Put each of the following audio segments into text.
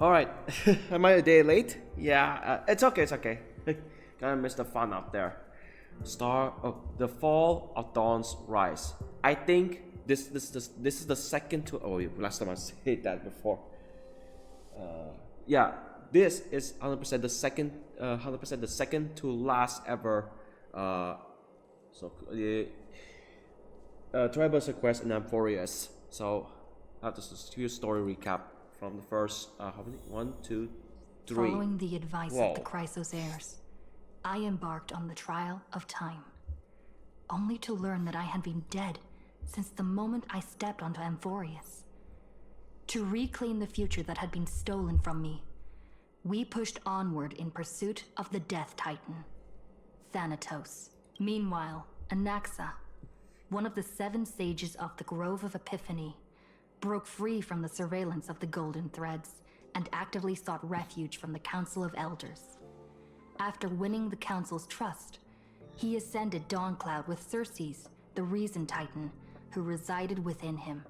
Alright, am I a day late? Yeah, it's okay, it's okay. Kinda missed the fun out there. Star of the Fall of Dawn's Rise. I think this is the second to. Oh, last time I said that before. Yeah, this is 100% the second, 100% the second to last ever. Trailblazer quest and Amphorius. So, I have to do a story recap from the first. How many? 1, 2, 3. Following the advice of the Chrysos Heirs, I embarked on the trial of time, only to learn that I had been dead since the moment I stepped onto Amphorius. To reclaim the future that had been stolen from me, we pushed onward in pursuit of the Death Titan, Thanatos. Meanwhile, Anaxa, one of the 7 sages of the Grove of Epiphany, broke free from the surveillance of the Golden Threads and actively sought refuge from the Council of Elders. After winning the Council's trust, he ascended Dawncloud with Circes, the Reason Titan, who resided within him,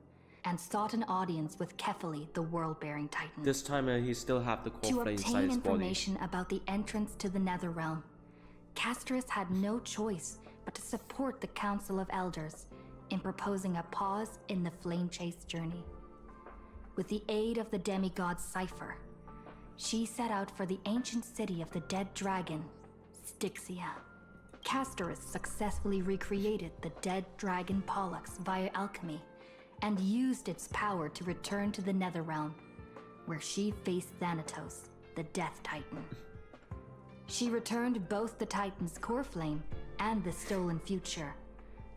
and sought an audience with Kephali, the World-Bearing Titan. This time he still have the Coreflames inside his body. To obtain information about the entrance to the Netherrealm, Castris had no choice but to support the Council of Elders in proposing a pause in the flame chase journey. With the aid of the demigod Cifera, she set out for the ancient city of the dead dragon, Styxia. Castris successfully recreated the dead dragon Pollux via alchemy and used its power to return to the Netherrealm, where she faced Thanatos, the Death Titan. She returned both the Titan's Coreflame and the stolen future,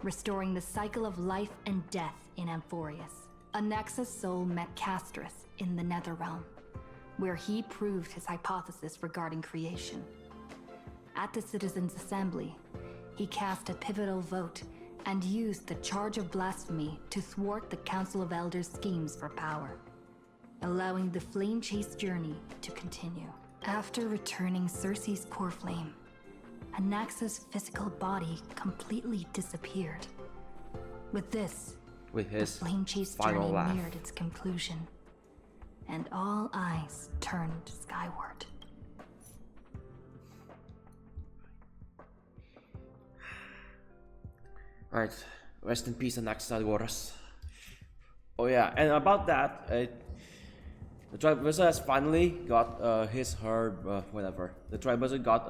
restoring the cycle of life and death in Amphorius. Anaxa's soul met Castris in the Netherrealm, where he proved his hypothesis regarding creation. At the Citizens' Assembly, he cast a pivotal vote and used the charge of blasphemy to thwart the Council of Elders' schemes for power, allowing the flame chase journey to continue. After returning Circe's Coreflame, Anaxa's physical body completely disappeared. With this, the flame chase journey neared its conclusion, and all eyes turned skyward. Right, rest in peace, Anaxagoras. Oh yeah, and about that, the Trailblazer has finally got whatever. The Trailblazer got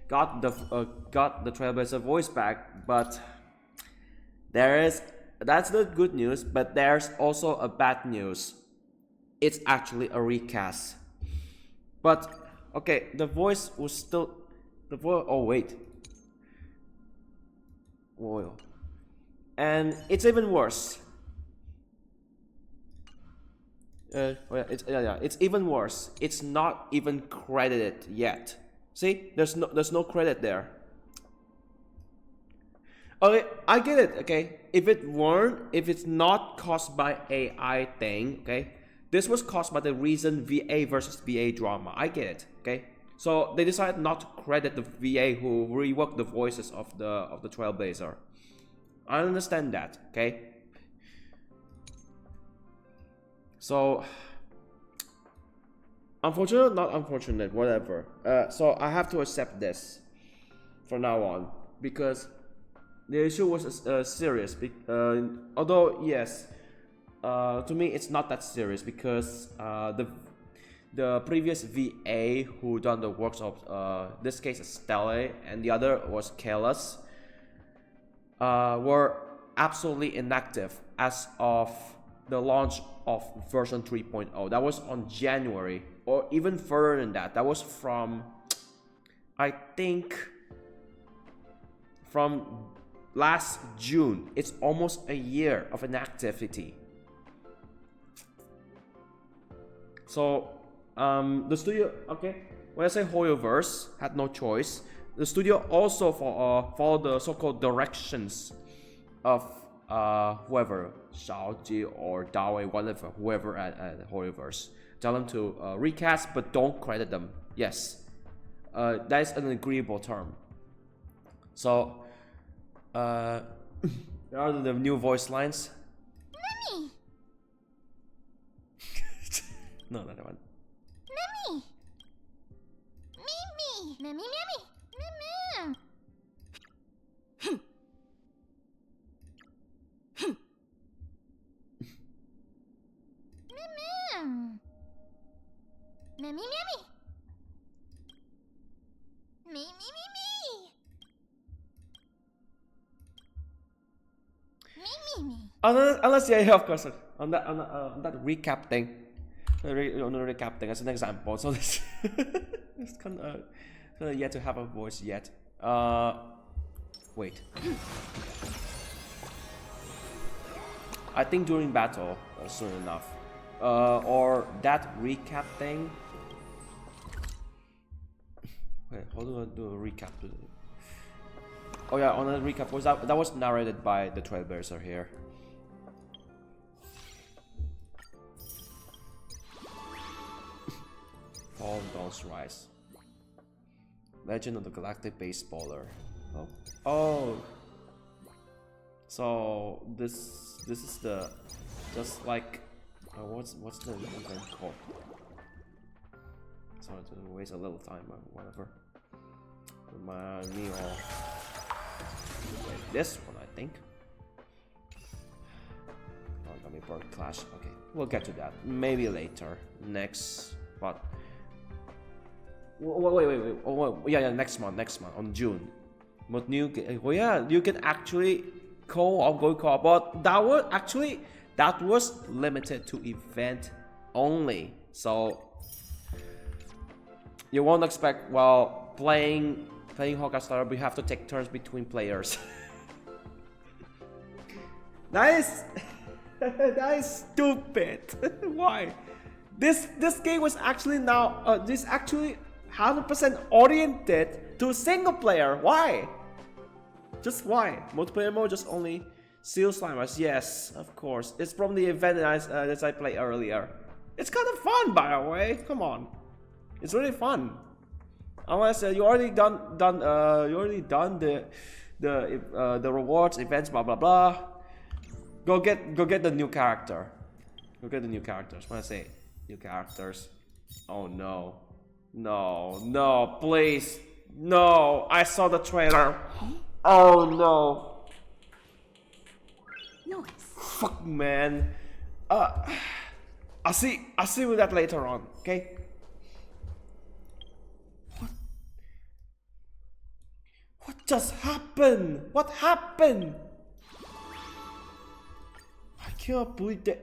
got the Trailblazer voice back, but that's the good news. But there's also a bad news. It's actually a recast. But okay, the voice was still Oh wait. Whoa. And it's even worse. It's even worse. It's not even credited yet. See, there's no credit there. Okay, I get it. Okay, if it's not caused by AI thing, okay, this was caused by the recent VA versus VA drama. I get it. Okay, so they decided not to credit the VA who reworked the voices of the Trailblazer. I understand that. Okay. So, unfortunate, not unfortunate, whatever. So I have to accept this from now on because the issue was serious. Although yes, to me it's not that serious because the previous VA who done the works of this case is Stella and the other was Caenis, were absolutely inactive as of the launch of version 3.0. That was on January, or even further than that. That was from, I think, from last June. It's almost a year of inactivity. So, the studio, okay, when I say Hoyoverse had no choice, the studio also followed the so-called directions of whoever, Shaoji or Dawei, whatever, whoever at Hoyoverse. Tell them to recast, but don't credit them. Yes, that is an agreeable term. So, there are the new voice lines. Mommy! No, not that one. Mimi! Mimi! Mimi, Mimi! Mimi! Mimi, Mimi! Mimi, Mimi! Mimi! Unless, yeah, of course, on that recap thing, on the recap thing as an example. So this, it's kind of yet to have a voice yet. Wait. I think during battle, soon enough, or that recap thing. Wait, how do I do a recap? Oh yeah, on the recap was that was narrated by the Trailblazer here. Fall Dawn's Rise. Legend of the Galactic Baseballer. Oh. Oh. So this is the just like what's the event called? Sorry to waste a little time or whatever. Remind me of this one, I think. Oh, got me Bird Clash. Okay, we'll get to that maybe later. Next, but wait. Oh, yeah, next month on June. But oh yeah, you can actually go co-op, but that was limited to event only. So you won't expect while playing Honkai Star, we have to take turns between players. That is stupid. Why? This game was actually this actually 100% oriented to single player. Why? Just why? Multiplayer mode just only Seal Slimers. Yes, of course. It's from the event that I played earlier. It's kind of fun, by the way. Come on, it's really fun. Unless you already done the rewards, events, blah blah blah. Go get the new character. Go get the new characters. When I say new characters, oh no, please, no! I saw the trailer. Oh no! Noise. Fuck, man. I'll see with that later on. Okay. What just happened? What happened? I cannot believe that.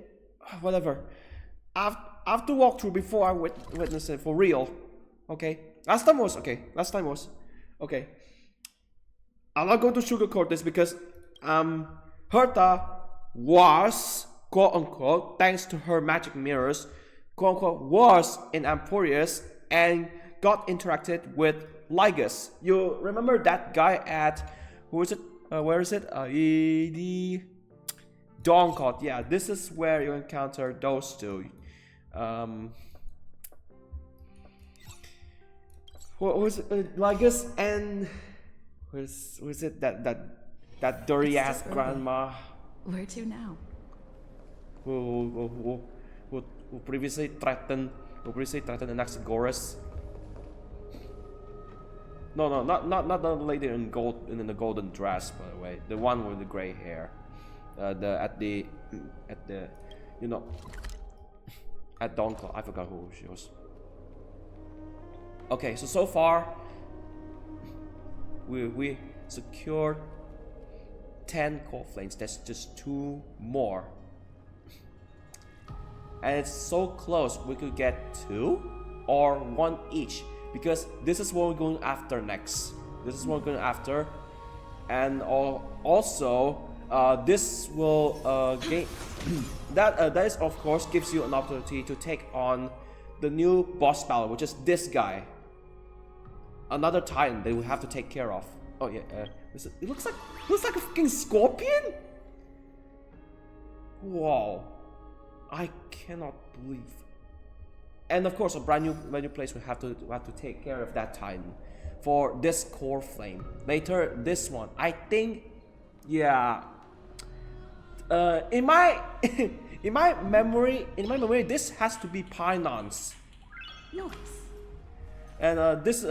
Whatever. I have to walk through before I witness it for real. Okay. Last time was okay. I'm not going to sugarcoat this because Herta was, quote unquote, thanks to her magic mirrors, quote unquote, was in Emporius and got interacted with Lygus. You remember that guy at where is it? The Dawncloud. Yeah, this is where you encounter those two. What was it? Lygus and was it that dirty ass grandma? Where to now? Who previously threatened Anaxagoras? No, not the lady in the golden dress, by the way. The one with the gray hair. At Dawncloud. I forgot who she was. Okay, so far we secured 10 Coreflames. That's just 2 more. And it's so close we could get 2 or 1 each, because this is what we're going after next. And also this will gain that is of course gives you an opportunity to take on the new boss battle, which is this guy, another Titan that we have to take care of. Oh yeah, it looks like a fucking scorpion. Wow, I cannot believe. And of course, a brand new place we have to take care of that Titan for this Coreflame. Later, this one, I think, yeah. In my in my memory, this has to be Phainon. Nice. And this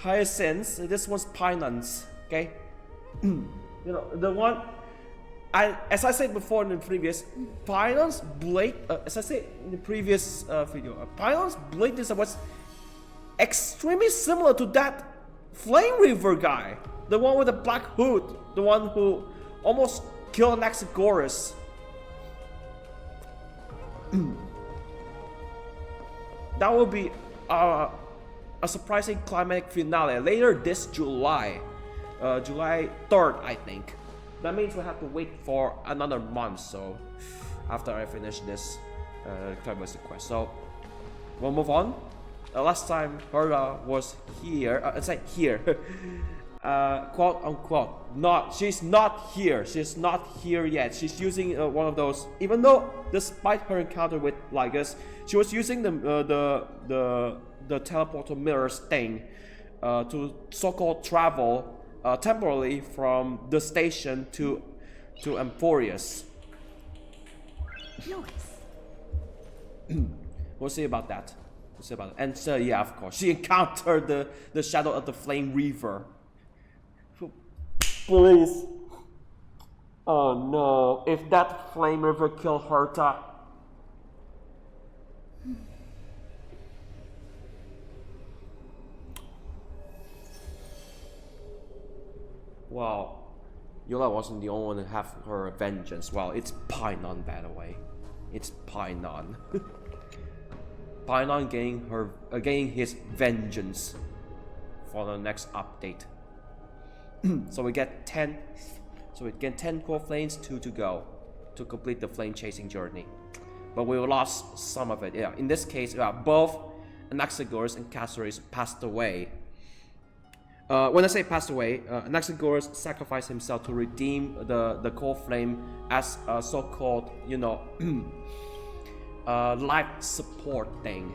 Hyacinth, this one's Phainon. Okay, you know the one. As I said before in the previous, Phainon's Blight. As I said in the previous video, Phainon's Blight is what's extremely similar to that Flame River guy, the one with the black hood, the one who almost killed Anaxagoras. That will be a surprising climatic finale later this July, July 3rd, I think. That means we have to wait for another month. So after I finish this Trailblazer quest, so we'll move on. Last time Herta was here, it's like here, quote unquote. She's not here. She's not here yet. She's using one of those. Even though, despite her encounter with Lygus, she was using the teleporter mirrors thing to so-called travel temporarily from the station to Emphorius. Nice. We'll see about that. And so yeah, of course, she encountered the shadow of the Flame Reaver. Please. Oh no! If that Flame Reaver killed Herta. Well, Yola wasn't the only one to have her vengeance. Well, it's Phainon, by the way. It's Phainon. Phainon getting his vengeance for the next update. So we get 10 Coreflames, 2 to go to complete the flame chasing journey. But we lost some of it. Yeah, in this case, both Anaxagoras and Caenis passed away. When I say passed away, Anaxagoras sacrificed himself to redeem the Coreflame as a so-called, life support thing.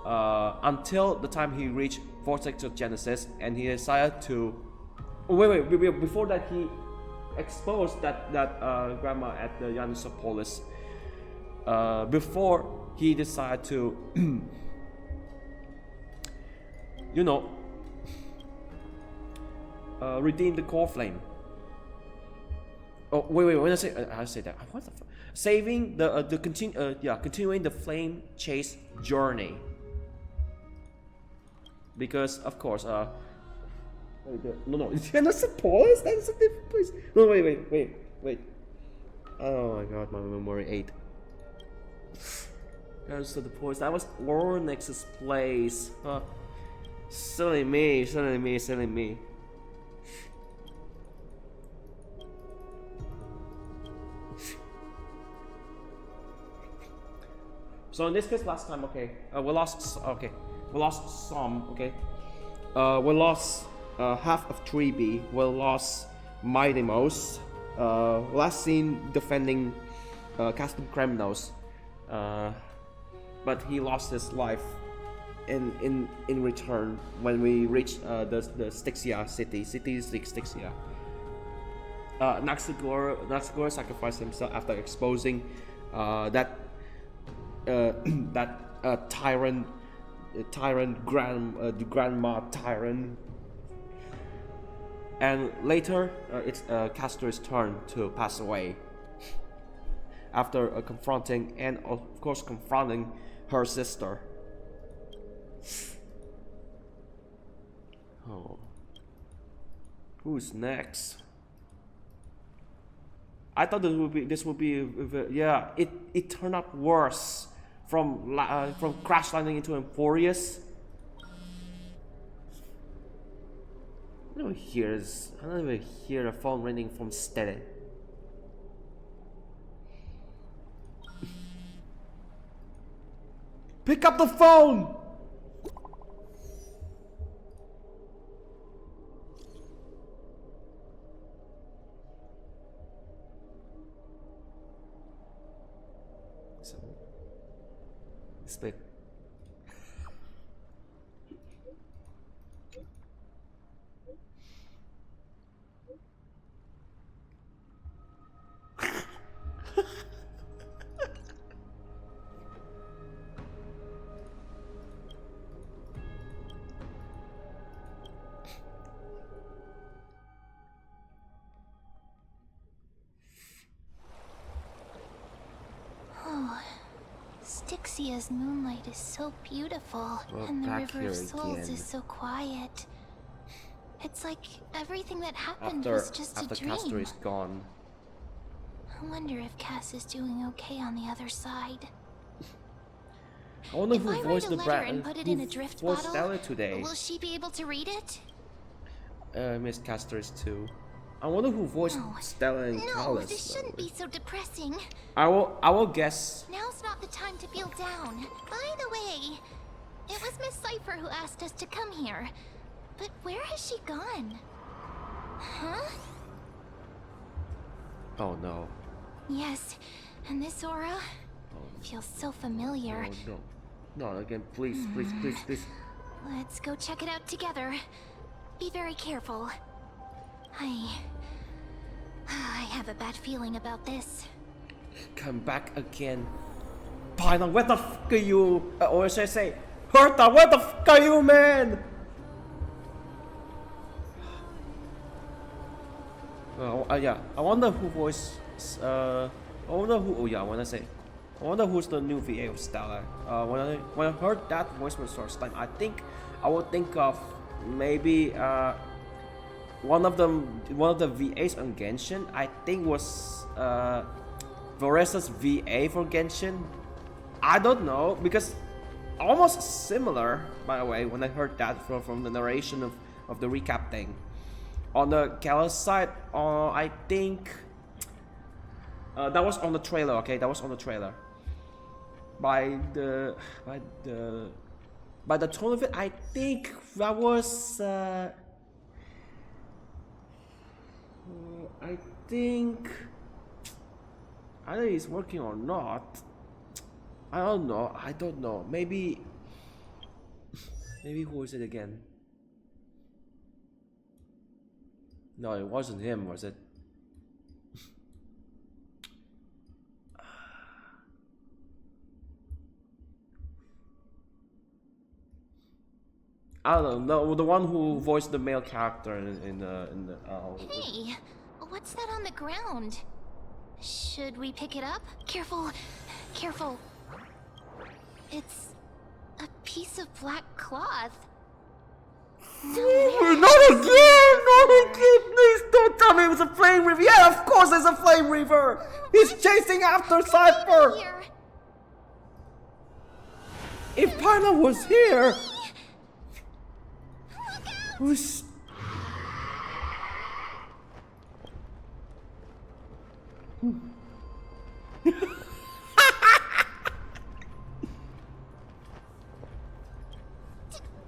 Until the time he reached Vortex of Genesis, and he decided to. Wait, before that he exposed that grandma at the Yanisopolis. Before he decided to, redeem the Coreflame. Oh wait, when I say that, what the fuck? Saving continuing the flame chase journey. Because of course, no, it's Yanisopolis. That's a different place. No, wait. Oh my god, my memory ate. That's the place. That was Ornix's place. Silly me. So in this case, last time, we lost some, we lost half of 3B, we lost Mightymost, last seen defending Casting Kremnos, but he lost his life in return when we reached the Styxia city 6 Styxia. Anaxagoras sacrificed himself after exposing that tyrant, grandma tyrant, and later it's Castor's turn to pass away after confronting her sister. Oh, who's next? I thought this would be yeah. It turned out worse from crash landing into Emphorius. I don't even hear the phone ringing from Slate. Pick up the phone! Split. Styxia's moonlight is so beautiful, We're and the back River here of Souls again. is so quiet. It's like everything that happened After was just a dream. Castor is gone. I wonder if Cass is doing okay on the other side. I wonder If who I write voiced a the letter and put it in a drift bottle, Stella today. will she be able to read it? Miss Castor is too. I wonder who voiced No. Stella and No, Callus. this shouldn't be so depressing. I will guess. Now's not the time to feel down. By the way, it was Miss Cipher who asked us to come here. But where has she gone? Huh? Oh no. Yes, and this aura feels so familiar. No, no. No, again, please, please, please, please. Let's go check it out together. Be very careful. I have a bad feeling about this. Come back again. Phainon, where the fuck are you? Or should I say, Herta, where the fuck are you, man? Yeah, I wonder who voiced. I wonder who. Oh yeah, I wonder who's the new VA of Stella. When I heard that voice for the first time, I think I would think of maybe one of the VAs on Genshin. I think was Voresa's VA for Genshin. I don't know, because almost similar, by the way, when I heard that from the narration of the recap thing. On the Callus side, I think that was on the trailer. Okay, that was on the trailer. By the tone of it, I think that was. I think either he's working or not. I don't know. Maybe who is it again? No, it wasn't him, was it? I don't know. The one who voiced the male character in the. Hey, what's that on the ground? Should we pick it up? Careful, careful. It's a piece of black cloth. Not again! Please don't tell me it was a flame reaver. Yeah, of course it's a flame reaver. He's chasing after Cipher. Here. If Phainon was here, Look out! who's?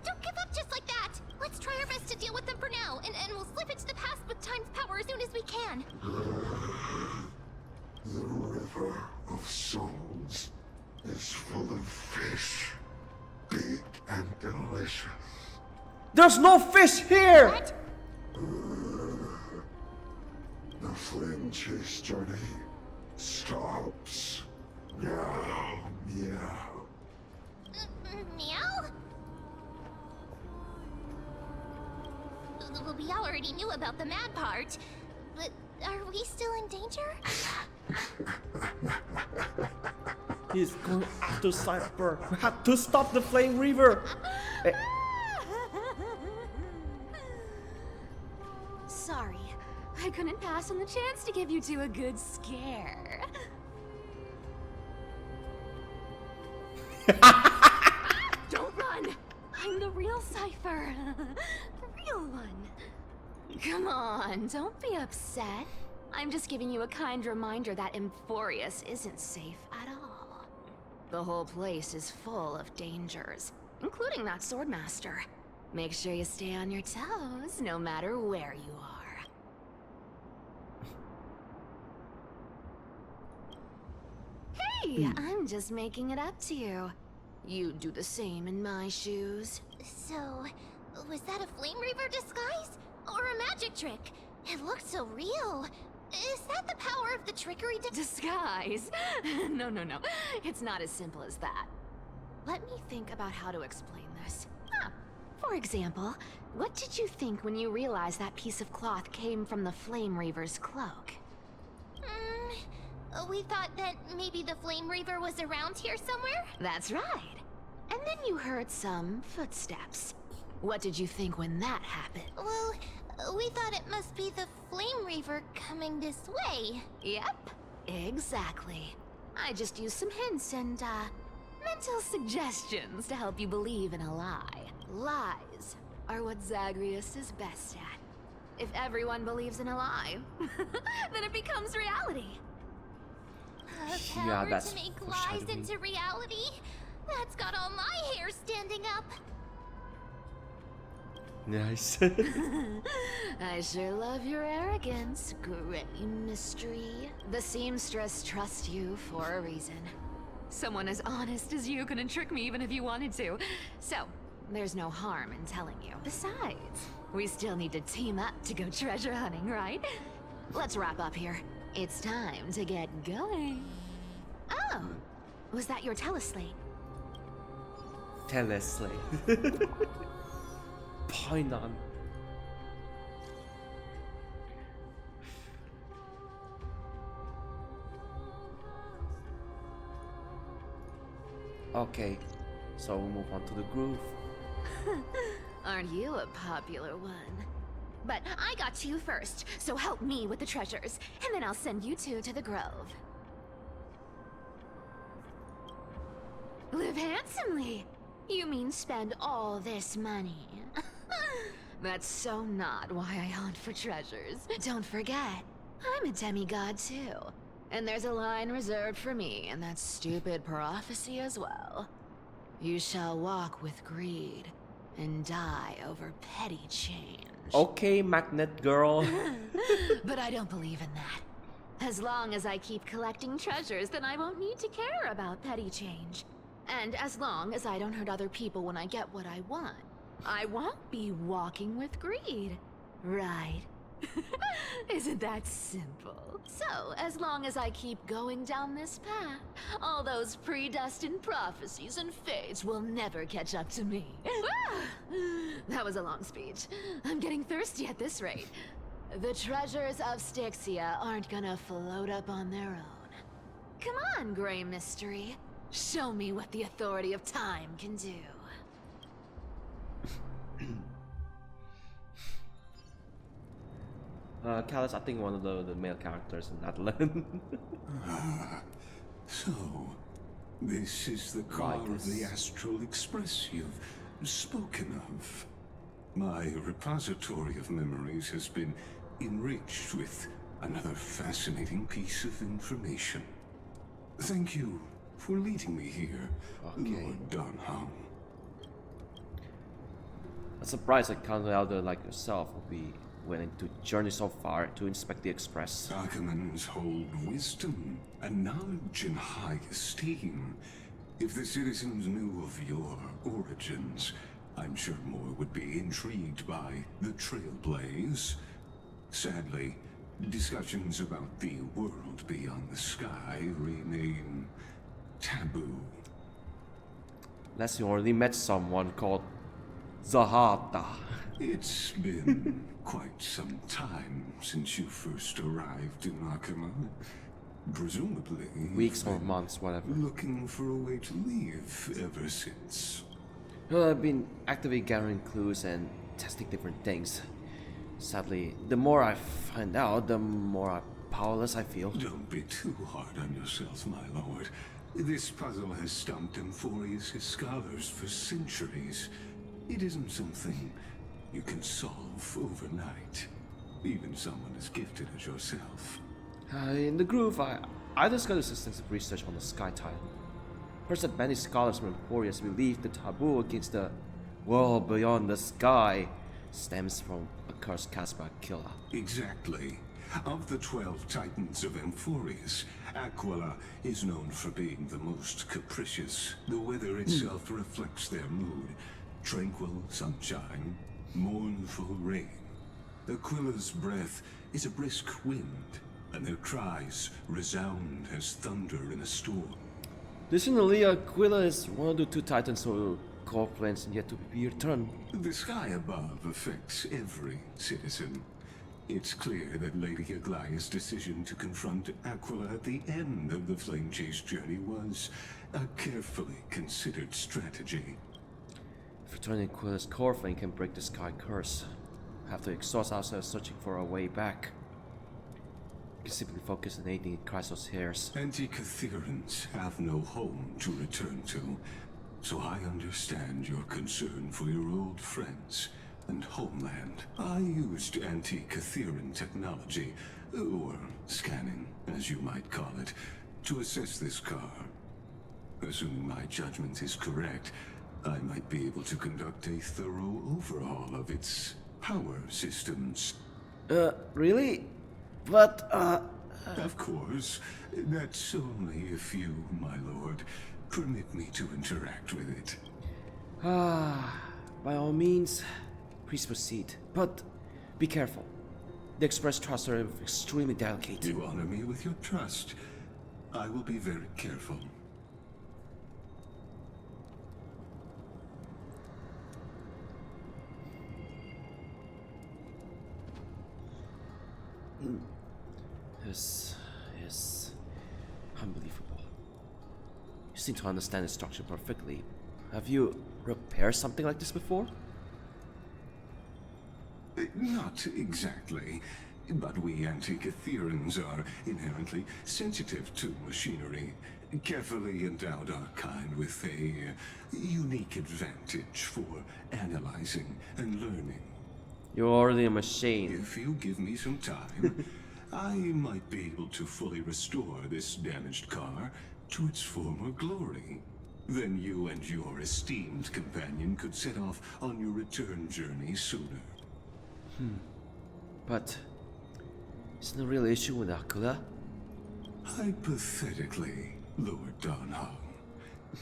Don't give up just like that. Let's try our best to deal with them for now, and we'll slip into the past with time's power as soon as we can. The River of Souls is full of fish, big and delicious. There's no fish here. What? The flame chase journey stops. Meow, meow. Meow? Well, we already knew about the mad part, but are we still in danger? He's going after Cipher. We have to stop the flame reaver. Sorry, I couldn't pass on the chance to give you two a good scare. Don't run! I'm the real Cipher. The real one. Come on, don't be upset. I'm just giving you a kind reminder that Emphorius isn't safe at all. The whole place is full of dangers, including that swordmaster. Make sure you stay on your toes, no matter where you are. Hey, I'm just making it up to you. You'd do the same in my shoes. So, was that a flame reaver disguise? Or a magic trick? It looked so real. Is that the power of the trickery Disguise? No. It's not as simple as that. Let me think about how to explain this. For example, what did you think when you realized that piece of cloth came from the Flame Reaver's cloak? We thought that maybe the Flame Reaver was around here somewhere? That's right. And then you heard some footsteps. What did you think when that happened? Well, we thought it must be the Flame Reaver coming this way. Yep, exactly. I just used some hints and, mental suggestions to help you believe in a lie. Lies are what Zagreus is best at. If everyone believes in a lie, then it becomes reality. Power that's to make lies foreshadowing. into reality? That's got all my hair standing up. Nice. I sure love your arrogance, Grey Mystery. The seamstress trusts you for a reason. Someone as honest as you couldn't trick me even if you wanted to. So, there's no harm in telling you. Besides, we still need to team up to go treasure hunting, right? Let's wrap up here. It's time to get going. Oh, was that your teleslate? Teleslate. Phainon. Okay, so we'll move on to the Grove. Aren't you a popular one? But I got to you first, so help me with the treasures, and then I'll send you two to the Grove. Live handsomely! You mean spend all this money? That's so not why I hunt for treasures. Don't forget, I'm a demigod too. And there's a line reserved for me in that stupid prophecy as well. You shall walk with greed and die over petty change. Okay, magnet girl. But I don't believe in that. As long as I keep collecting treasures, then I won't need to care about petty change. And as long as I don't hurt other people when I get what I want, I won't be walking with greed. Right? Isn't that simple? So, as long as I keep going down this path, all those predestined prophecies and fates will never catch up to me. That was a long speech. I'm getting thirsty at this rate. The treasures of Styxia aren't gonna float up on their own. Come on, Grey Mystery. Show me what the authority of time can do. Callus, I think one of the male characters in that land. So, this is the car of Lygus. the Astral Express you've spoken of. My repository of memories has been enriched with another fascinating piece of information. Thank you for leading me here, Okay. Lord Donham. I'm surprised a counter elder like yourself would be willing to journey so far to inspect the Express. Archimans hold wisdom and knowledge in high esteem. If the citizens knew of your origins, I'm sure more would be intrigued by the Trailblazer. Sadly, discussions about the world beyond the sky remain taboo. Unless you already met someone called Zahata. It's been quite some time since you first arrived in Akima. Presumably, Weeks you've or been months, whatever. looking for a way to leave ever since. Well, I've been actively gathering clues and testing different things. Sadly, the more I find out, the more powerless I feel. Don't be too hard on yourself, my lord. This puzzle has stumped Emphorius' scholars for centuries. It isn't something you can solve overnight. Even someone as gifted as yourself. In the Grove, I discovered extensive research on the Sky Titan. Heard that many scholars from Emphorius believe the taboo against the world beyond the sky stems from a curse cast by a killer. Exactly. Of the 12 titans of Emphorius, Aglaea is known for being the most capricious. The weather itself reflects their mood. Tranquil sunshine, mournful rain. Aquila's breath is a brisk wind, and their cries resound as thunder in a storm. Additionally, Aquila is one of the two titans who Coreflames yet to be returned. The sky above affects every citizen. It's clear that Lady Aglaea's decision to confront Aquila at the end of the flame chase journey was a carefully considered strategy. If returning Aquila's Coreflame can break the sky curse, we have to exhaust ourselves searching for our way back. We can simply focus on aiding Chrysos Heirs. Anti-Catherians have no home to return to, so I understand your concern for your old friends and homeland. I used anti-Catherian technology, or scanning, as you might call it, to assess this car. Assuming my judgment is correct, I might be able to conduct a thorough overhaul of its power systems. Really? But, Of course, that's only if you, my lord, permit me to interact with it. By all means, please proceed. But be careful. The Express trusts are extremely delicate. You honor me with your trust. I will be very careful. This is unbelievable. You seem to understand the structure perfectly. Have you repaired something like this before? Not exactly, but we anti-Catherians are inherently sensitive to machinery. Carefully endowed our kind with a unique advantage for analyzing and learning. You're already a machine. If you give me some time, I might be able to fully restore this damaged car to its former glory. Then you and your esteemed companion could set off on your return journey sooner. But isn't the real issue with Aquila? Hypothetically, Lord Dawncloud,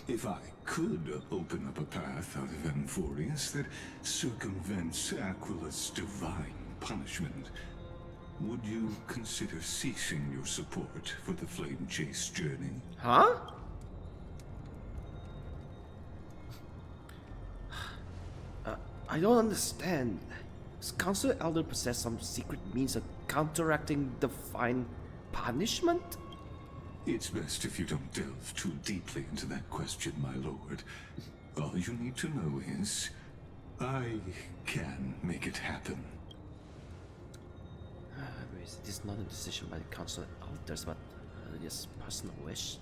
if I could open up a path out of Amphorius that circumvents Aquila's divine punishment, would you consider ceasing your support for the flame chase journey? Huh? I don't understand. Does Council Elder possess some secret means of counteracting divine punishment? It's best if you don't delve too deeply into that question, my lord. All you need to know is, I can make it happen. It is not a decision by the Council Elders, but just personal wish.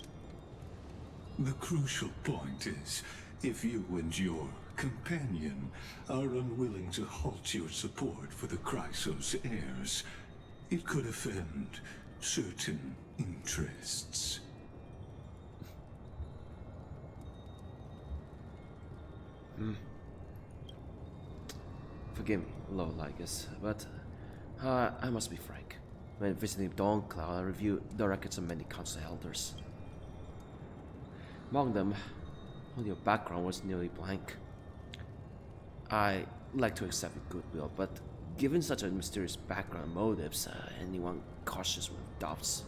The crucial point is, if you and your companion are unwilling to halt your support for the Chrysos Heirs, it could offend certain interests. Forgive me, Lord Lygus, but I must be frank. When visiting Dawncloud, I reviewed the records of many council elders. Among them, only your background was nearly blank. I like to accept with goodwill, but given such a mysterious background and motives, anyone cautious with doubts.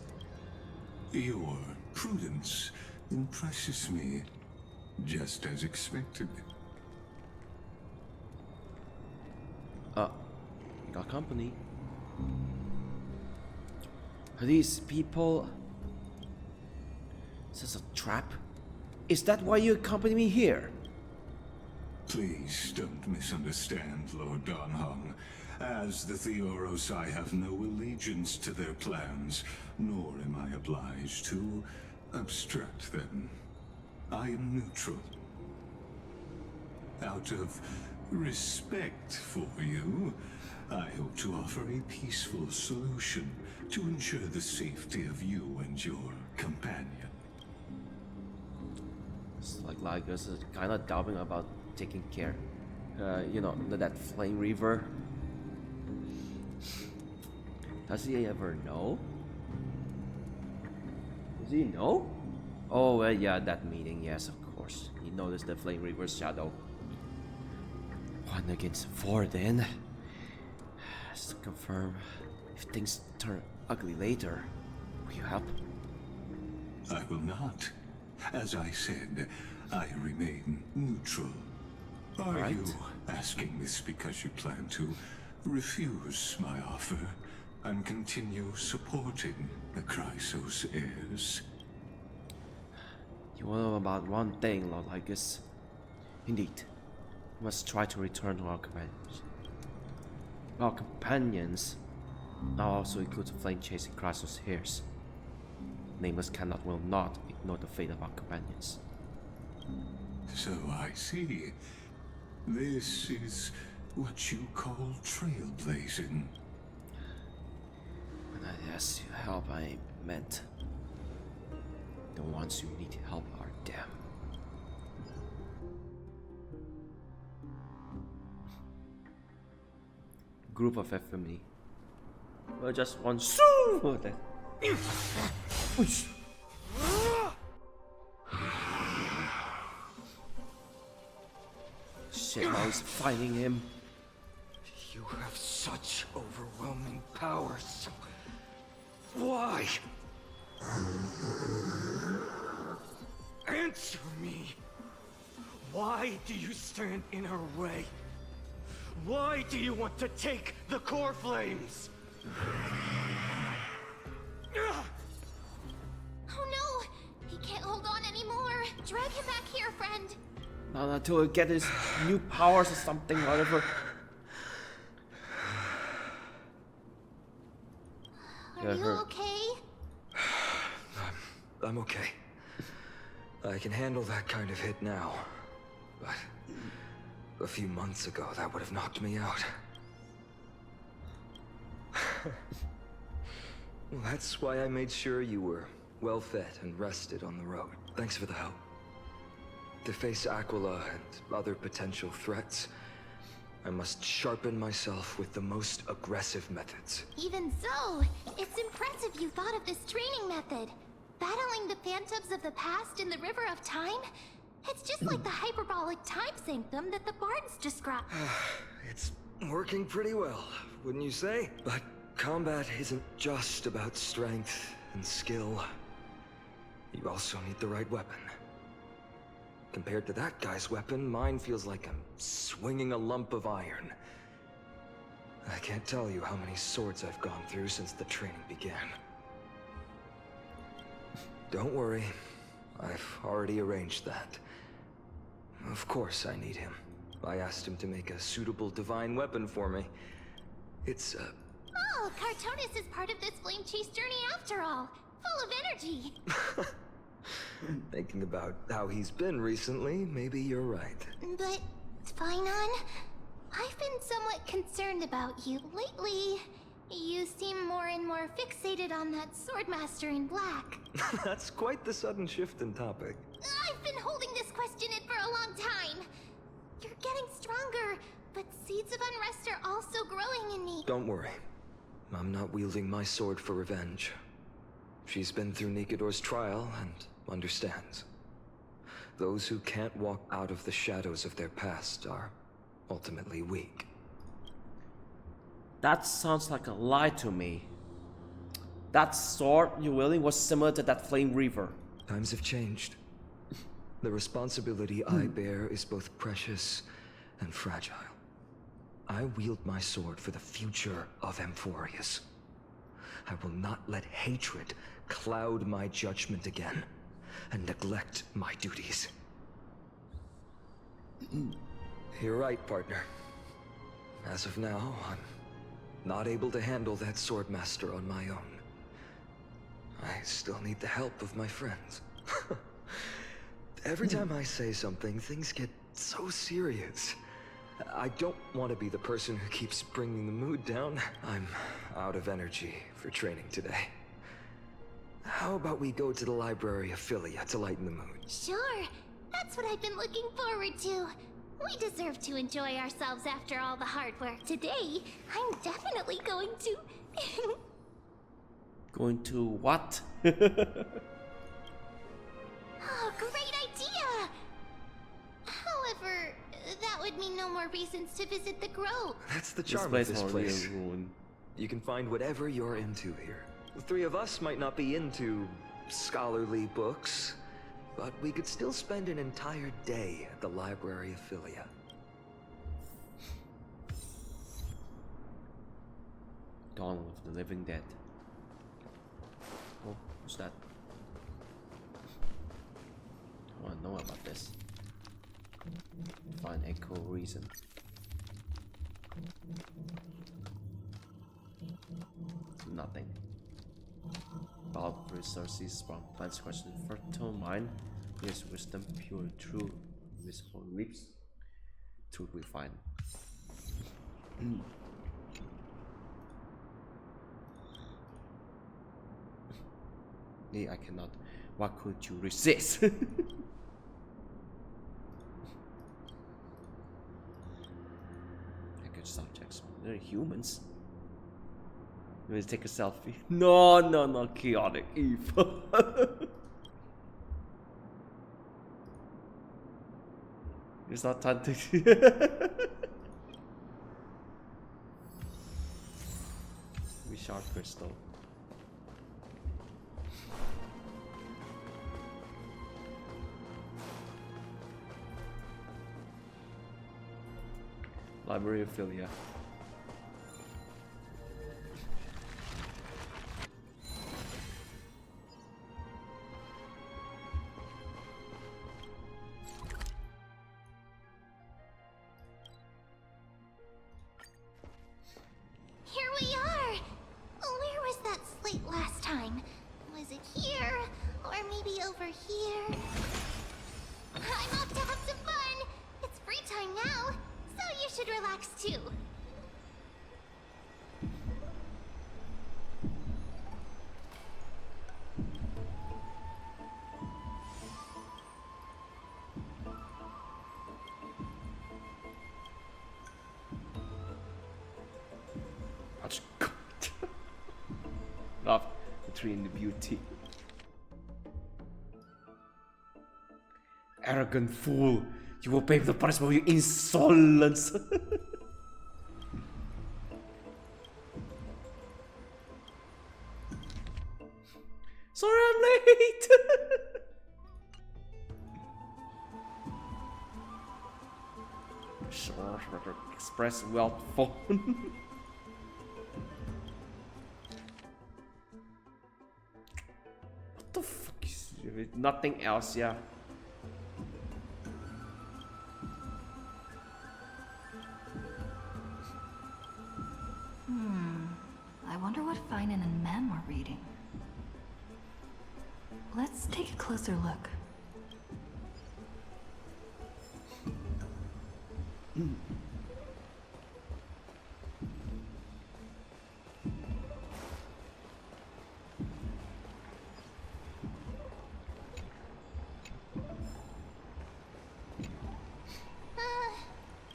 Your prudence impresses me, just as expected. You got company. Are these people... Is this a trap? Is that why you accompany me here? Please don't misunderstand, Lord Dawncloud. As the Theoros, I have no allegiance to their plans, nor am I obliged to obstruct them. I am neutral. Out of respect for you, I hope to offer a peaceful solution to ensure the safety of you and your companion. It's like Lygus is kind of doubting about taking care. You know, that flame reaver. Does he ever know? Does he know? Oh, yeah, that meeting, yes, of course. He noticed the flame reaver's shadow. 1 against 4 then. Just to confirm, if things turn ugly later, will you help? I will not. As I said, I remain neutral. Are Right. you asking this because you plan to refuse my offer and continue supporting the Chrysos Heirs. You know about one thing, Lord Lygus. Indeed, we must try to return to our companions. Our companions now also include the flame-chasing Chrysos Heirs. Nameless cannot, will not ignore the fate of our companions. So I see. This is what you call trailblazing. When I asked you help, I meant the ones who need help are them. Grove of Epiphany. Well, just one shoo! Shit, now he's fighting him. You have such overwhelming powers. Why? Answer me. Why do you stand in her way? Why do you want to take the Coreflames? Oh no! He can't hold on anymore. Drag him back here, friend. Not until he get his new powers or something, whatever. Are you okay? I'm okay. I can handle that kind of hit now. But a few months ago, that would have knocked me out. Well, that's why I made sure you were well fed and rested on the road. Thanks for the help. To face Aglaea and other potential threats, I must sharpen myself with the most aggressive methods. Even so, it's impressive you thought of this training method. Battling the phantoms of the past in the River of Time? It's just like the hyperbolic time sanctum that the bards describe. It's working pretty well, wouldn't you say? But combat isn't just about strength and skill. You also need the right weapon. Compared to that guy's weapon, mine feels like I'm swinging a lump of iron. I can't tell you how many swords I've gone through since the training began. Don't worry, I've already arranged that. Of course I need him. I asked him to make a suitable divine weapon for me. It's, Oh, Cartonis is part of this flame chase journey after all. Full of energy. Thinking about how he's been recently, maybe you're right. But, Phainon, I've been somewhat concerned about you lately. You seem more and more fixated on that Swordmaster in black. That's quite the sudden shift in topic. I've been holding this question in for a long time. You're getting stronger, but seeds of unrest are also growing in me. Don't worry. I'm not wielding my sword for revenge. She's been through Nikodor's trial and understands. Those who can't walk out of the shadows of their past are ultimately weak. That sounds like a lie to me. That sword you're wielding was similar to that flame reaver. Times have changed. The responsibility I bear is both precious and fragile. I wield my sword for the future of Amphorius. I will not let hatred cloud my judgment again and neglect my duties. You're right, partner. As of now, I'm not able to handle that Swordmaster on my own. I still need the help of my friends. Every time I say something, things get so serious. I don't want to be the person who keeps bringing the mood down. I'm out of energy for training today. How about we go to the library of Philia to lighten the mood? Sure, that's what I've been looking forward to. We deserve to enjoy ourselves after all the hard work. Today, I'm definitely going to... Going to what? Oh, great idea! However, that would mean no more reasons to visit the Grove. That's the This charm of place this already place. a ruin. You can find whatever you're into here. The three of us might not be into scholarly books, but we could still spend an entire day at the library of Philia. Dawn of the Living Dead. Oh, what's that? I wanna know about this. Find echo reason. Nothing. About resources from plants question fertile mind. Yes, wisdom, pure, true, visible lips. Truth we find. Nee, I cannot. What could you resist? Subjects. They're humans. Let's take a selfie. No, chaotic evil. It's not time to. Shard crystal. Library of Philia. Here we are! Where was that slate last time? Was it here? Or maybe over here? I'm off to have some fun! It's free time now, so you should relax too. Love between the beauty. Arrogant fool! You will pay the price for your insolence! Sorry I'm late! Sure, Express Welt phone. What the fuck is nothing else, yeah. I wonder what Phainon and Mem are reading. Let's take a closer look.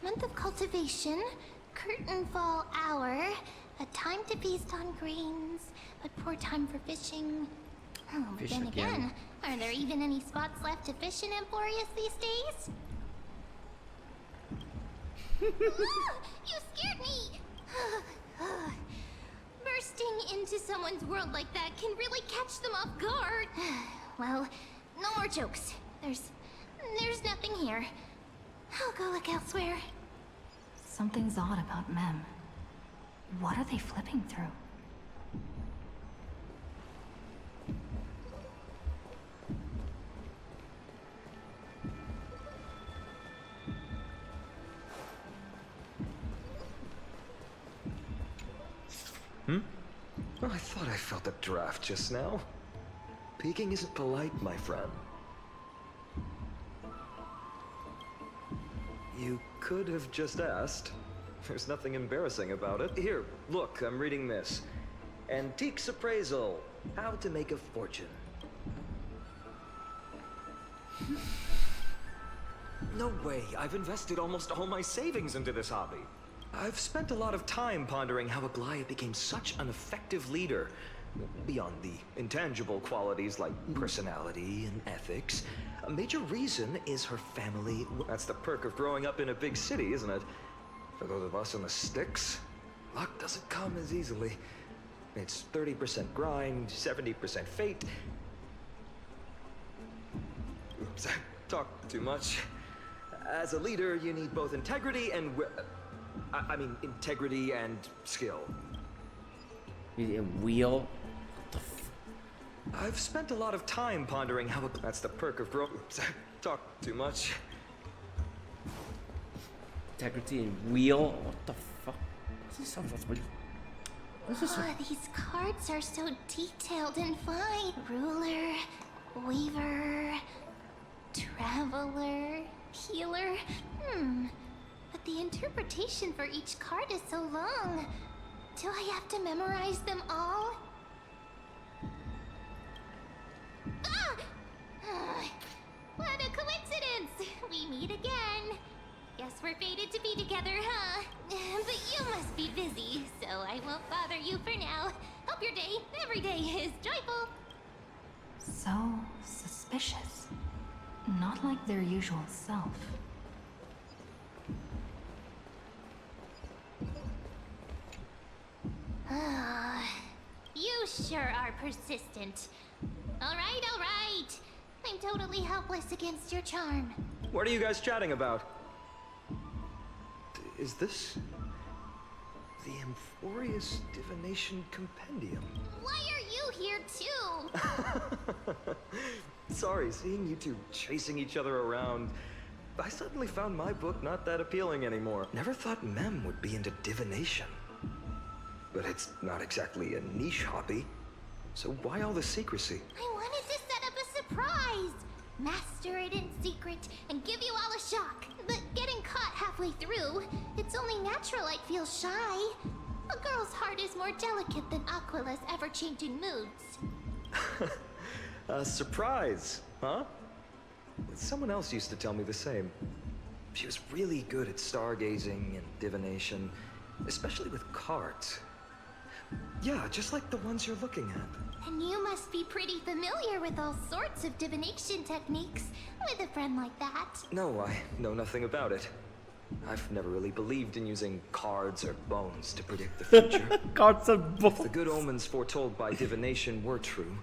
Month of cultivation, curtain fall hour, a time to feast on grains, but poor time for fishing. Oh, but Fish then again. again, are there even any spots left to fish in Amphorius these days? You scared me! Bursting into someone's world like that can really catch them off guard. Well, no more jokes. There's nothing here. I'll go look elsewhere. Something's odd about Mem. What are they flipping through? Oh, I thought I felt a draft just now. Peeking isn't polite, my friend. You could have just asked. There's nothing embarrassing about it. Here, look, I'm reading this. Antiques Appraisal. How to Make a Fortune. No way. I've invested almost all my savings into this hobby. I've spent a lot of time pondering how Aglaea became such an effective leader. Beyond the intangible qualities like personality and ethics, a major reason is her family. That's the perk of growing up in a big city, isn't it? For those of us in the sticks, luck doesn't come as easily. It's 30% grind, 70% fate. Oops, I talked too much. As a leader, you need both integrity and integrity and skill. Is it a wheel? I've spent a lot of time pondering how that's the perk of Grove. Talk too much. Integrity and wheel? What the fuck? This sounds like... Oh, these cards are so detailed and fine. Ruler, weaver, traveler, healer. But the interpretation for each card is so long. Do I have to memorize them all? What a coincidence! We meet again. Guess we're fated to be together, huh? But you must be busy, so I won't bother you for now. Hope your day, every day, is joyful. So suspicious. Not like their usual self. You sure are persistent. All right. I'm totally helpless against your charm. What are you guys chatting about? Is this the Amphorius Divination Compendium? Why are you here too? Sorry, seeing you two chasing each other around, I suddenly found my book not that appealing anymore. Never thought Mem would be into divination. But it's not exactly a niche hobby. So why all the secrecy? I wanted to set up a surprise. Master it in secret and give you all a shock. But getting caught halfway through, it's only natural I'd feel shy. A girl's heart is more delicate than Aquila's ever-changing moods. A surprise, huh? Someone else used to tell me the same. She was really good at stargazing and divination, especially with cards. Yeah, just like the ones you're looking at. And you must be pretty familiar with all sorts of divination techniques with a friend like that. No, I know nothing about it. I've never really believed in using cards or bones to predict the future. Cards and bones. If the good omens foretold by divination were true,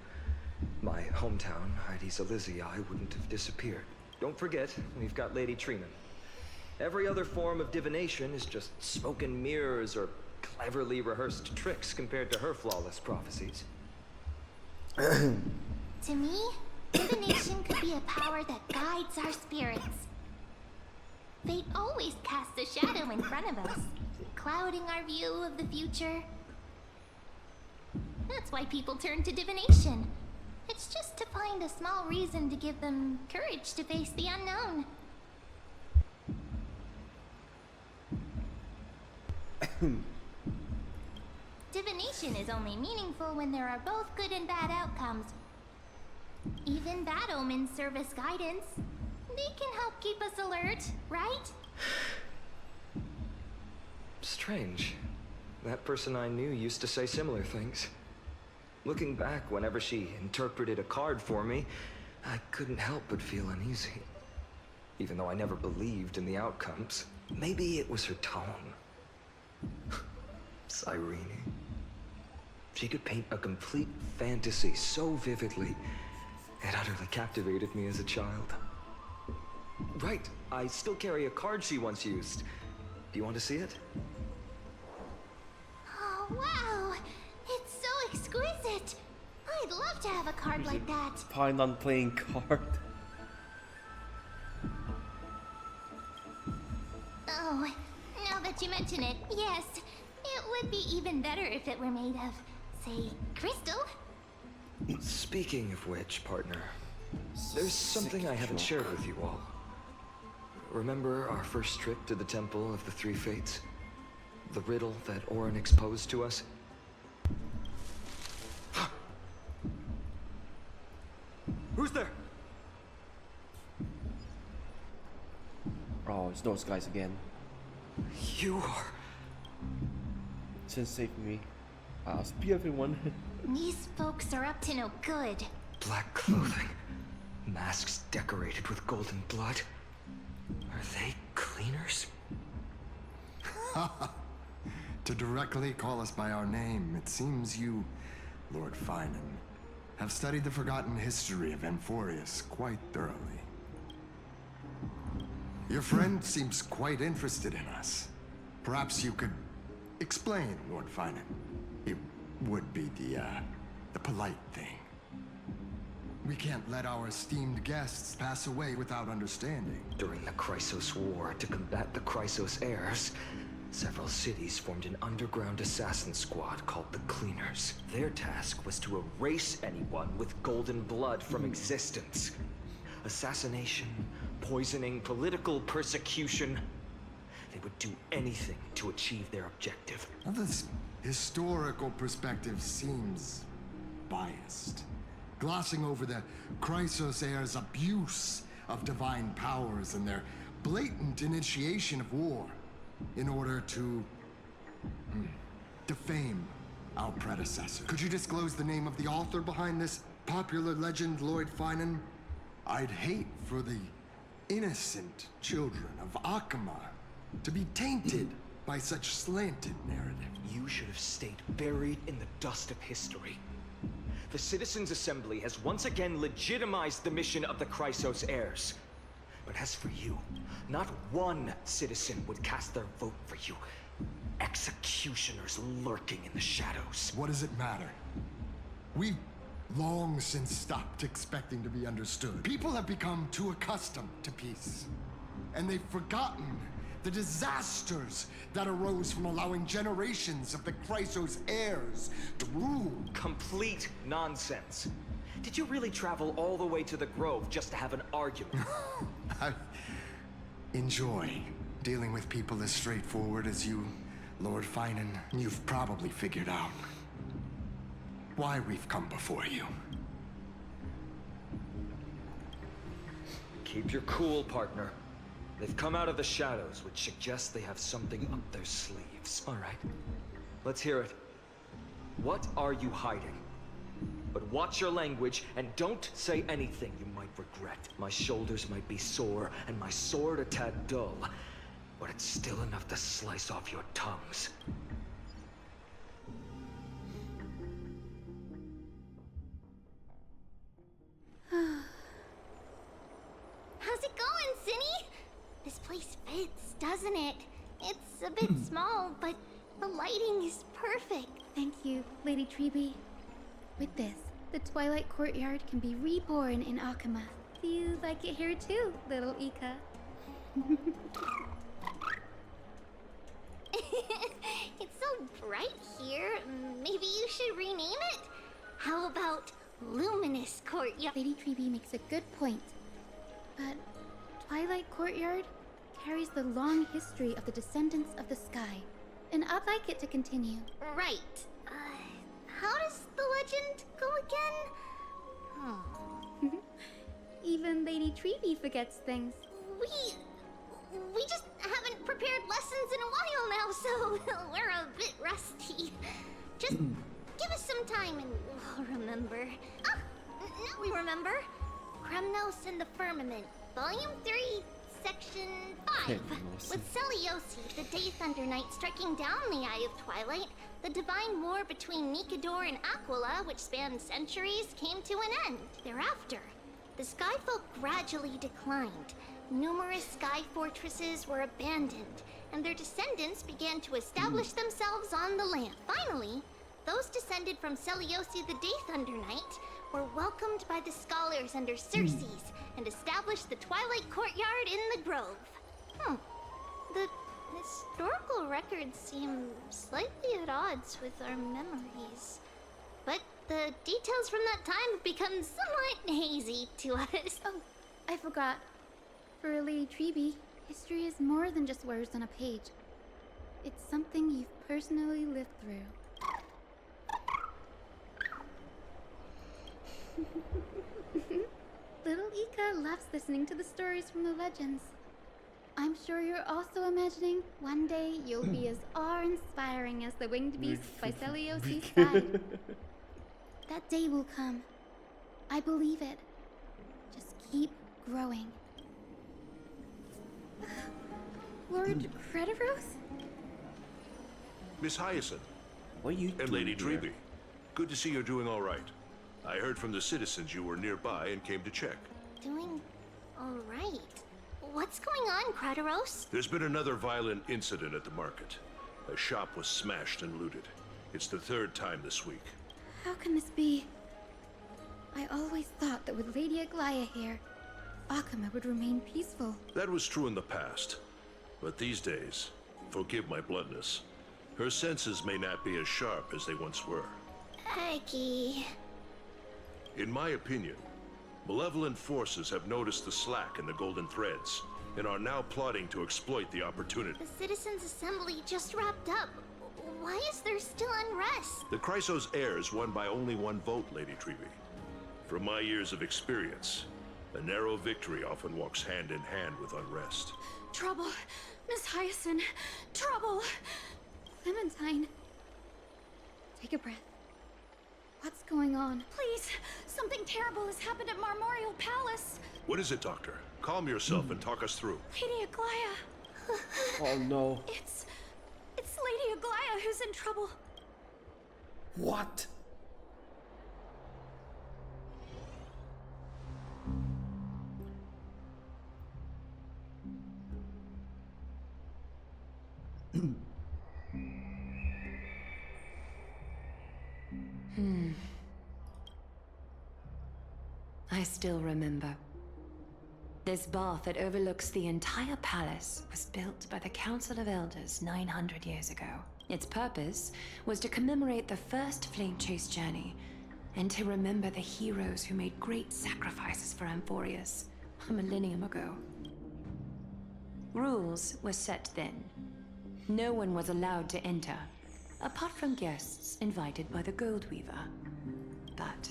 my hometown, Hydes Elysiae, wouldn't have disappeared. Don't forget, we've got Lady Trina. Every other form of divination is just smoke and mirrors or cleverly rehearsed tricks compared to her flawless prophecies. To me, divination could be a power that guides our spirits. Fate always casts a shadow in front of us, clouding our view of the future. That's why people turn to divination. It's just to find a small reason to give them courage to face the unknown. Divination is only meaningful when there are both good and bad outcomes. Even bad omens serve as guidance. They can help keep us alert, right? Strange. That person I knew used to say similar things. Looking back, whenever she interpreted a card for me, I couldn't help but feel uneasy. Even though I never believed in the outcomes. Maybe it was her tone. Cyrene. She could paint a complete fantasy so vividly, it utterly captivated me as a child. Right, I still carry a card she once used. Do you want to see it? Oh, wow! It's so exquisite! I'd love to have a card like that. Phainon playing card. Oh, now that you mention it, yes. It would be even better if it were made of, say, crystal. Speaking of which, partner, there's something I haven't shared with you all. Remember our first trip to the Temple of the Three Fates? The riddle that Orin exposed to us? Who's there? Oh, it's those guys again. You are... Just save me. I'll spear everyone. These folks are up to no good. Black clothing. Masks decorated with golden blood. Are they cleaners? To directly call us by our name, it seems you, Lord Phainon, have studied the forgotten history of Amphorius quite thoroughly. Your friend seems quite interested in us. Perhaps you could explain, Lord Phainon. would be the polite thing. We can't let our esteemed guests pass away without understanding. During the Chrysos War, to combat the Chrysos Heirs, several cities formed an underground assassin squad called the Cleaners. Their task was to erase anyone with golden blood from existence. Assassination, poisoning, political persecution. They would do anything to achieve their objective. Now, this historical perspective seems biased, glossing over the Chrysos Heirs' abuse of divine powers and their blatant initiation of war in order to defame our predecessor. Could you disclose the name of the author behind this popular legend, Lord Phainon? I'd hate for the innocent children of Akama to be tainted by such slanted narrative. You should have stayed buried in the dust of history. The Citizens' Assembly has once again legitimized the mission of the Chrysos Heirs. But as for you, not one citizen would cast their vote for you. Executioners lurking in the shadows. What does it matter? We've long since stopped expecting to be understood. People have become too accustomed to peace, and they've forgotten the disasters that arose from allowing generations of the Chrysos Heirs to rule. Complete nonsense. Did you really travel all the way to the Grove just to have an argument? I enjoy dealing with people as straightforward as you, Lord Phainon. You've probably figured out why we've come before you. Keep your cool, partner. They've come out of the shadows, which suggests they have something up their sleeves. All right, let's hear it. What are you hiding? But watch your language, and don't say anything you might regret. My shoulders might be sore, and my sword a tad dull, but it's still enough to slice off your tongues. How's it going, Cinny? This place fits, doesn't it? It's a bit small, but the lighting is perfect. Thank you, Lady Treeby. With this, the Twilight Courtyard can be reborn in Akama. Do you like it here too, little Ika? It's so bright here. Maybe you should rename it? How about Luminous Courtyard? Lady Treeby makes a good point. But Twilight Courtyard carries the long history of the descendants of the sky, and I'd like it to continue. Right. How does the legend go again? Even Lady Treeby forgets things. We just haven't prepared lessons in a while now, so we're a bit rusty. Just give us some time and we'll remember. Ah, now we remember. Kremnos and the Firmament, Volume 3, Section 5. With Seliosi, the Day Thunder Knight, striking down the Eye of Twilight, the divine war between Nikador and Aquila, which spanned centuries, came to an end. Thereafter, the Skyfolk gradually declined. Numerous sky fortresses were abandoned, and their descendants began to establish themselves on the land. Finally, those descended from Seliosi the Day Thunder Knight were welcomed by the scholars under Circes and established the Twilight Courtyard in the Grove. The historical records seem slightly at odds with our memories, but the details from that time have become somewhat hazy to us. Oh, I forgot. For Lady Treeby, history is more than just words on a page. It's something you've personally lived through. Little Ika loves listening to the stories from the legends. I'm sure you're also imagining one day you'll be as awe-inspiring as the winged beast by Celiosi's side. That day will come. I believe it. Just keep growing. Lord Crediros? Miss Hyacinth. What are you And doing Lady here? Treeby. Good to see you're doing all right. I heard from the citizens you were nearby and came to check. Doing all right. What's going on, Crediros? There's been another violent incident at the market. A shop was smashed and looted. It's the third time this week. How can this be? I always thought that with Lady Aglaea here, Akama would remain peaceful. That was true in the past. But these days, forgive my bluntness, her senses may not be as sharp as they once were. Aggie. In my opinion, malevolent forces have noticed the slack in the golden threads and are now plotting to exploit the opportunity. The Citizens' Assembly just wrapped up. Why is there still unrest? The Chrysos Heirs won by only one vote, Lady Trevi. From my years of experience, a narrow victory often walks hand in hand with unrest. Trouble! Miss Hyacinth! Trouble! Clementine. Take a breath. What's going on? Please! Something terrible has happened at Marmorial Palace! What is it, Doctor? Calm yourself and talk us through. Lady Aglaea! Oh no. It's Lady Aglaea who's in trouble. What? I still remember. This bath that overlooks the entire palace was built by the Council of Elders 900 years ago. Its purpose was to commemorate the first flame chase journey and to remember the heroes who made great sacrifices for Amphorius a millennium ago. Rules were set then. No one was allowed to enter, apart from guests invited by the Goldweaver. But,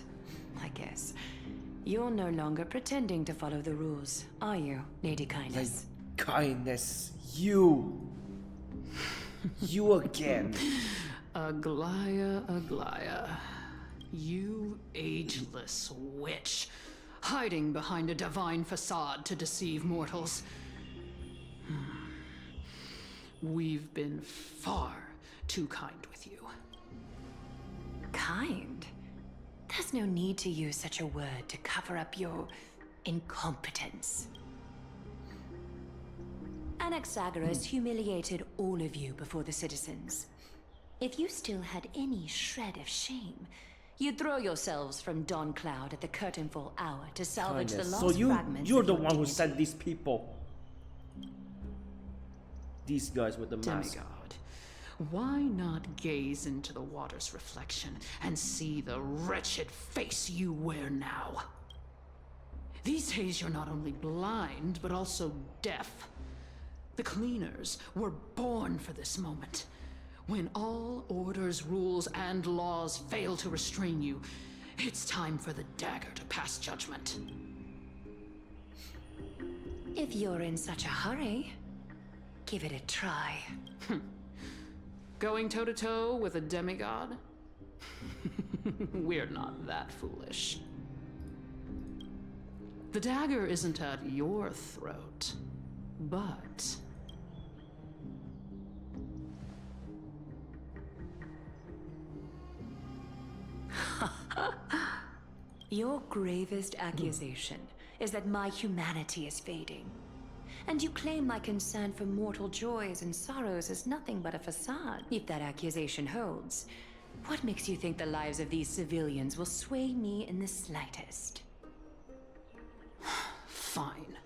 I guess, you're no longer pretending to follow the rules, are you, Lady Caenis? Caenis, you! You again. Aglaea, Aglaea. You ageless witch, hiding behind a divine facade to deceive mortals. We've been far too kind with you. Kind? There's no need to use such a word to cover up your incompetence. Anaxagoras humiliated all of you before the citizens. If you still had any shred of shame, you'd throw yourselves from Dawncloud at the curtainfall hour to salvage the lost fragments. So you're the of your one who dignity. sent these people. These guys with the mask. Demigod, why not gaze into the water's reflection and see the wretched face you wear now? These days you're not only blind, but also deaf. The cleaners were born for this moment. When all orders, rules, and laws fail to restrain you, it's time for the dagger to pass judgment. If you're in such a hurry, give it a try. Going toe-to-toe with a demigod? We're not that foolish. The dagger isn't at your throat, but... Your gravest accusation is that my humanity is fading. And you claim my concern for mortal joys and sorrows is nothing but a facade. If that accusation holds, what makes you think the lives of these civilians will sway me in the slightest? Fine.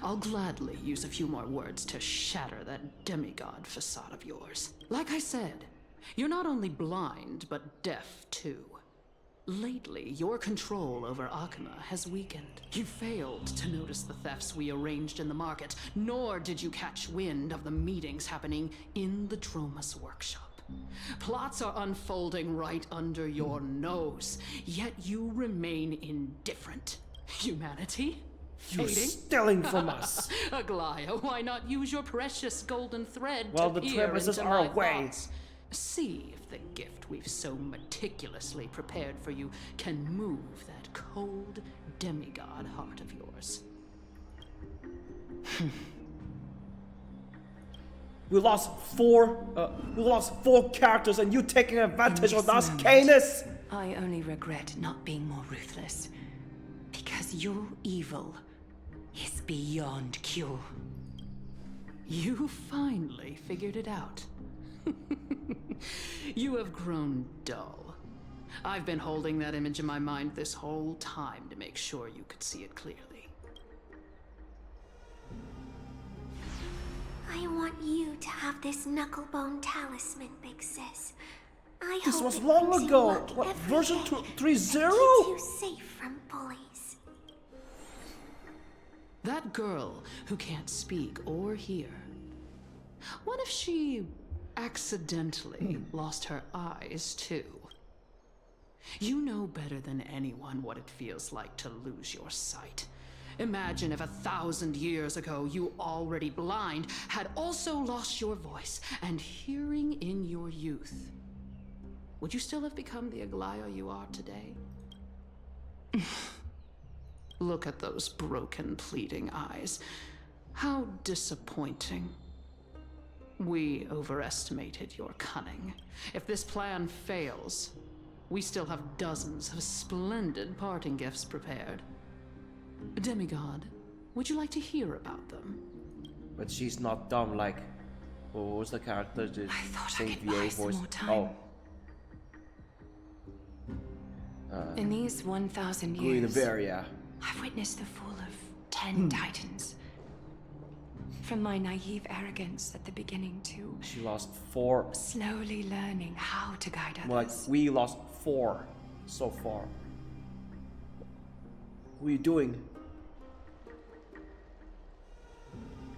I'll gladly use a few more words to shatter that demigod facade of yours. Like I said, you're not only blind, but deaf too. Lately, your control over Akama has weakened. You failed to notice the thefts we arranged in the market, nor did you catch wind of the meetings happening in the Droma's workshop. Plots are unfolding right under your nose, yet you remain indifferent. Humanity? You're Fading? stealing from us. Aglaea, why not use your precious golden thread Well, to the peer Trailblazers into are my away. thoughts? See if the gift we've so meticulously prepared for you can move that cold demigod heart of yours. We lost four characters, and you taking advantage of us, Caenis. I only regret not being more ruthless, because your evil is beyond cure. You finally figured it out. You have grown dull. I've been holding that image in my mind this whole time to make sure you could see it clearly. I want you to have this knucklebone talisman, Big Sis. I This hope was it long brings you ago. luck What, every version day 3.0? and keeps you safe from bullies. That girl who can't speak or hear. What if she accidentally lost her eyes too? You know better than anyone what it feels like to lose your sight. Imagine if 1,000 years ago you, already blind, had also lost your voice and hearing in your youth. Would you still have become the Aglaea you are today? Look at those broken, pleading eyes. How disappointing. We overestimated your cunning. If this plan fails, we still have dozens of splendid parting gifts prepared. Demigod, would you like to hear about them? But she's not dumb like... What was the character? The I thought I same could buy some more time. In these 1,000 years, Guinevere. I've witnessed the fall of 10 titans. From my naive arrogance at the beginning to She lost 4. slowly learning how to guide others. More like, we lost 4 so far. What are you doing?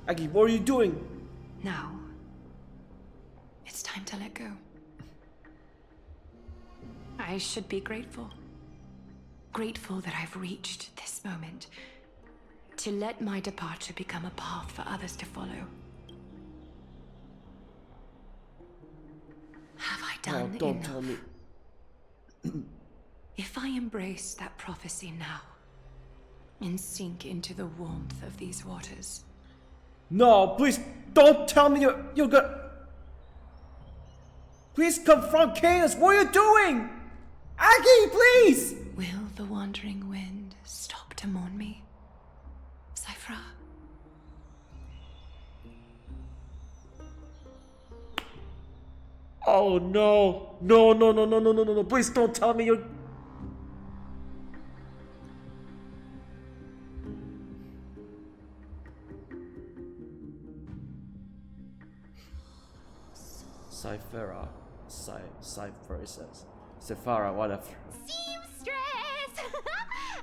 Aggie, what are you doing? Now, it's time to let go. I should be grateful. Grateful that I've reached this moment. To let my departure become a path for others to follow. Have I done don't enough? tell me. If I embrace that prophecy now, and sink into the warmth of these waters. No, please don't tell me you're gonna. Please confront Caenis. What are you doing? Aggie, please! Will the wandering wind stop to mourn me? Cifera? Oh no. No. Please don't tell me you're. Cifera. Cifera says. Cifera, whatever. Seamstress!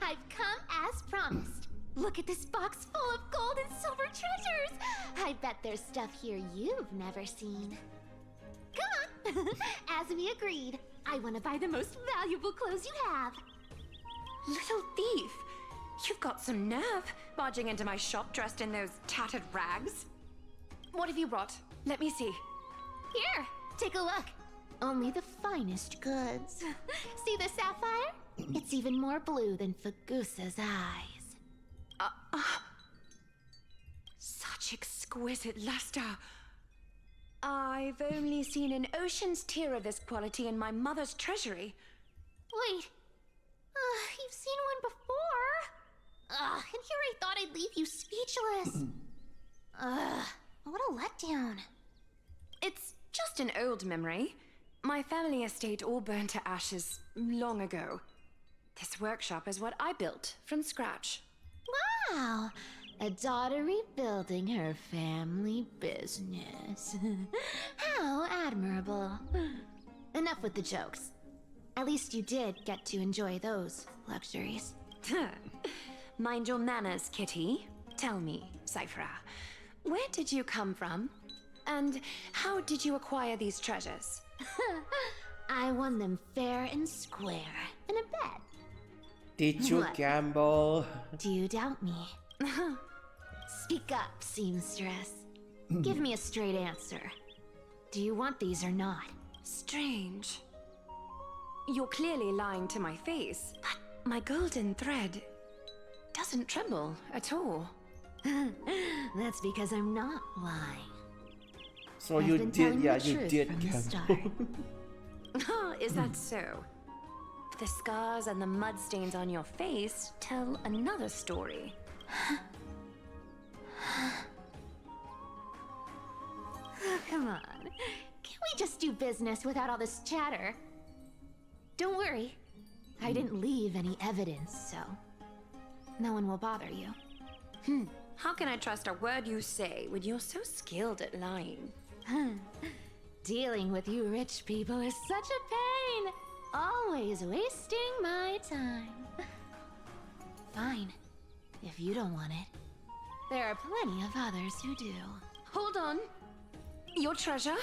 I've come as promised. Look at this box full of gold and silver treasures. I bet there's stuff here you've never seen. Come on. As we agreed, I want to buy the most valuable clothes you have. Little thief! You've got some nerve, barging into my shop dressed in those tattered rags. What have you brought? Let me see. Here, take a look. Only the finest goods. See the sapphire? It's even more blue than Fagusa's eyes. Such exquisite luster. I've only seen an ocean's tear of this quality in my mother's treasury. Wait. You've seen one before. And here I thought I'd leave you speechless. What a letdown. It's just an old memory. My family estate all burned to ashes long ago. This workshop is what I built from scratch. Wow. A daughter rebuilding her family business. How admirable. Enough with the jokes. At least you did get to enjoy those luxuries. Mind your manners, kitty. Tell me, Cifera, where did you come from? And how did you acquire these treasures? I won them fair and square in a bet. Did you What? gamble? Do you doubt me? Speak up, seamstress. Give me a straight answer. Do you want these or not? Strange. You're clearly lying to my face, but my golden thread doesn't tremble at all. That's because I'm not lying. So I've you been did, telling yeah, the you truth did from the gamble. Oh, is that so? The scars and the mud stains on your face tell another story. Oh, come on. Can't we just do business without all this chatter. Don't worry. I didn't leave any evidence, so no one will bother you. How can I trust a word you say when you're so skilled at lying? Dealing with you rich people is such a pain. Always wasting my time. Fine, if you don't want it. There are plenty of others who do. Hold on. Your treasure?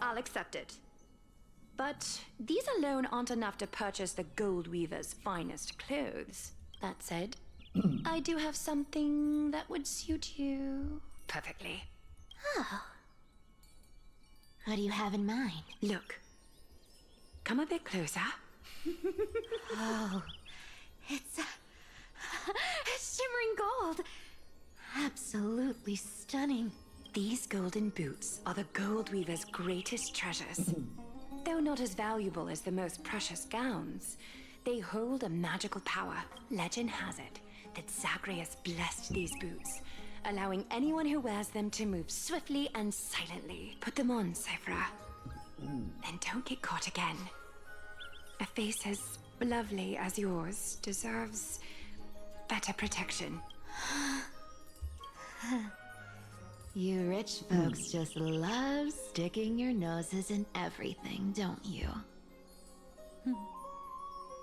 I'll accept it. But these alone aren't enough to purchase the Gold Weaver's finest clothes. That said, I do have something that would suit you perfectly. Oh. What do you have in mind? Look. Come a bit closer. Oh, it's shimmering gold. Absolutely stunning. These golden boots are the Gold Weaver's greatest treasures. Though not as valuable as the most precious gowns, they hold a magical power. Legend has it that Zagreus blessed these boots, allowing anyone who wears them to move swiftly and silently. Put them on, Cifera. Then don't get caught again. A face as lovely as yours deserves better protection. You rich folks just love sticking your noses in everything, don't you?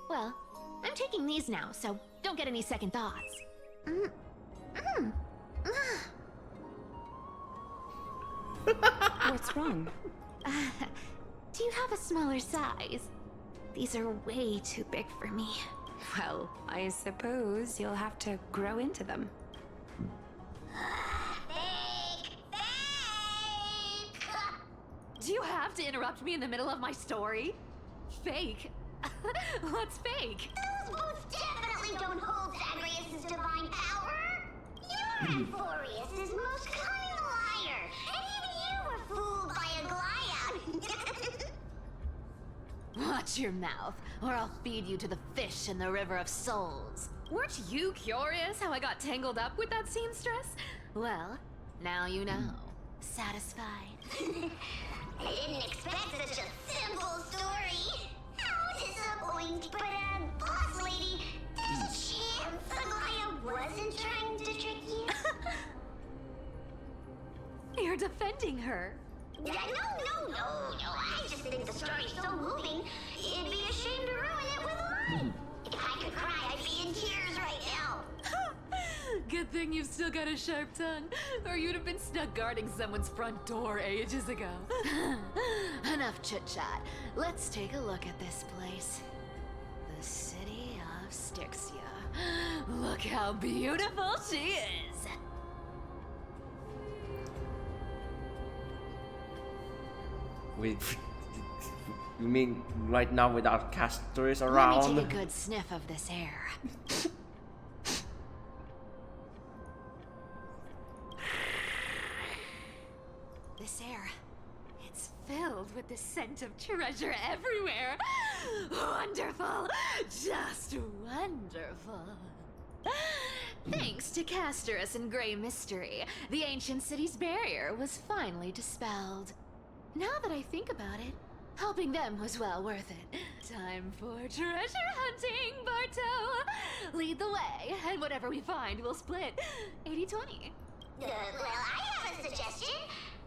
Well, I'm taking these now, so don't get any second thoughts. What's wrong? Do you have a smaller size? These are way too big for me. Well, I suppose you'll have to grow into them. Do you have to interrupt me in the middle of my story? Fake? What's fake? Those boots definitely don't hold Zagreus' divine power. You're Amphorius' most cunning liar, and even you were fooled by Aglaea. Watch your mouth, or I'll feed you to the fish in the River of Souls. Weren't you curious how I got tangled up with that seamstress? Well, now you know. Satisfied? I didn't expect such a simple story. How disappointing. But, boss lady, there's a chance Aglaea wasn't trying to trick you? You're defending her. No. I just think the story's so moving, it'd be a shame to ruin it with a lie. If I could cry, I'd be in tears right now. Good thing you've still got a sharp tongue, or you'd have been stuck guarding someone's front door ages ago. Enough chit-chat. Let's take a look at this place. The city of Styxia. Look how beautiful she is. Wait, you mean right now without casters around? Let me take a good sniff of this air. This air, it's filled with the scent of treasure everywhere. Wonderful, just wonderful. Thanks to Casterus and Grey Mystery, the ancient city's barrier was finally dispelled. Now that I think about it, helping them was well worth it. Time for treasure hunting, Barto! Lead the way, and whatever we find, we'll split 80-20. Well, I have a suggestion.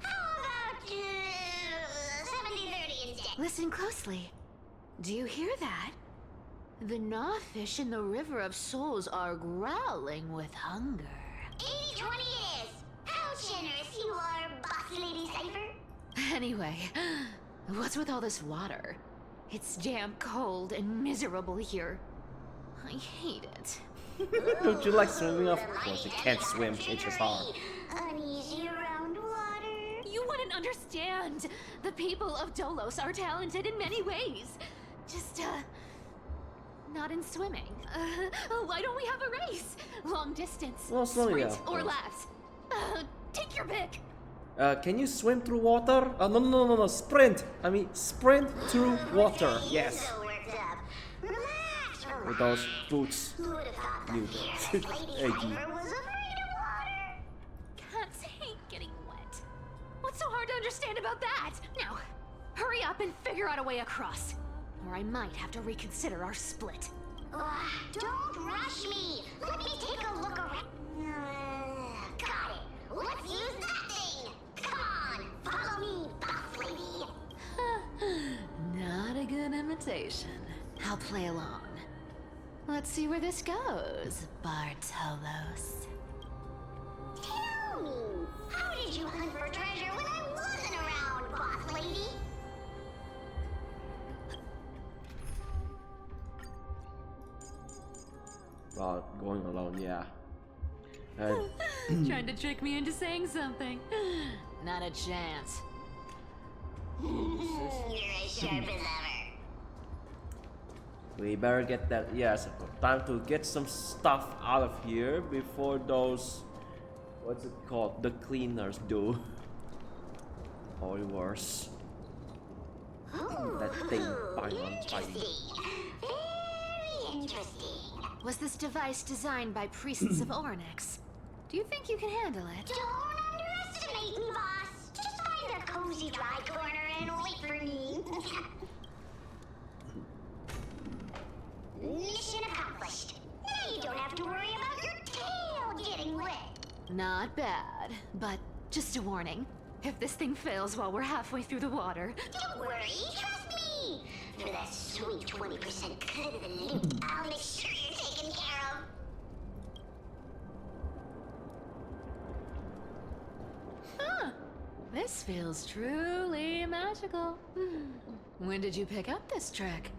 How about 70-30 instead? Listen closely. Do you hear that? The gnawfish in the River of Souls are growling with hunger. 80-20 is. How generous you are, boss lady Cipher. Anyway, what's with all this water? It's damp, cold, and miserable here. I hate it. Don't you like swimming? Of course, you can't swim. It's just hard. Uneasy around water. You wouldn't understand. The people of Dolos are talented in many ways. Just, not in swimming. Why don't we have a race? Long distance, Well, sprint, yeah, or laps. Take your pick. Can you swim through water? No, sprint! I mean, sprint through water, yes. So worked up. Relax, With those boots. Who would have thought that You fearless Lady Hey, Cipher was afraid of water? Cats hate getting wet. What's so hard to understand about that? Now, Hurry up and figure out a way across, or I might have to reconsider our split. Don't rush me! Let me take a look around. Got it. Let's use that thing! Come on, follow me, boss lady! Not a good imitation. I'll play along. Let's see where this goes, Bartolos. Tell me, how did you hunt for treasure when I wasn't around, boss lady? Going alone, yeah. Trying to trick me into saying something. Not a chance. You're as sharp as ever. We better get that. Yes, time to get some stuff out of here before those, what's it called, the cleaners do. Or worse. That thing Phainon fighting. Very interesting. Was this device designed by priests of Ornyx? Do you think you can handle it? Don't underestimate me, boss. Just find a cozy dry corner and wait for me. Mission accomplished. Now you don't have to worry about your tail getting wet. Not bad, but just a warning. If this thing fails while we're halfway through the water... Don't worry, trust me. For that sweet 20% cut of the loot, I'll make sure you're taken care of. Huh. This feels truly magical. When did you pick up this trick?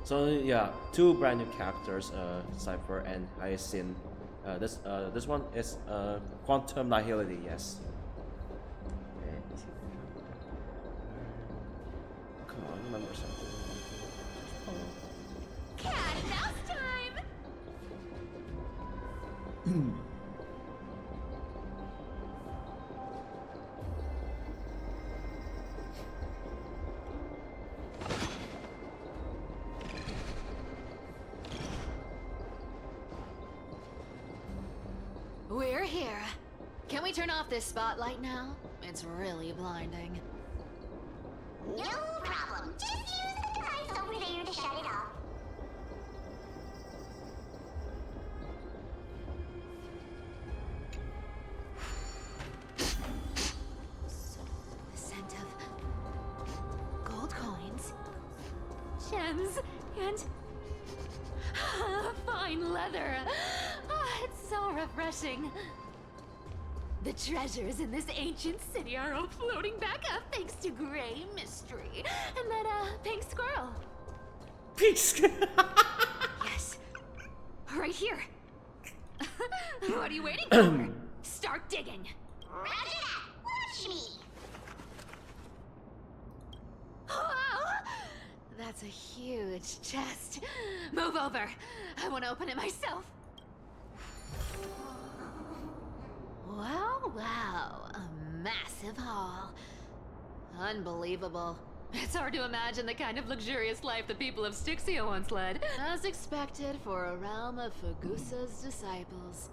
So yeah, two brand new characters, Cifera and Hyacinthia. This one is quantum nihility, yes. Come on, remember something. Cat and mouse time! We're here. Can we turn off this spotlight now? It's really blinding. No problem. Just use the device over there to shut it off. The scent of gold coins, gems, and fine leather. It's so refreshing. The treasures in this ancient city are all floating back up thanks to Grey Mystery and that pink squirrel. Pink squirrel. Yes, right here. What are you waiting for? Start digging. Roger that. Watch me. Wow, that's a huge chest. Move over. I want to open it myself. Wow, a massive haul. Unbelievable. It's hard to imagine the kind of luxurious life the people of Styxia once led. As expected for a realm of Fagusa's disciples.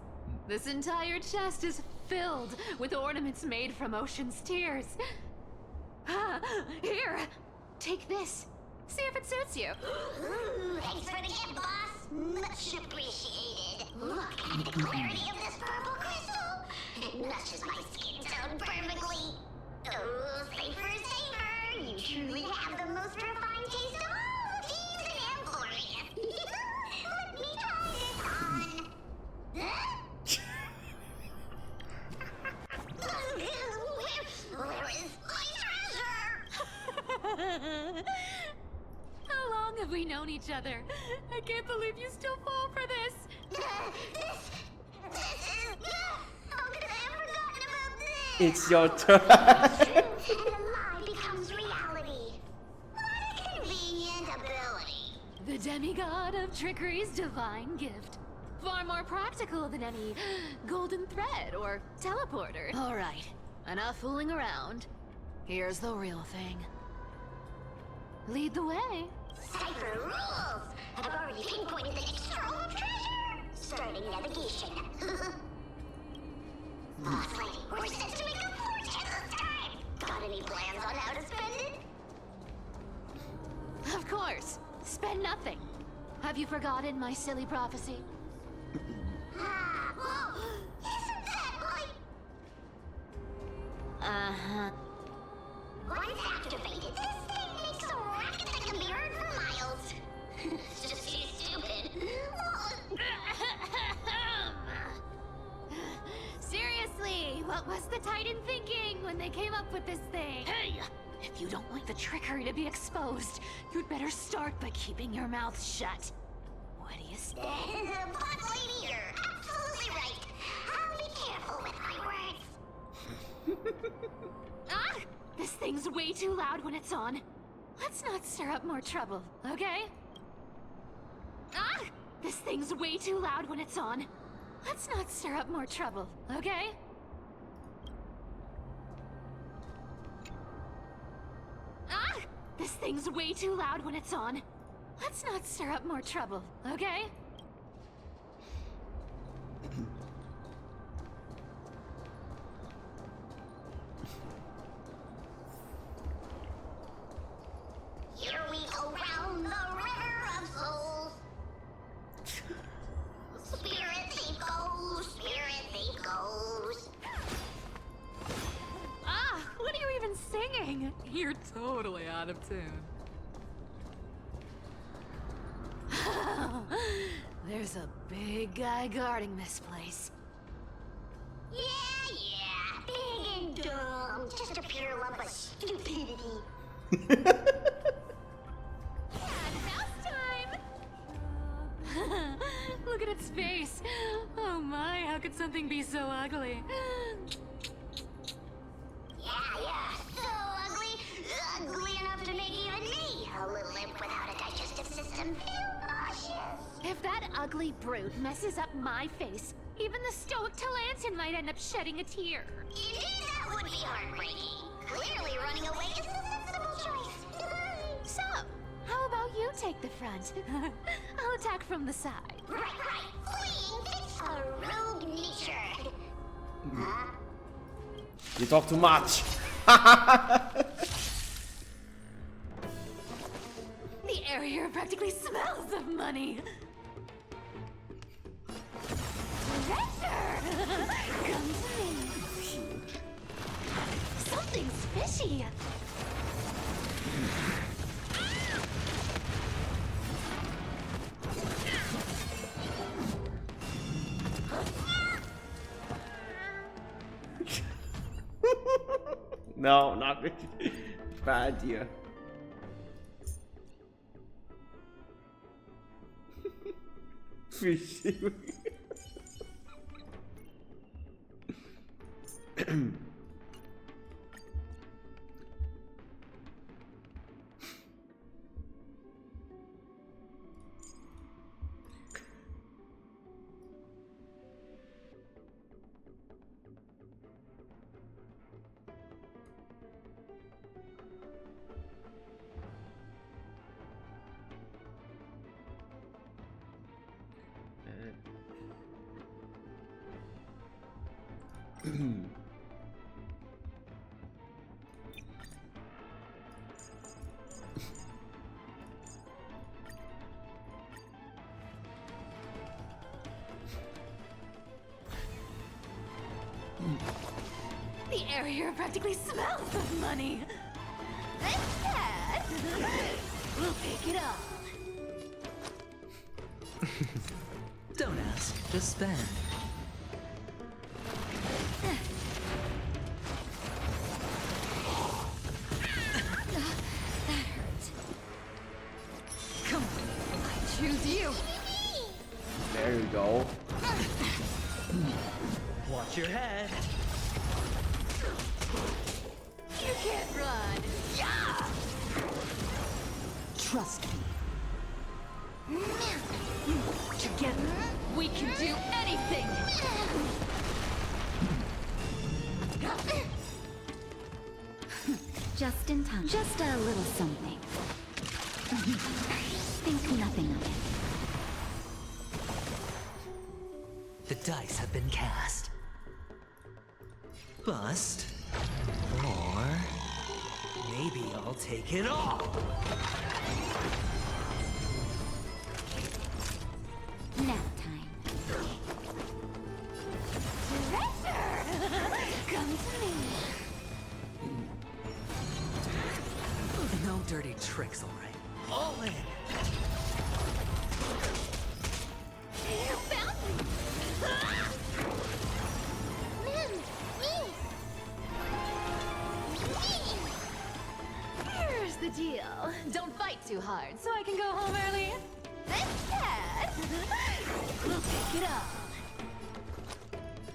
This entire chest is filled with ornaments made from ocean's tears. Here, take this. See if it suits you. Thanks for the gift, boss. Much appreciated. Look at the clarity of this purple crystal. It matches my skin tone perfectly. Oh, Cifera, you truly have the most refined taste of all thieves in Emporius. Let me try this on. Where is my treasure? How long have we known each other? I can't believe you still fall for this. How could I have forgotten about this? It's your turn. And a lie becomes reality. What a convenient ability. The demigod of trickery's divine gift. Far more practical than any golden thread or teleporter. All right, enough fooling around. Here's the real thing. Lead the way. Cipher rules! I've already pinpointed the next trove of treasure! Starting navigation. Spend nothing. Have you forgotten my silly prophecy? Isn't that like... Uh-huh. Once activated, this thing makes a racket that can be heard for miles. It's just too stupid. Seriously, what was the Titan thinking when they came up with this thing? Hey! If you don't want the trickery to be exposed, you'd better start by keeping your mouth shut. What do you say? But lady, you're absolutely right. I'll be careful with my words. Ah! This thing's way too loud when it's on. Let's not stir up more trouble, okay? Ah! This thing's way too loud when it's on. Let's not stir up more trouble, okay? Ah! This thing's way too loud when it's on. Let's not stir up more trouble, okay? Here we go round the river of souls. Spirit thief goes, spirit thief goes. Ah! What are you even singing? You're totally out of tune. There's a big guy guarding this place. Yeah, big and dumb. Just a pure lump of stupidity. Mouse time! Look at its face. Oh my, how could something be so ugly? Yeah, so ugly. Ugly enough to make even me, a little imp without a digestive system, feel nauseous. If that ugly brute messes up my face, even the stoic Talantin might end up shedding a tear. Indeed, that would be heartbreaking. Clearly running away is the sensible choice. So, how about you take the front? I'll attack from the side. Right. Fleeing fits a rogue nature. Huh? You talk too much. The air here practically smells of money. Treasure! Come to me. Something's fishy. No, not good. Bad idea. Fishy. The air here practically smells of money. Instead, we'll pick it up. Don't ask, just spend. That hurt. Come on, I choose you. There you go. Watch your head. You can't run. Yeah! Trust me. Together, we can do anything. Just in time. Just a little something. Think nothing of it. The dice have been cast. Bust. Or maybe I'll take it all. Tricks, alright. All in. You found me! Ah! Here's the deal. Don't fight too hard so I can go home early. Instead, we'll pick it up.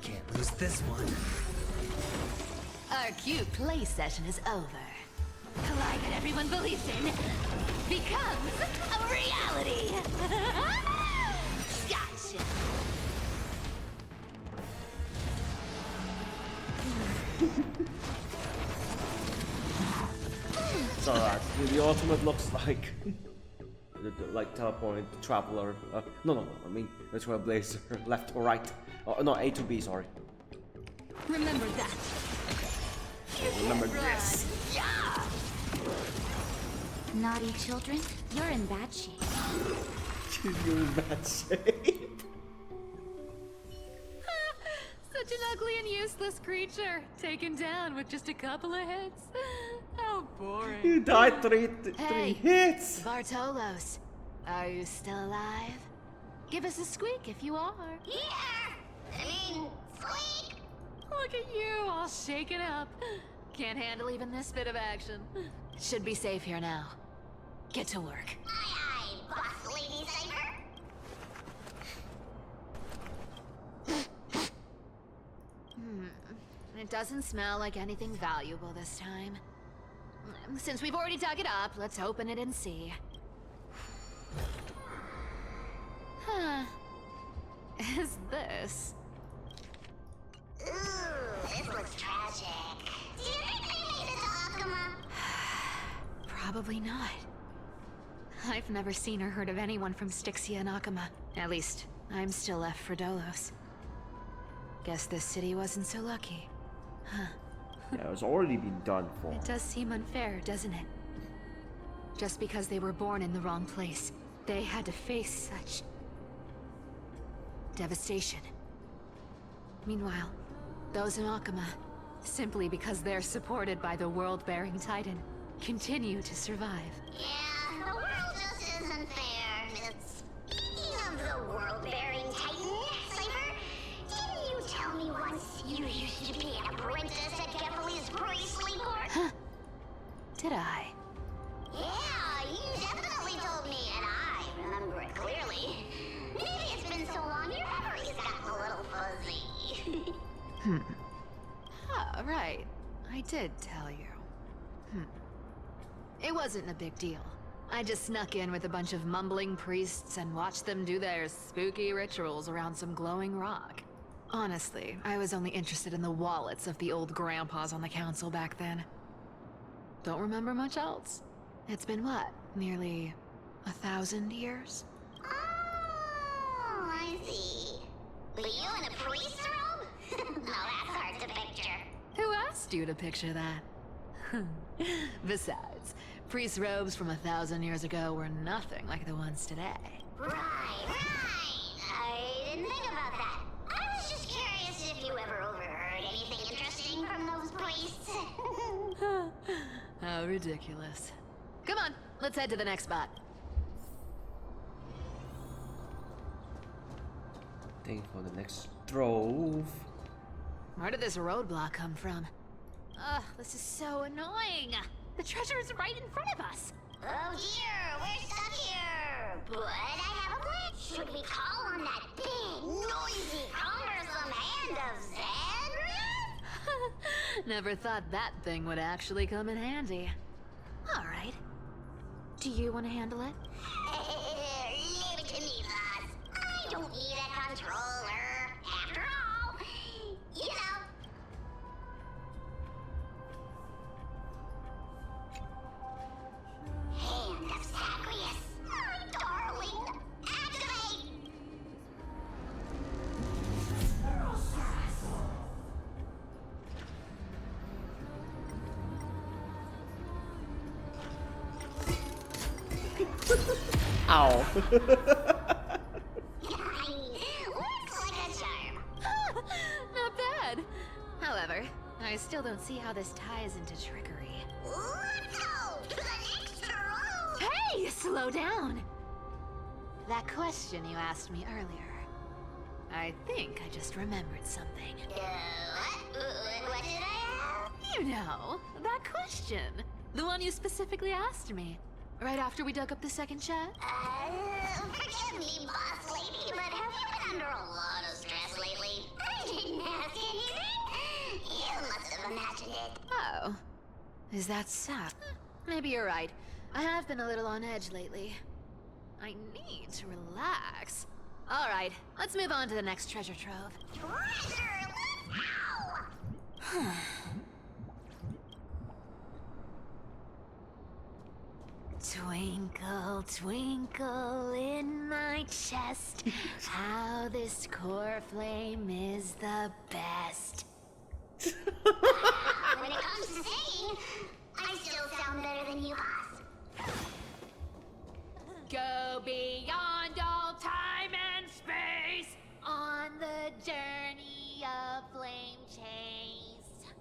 Can't lose this one. Our cute play session is over. The lie that everyone believes in becomes a reality. Gotcha. It's alright. The ultimate looks like like teleporting the traveler. No. I mean the trailblazer, left or right. Oh, no, A to B. Sorry. Remember that. Remember this. Yeah. Naughty children, you're in bad shape. You're in bad shape. Such an ugly and useless creature, taken down with just a couple of hits. How boring. You died three Hey, hits. Bartolos, are you still alive? Give us a squeak if you are. Squeak! Look at you, all shaken up. Can't handle even this bit of action. Should be safe here now. Get to work. Aye, boss lady Cipher. It doesn't smell like anything valuable this time. Since we've already dug it up, let's open it and see. Huh. Is this? Ooh, this looks tragic. Do you think they made it to Akuma? Probably not. I've never seen or heard of anyone from Styxia and Akuma. At least, I'm still left for Dolos. Guess this city wasn't so lucky. Huh. Yeah, it's already been done for. It does seem unfair, doesn't it? Just because they were born in the wrong place, they had to face such devastation. Meanwhile, those in Akuma, simply because they're supported by the world-bearing Titan, continue to survive. Yeah, the world just isn't fair. Speaking of the world-bearing Titan, Cipher, didn't you tell me once you used to be an apprentice at Kefali's Proi Sleeport? Huh. Did I? Yeah, you definitely told me, and I remember it clearly. Maybe it's been so long your memory's gotten a little fuzzy. Ah, right. I did tell you. It wasn't a big deal. I just snuck in with a bunch of mumbling priests and watched them do their spooky rituals around some glowing rock. Honestly, I was only interested in the wallets of the old grandpas on the council back then. Don't remember much else. It's been what, nearly 1,000 years? Oh, I see. But you in a priest robe? No, that's hard to picture. Who asked you to picture that? Besides, priest robes from 1,000 years ago were nothing like the ones today. Right. I didn't think about that. I was just curious if you ever overheard anything interesting from those priests. How ridiculous. Come on, let's head to the next spot. Thank you for the next drove. Where did this roadblock come from? Ugh, this is so annoying. The treasure is right in front of us. Oh dear, we're stuck here. But I have a plan. Should we call on that big, noisy, cumbersome hand of Zagreus? Never thought that thing would actually come in handy. All right. Do you want to handle it? Leave it to me, boss. I don't need a controller. After all, you know. Hand of Zagreus, my darling. Activate! Ow. Looks like a charm. Not bad. However, I still don't see how this ties into trickery. Let's go to the next room. Slow down. That question you asked me earlier. I think I just remembered something. What did I ask? You know, that question. The one you specifically asked me. Right after we dug up the second chat? Forgive me, boss lady, but have you been under a lot of stress lately? I didn't ask anything. You must have imagined it. Oh. Is that so? Maybe you're right. I have been a little on edge lately. I need to relax. Alright, let's move on to the next treasure trove. Treasure, let's go! Twinkle, twinkle in my chest, how this core flame is the best. When it comes to singing, I still sound better than you, boss. Go beyond all time and space on the journey of flame chase.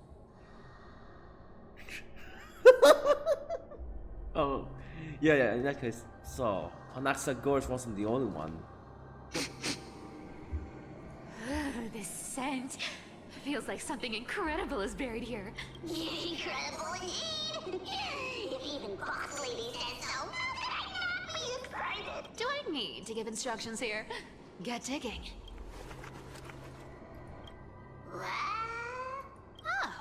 Oh, yeah, in that case, so Anaxagoras wasn't the only one. This scent feels like something incredible is buried here. Incredible indeed. If even boss lady said so, how could I not be excited? Do I need to give instructions here? Get digging. What? Oh,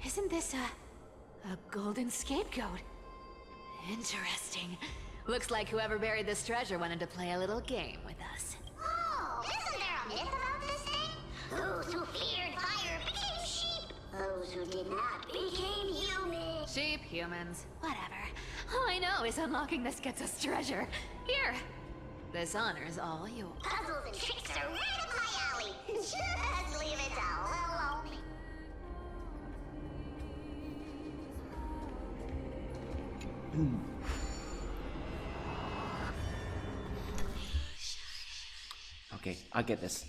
isn't this a golden scapegoat? Interesting. Looks like whoever buried this treasure wanted to play a little game with us. Oh, isn't there a myth about this thing? Those who feared fire became sheep. Those who did not became human. Sheep, humans, whatever. All I know is unlocking this gets us treasure. Here. This honor's all yours. Puzzles and tricks are right up my alley. Just leave it alone. Okay, I get this.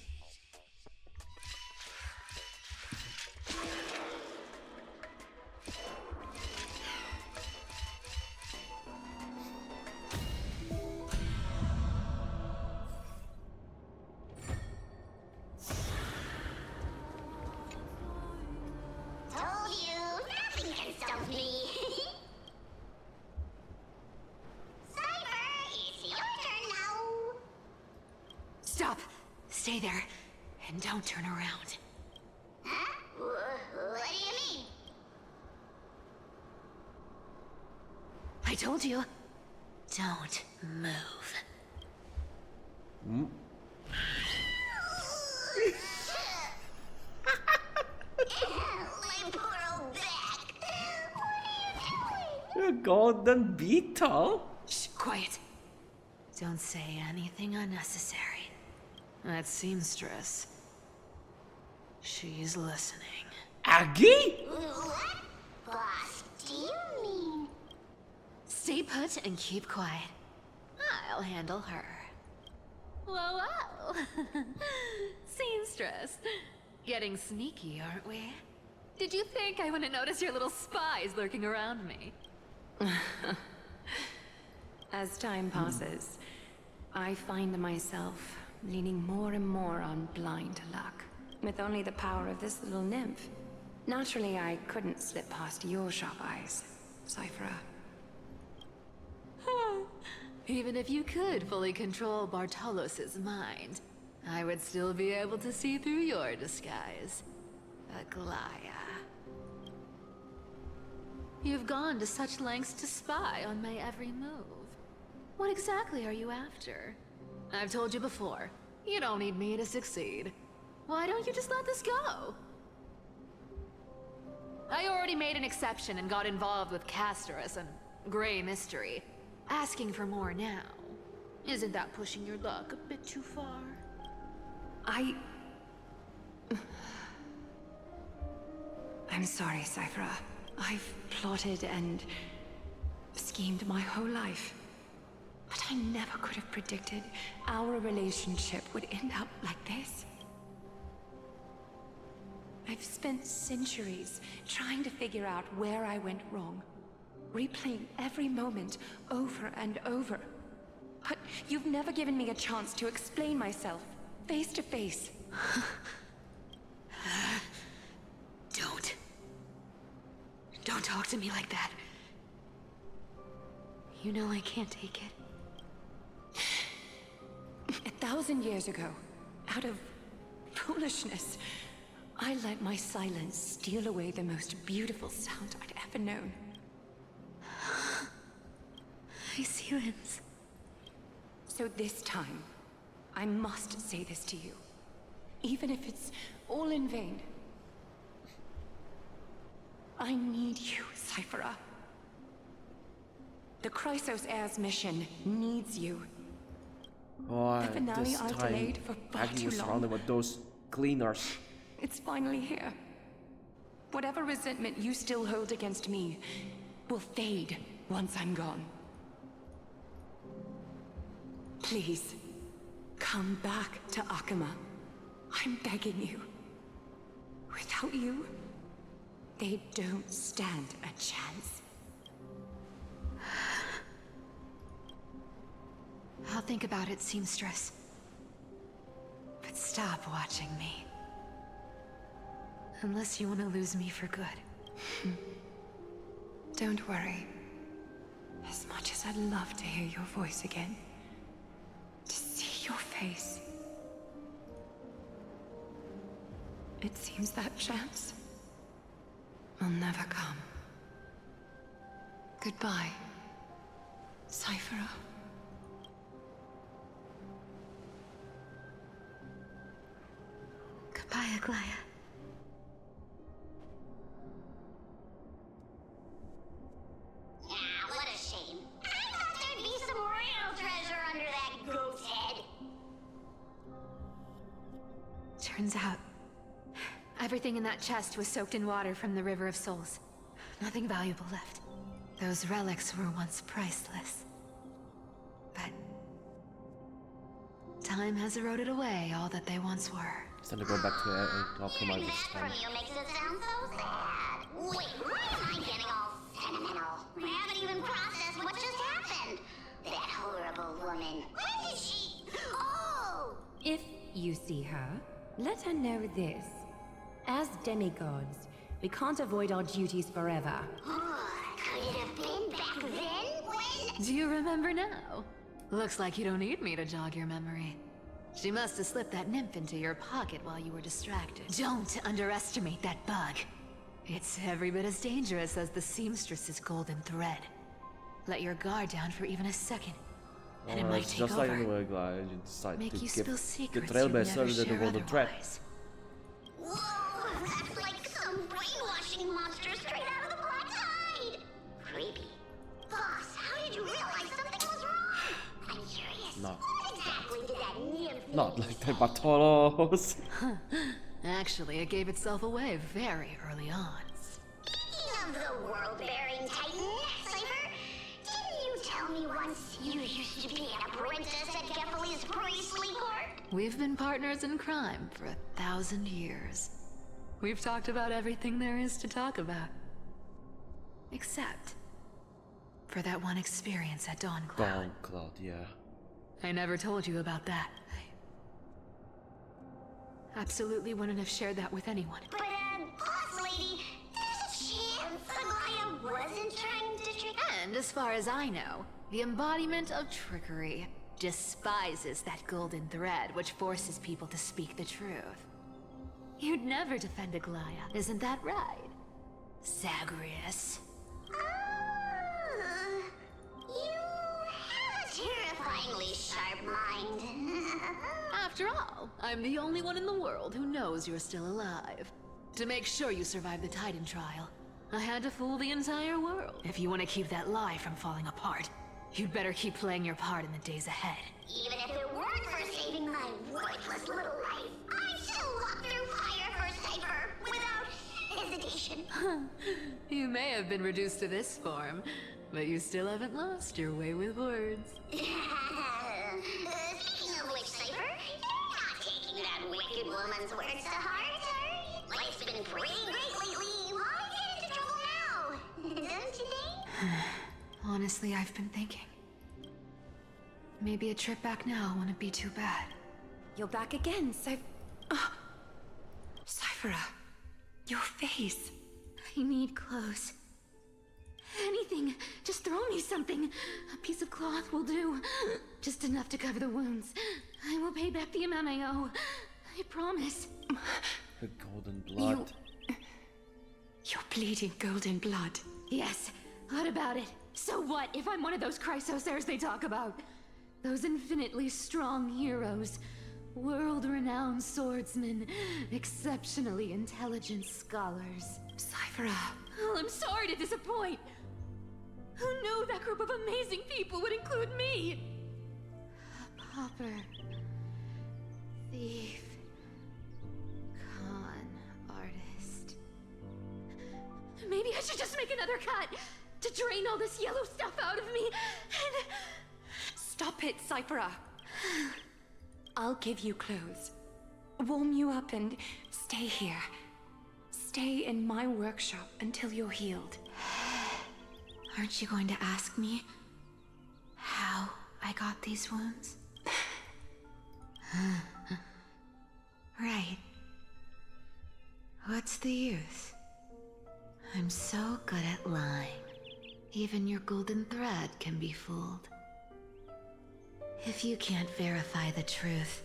Told you, nothing can stump me. Cipher, it's your turn now. Stop. Stay there. And don't turn around. Huh? What do you mean? I told you. Don't move. My poor old back. What are you doing? A golden beetle? Shh, quiet. Don't say anything unnecessary. That seamstress. She's listening. Aggie? What? Boss, do you mean? Stay put and keep quiet. I'll handle her. Whoa, whoa. Seamstress. Getting sneaky, aren't we? Did you think I wouldn't notice your little spies lurking around me? As time passes, I find myself leaning more and more on blind luck. With only the power of this little nymph. Naturally, I couldn't slip past your sharp eyes, Cifera. Even if you could fully control Bartolos's mind, I would still be able to see through your disguise. Aglaea. You've gone to such lengths to spy on my every move. What exactly are you after? I've told you before, you don't need me to succeed. Why don't you just let this go? I already made an exception and got involved with Castoris and Grey Mystery. Asking for more now. Isn't that pushing your luck a bit too far? I'm sorry, Cifera. I've plotted and schemed my whole life. But I never could have predicted our relationship would end up like this. I've spent centuries trying to figure out where I went wrong. replaying every moment over and over. But you've never given me a chance to explain myself, face to face. Don't talk to me like that. You know I can't take it. 1,000 years ago, out of foolishness, I let my silence steal away the most beautiful sound I'd ever known. Hyacinthia. So this time, I must say this to you, even if it's all in vain. I need you, Cifera. The Chrysos Heirs mission needs you. Oh, The finale this I time, delayed for far Aggie too was long. surrounded with those cleaners. It's finally here. Whatever resentment you still hold against me will fade once I'm gone. Please, come back to Akama. I'm begging you. Without you, they don't stand a chance. I'll think about it, seamstress. But stop watching me. Unless you want to lose me for good. Don't worry. As much as I'd love to hear your voice again, to see your face, it seems that chance will never come. Goodbye, Cifera. Goodbye, Aglaea. Ah, what a shame. I thought there'd be some real treasure under that goat's head. Turns out, everything in that chest was soaked in water from the River of Souls. Nothing valuable left. Those relics were once priceless. But time has eroded away all that they once were. It's time to go back to Alchemy this That time. from you makes it sound so sad. Wait, why am I getting all sentimental? I haven't even processed what just happened. That horrible woman. Where did she... Oh! If you see her, let her know this. As demigods, we can't avoid our duties forever. Could it have been back then when... Do you remember now? Looks like you don't need me to jog your memory. She must have slipped that nymph into your pocket while you were distracted. Don't underestimate that bug. It's every bit as dangerous as the seamstress's golden thread. Let your guard down for even a second, and it might It's take just over. like in Aglaea, you decide Make to you give spill the secrets Trailblazer you'd never the share golden thread. otherwise. Whoa, that's like some brainwashing monster straight out of the Black Tide. Creepy. Boss, how did you realize something was wrong? I'm curious. No. What exactly did that nymph Not like the Bartolos. Actually, it gave itself away very early on. Speaking of the world-bearing titan, Cipher, didn't you tell me once you used to be an apprentice at Kefali's priestly court? We've been partners in crime for 1,000 years. We've talked about everything there is to talk about. Except for that one experience at Dawncloud. Dawncloud, yeah. I never told you about that. I absolutely wouldn't have shared that with anyone. But, boss lady, there's a chance Aglaea wasn't trying to trick... And as far as I know, the embodiment of trickery despises that golden thread which forces people to speak the truth. You'd never defend Aglaea, isn't that right, Zagreus? You have a terrifyingly sharp mind. After all, I'm the only one in the world who knows you're still alive. To make sure you survive the Titan trial, I had to fool the entire world. If you want to keep that lie from falling apart, you'd better keep playing your part in the days ahead. Even if it weren't for saving my worthless little life, I'd still walk through fire for Cipher without hesitation. You may have been reduced to this form, but you still haven't lost your way with words. Speaking of which, Cipher, you're not taking that wicked woman's words to heart, are you? Life's been pretty great lately. Why get into trouble now? Don't you think? Honestly, I've been thinking. Maybe a trip back now wouldn't be too bad. You're back again, Cifera. Your face. I need clothes. Anything. Just throw me something. A piece of cloth will do. Just enough to cover the wounds. I will pay back the amount I owe. I promise. The golden blood. You're bleeding golden blood. Yes. What about it? So what if I'm one of those Chrysos Heirs they talk about? Those infinitely strong heroes. World-renowned swordsmen. Exceptionally intelligent scholars. Cifera. Oh, I'm sorry to disappoint. Who knew that group of amazing people would include me? A pauper. Thief. Con artist. Maybe I should just make another cut to drain all this yellow stuff out of me and... Stop it, Cifera. I'll give you clothes. Warm you up and stay here. Stay in my workshop until you're healed. Aren't you going to ask me how I got these wounds? Right. What's the use? I'm so good at lying. Even your golden thread can be fooled. If you can't verify the truth,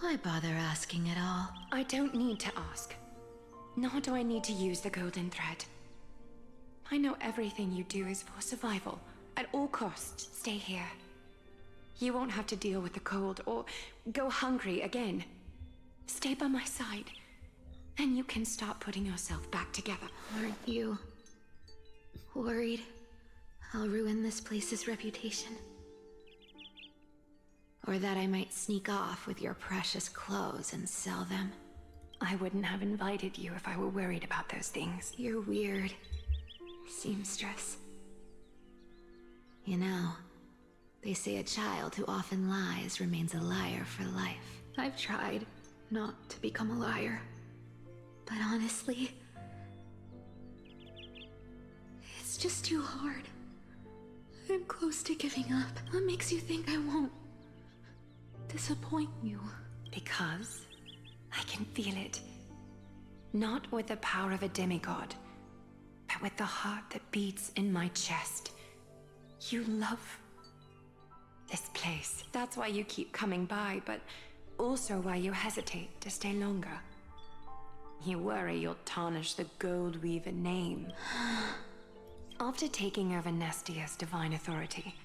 why bother asking at all? I don't need to ask. Nor do I need to use the golden thread. I know everything you do is for survival. At all costs, stay here. You won't have to deal with the cold or go hungry again. Stay by my side, and you can start putting yourself back together. Aren't you worried I'll ruin this place's reputation? Or that I might sneak off with your precious clothes and sell them? I wouldn't have invited you if I were worried about those things. You're weird, seamstress. You know, they say a child who often lies remains a liar for life. I've tried not to become a liar, but honestly, it's just too hard. I'm close to giving up. What makes you think I won't disappoint you? Because I can feel it. Not with the power of a demigod, but with the heart that beats in my chest. You love this place. That's why you keep coming by, but also why you hesitate to stay longer. You worry you'll tarnish the Gold Weaver name. After taking over Nestia's divine authority,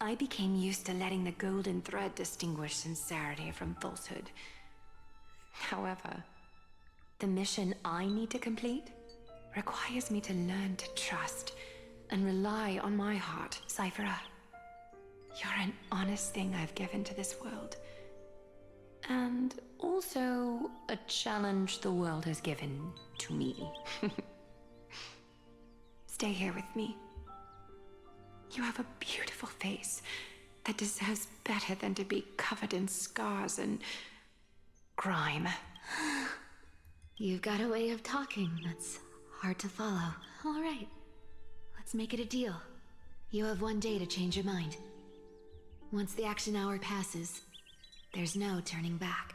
I became used to letting the golden thread distinguish sincerity from falsehood. However, the mission I need to complete requires me to learn to trust and rely on my heart. Cifera, you're an honest thing I've given to this world. And also a challenge the world has given to me. Stay here with me. You have a beautiful face that deserves better than to be covered in scars and grime. You've got a way of talking that's hard to follow. All right, let's make it a deal. You have 1 day to change your mind. Once the action hour passes, there's no turning back.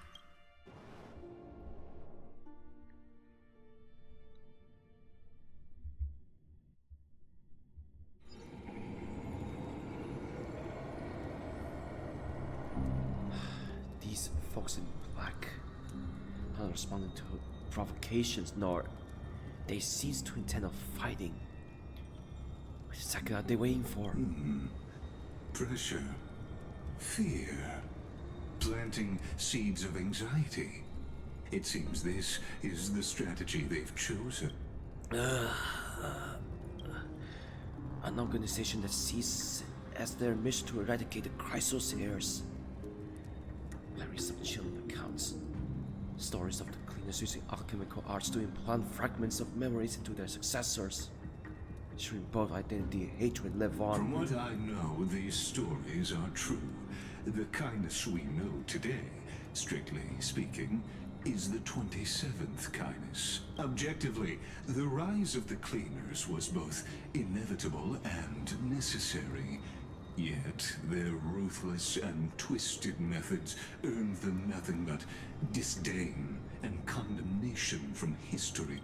These folks in black, not responding to provocations, nor they cease to intend of fighting. What exactly are they waiting for? Pressure. Fear. Planting seeds of anxiety. It seems this is the strategy they've chosen. An organization that sees as their mission to eradicate the Chrysos Heirs. There is some chilling accounts. Stories of the cleaners using alchemical arts to implant fragments of memories into their successors. Ensuring both identity and hatred live on. From what I know, these stories are true. The Caenis we know today, strictly speaking, is the 27th Caenis. Objectively, the rise of the Cleaners was both inevitable and necessary. Yet, their ruthless and twisted methods earned them nothing but disdain and condemnation from history.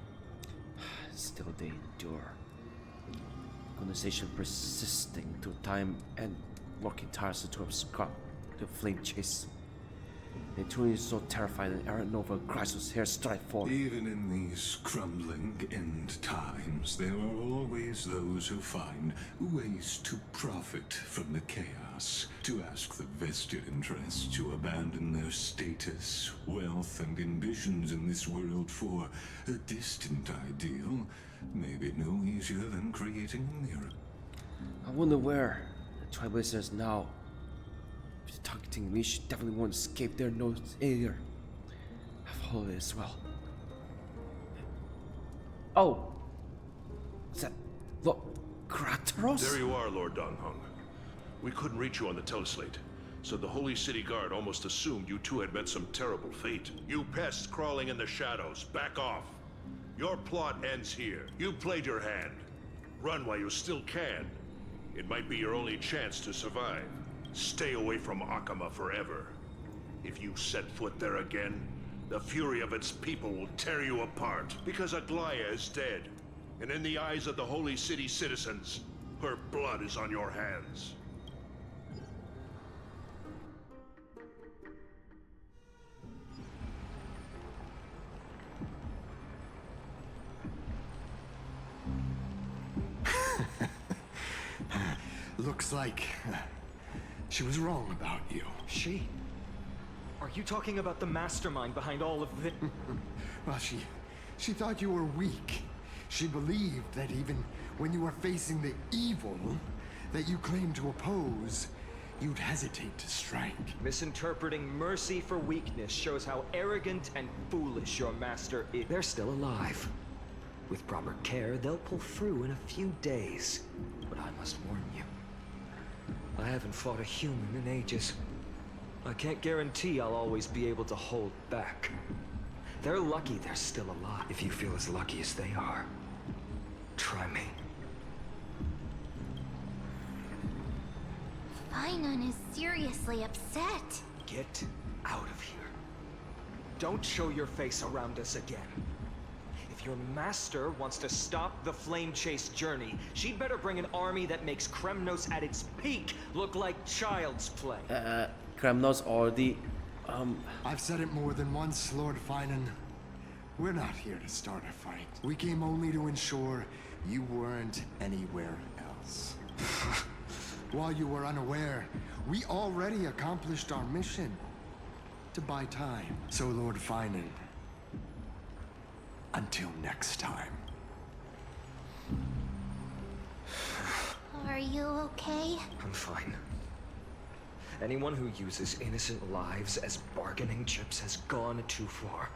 Still they endure. Condensation persisting through time and working tirelessly to obstruct the flame chase. They truly so terrified and errant over Chrysos Heirs strike forth. Even in these crumbling end times, there are always those who find ways to profit from the chaos, to ask the vested interests to abandon their status, wealth, and ambitions in this world for a distant ideal may be no easier than creating a mirror. I wonder where the Trailblazer is now. If you're targeting me, she definitely won't escape their nose either. I've followed it as well. Oh! Is that Lord Kratos? There you are, Lord Donghung. We couldn't reach you on the teleslate, so the Holy City Guard almost assumed you two had met some terrible fate. You pests crawling in the shadows, back off. Your plot ends here. You played your hand. Run while you still can. It might be your only chance to survive. Stay away from Akama forever. If you set foot there again, the fury of its people will tear you apart. Because Aglaea is dead, and in the eyes of the Holy City citizens, her blood is on your hands. Looks like she was wrong about you. She? Are you talking about the mastermind behind all of this? Well, she thought you were weak. She believed that even when you were facing the evil that you claimed to oppose, you'd hesitate to strike. Misinterpreting mercy for weakness shows how arrogant and foolish your master is. They're still alive. With proper care, they'll pull through in a few days. But I must warn you, I haven't fought a human in ages. I can't guarantee I'll always be able to hold back. They're lucky they're still alive. If you feel as lucky as they are, try me. Phainon is seriously upset. Get out of here. Don't show your face around us again. If your master wants to stop the flame chase journey, she'd better bring an army that makes Kremnos at its peak look like child's play. Kremnos already, I've said it more than once, Lord Phainon. We're not here to start a fight. We came only to ensure you weren't anywhere else. While you were unaware, we already accomplished our mission to buy time. So, Lord Phainon, until next time. Are you okay? I'm fine. Anyone who uses innocent lives as bargaining chips has gone too far.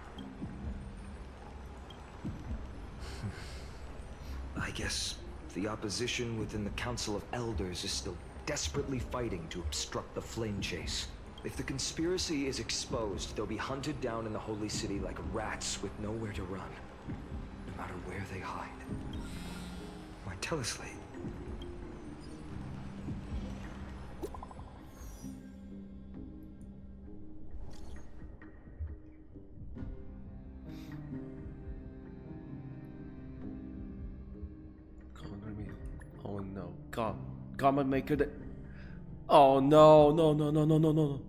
I guess the opposition within the Council of Elders is still desperately fighting to obstruct the flame chase. If the conspiracy is exposed, they'll be hunted down in the Holy City like rats with nowhere to run, no matter where they hide. My teleslate. Oh no, God maker that. Oh no, no.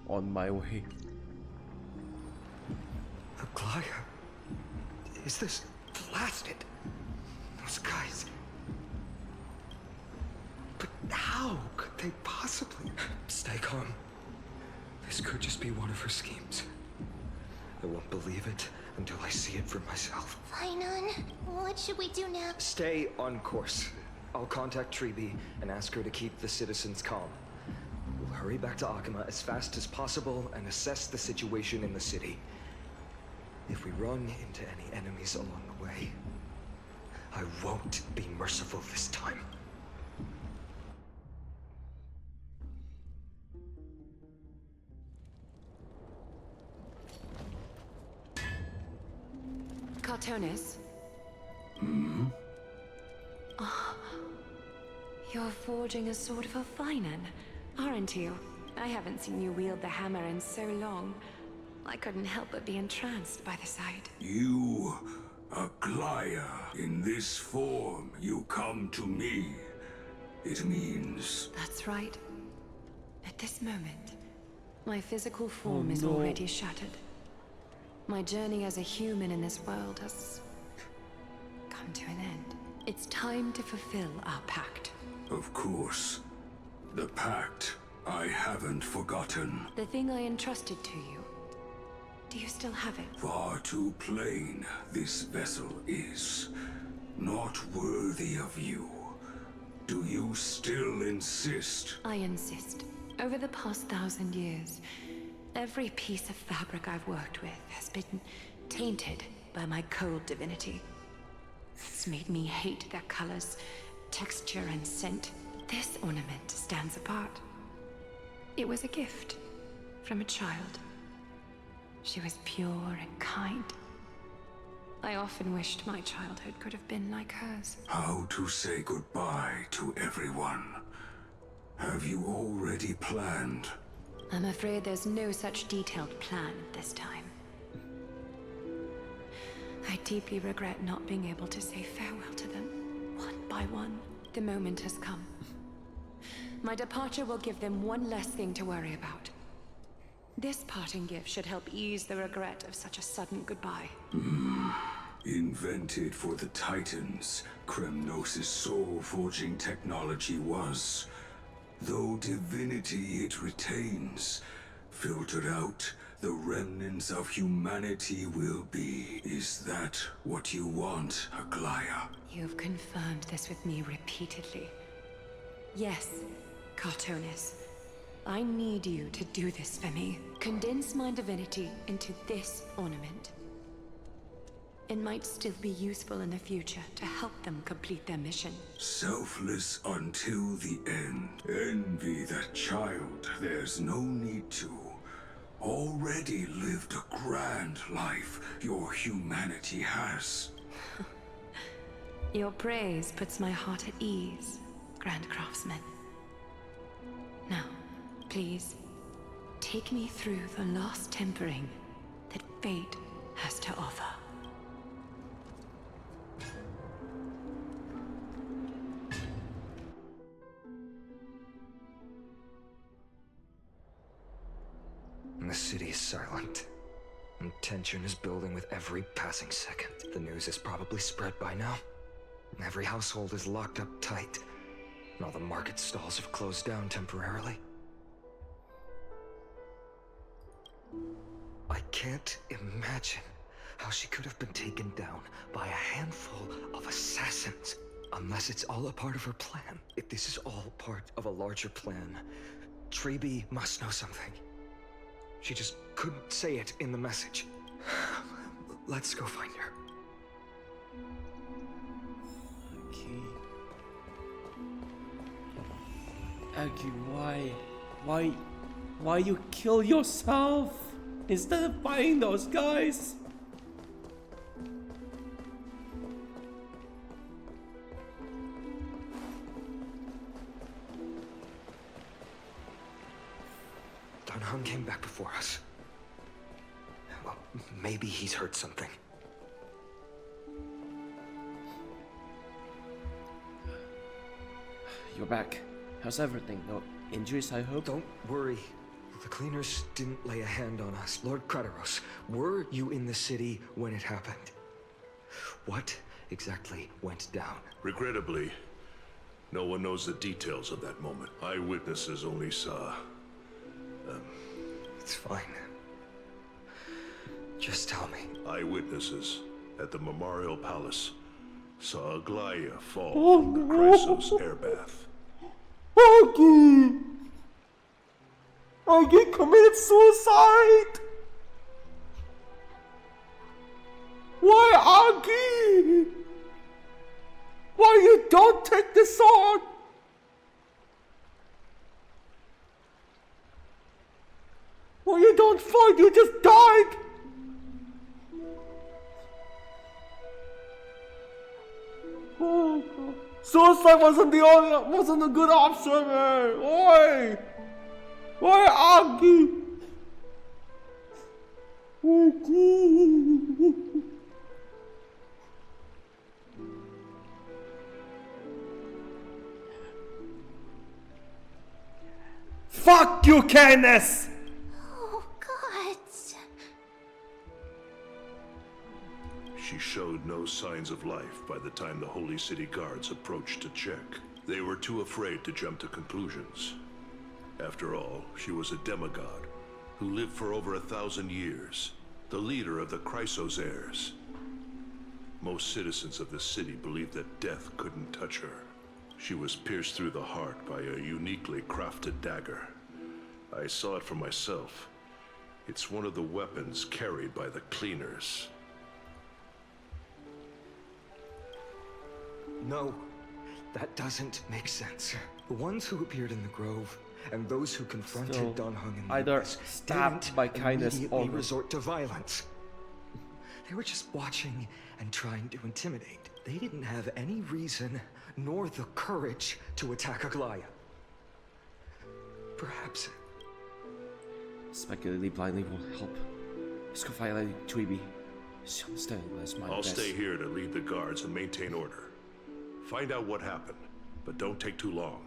On my way. Aglaea? Is this blasted? Those guys. But how could they possibly? Stay calm. This could just be one of her schemes. I won't believe it until I see it for myself. Phainon, what should we do now? Stay on course. I'll contact Treeby and ask her to keep the citizens calm. We'll hurry back to Akama as fast as possible and assess the situation in the city. If we run into any enemies along the way, I won't be merciful this time. Cartonis? Hmm? Oh, you're forging a sword for Phainon, aren't you? I haven't seen you wield the hammer in so long. I couldn't help but be entranced by the sight. You, Aglaea, in this form you come to me. It means... That's right. At this moment, my physical form is already shattered. My journey as a human in this world has come to an end. It's time to fulfill our pact. Of course. The pact I haven't forgotten. The thing I entrusted to you. Do you still have it? Far too plain this vessel is. Not worthy of you. Do you still insist? I insist. Over the past 1,000 years, every piece of fabric I've worked with has been tainted by my cold divinity. It's made me hate their colors, texture, and scent. This ornament stands apart. It was a gift from a child. She was pure and kind. I often wished my childhood could have been like hers. How to say goodbye to everyone? Have you already planned? I'm afraid there's no such detailed plan this time. I deeply regret not being able to say farewell to them, one by one. The moment has come. My departure will give them one less thing to worry about. This parting gift should help ease the regret of such a sudden goodbye. Invented for the Titans, Kremnos' soul-forging technology was. Though divinity it retains, filtered out, the remnants of humanity will be. Is that what you want, Aglaea? You've confirmed this with me repeatedly. Yes, Cartonis. I need you to do this for me. Condense my divinity into this ornament. It might still be useful in the future to help them complete their mission. Selfless until the end. Envy that child, there's no need to. Already lived a grand life your humanity has. Your praise puts my heart at ease, Grand Craftsman. Now, please, take me through the last tempering that fate has to offer. The city is silent, and tension is building with every passing second. The news is probably spread by now. Every household is locked up tight, and all the market stalls have closed down temporarily. I can't imagine how she could have been taken down by a handful of assassins, unless it's all a part of her plan. If this is all part of a larger plan, Treeby must know something. She just couldn't say it in the message. Let's go find her. Okay, why you kill yourself instead of fighting those guys? Heng came back before us. Well, maybe he's heard something. You're back. How's everything? No injuries, I hope? Don't worry. The cleaners didn't lay a hand on us. Lord Chrysos, were you in the city when it happened? What exactly went down? Regrettably, no one knows the details of that moment. Eyewitnesses only saw... It's fine. Just tell me. Eyewitnesses at the Memorial Palace saw Aglaea fall from the Chrysos airbath. Aggie committed suicide! Why Aggie? Why you don't take the sword? Why you don't fight? You just died. Oh God. Suicide wasn't a good option, man. Why? Why argue? Fuck you, Caenis! Oh, God. She showed no signs of life by the time the Holy City guards approached to check. They were too afraid to jump to conclusions. After all, she was a demigod who lived for over 1,000 years, the leader of the Chrysos Heirs. Most citizens of the city believed that death couldn't touch her. She was pierced through the heart by a uniquely crafted dagger. I saw it for myself. It's one of the weapons carried by the cleaners. No, that doesn't make sense. The ones who appeared in the Grove and those who confronted Still, Dan and either Lygus stabbed by Caenis immediately or resort to violence. They were just watching and trying to intimidate. They didn't have any reason nor the courage to attack Aglaea. Perhaps speculatively blindly will help. Let's go find Lady Tweeby. I'll stay here to lead the guards and maintain order. Find out what happened, but don't take too long.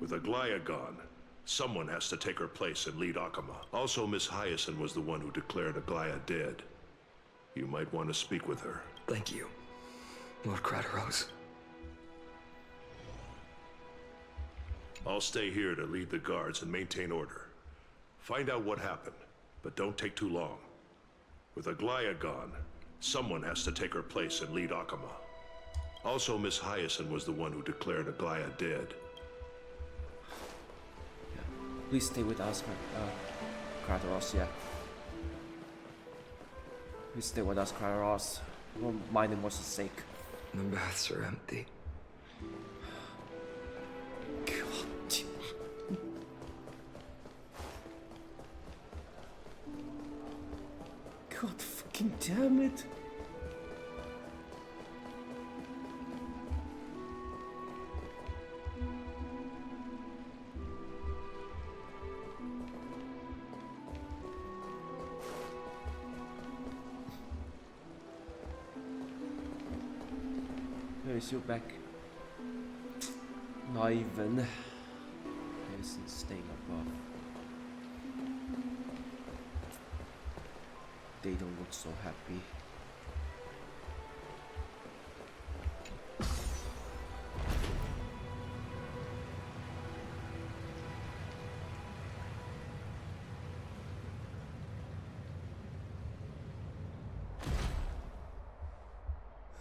With Aglaea gone, someone has to take her place and lead Akama. Also, Miss Hyacinthia was the one who declared Aglaea dead. You might want to speak with her. Thank you, Lord Crateros. I'll stay here to lead the guards and maintain order. Find out what happened, but don't take too long. With Aglaea gone, someone has to take her place and lead Akama. Also, Miss Hyacinthia was the one who declared Aglaea dead. Please stay with us, Crateros, yeah. Please stay with us, Crateros. Don't mind him what's his sake. The baths are empty. God. God fucking damn it. There's you back. Not even. Isn't staying above. They don't look so happy.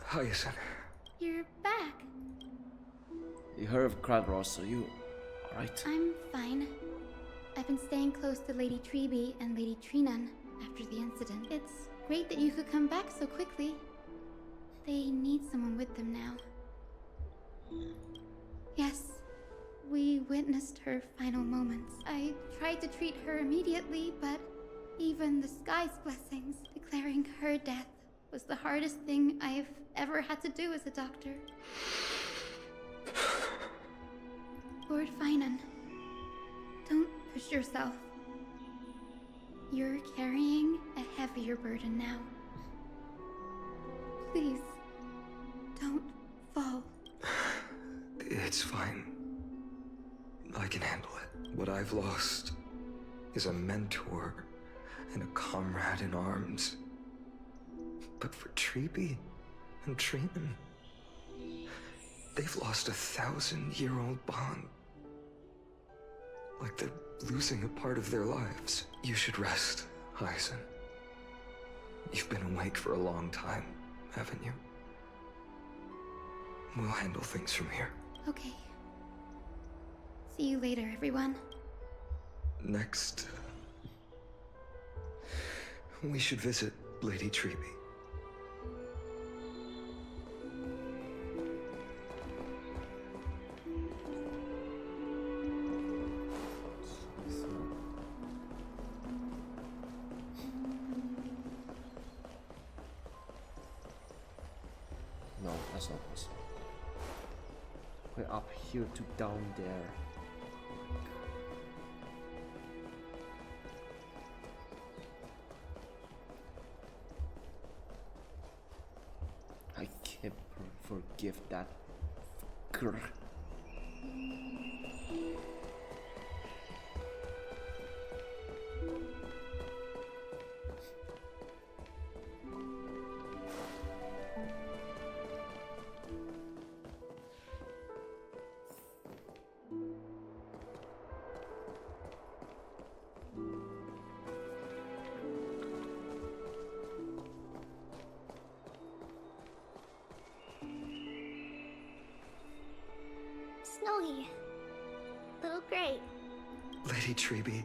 Hyacinthia. You're back. You heard of Crateros, are you alright? I'm fine. I've been staying close to Lady Treeby and Lady Trinan after the incident. It's great that you could come back so quickly. They need someone with them now. Yes, we witnessed her final moments. I tried to treat her immediately, but even the sky's blessings, declaring her death was the hardest thing I've ever had to do as a doctor. Lord Phainon, don't push yourself. You're carrying a heavier burden now. Please, don't fall. It's fine. I can handle it. What I've lost is a mentor and a comrade in arms. But for Treeby and Trinan, they've lost 1,000-year-old bond. Like they're losing a part of their lives. You should rest, Hyacinthia. You've been awake for a long time, haven't you? We'll handle things from here. Okay. See you later, everyone. Next, we should visit Lady Treeby. No, that's not possible. We're up here to down there. I can't forgive that fucker. Snowy. Little Gray. Lady Treby,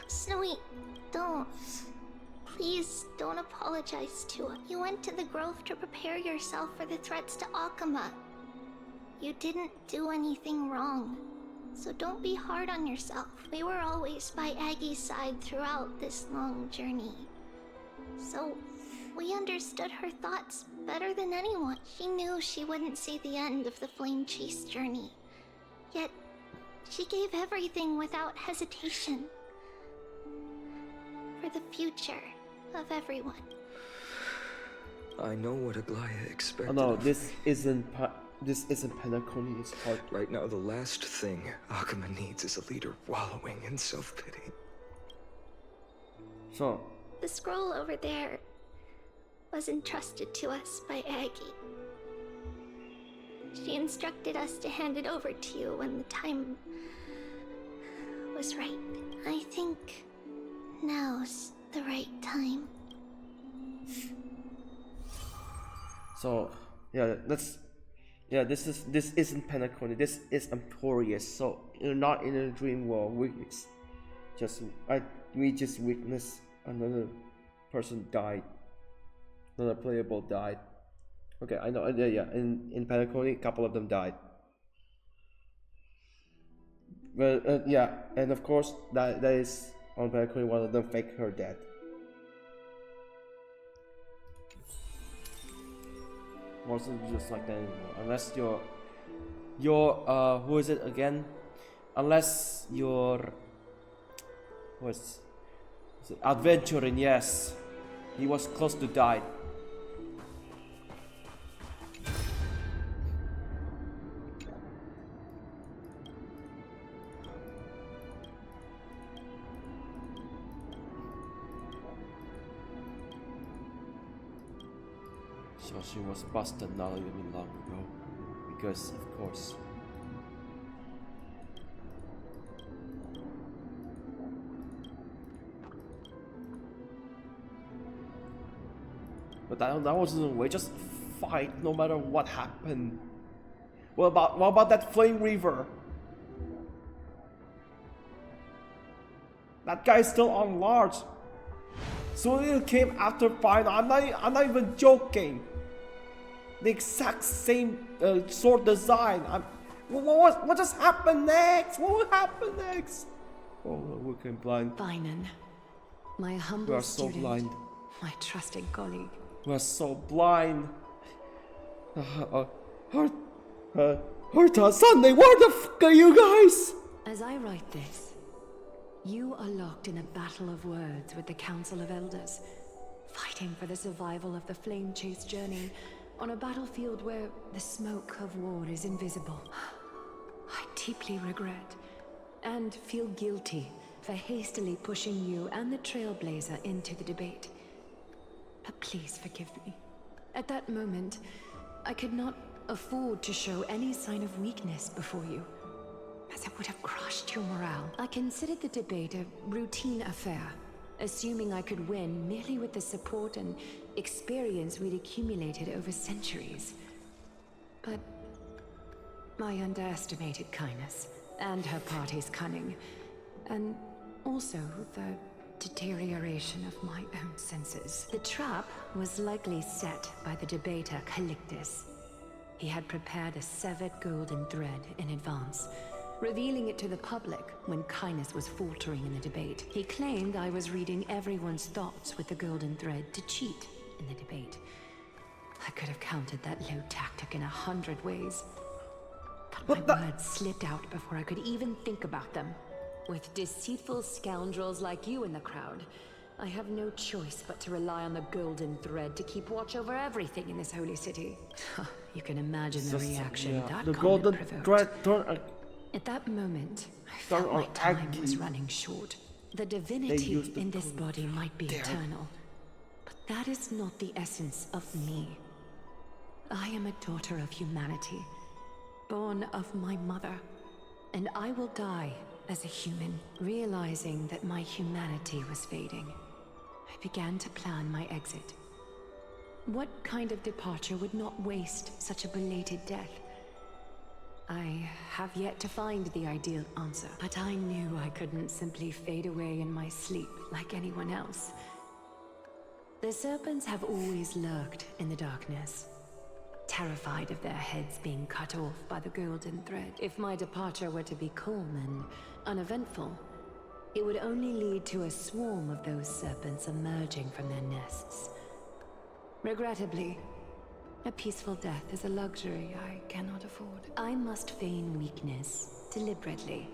Snowy, don't. Please don't apologize to us. You went to the Grove to prepare yourself for the threats to Akama. You didn't do anything wrong, so don't be hard on yourself. We were always by Aggie's side throughout this long journey, so we understood her thoughts better than anyone. She knew she wouldn't see the end of the Flame Chase journey, yet she gave everything without hesitation for the future of everyone. I know what Aglaea expected. Oh no, this isn't Penacony, it's hard. Right now, the last thing Akama needs is a leader wallowing in self-pity. So, the scroll over there was entrusted to us by Aggie. She instructed us to hand it over to you when the time was right. I think now's the right time. So this isn't Penacony, this is Emporius. So you're not in a dream world. We just witnessed another person died. Another playable died. Okay, I know. Yeah. In Penacony, a couple of them died. Well, yeah, and of course that is on Penacony. One of them faked her dead. Wasn't just like that anymore. Unless you're who is it again? Unless you're what's it? Adventuring, yes. He was close to die. So she was busted not even long ago. Because of course. But that wasn't the way, just fight no matter what happened. What about that flame reaver? That guy's still on large. So it came after Phainon. I'm not even joking. The exact same sword design. What just happened next? What will happen next? Oh, we came blind. Phainon, my humble We are so student, blind. my trusted colleague. We are so blind. Herta, Sunday, where the fuck are you guys? As I write this, you are locked in a battle of words with the Council of Elders, fighting for the survival of the Flame Chase journey on a battlefield where the smoke of war is invisible. I deeply regret and feel guilty for hastily pushing you and the Trailblazer into the debate. But please forgive me. At that moment, I could not afford to show any sign of weakness before you, as it would have crushed your morale. I considered the debate a routine affair, assuming I could win merely with the support and experience we'd accumulated over centuries. But I underestimated Caenis and her party's cunning, and also the deterioration of my own senses. The trap was likely set by the debater Calictus. He had prepared a severed golden thread in advance, revealing it to the public when Caenis was faltering in the debate. He claimed I was reading everyone's thoughts with the golden thread to cheat in the debate. I could have countered that low tactic in 100 ways. But my words slipped out before I could even think about them. With deceitful scoundrels like you in the crowd, I have no choice but to rely on the golden thread to keep watch over everything in this holy city. You can imagine the reaction that the comment golden provoked. thread At that moment, I felt my time was running short. The divinity in this body might be eternal, but that is not the essence of me. I am a daughter of humanity, born of my mother, and I will die as a human. Realizing that my humanity was fading, I began to plan my exit. What kind of departure would not waste such a belated death? I have yet to find the ideal answer, but I knew I couldn't simply fade away in my sleep like anyone else. The serpents have always lurked in the darkness, terrified of their heads being cut off by the golden thread. If my departure were to be calm and uneventful, it would only lead to a swarm of those serpents emerging from their nests. Regrettably, a peaceful death is a luxury I cannot afford. I must feign weakness deliberately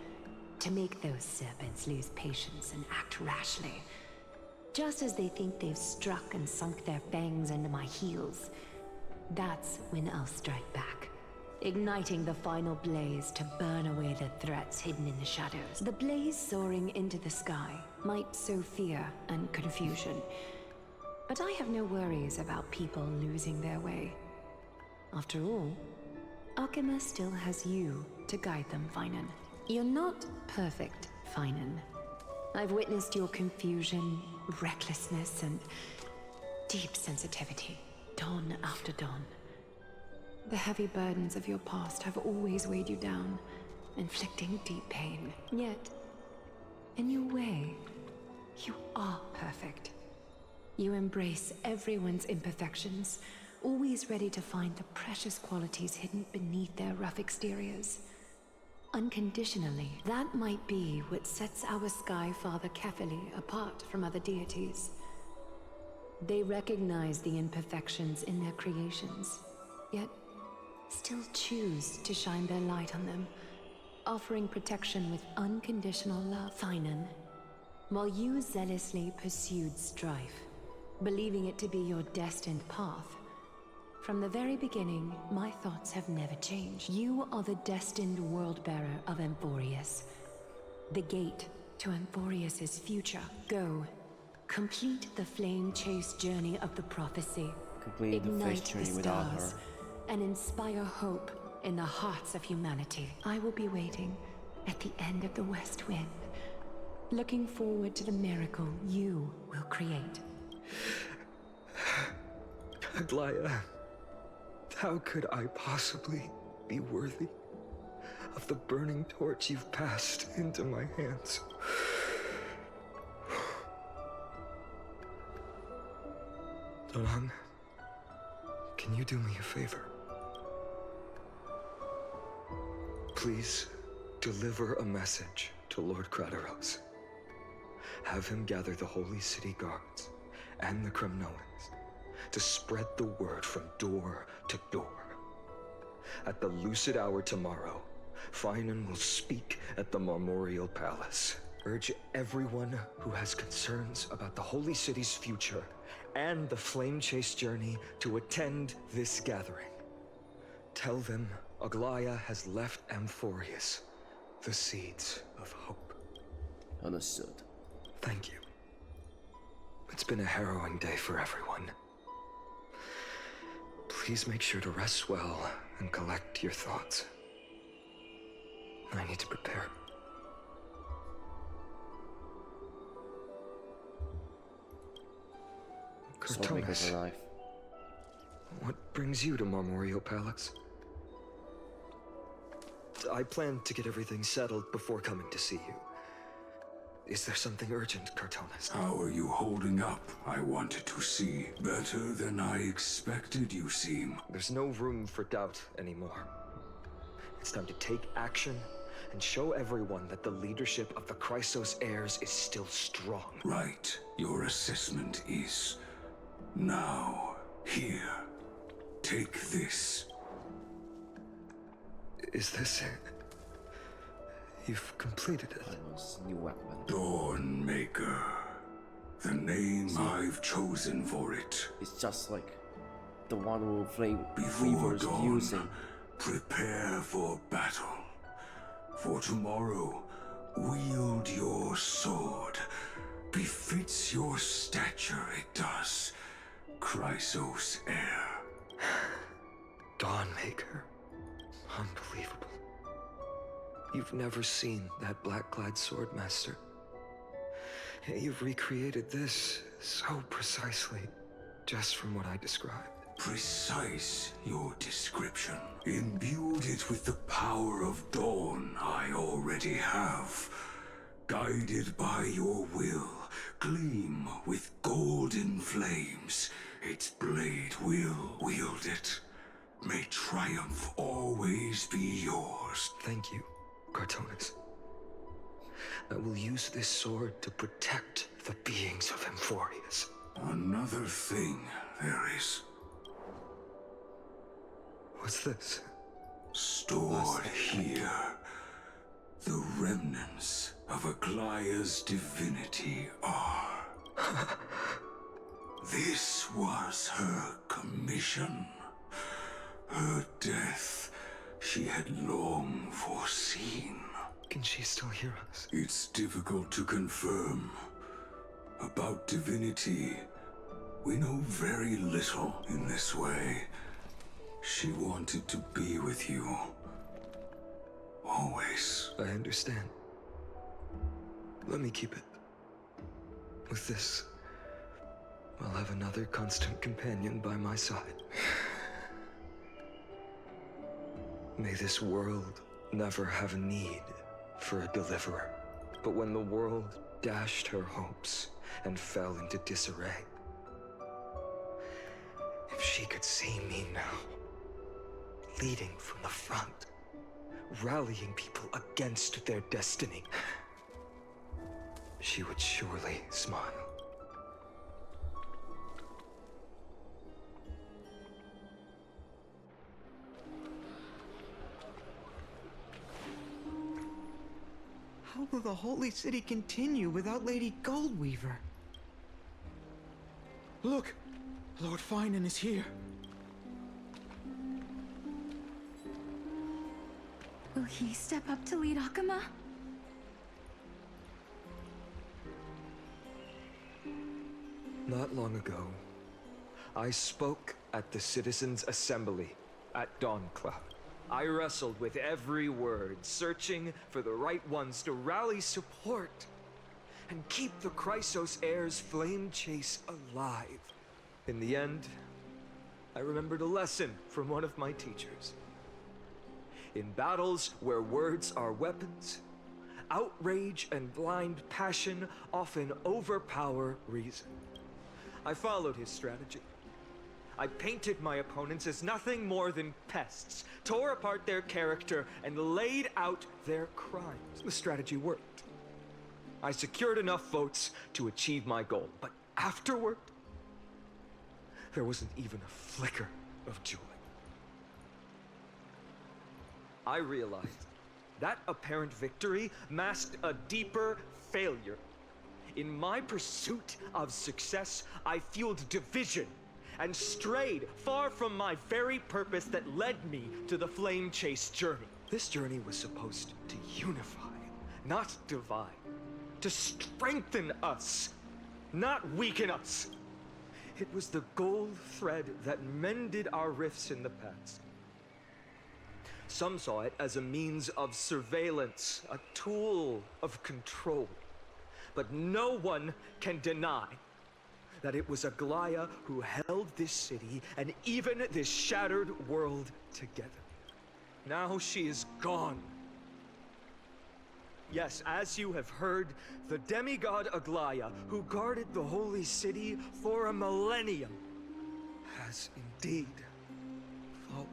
to make those serpents lose patience and act rashly. Just as they think they've struck and sunk their fangs into my heels, that's when I'll strike back, igniting the final blaze to burn away the threats hidden in the shadows. The blaze soaring into the sky might sow fear and confusion, but I have no worries about people losing their way. After all, Alchema still has you to guide them, Phainon. You're not perfect, Phainon. I've witnessed your confusion, recklessness, and deep sensitivity, dawn after dawn. The heavy burdens of your past have always weighed you down, inflicting deep pain. Yet, in your way, you are perfect. You embrace everyone's imperfections, always ready to find the precious qualities hidden beneath their rough exteriors. Unconditionally, that might be what sets our Sky Father Kefili apart from other deities. They recognize the imperfections in their creations, yet still choose to shine their light on them, offering protection with unconditional love. Phainon, while you zealously pursued strife, believing it to be your destined path, from the very beginning, my thoughts have never changed. You are the destined world-bearer of Amphorius, the gate to Amphorius's future. Go, complete the flame-chased journey of the prophecy, ignite the stars, and inspire hope in the hearts of humanity. I will be waiting at the end of the West Wind, looking forward to the miracle you will create. Aglaea, how could I possibly be worthy of the burning torch you've passed into my hands? Donang, can you do me a favor? Please deliver a message to Lord Krateros. Have him gather the Holy City guards and the Kremnoans to spread the word from door to door. At the lucid hour tomorrow, Phainon will speak at the Marmorial Palace. Urge everyone who has concerns about the Holy City's future and the Flame Chase journey to attend this gathering. Tell them Aglaea has left Amphorius the seeds of hope. Understood. Thank you. It's been a harrowing day for everyone. Please make sure to rest well and collect your thoughts. I need to prepare. Cortonis, what brings you to Marmorial Palace? I plan to get everything settled before coming to see you. Is there something urgent, Cortonis? How are you holding up? I wanted to see. Better than I expected, you seem. There's no room for doubt anymore. It's time to take action and show everyone that the leadership of the Chrysos Heirs is still strong. Right. Your assessment is now here. Take this. Is this it? You've completed it. New weapon. Dawnmaker. The name I've chosen for it. It's just like the one who Flame Before Weaver's dawn, using. prepare for battle. For tomorrow, wield your sword. Befits your stature, it does. Chrysos Heir. Dawnmaker. Unbelievable. You've never seen that black-clad swordmaster. You've recreated this so precisely, just from what I described. Precise, your description. Imbued it with the power of dawn I already have. Guided by your will, gleam with golden flames. Its blade will wield it. May triumph always be yours. Thank you, Cartonis. I will use this sword to protect the beings of Emphorius. Another thing there is. What's this? Stored here. The remnants of Aglaea's divinity are. This was her commission. Her death she had long foreseen. Can she still hear us? It's difficult to confirm. About divinity, we know very little in this way. She wanted to be with you. Always. I understand. Let me keep it. With this, I'll have another constant companion by my side. May this world never have a need for a deliverer. But when the world dashed her hopes and fell into disarray, if she could see me now, leading from the front, rallying people against their destiny, she would surely smile. How will the Holy City continue without Lady Goldweaver? Look! Lord Phainon is here. Will he step up to lead Akama? Not long ago, I spoke at the Citizens' Assembly at Dawncloud. I wrestled with every word, searching for the right ones to rally support and keep the Chrysos Heirs' flame chase alive. In the end, I remembered a lesson from one of my teachers. In battles where words are weapons, outrage and blind passion often overpower reason. I followed his strategy. I painted my opponents as nothing more than pests, tore apart their character, and laid out their crimes. The strategy worked. I secured enough votes to achieve my goal, but afterward, there wasn't even a flicker of joy. I realized that apparent victory masked a deeper failure. In my pursuit of success, I fueled division and strayed far from my very purpose that led me to the flame chase journey. This journey was supposed to unify, not divide. To strengthen us, not weaken us. It was the gold thread that mended our rifts in the past. Some saw it as a means of surveillance, a tool of control. But no one can deny that it was Aglaea who held this city and even this shattered world together. Now she is gone. Yes, as you have heard, the demigod Aglaea, who guarded the holy city for a millennium, has indeed fallen.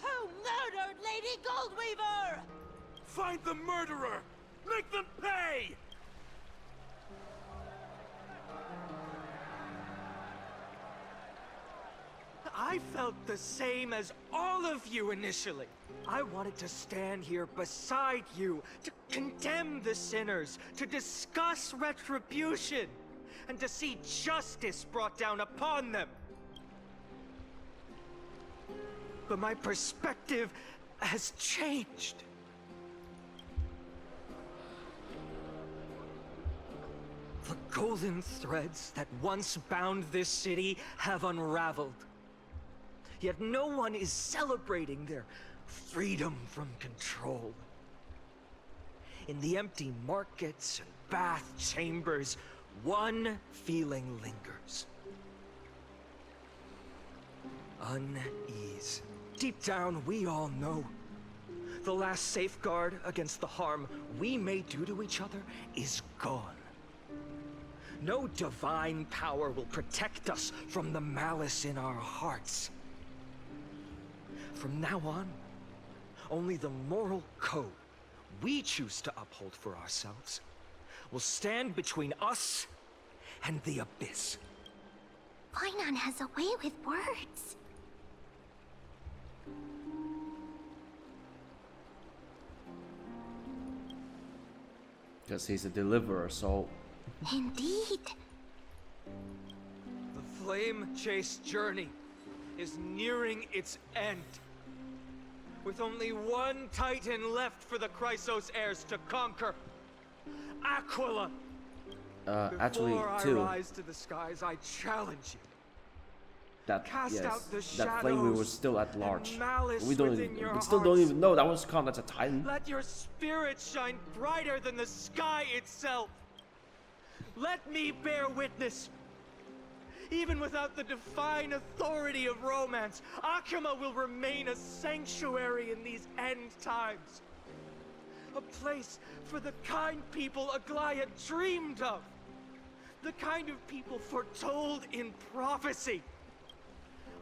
Who murdered Lady Goldweaver? Find the murderer! Make them pay! I felt the same as all of you initially. I wanted to stand here beside you, to condemn the sinners, to discuss retribution, and to see justice brought down upon them. But my perspective has changed. The golden threads that once bound this city have unraveled. Yet no one is celebrating their freedom from control. In the empty markets and bath chambers, one feeling lingers. Unease. Deep down, we all know the last safeguard against the harm we may do to each other is gone. No divine power will protect us from the malice in our hearts. From now on, only the moral code we choose to uphold for ourselves will stand between us and the abyss. Phainon has a way with words. Because he's a deliverer, so... Indeed. The flame-chased journey is nearing its end. With only one Titan left for the Chrysos Heirs to conquer. Aquila! Actually, Before I too. rise to the skies, I challenge you. That, Cast yes, out the that flame wheel was shadows still at large. malice We don't within even, your we still don't hearts. even know that was counted as a Titan. Let your spirit shine brighter than the sky itself. Let me bear witness. Even without the divine authority of romance, Akuma will remain a sanctuary in these end times. A place for the kind people Aglaea dreamed of. The kind of people foretold in prophecy.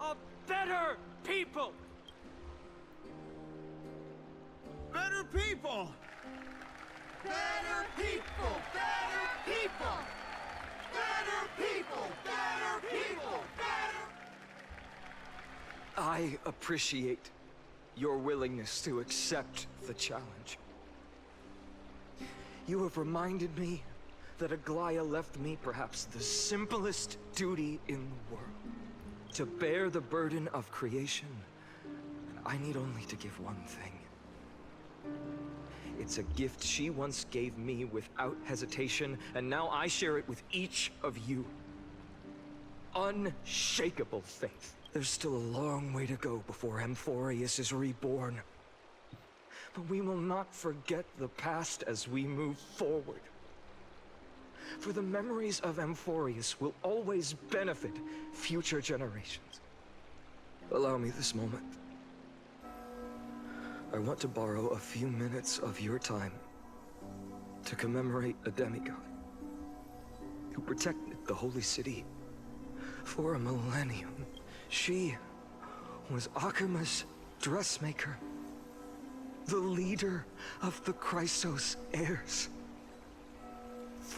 A better people! Better people! Better people! Better people! Better people! Better people! Better! I appreciate your willingness to accept the challenge. You have reminded me that Aglaea left me perhaps the simplest duty in the world. To bear the burden of creation, and I need only to give one thing. It's a gift she once gave me without hesitation, and now I share it with each of you. Unshakable faith. There's still a long way to go before Amphorius is reborn. But we will not forget the past as we move forward. For the memories of Amphorius will always benefit future generations. Allow me this moment. I want to borrow a few minutes of your time to commemorate a demigod who protected the holy city for a millennium. She was Akuma's dressmaker, the leader of the Chrysos Heirs.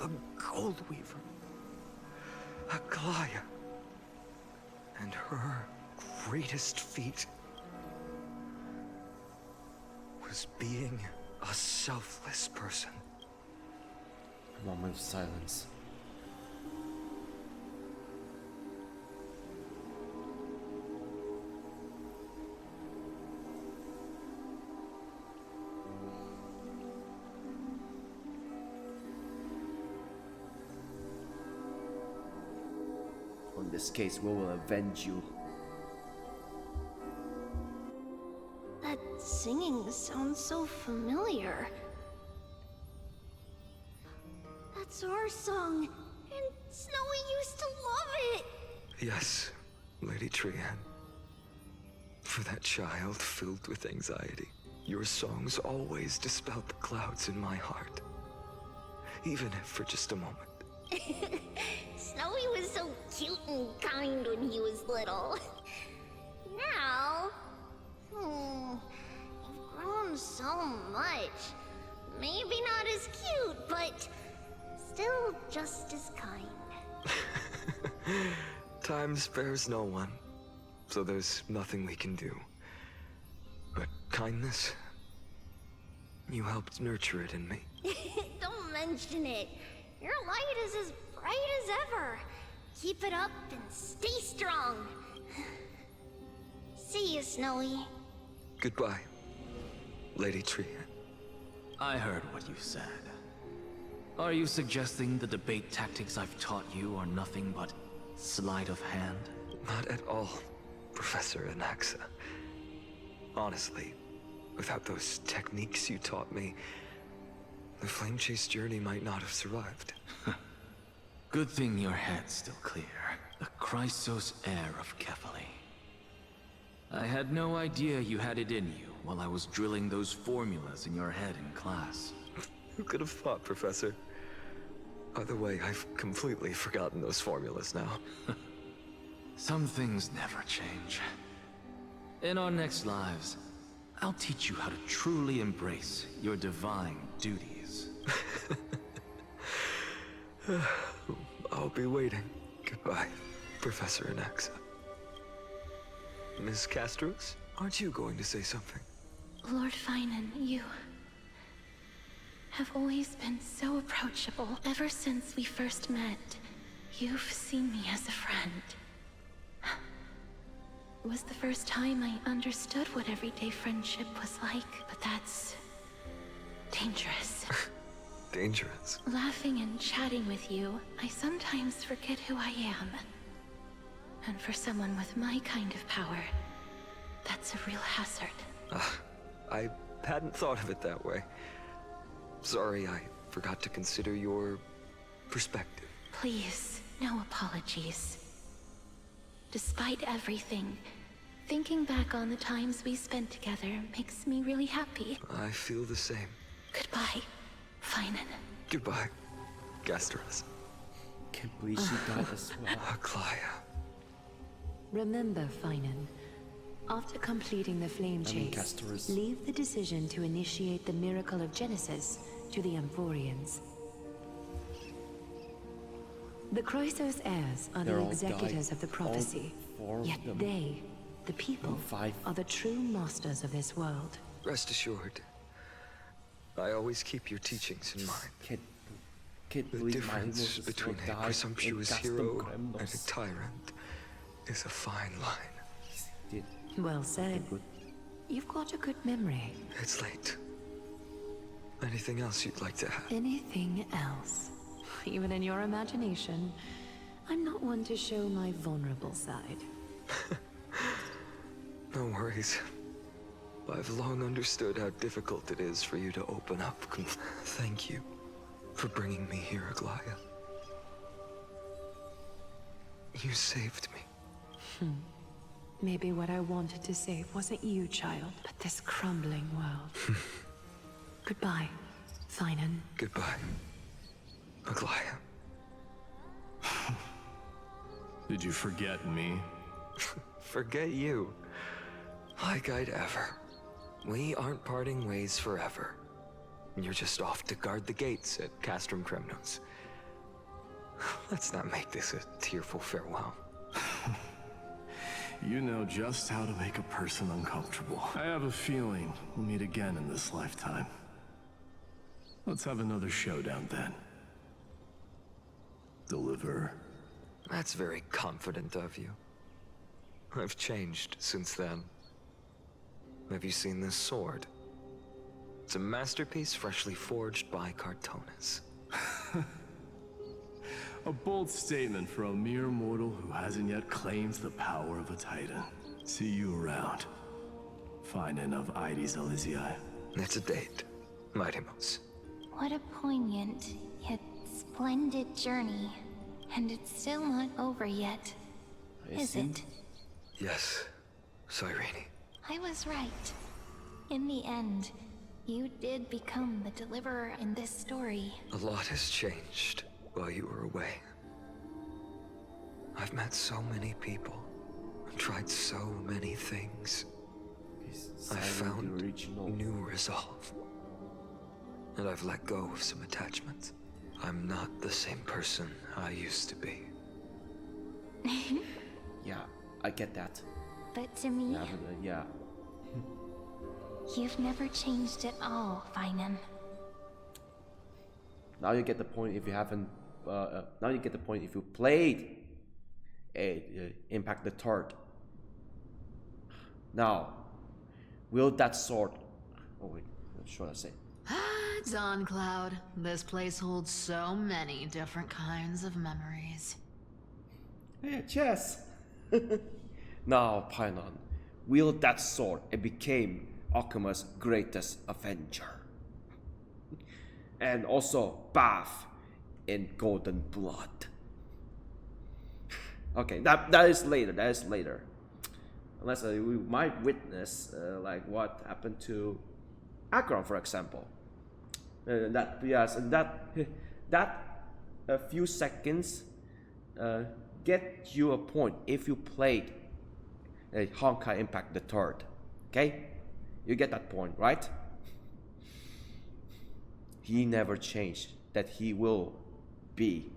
The Gold Weaver, Aglaea, and her greatest feat was being a selfless person. A moment of silence. In this case, we will avenge you. That singing sounds so familiar. That's our song, and Snowy used to love it. Yes, Lady Trian. For that child filled with anxiety, your songs always dispelled the clouds in my heart. Even if for just a moment. Snowy was so cute and kind when he was little. Now, you've grown so much. Maybe not as as cute, but still just as kind. Time spares no one, so there's nothing we can do. But kindness, you helped nurture it in me. Don't mention it. Your light is as bright as ever. Keep it up and stay strong. See you, Snowy. Goodbye, Lady Tree. I heard what you said. Are you suggesting the debate tactics I've taught you are nothing but sleight of hand? Not at all, Professor Anaxa. Honestly, without those techniques you taught me, the flame chase journey might not have survived. Good thing your head's still clear. The Chrysos Heirs of Epiphany. I had no idea you had it in you while I was drilling those formulas in your head in class. Who could have thought, Professor? By the way, I've completely forgotten those formulas now. Some things never change. In our next lives, I'll teach you how to truly embrace your divine duties. I'll be waiting. Goodbye, Professor Anaxa. Miss Castros, aren't you going to say something? Lord Phainon, you have always been so approachable. Ever since we first met, you've seen me as a friend. It was the first time I understood what everyday friendship was like, but that's dangerous. Dangerous? Laughing and chatting with you, I sometimes forget who I am. And for someone with my kind of power, that's a real hazard. I hadn't thought of it that way. Sorry, I forgot to consider your perspective. Please, no apologies. Despite everything, thinking back on the times we spent together makes me really happy. I feel the same. Goodbye, Phainon. Goodbye, Castros. Can't believe she died as well. Aglaea. Remember, Phainon, after completing the flame chase, leave the decision to initiate the miracle of Genesis to the Amphorians. The Chrysos Heirs are the executors of the prophecy, yet they, the people, are the true masters of this world. Rest assured, I always keep your teachings in mind. The difference between a presumptuous hero and a tyrant is a fine line. Well said. You've got a good memory. It's late. Anything else you'd like to add? Anything else? Even in your imagination, I'm not one to show my vulnerable side. No worries. I've long understood how difficult it is for you to open up. Thank you for bringing me here, Aglaea. You saved me. Maybe what I wanted to save wasn't you, child, but this crumbling world. Goodbye, Phainon. Goodbye, Aglaea. Did you forget me? Forget you? Like I'd ever. We aren't parting ways forever. You're just off to guard the gates at Castrum Kremnos. Let's not make this a tearful farewell. You know just how to make a person uncomfortable. I have a feeling we'll meet again in this lifetime. Let's have another showdown then. Deliver. That's very confident of you. I've changed since then. Have you seen this sword? It's a masterpiece freshly forged by Cartonis. A bold statement for a mere mortal who hasn't yet claimed the power of a titan. See you around. Phainon of Ides Elysiae. It's a date, Mightimos. What a poignant, yet splendid journey. And it's still not over yet, is it? Yes, Cyrene. I was right. In the end, you did become the deliverer in this story. A lot has changed while you were away. I've met so many people, and tried so many things. I found new resolve. and I've let go of some attachments. I'm not the same person I used to be. Yeah, I get that. But to me, Yeah. you've never changed at all, Phainon. Now you get the point if you haven't. Now you get the point if you played Impact the Third. Now, will that sword? Oh wait, what should I say? Dawncloud, this place holds so many different kinds of memories. Yeah, chess. Now, Phainon, wield that sword and became Okuma's greatest avenger. And also bath in golden blood. Okay, that is later. That is later. Unless we might witness like what happened to Akron, for example. That a few seconds get you a point if you played Honkai Impact the Third. Okay, you get that point, right? He never changed. That he will be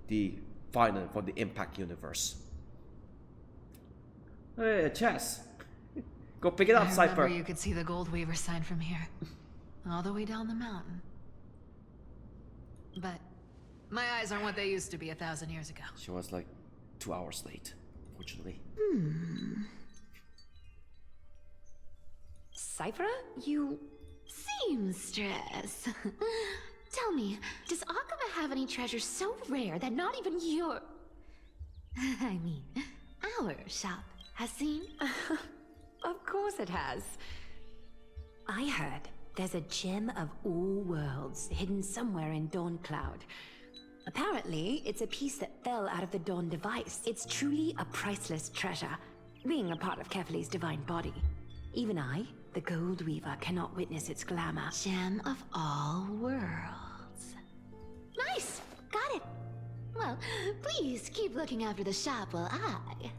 the final for the Impact universe. Hey, chess. Go pick it up, I remember Cipher. you could see the Gold Weaver sign from here, all the way down the mountain. But my eyes aren't what they used to be 1,000 years ago. She was like 2 hours late, fortunately. Cifera, you seamstress. Tell me, does Aglaea have any treasure so rare that not even your... I mean, our shop has seen? Of course it has. I heard there's a gem of all worlds hidden somewhere in Dawncloud. Apparently, it's a piece that fell out of the Dawn device. It's truly a priceless treasure, being a part of Kefali's divine body. Even I, the Gold Weaver, cannot witness its glamour. Gem of all worlds. Nice! Got it. Well, please keep looking after the shop while I...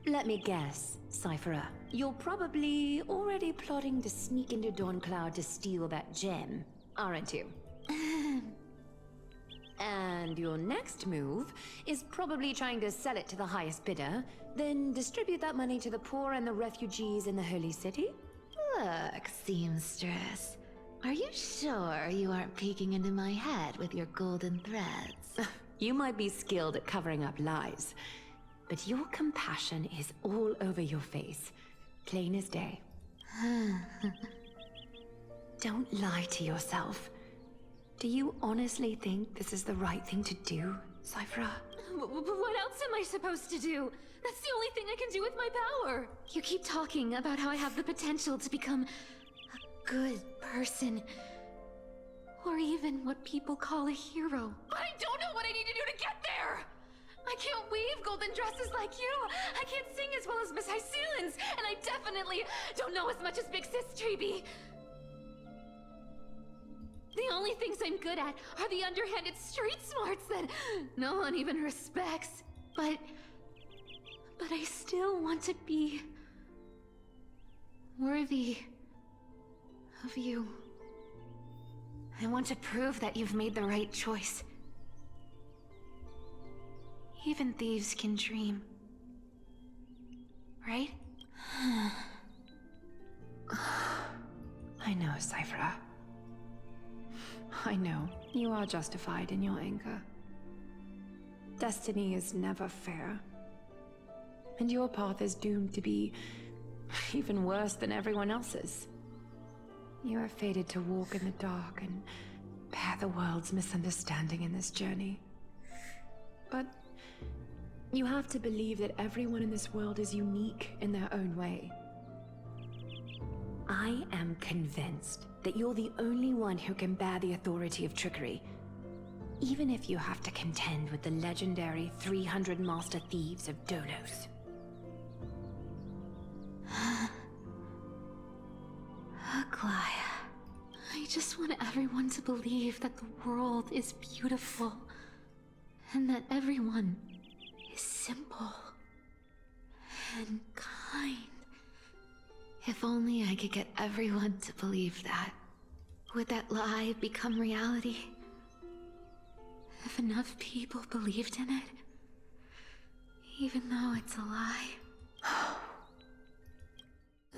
Let me guess, Cifera. You're probably already plotting to sneak into Dawncloud to steal that gem, aren't you? And your next move is probably trying to sell it to the highest bidder, then distribute that money to the poor and the refugees in the Holy City? Look, seamstress. Are you sure you aren't peeking into my head with your golden threads? You might be skilled at covering up lies, but your compassion is all over your face, plain as day. Don't lie to yourself. Do you honestly think this is the right thing to do, Cifera? What else am I supposed to do? That's the only thing I can do with my power. You keep talking about how I have the potential to become a good person. Or even what people call a hero. But I don't know what I need to do to get there! I can't weave golden dresses like you. I can't sing as well as Miss Hyacinthia, and I definitely don't know as much as Big Sis Treeby. The only things I'm good at are the underhanded street smarts that no one even respects. But I still want to be worthy of you. I want to prove that you've made the right choice. Even thieves can dream. Right? I know, Cifera. I know. You are justified in your anger. Destiny is never fair. And your path is doomed to be even worse than everyone else's. You are fated to walk in the dark and bear the world's misunderstanding in this journey. But you have to believe that everyone in this world is unique in their own way. I am convinced that you're the only one who can bear the authority of trickery, even if you have to contend with the legendary 300 master thieves of Dolos. Aglaea. I just want everyone to believe that the world is beautiful, and that everyone is simple and kind. If only I could get everyone to believe that. Would that lie become reality? If enough people believed in it? Even though it's a lie?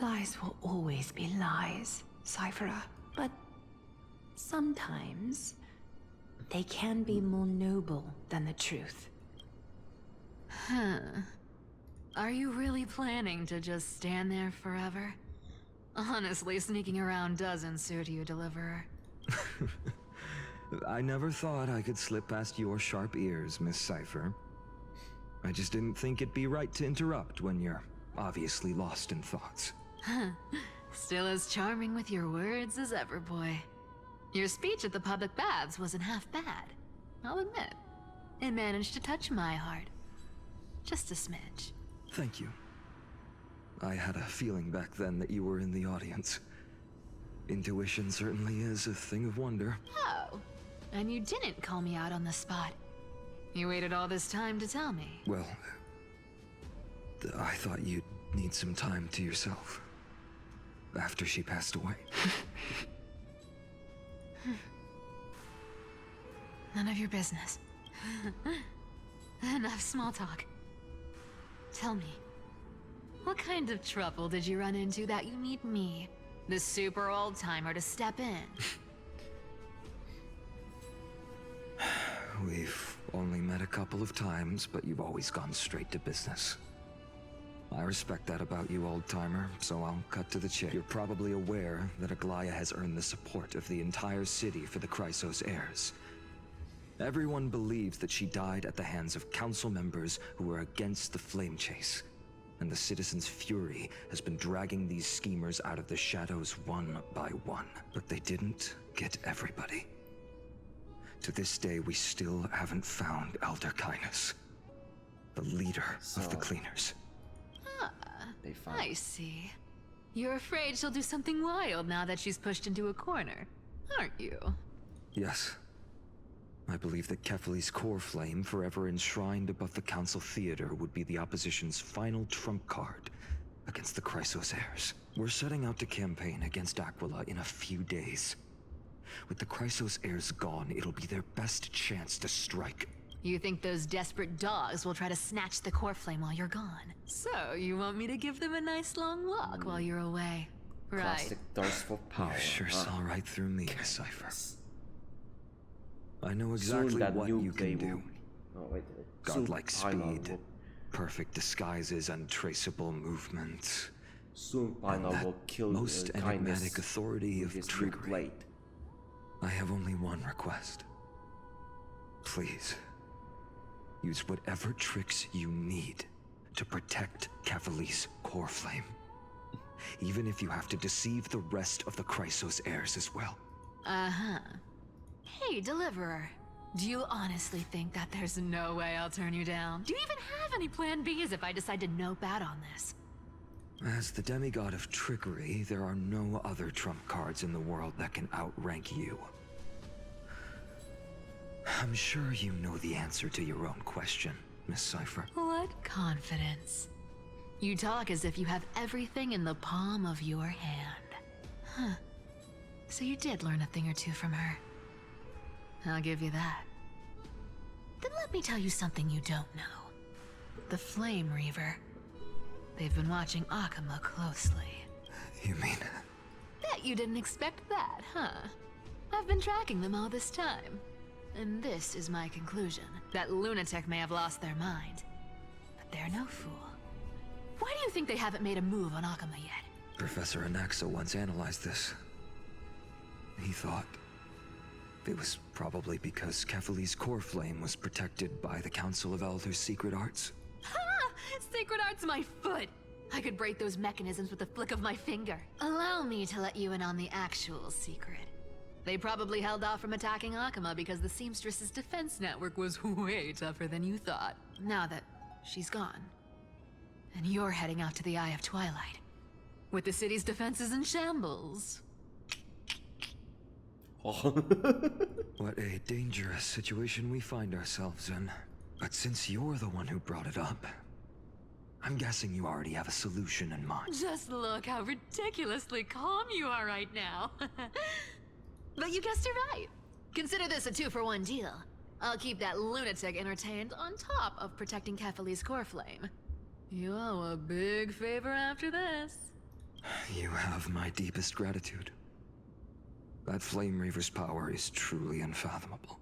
Lies will always be lies, Cifera. But sometimes they can be more noble than the truth. Huh. Are you really planning to just stand there forever? Honestly, sneaking around doesn't suit you, Deliverer. I never thought I could slip past your sharp ears, Miss Cipher. I just didn't think it'd be right to interrupt when you're obviously lost in thoughts. Still as charming with your words as ever, boy. Your speech at the public baths wasn't half bad. I'll admit. It managed to touch my heart. Just a smidge. Thank you. I had a feeling back then that you were in the audience. Intuition certainly is a thing of wonder. Oh, and you didn't call me out on the spot. You waited all this time to tell me. Well, I thought you'd need some time to yourself. After she passed away. None of your business. Enough small talk. Tell me, what kind of trouble did you run into that you need me, the super old-timer, to step in? We've only met a couple of times, but you've always gone straight to business. I respect that about you, old-timer, so I'll cut to the chase. You're probably aware that Aglaea has earned the support of the entire city for the Chrysos Heirs. Everyone believes that she died at the hands of council members who were against the flame chase, and the citizens' fury has been dragging these schemers out of the shadows one by one. But they didn't get everybody. To this day, we still haven't found Elder Caenis, the leader of the cleaners. I see. You're afraid she'll do something wild now that she's pushed into a corner, aren't you? Yes. I believe that Kefali's Coreflame, forever enshrined above the Council Theater, would be the opposition's final trump card against the Chrysos Heirs. We're setting out to campaign against Aquila in a few days. With the Chrysos Heirs gone, it'll be their best chance to strike. You think those desperate dogs will try to snatch the Coreflame while you're gone? So, you want me to give them a nice long walk while you're away, right? Classic thirst for power. You sure saw right through me, Cipher. I know exactly what you can do. Godlike speed, perfect disguises, untraceable movements. Soon Phainon will kill most enigmatic authority of his trickery. Blight. I have only one request. Please, use whatever tricks you need to protect Kefali's Coreflame. Even if you have to deceive the rest of the Chrysos Heirs as well. Uh-huh. Hey, Deliverer. Do you honestly think that there's no way I'll turn you down? Do you even have any plan Bs if I decide to nope out on this? As the demigod of trickery, there are no other trump cards in the world that can outrank you. I'm sure you know the answer to your own question, Miss Cipher. What confidence. You talk as if you have everything in the palm of your hand. Huh. So you did learn a thing or two from her. I'll give you that. Then let me tell you something you don't know. The Flame Reaver. They've been watching Akama closely. You mean? Bet you didn't expect that, huh? I've been tracking them all this time. And this is my conclusion. That lunatic may have lost their mind. But they're no fool. Why do you think they haven't made a move on Akama yet? Professor Anaxa once analyzed this. He thought it was probably because Kefali's Coreflame was protected by the Council of Elders' secret arts. Ha! Secret art's my foot! I could break those mechanisms with a flick of my finger. Allow me to let you in on the actual secret. They probably held off from attacking Akama because the Seamstress's defense network was way tougher than you thought. Now that she's gone, and you're heading out to the Eye of Twilight, with the city's defenses in shambles. What a dangerous situation we find ourselves in. But since you're the one who brought it up, I'm guessing you already have a solution in mind. Just look how ridiculously calm you are right now. But you guessed it right. Consider this a 2-for-1 deal. I'll keep that lunatic entertained on top of protecting Kefali's Coreflame. You owe a big favor after this. You have my deepest gratitude. That Flame Reaver's power is truly unfathomable.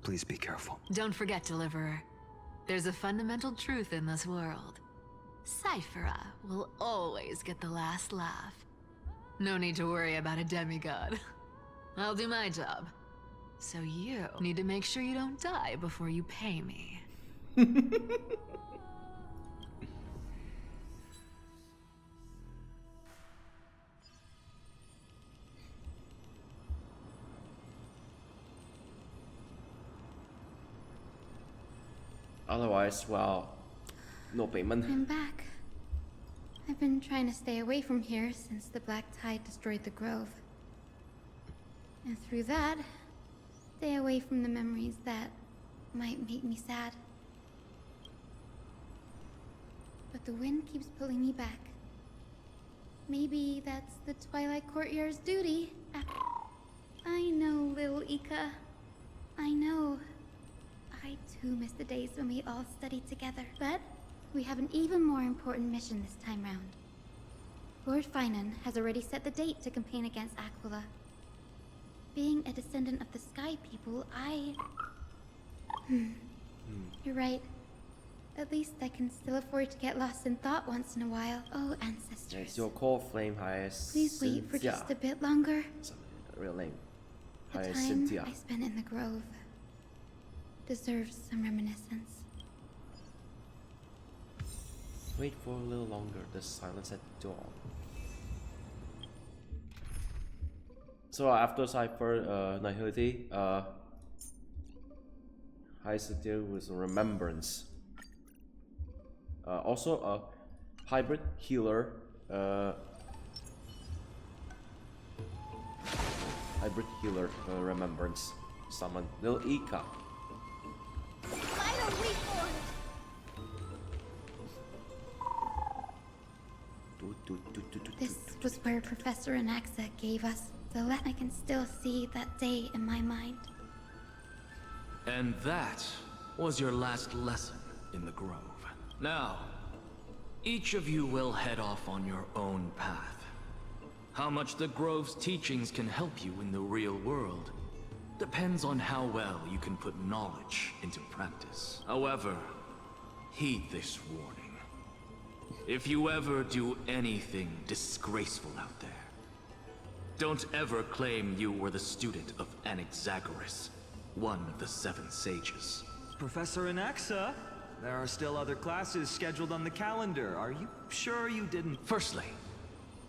Please be careful. Don't forget, Deliverer. There's a fundamental truth in this world. Cifera will always get the last laugh. No need to worry about a demigod. I'll do my job. So you need to make sure you don't die before you pay me. Otherwise, well, no payment. I'm back. I've been trying to stay away from here since the Black Tide destroyed the Grove. And through that, stay away from the memories that might make me sad. But the wind keeps pulling me back. Maybe that's the Twilight Courtyard's duty. I know, little Ika. I know. I too miss the days when we all studied together. But we have an even more important mission this time round. Lord Phainon has already set the date to campaign against Aquila. Being a descendant of the Sky People, You're right. At least I can still afford to get lost in thought once in a while. Oh, ancestors. It's your Coreflame, Hyacinthia. Please wait for just a bit longer. Real name. The time Hyacinthia. I spent in the Grove deserves some reminiscence. Wait for a little longer. The silence at dawn. So after Cipher Nihility, Hyacinthia with Remembrance. Also a hybrid healer. Remembrance. Summon Lil Ika. This was where Professor Anaxa gave us the I can still see that day in my mind. And that was your last lesson in the Grove. Now, each of you will head off on your own path. How much the Grove's teachings can help you in the real world depends on how well you can put knowledge into practice. However, heed this warning. If you ever do anything disgraceful out there, don't ever claim you were the student of Anaxagoras, one of the 7 sages. Professor Anaxa, there are still other classes scheduled on the calendar. Are you sure you didn't? Firstly,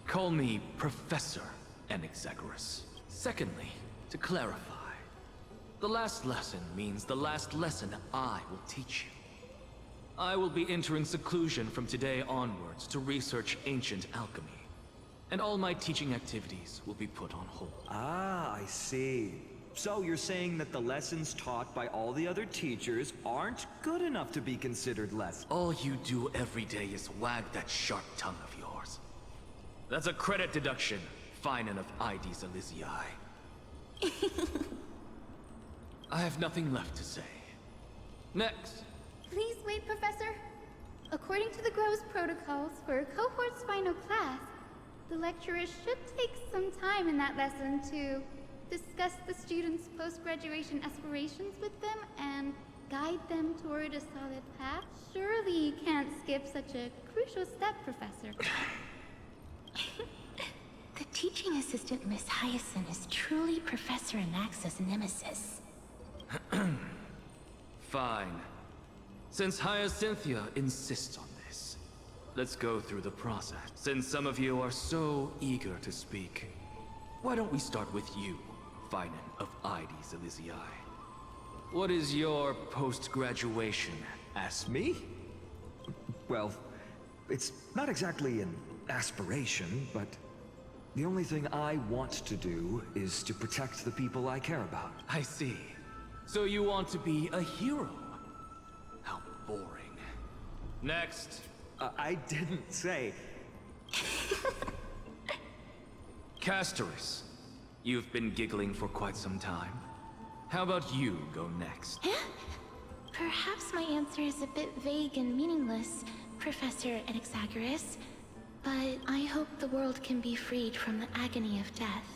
call me Professor Anaxagoras. Secondly, to clarify, the last lesson means the last lesson I will teach you. I will be entering seclusion from today onwards to research ancient alchemy, and all my teaching activities will be put on hold. Ah, I see. So you're saying that the lessons taught by all the other teachers aren't good enough to be considered lessons? All you do every day is wag that sharp tongue of yours. That's a credit deduction, Phainon of Ides Elysiae. I have nothing left to say. Next. Please wait, Professor. According to the Grove's protocols for a cohort's final class, the lecturer should take some time in that lesson to discuss the students' post-graduation aspirations with them and guide them toward a solid path. Surely you can't skip such a crucial step, Professor. The teaching assistant, Miss Hyacinth, is truly Professor Anaxa's nemesis. Fine. Since Hyacinthia insists on this, let's go through the process. Since some of you are so eager to speak, why don't we start with you, Phainon of Ides Elysiae? What is your post-graduation aspiration? Me? Well, it's not exactly an aspiration, but the only thing I want to do is to protect the people I care about. I see. So you want to be a hero? How boring. Next. I didn't say. Castoris, You've been giggling for quite some time. How about you go next? Perhaps my answer is a bit vague and meaningless, Professor Anaxagoras, but I hope the world can be freed from the agony of death,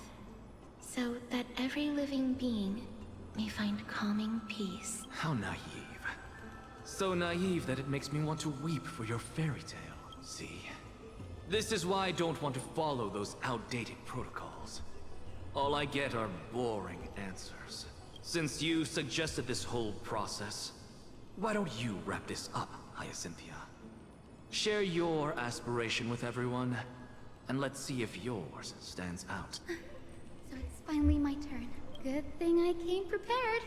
so that every living being may find calming peace. How naive. So naive that it makes me want to weep for your fairy tale. See? This is why I don't want to follow those outdated protocols. All I get are boring answers. Since you suggested this whole process, why don't you wrap this up, Hyacinthia? Share your aspiration with everyone, and let's see if yours stands out. So it's finally my turn. Good thing I came prepared.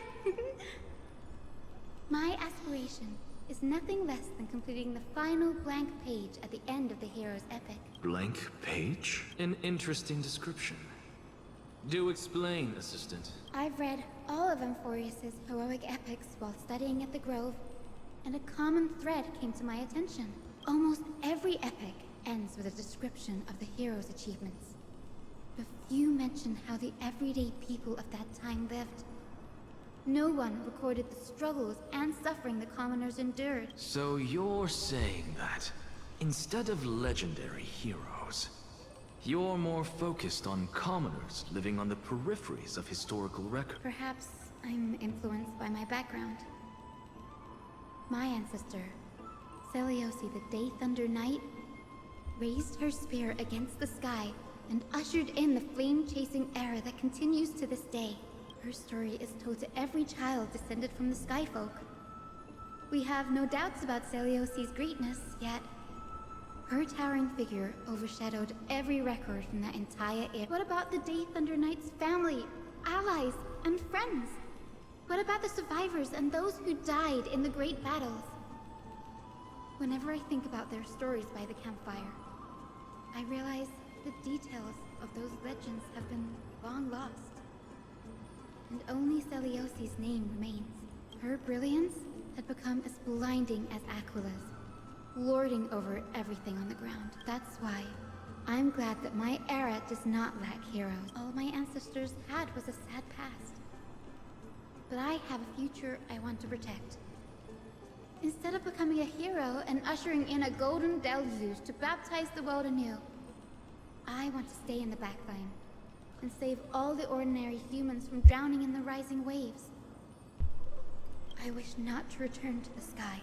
My aspiration is nothing less than completing the final blank page at the end of the hero's epic. Blank page? An interesting description. Do explain, assistant. I've read all of Amphorius's heroic epics while studying at the Grove, and a common thread came to my attention. Almost every epic ends with a description of the hero's achievements. But few mention how the everyday people of that time lived. No one recorded the struggles and suffering the commoners endured. So you're saying that, instead of legendary heroes, you're more focused on commoners living on the peripheries of historical record. Perhaps I'm influenced by my background. My ancestor, Seliosi the Day Thunder Knight, raised her spear against the sky and ushered in the flame-chasing era that continues to this day. Her story is told to every child descended from the Skyfolk. We have no doubts about Celiosi's greatness, yet her towering figure overshadowed every record from that entire era. What about the Day Thunder Knight's family, allies, and friends? What about the survivors and those who died in the great battles? Whenever I think about their stories by the campfire, I realize the details of those legends have been long lost. And only Celiosi's name remains. Her brilliance had become as blinding as Aquila's, lording over everything on the ground. That's why I'm glad that my era does not lack heroes. All my ancestors had was a sad past. But I have a future I want to protect. Instead of becoming a hero and ushering in a golden deluge to baptize the world anew, I want to stay in the backline and save all the ordinary humans from drowning in the rising waves. I wish not to return to the sky,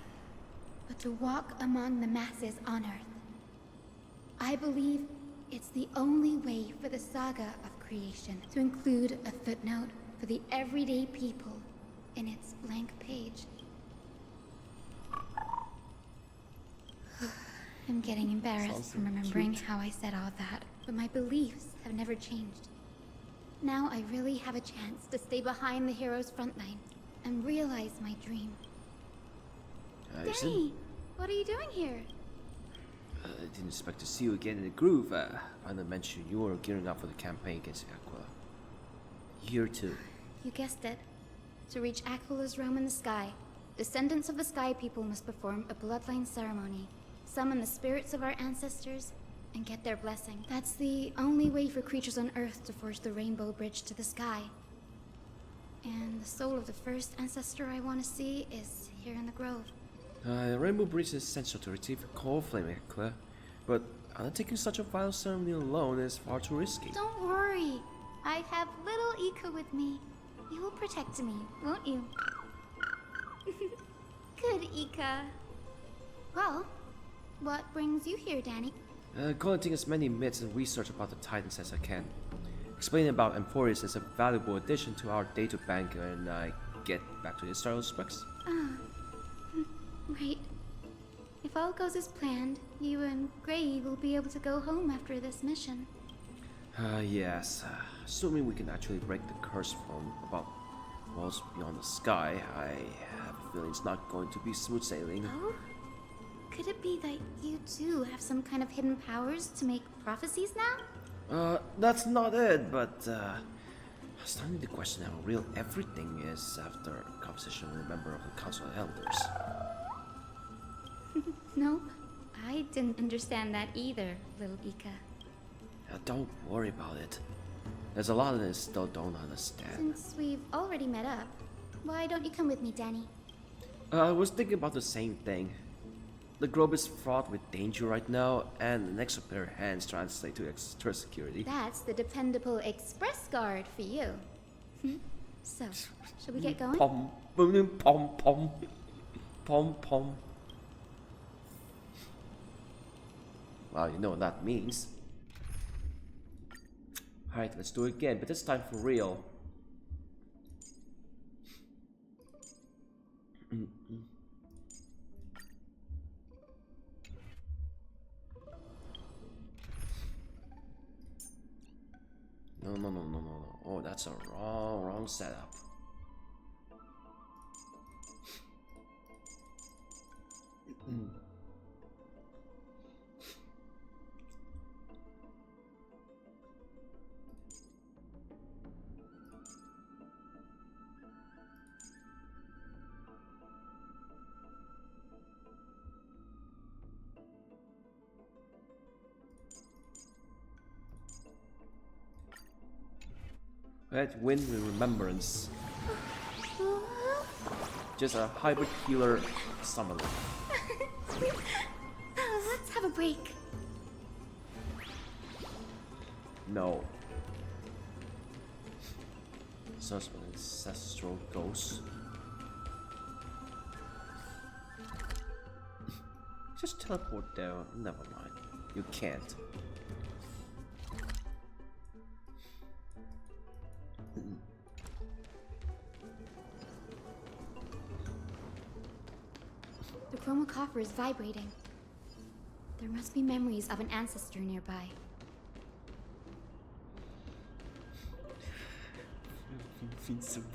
but to walk among the masses on Earth. I believe it's the only way for the saga of creation to include a footnote for the everyday people in its blank page. I'm getting embarrassed from remembering how I said all that, but my beliefs have never changed. Now I really have a chance to stay behind the hero's front line and realize my dream. Danny, what are you doing here? I didn't expect to see you again in the Grove. Phainon mentioned you were gearing up for the campaign against Aquila. Year 2. You guessed it. To reach Aquila's realm in the sky, descendants of the Sky People must perform a bloodline ceremony, summon the spirits of our ancestors, and get their blessing. That's the only way for creatures on Earth to forge the rainbow bridge to the sky. And the soul of the first ancestor I want to see is here in the Grove. The rainbow bridge is essential to retrieve a Coreflame, Aglaea, but undertaking such a vital ceremony alone is far too risky. Don't worry. I have little Ika with me. You will protect me, won't you? Good, Ika. Well, what brings you here, Danny? Collecting as many myths and research about the Titans as I can. Explaining about Amphorius is a valuable addition to our data bank when I get back to the Astral Express. Right. If all goes as planned, you and Gray will be able to go home after this mission. Yes. Assuming we can actually break the curse from about worlds beyond the sky, I have a feeling it's not going to be smooth sailing. Oh? Could it be that you too have some kind of hidden powers to make prophecies now? That's not it, but I'm starting to question how real everything is after a conversation with a member of the Council of Elders. Nope. I didn't understand that either, little Ika. Don't worry about it. There's a lot of this still don't understand. Since we've already met up, why don't you come with me, Danny? I was thinking about the same thing. The Grove is fraught with danger right now, and the next of their hands translate to extra security. That's the dependable express guard for you. So, shall we get going? Pom, boom, pom, pom, pom, pom. Well, you know what that means. Alright, let's do it again, but this time for real. No. Oh, that's a wrong setup. Red Wind Remembrance. Just a hybrid healer summoner. Let's have a break. No. Such an ancestral ghost. Just teleport down. Never mind. You can't. The chroma coffer is vibrating. There must be memories of an ancestor nearby. Invisible.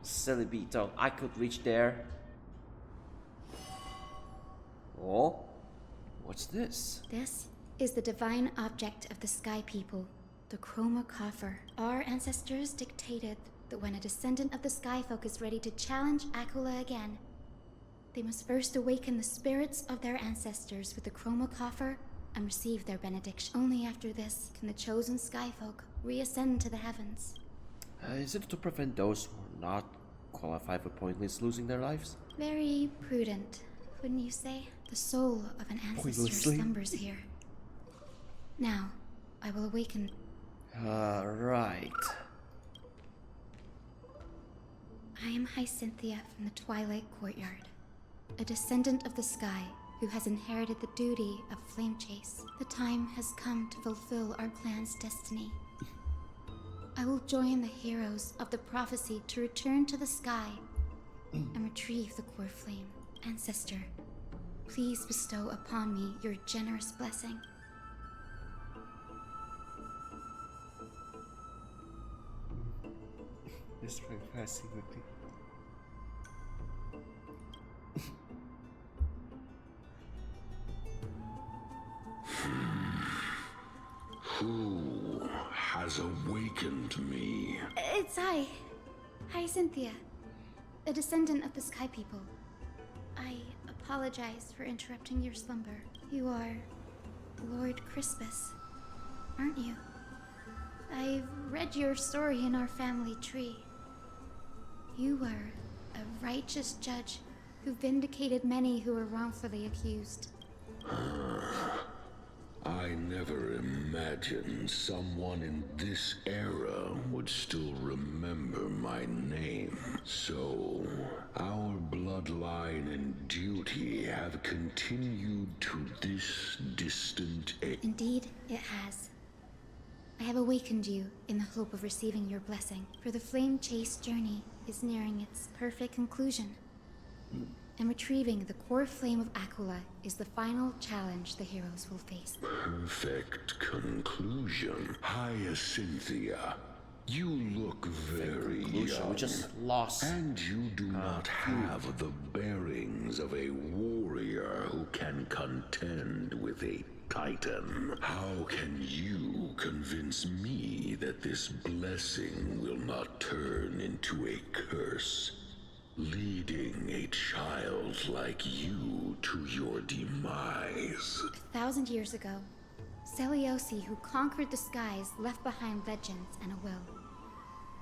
Silly beetle, I could reach there. Oh, what's this? This is the divine object of the Sky People, the chroma coffer. Our ancestors dictated that when a descendant of the Sky Folk is ready to challenge Aglaea again, they must first awaken the spirits of their ancestors with the chroma coffer and receive their benediction. Only after this can the chosen Sky Folk reascend to the heavens. Is it to prevent those who are not qualified for pointless losing their lives? Very prudent, wouldn't you say? The soul of an ancestor slumbers here. Now, I will awaken. Right. I am Hyacinthia from the Twilight Courtyard, a descendant of the sky who has inherited the duty of flame chase. The time has come to fulfill our clan's destiny. I will join the heroes of the prophecy to return to the sky and retrieve the Coreflame. Ancestor, please bestow upon me your generous blessing. This very fascinating. Who has awakened me? It's I, Hyacinthia, a descendant of the Sky People. I apologize for interrupting your slumber. You are Lord Chrysos, aren't you? I've read your story in our family tree. You were a righteous judge who vindicated many who were wrongfully accused. I never imagined someone in this era would still remember my name. So, our bloodline and duty have continued to this distant age. Indeed, it has. I have awakened you in the hope of receiving your blessing, for the flame chase journey is nearing its perfect conclusion. And retrieving the core flame of Aglaea is the final challenge the heroes will face. Perfect conclusion. Hyacinthia, you look very young. We just lost. And you do not have the bearings of a warrior who can contend with a Titan. How can you convince me that this blessing will not turn into a curse? Leading a child like you to your demise. 1,000 years ago, Seliosi, who conquered the skies, left behind legends and a will,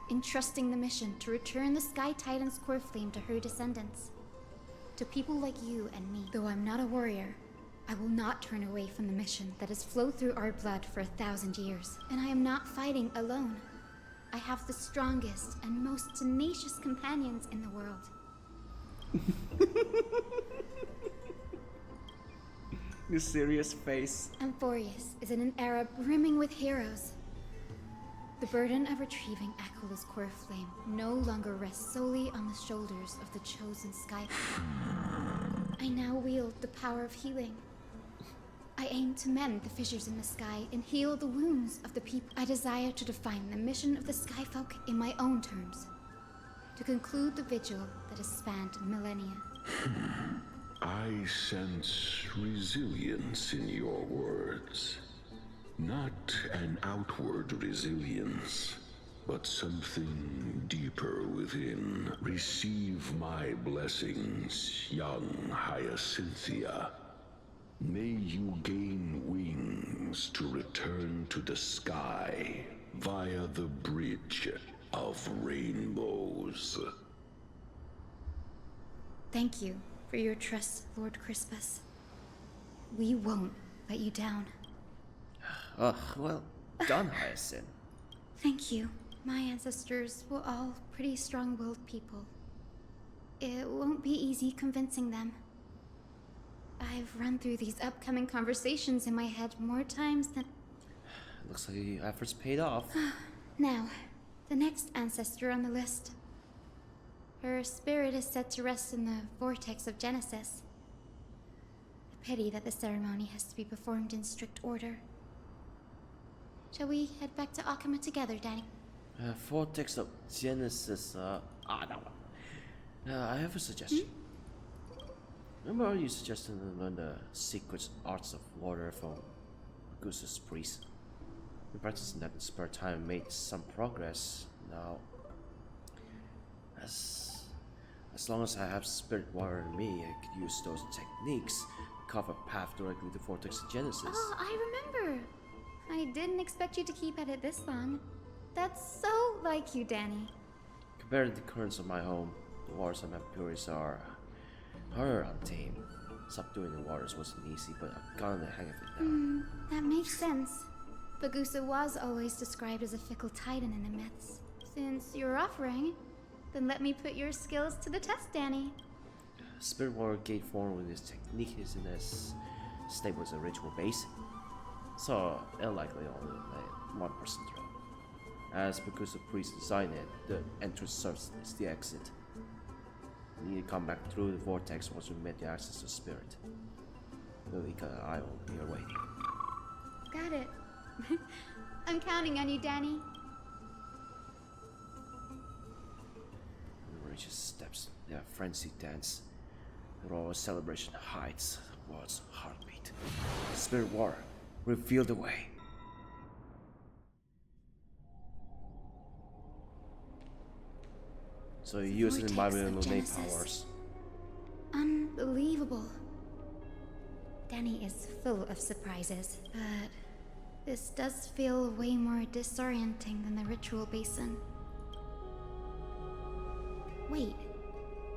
entrusting the mission to return the Sky Titan's Coreflame to her descendants. To people like you and me. Though I'm not a warrior, I will not turn away from the mission that has flowed through our blood for 1,000 years. And I am not fighting alone. I have the strongest and most tenacious companions in the world. Your serious face. Amphorius is in an era brimming with heroes. The burden of retrieving Aquala's Coreflame no longer rests solely on the shoulders of the chosen Sky. I now wield the power of healing. I aim to mend the fissures in the sky and heal the wounds of the people. I desire to define the mission of the Skyfolk in my own terms. To conclude the vigil that has spanned millennia. I sense resilience in your words. Not an outward resilience, but something deeper within. Receive my blessings, young Hyacinthia. May you gain wings to return to the sky via the bridge of rainbows. Thank you for your trust, Lord Crispus. We won't let you down. Well done, Hyacinth. Thank you. My ancestors were all pretty strong-willed people. It won't be easy convincing them. I've run through these upcoming conversations in my head more times than... Looks like your efforts paid off. Now, the next ancestor on the list. Her spirit is set to rest in the vortex of Genesis. A pity that the ceremony has to be performed in strict order. Shall we head back to Akama together, Danny? Vortex of Genesis, that one. I have a suggestion. Remember you suggested to learn the secret arts of water from Chrysos priest? We practiced that in spare time and made some progress. Now, as long as I have spirit water in me, I could use those techniques to carve a path directly to Vortex of Genesis. Oh, I remember. I didn't expect you to keep at it this long. That's so like you, Danny. Compared to the currents of my home, the waters of Ampurius are untamed. Subduing the waters wasn't easy, but I've gotten the hang of it now. That makes sense. Bagusa was always described as a fickle titan in the myths. Since you're offering, then let me put your skills to the test, Danny. Spirit water gave form with this technique in this state was a ritual base. So unlikely only let one person through. As because the priest designed it, the entrance serves as the exit. You need to come back through the vortex once you met the access to spirit. Lilika and I will be here waiting. Got it. I'm counting on you, Danny. The religious steps, their frenzied dance, the royal celebration hides the world's heartbeat. Spirit water, reveal the way. So you use it in Bygone powers. Unbelievable. Danny is full of surprises, but this does feel way more disorienting than the ritual basin. Wait,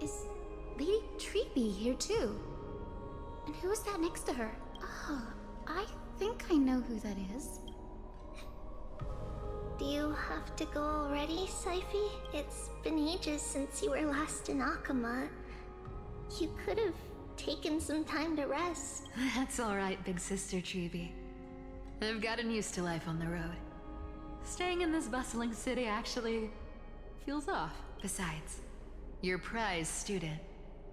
is Lady Treeby here too? And who is that next to her? Oh, I think I know who that is. Do you have to go already, Syphi? It's been ages since you were last in Akama. You could have taken some time to rest. That's alright, big sister Treeby. I've gotten used to life on the road. Staying in this bustling city actually feels off. Besides, your prize student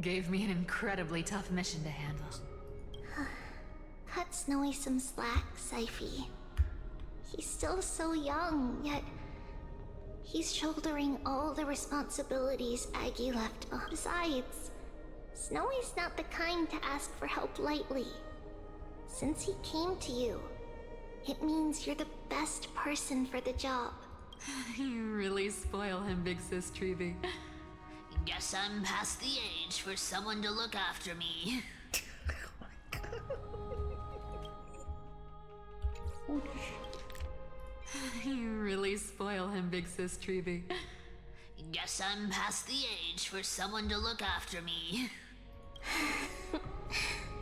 gave me an incredibly tough mission to handle. Cut Snowy some slack, Syphi. He's still so young, yet he's shouldering all the responsibilities Aggie left behind. Besides, Snowy's not the kind to ask for help lightly. Since he came to you, it means you're the best person for the job. You really spoil him, big sis Treeby. Guess I'm past the age for someone to look after me. You really spoil him, Big Sis Treeby. Guess I'm past the age for someone to look after me.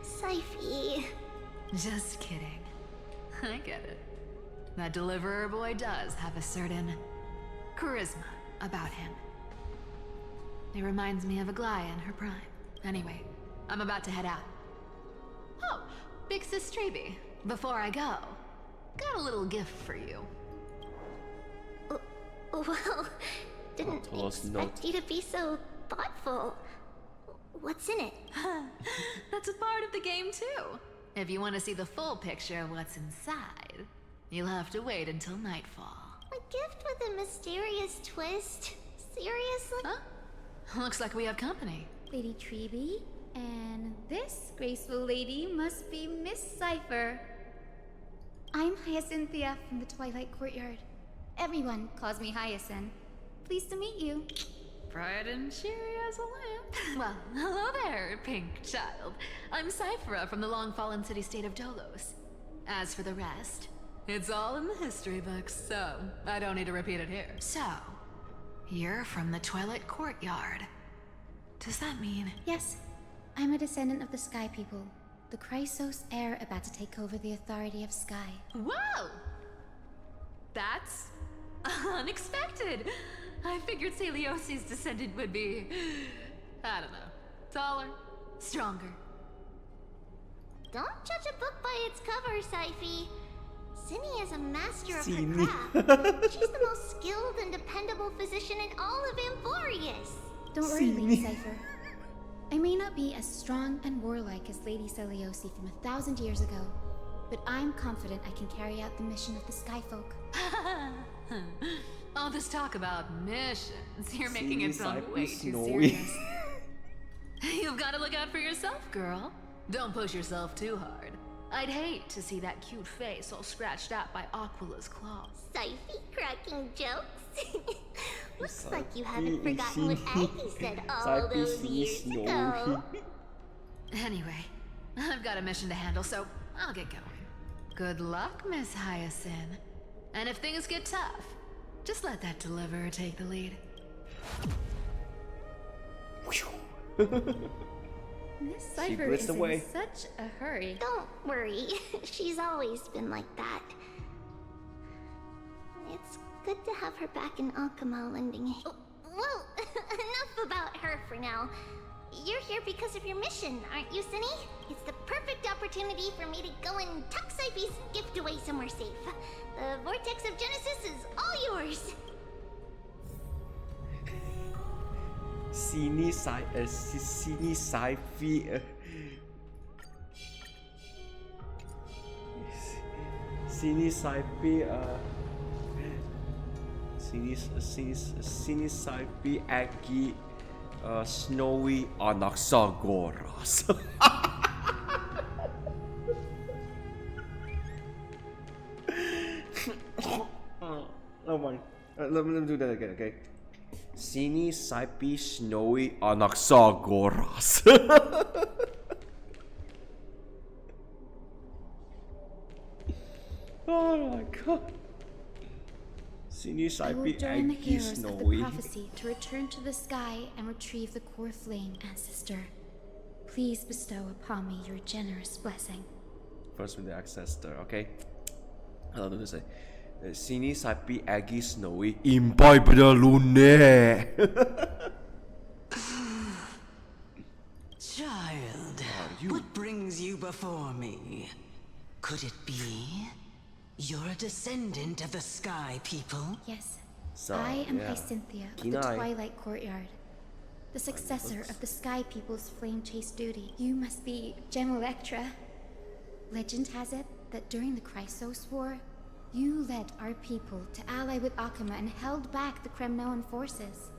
Siphy. Just kidding. I get it. That deliverer boy does have a certain charisma about him. It reminds me of Aglaea in her prime. Anyway, I'm about to head out. Oh, Big Sis Treeby, before I go, got a little gift for you. Well, didn't expect you to be so thoughtful. What's in it? That's a part of the game too. If you want to see the full picture of what's inside, you'll have to wait until nightfall. A gift with a mysterious twist? Seriously? Huh? Looks like we have company. Lady Treeby, and this graceful lady must be Miss Cipher. I'm Hyacinthia from the Twilight Courtyard. Everyone calls me Hyacinth. Pleased to meet you. Bright and cheery as a lamp. Well, hello there, pink child. I'm Cifera from the long-fallen city-state of Dolos. As for the rest, it's all in the history books, so I don't need to repeat it here. So, you're from the Twilight Courtyard. Does that mean? Yes, I'm a descendant of the Sky People, the Chrysos Heir about to take over the authority of Sky. Whoa! That's unexpected. I figured Celiosi's descendant would be, I don't know, taller, stronger. Don't judge a book by its cover, Siphy. Cindy is a master of her craft. She's the most skilled and dependable physician in all of Amphorius. Don't worry, Lady Cipher. I may not be as strong and warlike as Lady Celiosi from 1,000 years ago, but I'm confident I can carry out the mission of the Skyfolk. All this talk about missions, you're making it sound way too serious. You've got to look out for yourself, girl. Don't push yourself too hard. I'd hate to see that cute face all scratched out by Aquila's claws. Siphy cracking jokes? Looks like you haven't forgotten what Aggie said all those years ago. Anyway, I've got a mission to handle, so I'll get going. Good luck, Miss Hyacinth. And if things get tough, just let that deliverer take the lead. Miss Cipher is in such a hurry. Don't worry, she's always been like that. It's good to have her back in Akama lending. Well, enough about her for now. You're here because of your mission, aren't you, Cindy? It's the perfect opportunity for me to go and tuck Siphy's gift away somewhere safe. The Vortex of Genesis is all yours. Sini Saipi Aggie Snowy Anaxagoras. Oh my. Let me do that again, okay? Sini Saipi Snowy Anaxagoras. Oh my god. I will join the heroes of the prophecy to return to the sky and retrieve the Coreflame, ancestor. Please bestow upon me your generous blessing. First with the ancestor, okay? I don't know to say. Sini Sapi Aggie Snowy Impai pada lune. Child, what brings you before me? Could it be you're a descendant of the Sky People? Yes. I am Hyacinthia of the Twilight Courtyard, the successor of the Sky People's flame chase duty. You must be Gem Electra. Legend has it that during the Chrysos War, you led our people to ally with Akama and held back the Kremnoan forces.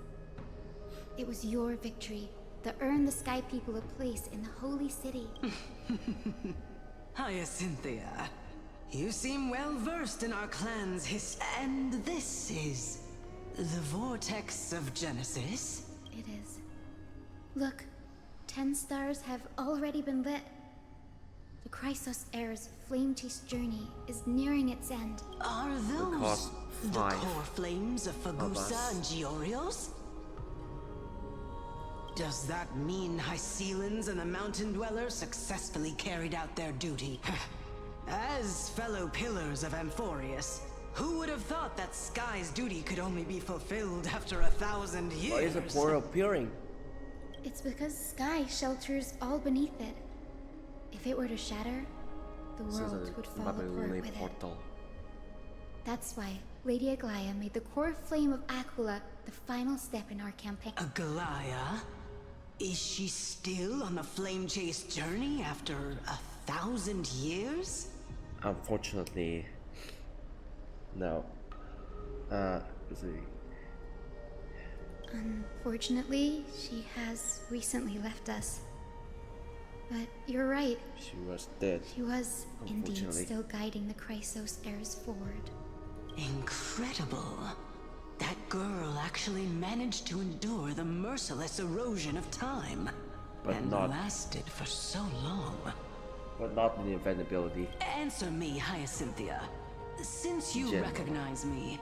It was your victory that earned the Sky People a place in the Holy City. Hyacinthia, you seem well versed in our clan's history. And this is the Vortex of Genesis? It is. Look, 10 stars have already been lit. The Chrysos Heirs' flame chase journey is nearing its end. Are those the Coreflames of Fagusa and Giorios? Does that mean Hycelans and the Mountain Dwellers successfully carried out their duty? As fellow pillars of Amphorius, who would have thought that Sky's duty could only be fulfilled after 1,000 years? Why is the portal appearing? It's because Sky shelters all beneath it. If it were to shatter, the world would fall apart with it. That's why Lady Aglaea made the core flame of Aquila the final step in our campaign. Aglaea? Is she still on the flame chase journey after 1,000 years? Unfortunately, no. Let's see. Unfortunately, she has recently left us. But you're right. She was dead. She was indeed still guiding the Chrysos Heirs forward. Incredible. That girl actually managed to endure the merciless erosion of time. And lasted for so long. But not the inevitability. Answer me, Hyacinthia. Since you recognize me,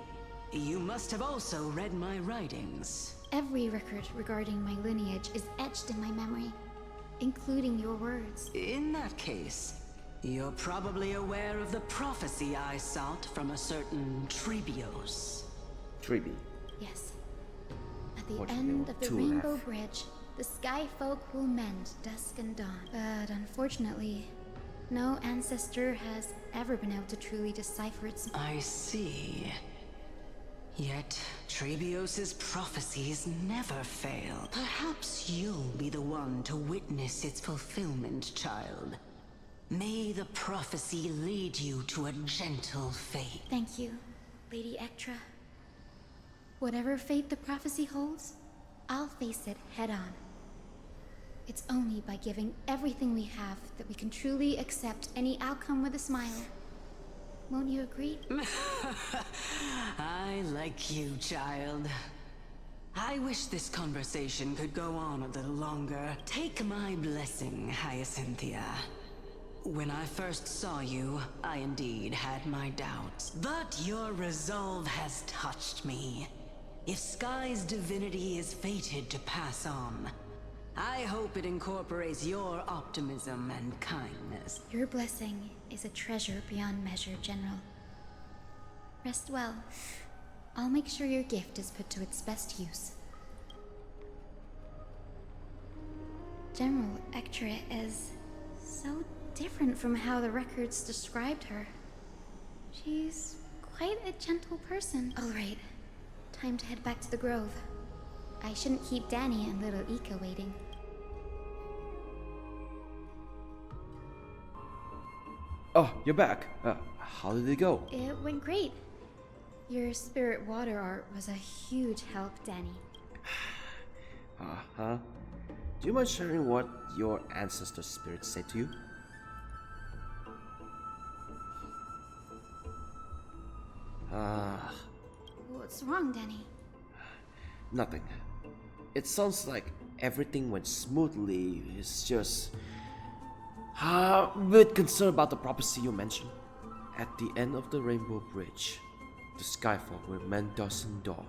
you must have also read my writings. Every record regarding my lineage is etched in my memory, including your words. In that case, you're probably aware of the prophecy I sought from a certain Trebios. Trebi? Yes. At the end of the Rainbow Bridge, the Sky Folk will mend dusk and dawn. But unfortunately, no ancestor has ever been able to truly decipher its... I see. Yet, Trebios' prophecies never fail. Perhaps you'll be the one to witness its fulfillment, child. May the prophecy lead you to a gentle fate. Thank you, Lady Ectra. Whatever fate the prophecy holds, I'll face it head-on. It's only by giving everything we have that we can truly accept any outcome with a smile. Won't you agree? I like you, child. I wish this conversation could go on a little longer. Take my blessing, Hyacinthia. When I first saw you, I indeed had my doubts. But your resolve has touched me. If Sky's divinity is fated to pass on, I hope it incorporates your optimism and kindness. Your blessing is a treasure beyond measure, General. Rest well. I'll make sure your gift is put to its best use. General Ectra is so different from how the records described her. She's quite a gentle person. All right, time to head back to the Grove. I shouldn't keep Danny and little Ika waiting. Oh, you're back. How did it go? It went great. Your spirit water art was a huge help, Danny. Uh-huh. Do you mind sharing what your ancestor spirit said to you? What's wrong, Danny? Nothing. It sounds like everything went smoothly. It's just... a bit concerned about the prophecy you mentioned. At the end of the Rainbow Bridge, the Skyfall will mend dusk and dawn.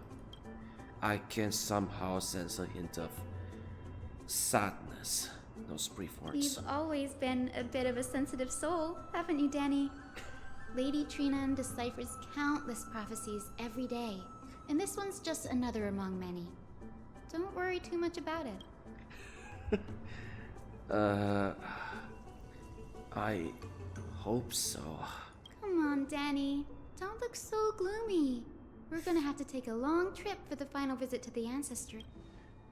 I can somehow sense a hint of sadness in those brief words. You've always been a bit of a sensitive soul, haven't you, Danny? Lady Trinan deciphers countless prophecies every day, and this one's just another among many. Don't worry too much about it. I hope so. Come on, Danny. Don't look so gloomy. We're gonna have to take a long trip for the final visit to the Ancestor.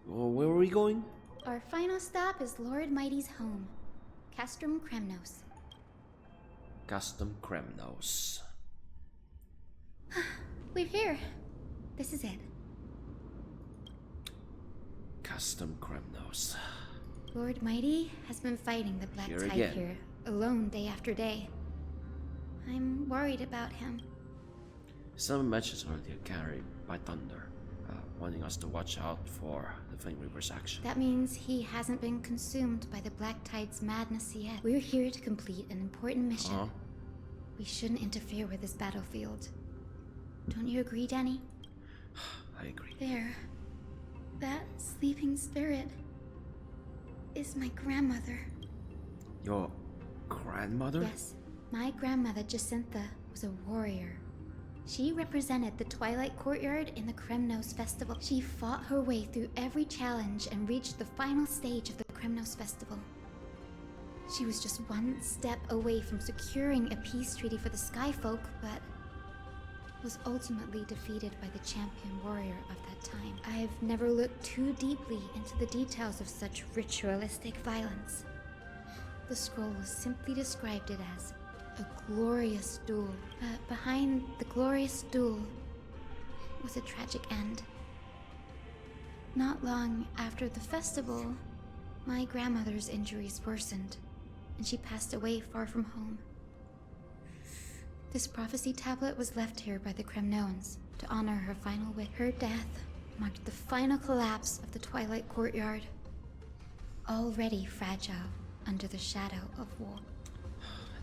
Where are we going? Our final stop is Lord Mighty's home, Castrum Kremnos. Custom Kremnos. We're here. This is it. Custom Kremnos. Lord Mighty has been fighting the Black Tide here, alone day after day. I'm worried about him. Some mentions earlier carried by thunder. wanting us to watch out for the Flame Reaper's action. That means he hasn't been consumed by the Black Tide's madness yet. We're here to complete an important mission. We shouldn't interfere with this battlefield. Don't you agree, Danny? I agree. There. That sleeping spirit is my grandmother. Your grandmother? Yes. My grandmother, Hyacinthia, was a warrior. She represented the Twilight Courtyard in the Kremnos Festival. She fought her way through every challenge and reached the final stage of the Kremnos Festival. She was just one step away from securing a peace treaty for the Skyfolk, but was ultimately defeated by the champion warrior of that time. I've never looked too deeply into the details of such ritualistic violence. The scroll simply described it as a glorious duel, but behind the glorious duel was a tragic end. Not long after the festival, my grandmother's injuries worsened, and she passed away far from home. This prophecy tablet was left here by the Kremnoans to honor her final wish. Her death marked the final collapse of the Twilight Courtyard, already fragile under the shadow of war.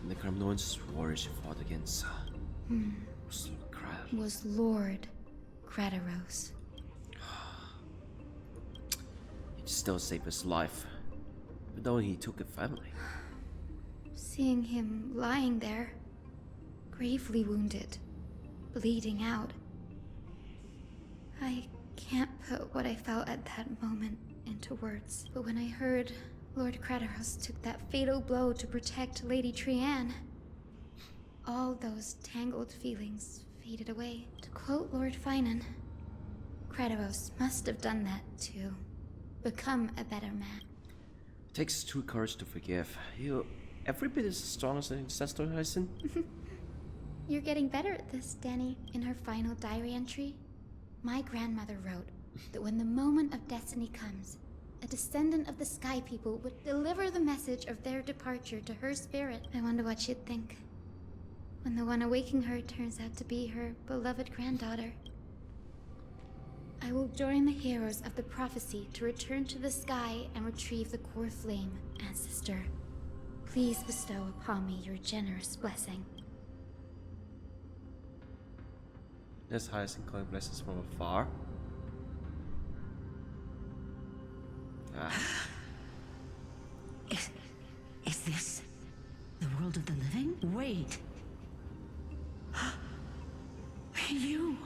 And the Kremnoans warrior she fought against was Lord Gradaros. He still saved his life, but though he took a family. Seeing him lying there, gravely wounded, bleeding out, I can't put what I felt at that moment into words. But when I heard Lord Gradaros took that fatal blow to protect Lady Trianne, all those tangled feelings faded away. To quote Lord Phainon, Gradaros must have done that to become a better man. It takes true courage to forgive. You every bit as strong as an ancestor, Hyacinth. You're getting better at this, Danny. In her final diary entry, my grandmother wrote that when the moment of destiny comes, a descendant of the Sky People would deliver the message of their departure to her spirit. I wonder what she'd think when the one awaking her turns out to be her beloved granddaughter. I will join the heroes of the prophecy to return to the sky and retrieve the Coreflame, ancestor. Please bestow upon me your generous blessing. This Hyacinth blesses from afar. Is this the world of the living? Wait. You.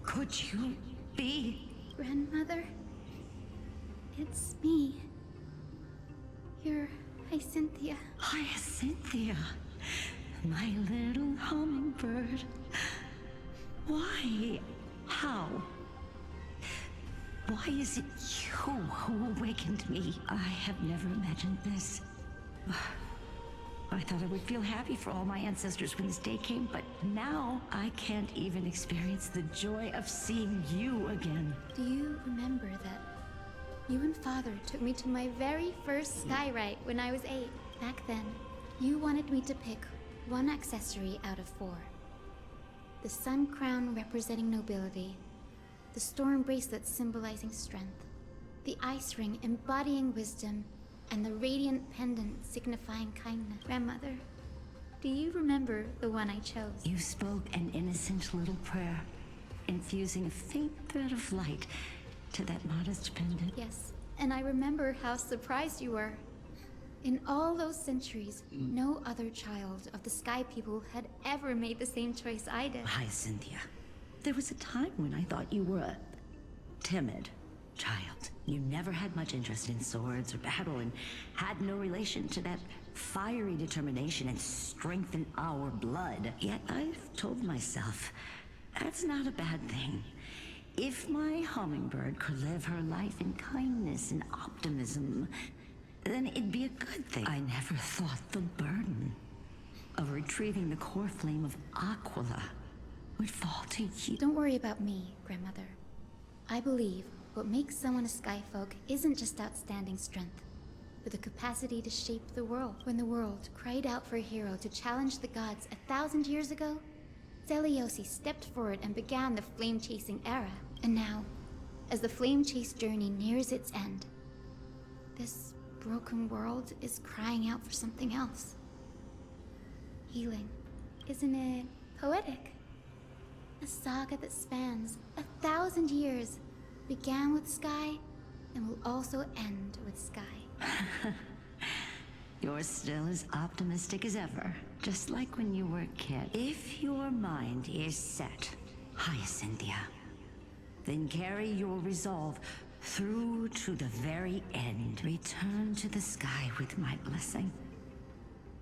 Could you be? Grandmother? It's me. You're Hyacinthia. Hyacinthia. My little hummingbird. Why? How? Why is it you who awakened me? I have never imagined this. I thought I would feel happy for all my ancestors when this day came, but now I can't even experience the joy of seeing you again. Do you remember that you and Father took me to my very first skyrite when I was 8? Back then, you wanted me to pick one accessory out of 4. The sun crown representing nobility, the storm bracelet symbolizing strength, the ice ring embodying wisdom, and the radiant pendant signifying kindness. Grandmother, do you remember the one I chose? You spoke an innocent little prayer, infusing a faint bit of light to that modest pendant. Yes, and I remember how surprised you were. In all those centuries, no other child of the Sky People had ever made the same choice I did. Hyacinthia, there was a time when I thought you were a timid child. You never had much interest in swords or battle and had no relation to that fiery determination and strength in our blood. Yet I've told myself, that's not a bad thing. If my hummingbird could live her life in kindness and optimism, then it'd be a good thing. I never thought the burden of retrieving the core flame of Aquila would fall to you. Don't worry about me, Grandmother. I believe what makes someone a Skyfolk isn't just outstanding strength, but the capacity to shape the world. When the world cried out for a hero to challenge the gods 1,000 years ago, Seliosi stepped forward and began the flame-chasing era. And now, as the flame chase journey nears its end, this broken world is crying out for something else. Healing. Isn't it poetic? A saga that spans 1,000 years, began with Sky, and will also end with Sky. You're still as optimistic as ever, just like when you were a kid. If your mind is set, Hyacinthia, then carry your resolve through to the very end. Return to the sky with my blessing,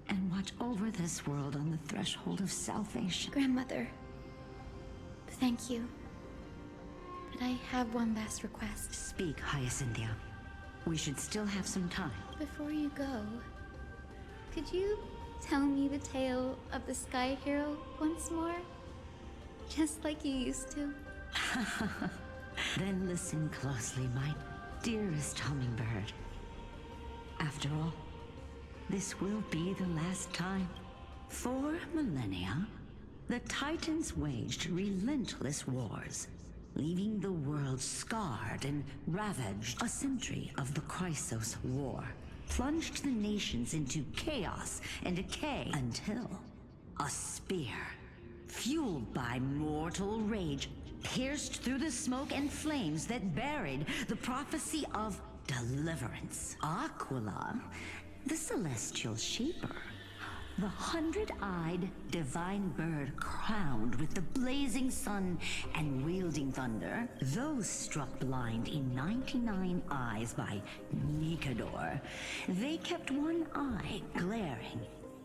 and watch over this world on the threshold of salvation. Grandmother, thank you. But I have one last request. Speak, Hyacinthia. We should still have some time. Before you go, could you tell me the tale of the Sky Hero once more? Just like you used to. Then listen closely, my dearest hummingbird. After all, this will be the last time. For millennia, the Titans waged relentless wars, leaving the world scarred and ravaged. A century of the Chrysos War plunged the nations into chaos and decay until a spear, fueled by mortal rage, pierced through the smoke and flames that buried the prophecy of deliverance. Aquila, the celestial sheeper, the 100-eyed divine bird crowned with the blazing sun and wielding thunder, those struck blind in 99 eyes by Nicador, they kept one eye glaring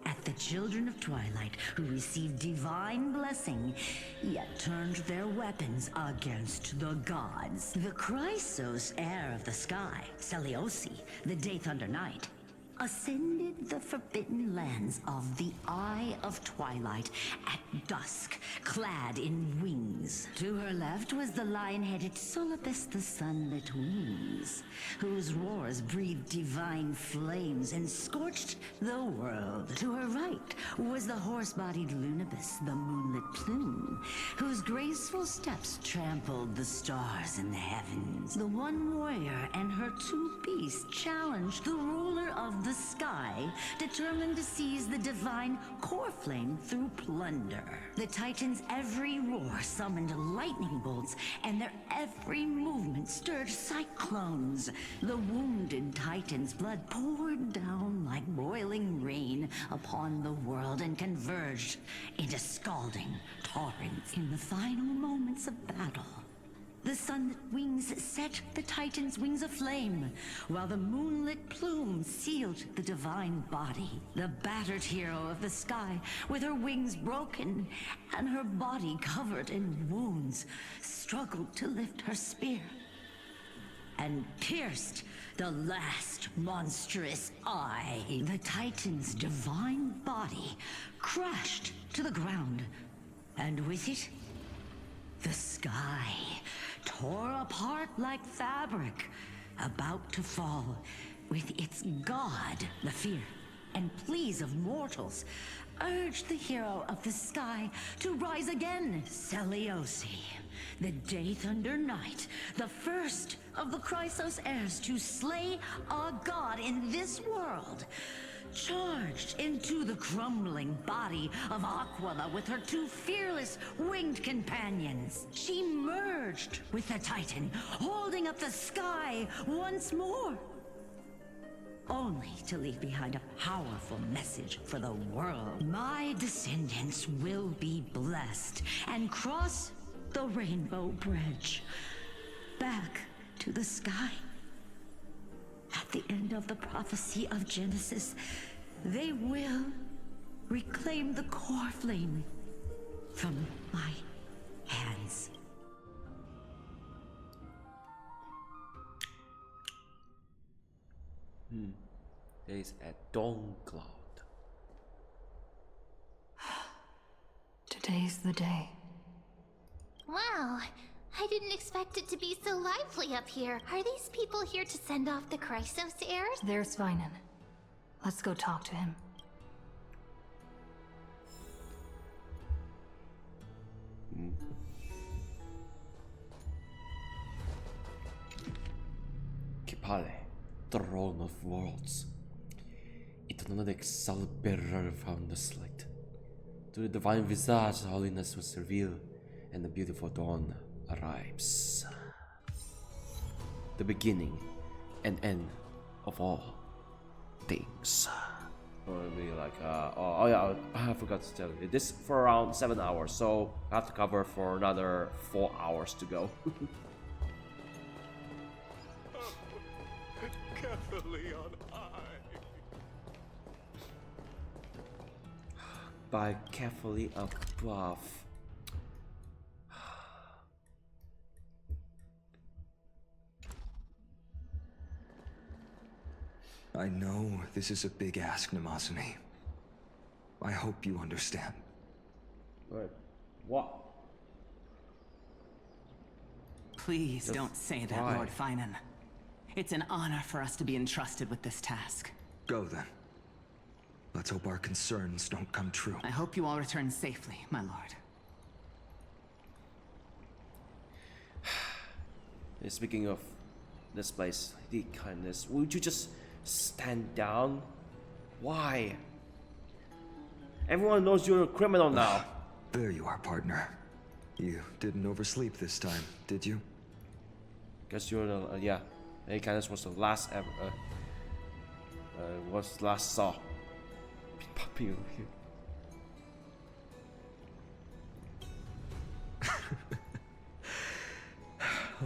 at the children of Twilight who received divine blessing, yet turned their weapons against the gods. The Chrysos heir of the sky, Seliosi, the Day Thunder Knight, ascended the forbidden lands of the Eye of Twilight at dusk, clad in wings. To her left was the lion-headed Solipus the Sunlit Wings, whose roars breathed divine flames and scorched the world. To her right was the horse-bodied Lunibus the Moonlit Plume, whose graceful steps trampled the stars in the heavens. The one warrior and her two beasts challenged the ruler of the sky, determined to seize the divine Coreflame through plunder. The Titans' every roar summoned lightning bolts, and their every movement stirred cyclones. The wounded Titan's blood poured down like boiling rain upon the world and converged into scalding torrents. In the final moments of battle, the sunlit wings set the Titan's wings aflame, while the moonlit plume sealed the divine body. The battered hero of the sky, with her wings broken and her body covered in wounds, struggled to lift her spear and pierced the last monstrous eye. The Titan's divine body crashed to the ground, and with it, the sky tore apart like fabric, about to fall, with its god. The fear and pleas of mortals urged the hero of the sky to rise again. Seliosi, the Day Thunder Knight, the first of the Chrysos heirs to slay a god in this world, charged into the crumbling body of Aquila with her two fearless winged companions. She merged with the Titan, holding up the sky once more, only to leave behind a powerful message for the world. My descendants will be blessed and cross the Rainbow Bridge back to the sky. At the end of the prophecy of Genesis, they will reclaim the Coreflame from my hands. Days at Dawncloud. Today's the day. Wow, I didn't expect it to be so lively up here. Are these people here to send off the Chrysos heirs? There's Phainon. Let's go talk to him. Pale, throne of worlds. Eternal exalted bearer found the Slate. To the divine visage, holiness was revealed, and the beautiful dawn arrives. The beginning and end of all things. Be like, oh yeah, I forgot to tell you. This for around 7 hours, so I have to cover for another 4 hours to go. Carefully on high. By carefully above. I know this is a big ask, Namazani. I hope you understand. Wait, what? Please don't say that, why? Lord Phainon. It's an honor for us to be entrusted with this task. Go then. Let's hope our concerns don't come true. I hope you all return safely, my lord. Speaking of this place, the kindness, would you just stand down? Why? Everyone knows you're a criminal now. There you are, partner. You didn't oversleep this time, did you? Because you're the, yeah. The kindness was the last ever, was last saw. Puppy over here.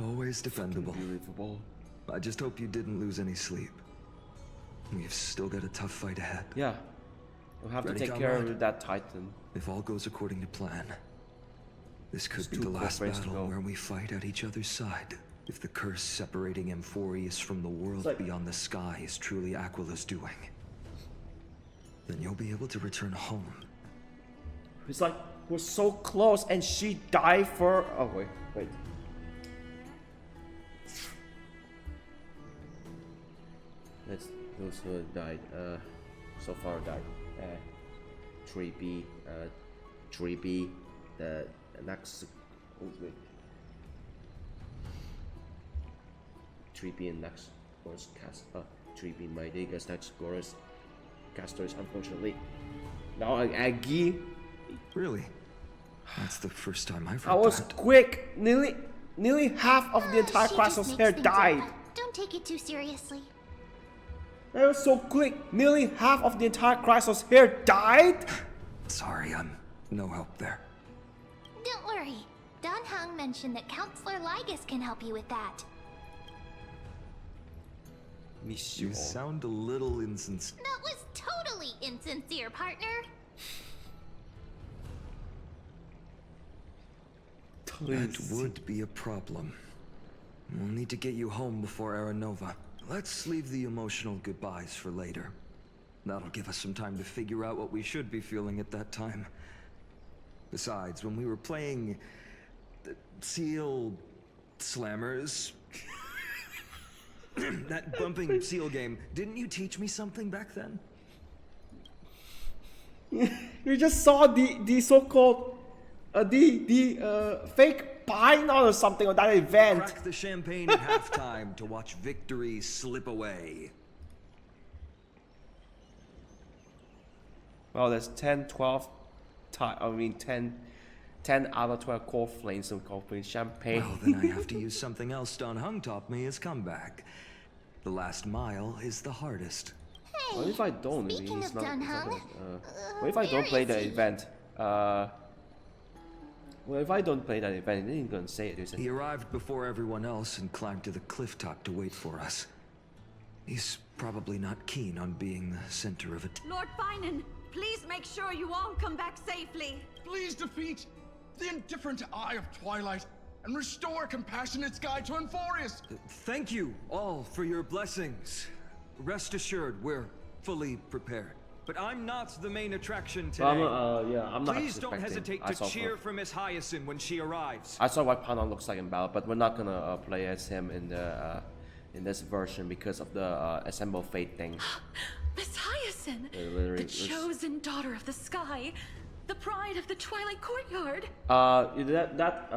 Always defendable. Unbelievable. I just hope you didn't lose any sleep. We've still got a tough fight ahead. Yeah. We'll have Ready, to take comrade? care of that Titan. If all goes according to plan, this could There's be two the last Coreflames to battle go. where we fight at each other's side. If the curse separating Emphorius from the world like- beyond the sky is truly Aquila's doing, then you'll be able to return home. It's like, we're so close and she died for... Oh, wait. Let's those who died, so far died. 3B, the next... Oh, wait. 3B and next was cast, 3B my Lygus, Anaxagoras, casters, unfortunately. Now Aggie. Really? That's the first time I've heard I was that. quick. Nearly half of the entire She Chrysos just Heirs makes things died. up. Don't take it too seriously. That was so quick. Nearly half of the entire Chrysos Heirs died. Sorry, I'm no help there. Don't worry. Don Heng mentioned that Counselor Lygus can help you with that. Miss You sound a little insincere. That was totally insincere, partner. That would be a problem. We'll need to get you home before Aranova. Let's leave the emotional goodbyes for later. That'll give us some time to figure out what we should be feeling at that time. Besides, when we were playing the Seal Slammers, that bumping seal game, didn't you teach me something back then? You just saw the so-called fake pine or something on that event. Crack the champagne at halftime to watch victory slip away. Well, there's 10 out of 12 Coreflames and Coreflames champagne. Well, then I have to use something else Don Heng taught me as comeback. The last mile is the hardest. Hey, What if I don't? speaking He's of not- Don he's not Heng, gonna- what if I don't play the event? Well, if I don't play that event, then he's gonna say it, isn't He he? arrived before everyone else and climbed to the cliff top to wait for us. He's probably not keen on being the center of it. Lord Phainon, please make sure you all come back safely. Please defeat the indifferent Eye of Twilight and restore compassionate sky to Emphorius. Thank you all for your blessings. Rest assured, we're fully prepared. But I'm not the main attraction today. I'm not Please don't expecting. hesitate I to saw cheer for Miss Hyacinthia when she arrives. I saw what Phainon looks like in battle, but we're not gonna play as him in the in this version because of the Assemble Fate thing. Miss Hyacinthia, Literally, the chosen daughter of the sky, the pride of the Twilight Courtyard. That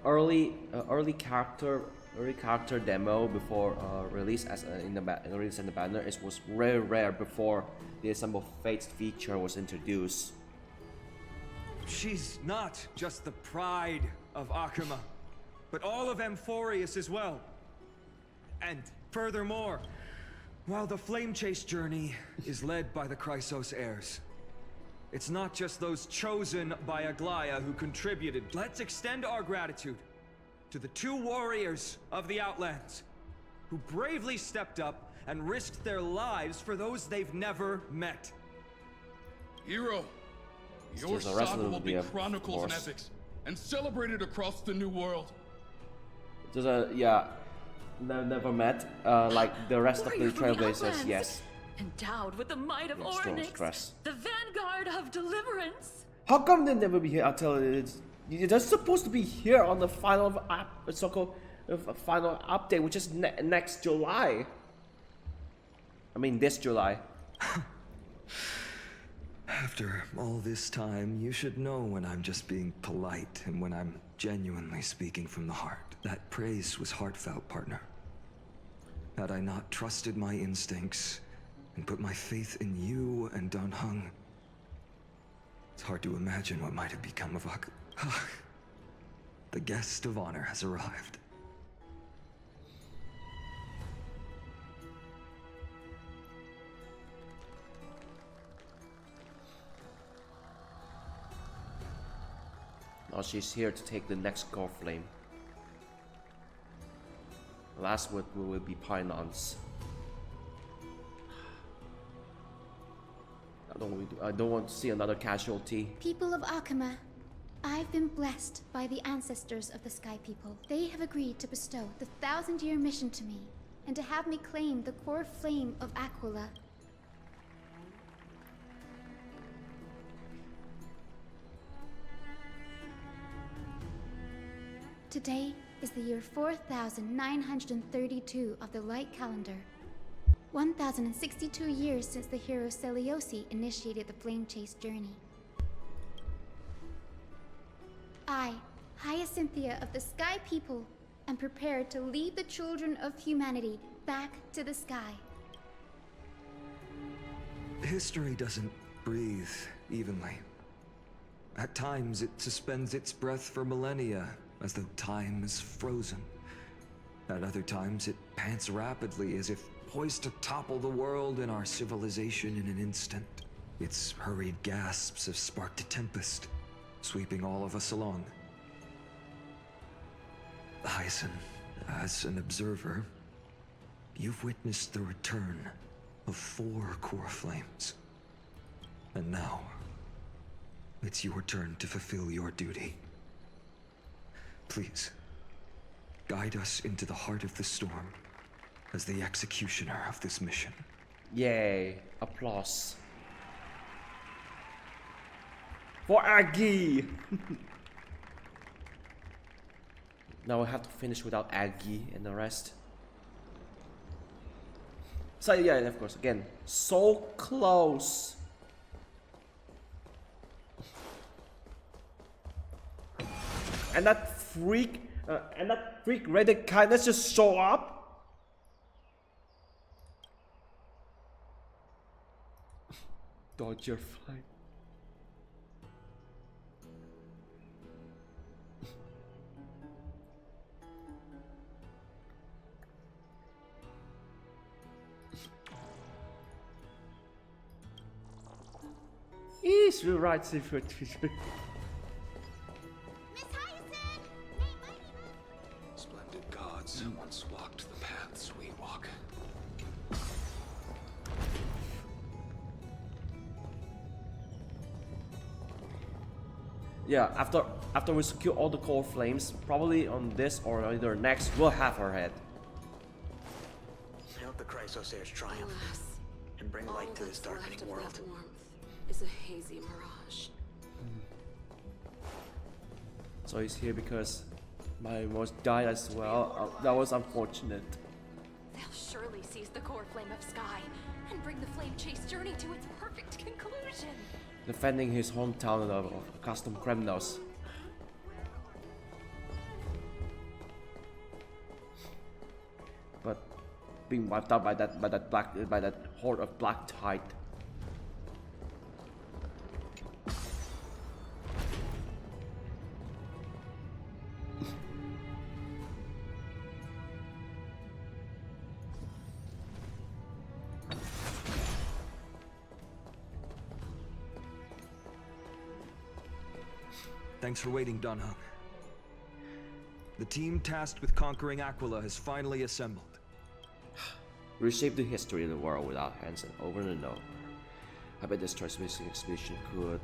early character early character demo before release as in the banner. It was very rare before the Assemble Fates feature was introduced. She's not just the pride of Akuma, but all of Amphorius as well. And furthermore, while the Flame Chase journey is led by the Chrysos Heirs, it's not just those chosen by Aglaea who contributed. Let's extend our gratitude to the 2 warriors of the Outlands who bravely stepped up and risked their lives for those they've never met. Hero, your saga will be chronicled in epics and celebrated across the New World. Yeah, never met like the rest of the Trailblazers. Yes. Endowed with the might of Oryx, the vanguard of deliverance. How come they never be here until they're supposed to be here on the final so-called final update, which is next July. I mean this July. After all this time, you should know when I'm just being polite and when I'm genuinely speaking from the heart. That praise was heartfelt, partner. Had I not trusted my instincts and put my faith in you and Dan Heng, it's hard to imagine what might have become of The guest of honor has arrived. Now she's here to take the next Coreflame. Last word will be Phainon. I don't want to see another casualty. People of Akuma, I've been blessed by the ancestors of the Sky People. They have agreed to bestow the 1,000-year mission to me, and to have me claim the core flame of Aquila. Today is the year 4932 of the Light Calendar. 1062 years since the hero Seleuci initiated the Flame Chase journey. I, Hyacinthia of the Sky People, am prepared to lead the children of humanity back to the sky. History doesn't breathe evenly. At times it suspends its breath for millennia, as though time is frozen. At other times it pants rapidly, as if poised to topple the world and our civilization in an instant. Its hurried gasps have sparked a tempest, sweeping all of us along. Hyacinth, as an observer, you've witnessed the return of 4 Coreflames. And now, it's your turn to fulfill your duty. Please, guide us into the heart of the storm as the executioner of this mission. Yay, applause. For Aggie! Now I have to finish without Aggie and the rest. So yeah, of course, again, so close. And that freak ready kindness just show up. Dodge your flight. He's right, Cifera. Splendid gods once walked the paths we walk. Yeah, after we secure all the Coreflames, probably on this or either next, we'll have her head. Help the Chrysos Heirs triumph and bring light to this darkening world. That warmth is a hazy mirage. So he's here because my most died as well. That was unfortunate. They'll surely seize the core flame of sky and bring the flame chase journey to its perfect conclusion. Defending his hometown of accustomed criminals. being wiped out by that horde of black tide. Thanks for waiting, Dan Heng. The team tasked with conquering Aquila has finally assembled. Reshape the history of the world without hands and over and over. I bet this transmission expedition could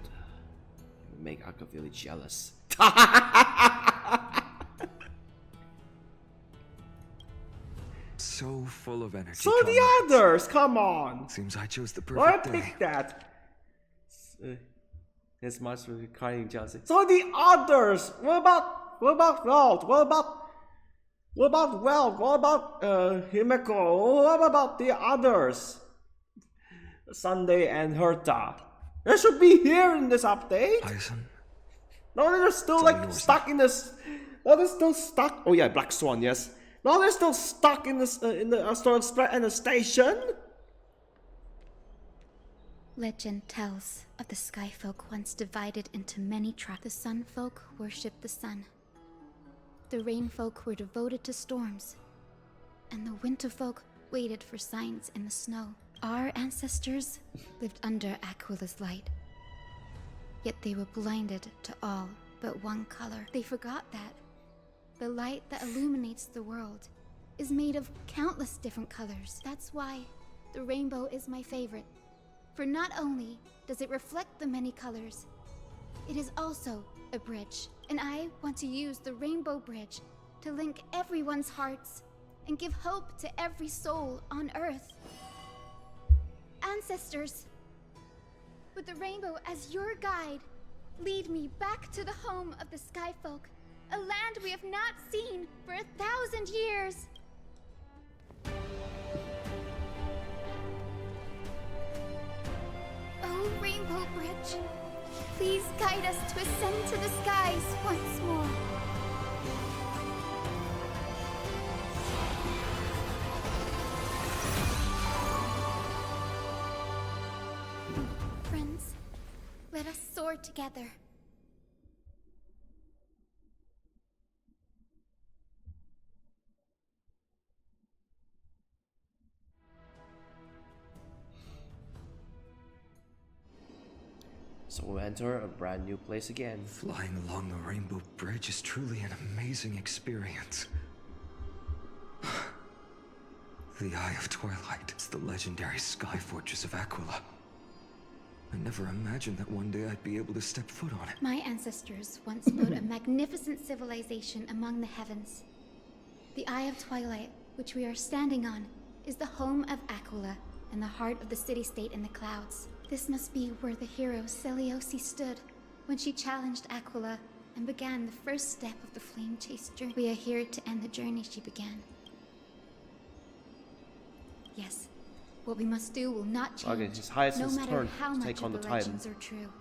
make Aglaea jealous. So full of energy. So the others, come on. Seems I chose the Why perfect pick day. that? As much for crying jealousy. So the others. What about Welt? What about Welt? What about Himeko? What about the others? Sunday and Herta. They should be here in this update. No, they're still like stuck in this. No, they're still stuck. Oh yeah, Black Swan. Yes. No, they're still stuck in this in the Astral Express and the station. Legend tells of the Sky Folk once divided into many tribes. The Sun Folk worshipped the sun. The Rain Folk were devoted to storms. And the Winter Folk waited for signs in the snow. Our ancestors lived under Aquila's light. Yet they were blinded to all but one color. They forgot that the light that illuminates the world is made of countless different colors. That's why the rainbow is my favorite. For not only does it reflect the many colors, it is also a bridge. And I want to use the Rainbow Bridge to link everyone's hearts and give hope to every soul on Earth. Ancestors, with the rainbow as your guide, lead me back to the home of the Sky Folk, a land we have not seen for 1,000 years. Oh, Rainbow Bridge, please guide us to ascend to the skies once more. Friends, let us soar together. So we'll enter a brand new place again. Flying along the Rainbow Bridge is truly an amazing experience. The Eye of Twilight is the legendary sky fortress of Aquila. I never imagined that one day I'd be able to step foot on it. My ancestors once built a magnificent civilization among the heavens. The Eye of Twilight, which we are standing on, is the home of Aquila and the heart of the city-state in the clouds. This must be where the hero Seleucia stood when she challenged Aquila and began the first step of the flame chase journey. We are here to end the journey she began. Yes, what we must do will not change, Okay, it's Hyacinth's no matter turn how to much take on of the the legends Titan. are true.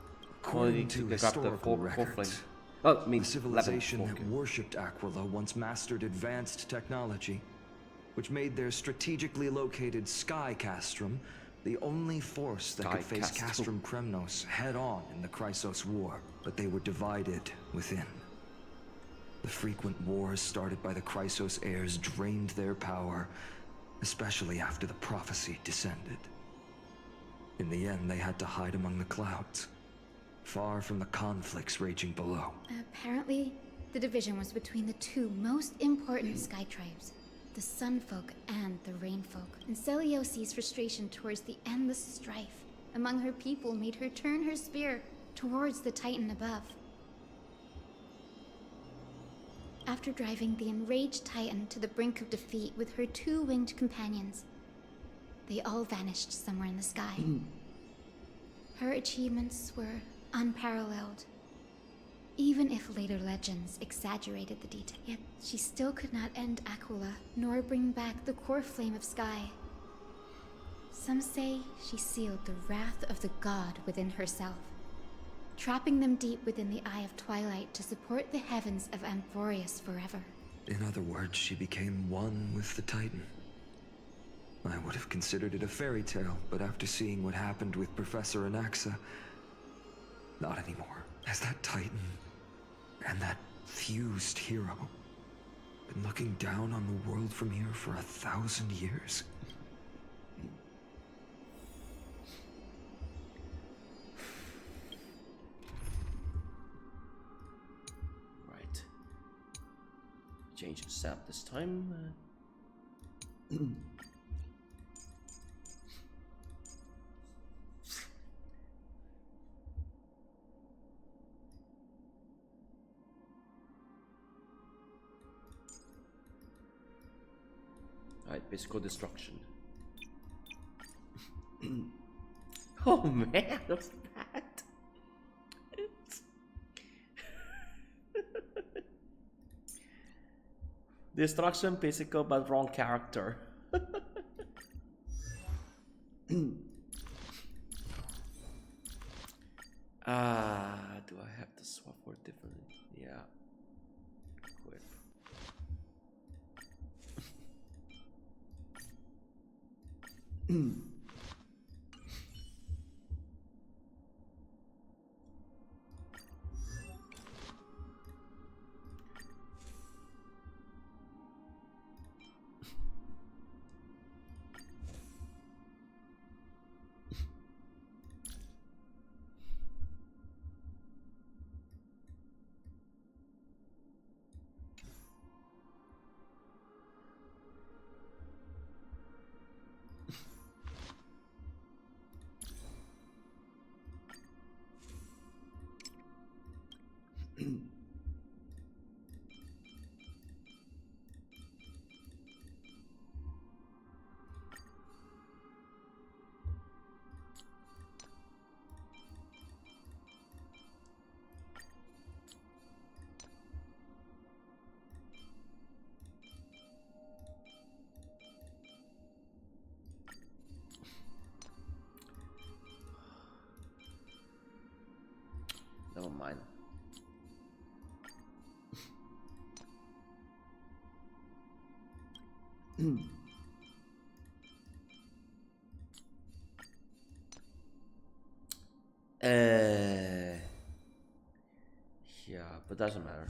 According to They got the historical Coreflames. records, Oh, I mean, the civilization that Lebanon. worshipped Aquila once mastered advanced technology, which made their strategically located Sky Castrum the only force that could face Castrum Kremnos head-on in the Chrysos War. But they were divided within. The frequent wars started by the Chrysos Heirs drained their power, especially after the prophecy descended. In the end, they had to hide among the clouds, far from the conflicts raging below. Apparently, the division was between the two most important sky tribes, the Sun Folk and the Rain Folk. And Seleucia's frustration towards the endless strife among her people made her turn her spear towards the Titan above. After driving the enraged Titan to the brink of defeat with her two winged companions, they all vanished somewhere in the sky. Her achievements were unparalleled, even if later legends exaggerated the detail. Yet she still could not end Aquila, nor bring back the Coreflame of Sky. Some say she sealed the wrath of the god within herself, trapping them deep within the Eye of Twilight to support the heavens of Amphorius forever. In other words, she became one with the Titan. I would have considered it a fairy tale, but after seeing what happened with Professor Anaxa, not anymore. As that Titan and that fused hero been looking down on the world from here for 1,000 years. Right. Change the sap this time. Alright, physical destruction. Oh man, that was bad. Destruction, physical, but wrong character. Do I have to swap for different? Yeah. Equip. Never mind. Yeah, but doesn't matter.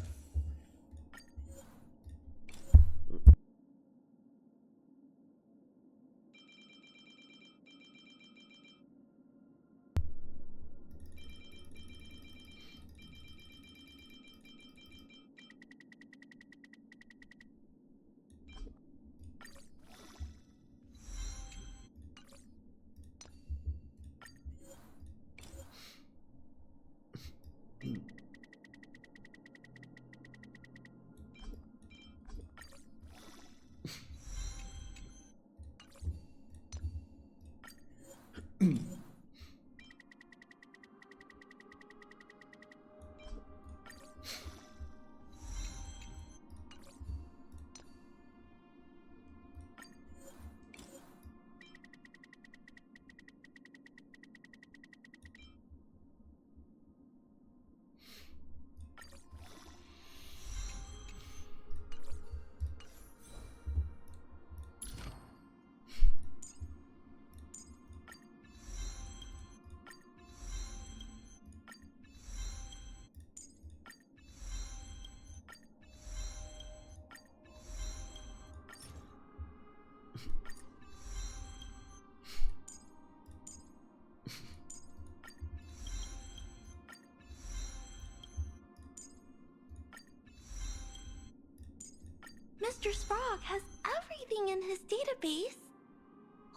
Mr. Sprague has everything in his database.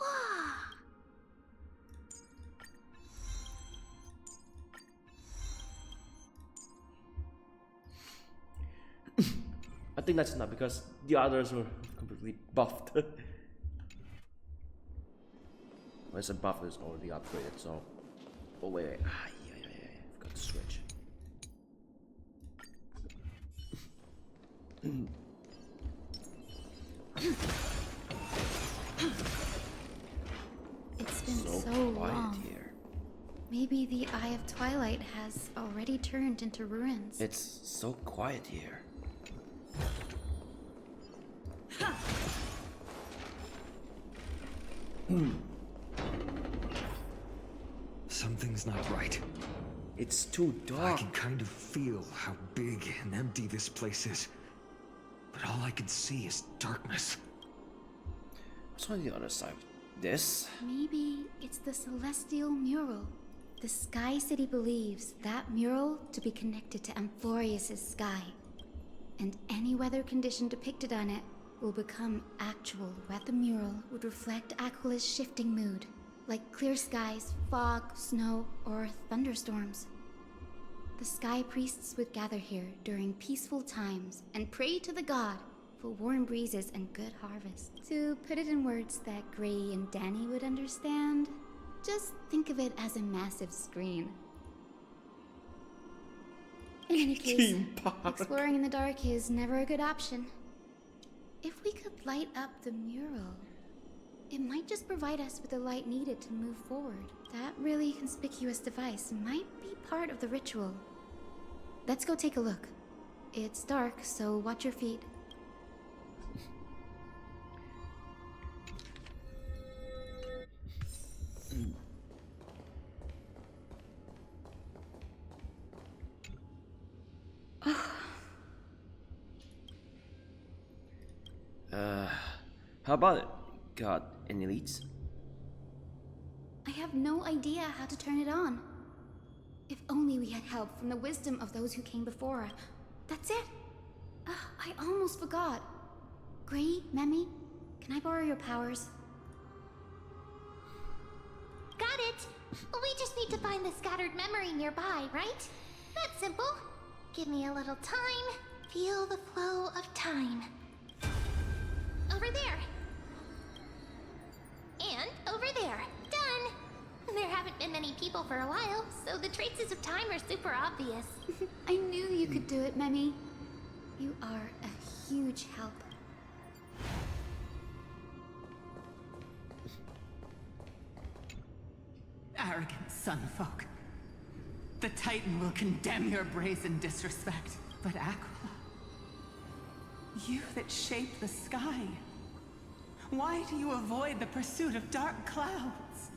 Wow. I think that's enough because the others were completely buffed. Well, it's a buff is already upgraded, so. Oh wait. Yeah. I've got to switch. It's been so long. Here. Maybe the Eye of Twilight has already turned into ruins. It's so quiet here. Something's not right. It's too dark. I can kind of feel how big and empty this place is. But all I can see is darkness. What's on the other side? This? Maybe it's the celestial mural. The Sky City believes that mural to be connected to Amphorius' sky. And any weather condition depicted on it will become actual. The mural would reflect Aquala's shifting mood, like clear skies, fog, snow, or thunderstorms. The Sky Priests would gather here during peaceful times and pray to the god for warm breezes and good harvest. To put it in words that Gray and Danny would understand, just think of it as a massive screen. In any case, exploring in the dark is never a good option. If we could light up the mural, it might just provide us with the light needed to move forward. That really conspicuous device might be part of the ritual. Let's go take a look. It's dark, so watch your feet. How about it? Got any leads? I have no idea how to turn it on. If only we had help from the wisdom of those who came before. That's it. I almost forgot. Gray, Memi, can I borrow your powers? Got it! We just need to find the scattered memory nearby, right? That's simple. Give me a little time. Feel the flow of time. Over there. And over there. Done! There haven't been many people for a while, so the traces of time are super obvious. I knew you could do it, Memi. You are a huge help. Arrogant sunfolk. The Titan will condemn your brazen disrespect. But Aquila, you that shaped the sky, why do you avoid the pursuit of dark clouds?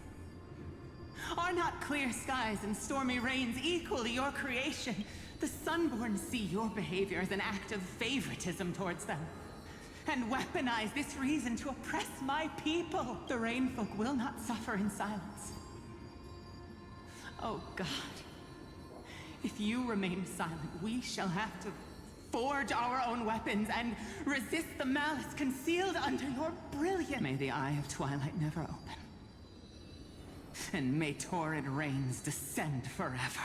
Are not clear skies and stormy rains equally your creation? The Sunborn see your behavior as an act of favoritism towards them, and weaponize this reason to oppress my people. The Rainfolk will not suffer in silence. Oh God, if you remain silent, we shall have to forge our own weapons and resist the malice concealed under your brilliance. May the Eye of Twilight never open, and may torrid rains descend forever.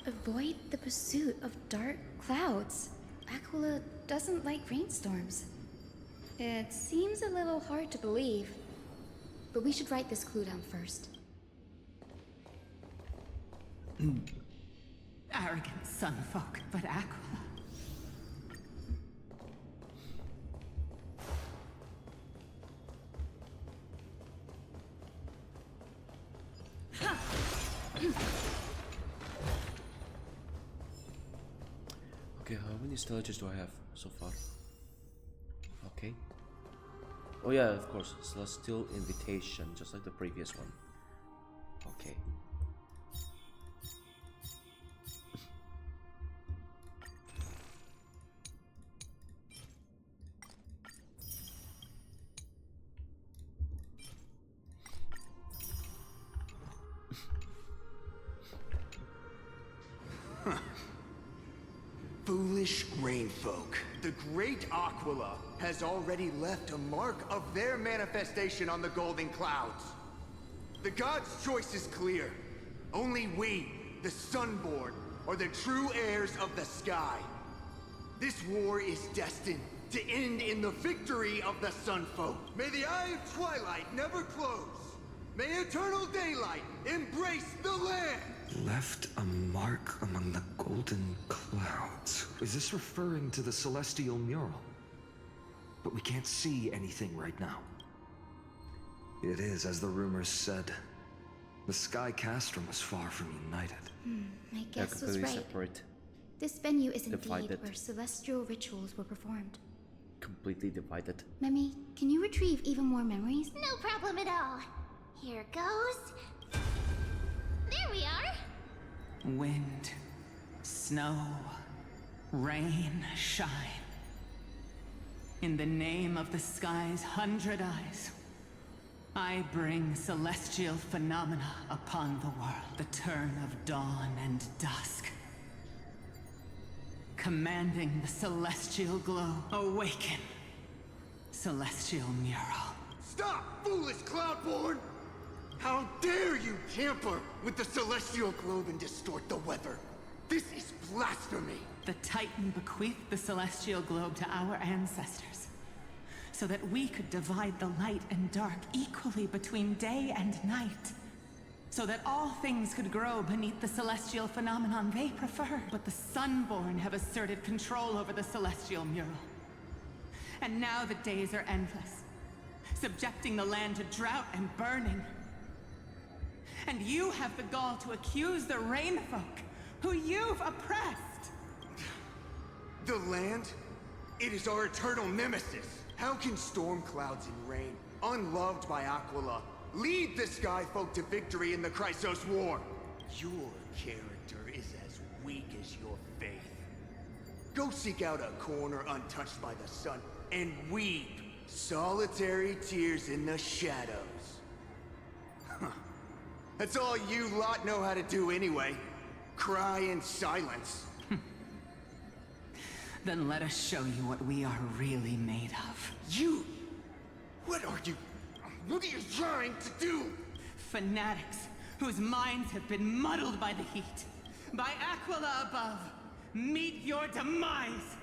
Avoid the pursuit of dark clouds. Aquila doesn't like rainstorms. It seems a little hard to believe, but we should write this clue down first. Arrogant sunfolk, but Aquila. Okay, how many stellages do I have so far? Okay. Oh yeah, of course, Celestial Invitation, just like the previous one. Okay. Foolish rainfolk. The great Aquila has already left a mark of their manifestation on the golden clouds. The god's choice is clear. Only we, the Sunborn, are the true heirs of the sky. This war is destined to end in the victory of the Sunfolk. May the Eye of Twilight never close. May eternal daylight embrace the land! Left a mark among the golden clouds. Is this referring to the celestial mural? But we can't see anything right now. It is, as the rumors said. The Sky Castrum was far from united. My guess was right. Separate. This venue is indeed Divided. where celestial rituals were performed. Completely divided. Memi, can you retrieve even more memories? No problem at all. Here goes. There we are. Wind, snow, rain, shine. In the name of the sky's 100 eyes, I bring celestial phenomena upon the world. The turn of dawn and dusk. Commanding the celestial glow. Awaken, celestial mural. Stop, foolish Cloudborn! How dare you tamper with the celestial globe and distort the weather? This is blasphemy! The Titan bequeathed the celestial globe to our ancestors, so that we could divide the light and dark equally between day and night. So that all things could grow beneath the celestial phenomenon they preferred. But the Sunborn have asserted control over the celestial mural. And now the days are endless, subjecting the land to drought and burning. And you have the gall to accuse the Rainfolk, who you've oppressed. The land? It is our eternal nemesis. How can storm clouds and rain, unloved by Aquila, lead the Sky Folk to victory in the Chrysos War? Your character is as weak as your faith. Go seek out a corner untouched by the sun and weep solitary tears in the shadows. Huh. That's all you lot know how to do anyway. Cry in silence. Then let us show you what we are really made of. You? What are you? What are you trying to do? Fanatics whose minds have been muddled by the heat. By Aquila above. Meet your demise!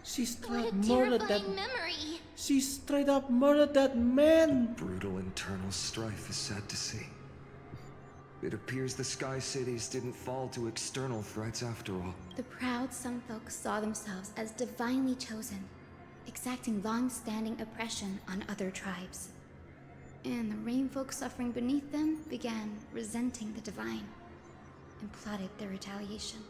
She straight What a up murdered that. terrifying memory. She straight up murdered that man. Brutal internal strife is sad to see. It appears the Sky Cities didn't fall to external threats after all. The proud Sunfolk saw themselves as divinely chosen, exacting long-standing oppression on other tribes. And the Rainfolk suffering beneath them began resenting the divine and plotted their retaliation.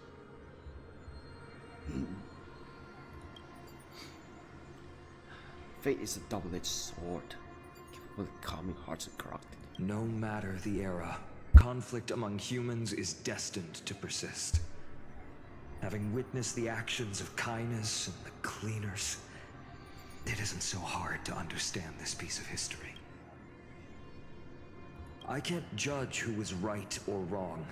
Fate is a double-edged sword, capable of calming hearts and corrupting. No matter the era, conflict among humans is destined to persist. Having witnessed the actions of Caenis and the Cleaners, it isn't so hard to understand this piece of history. I can't judge who was right or wrong,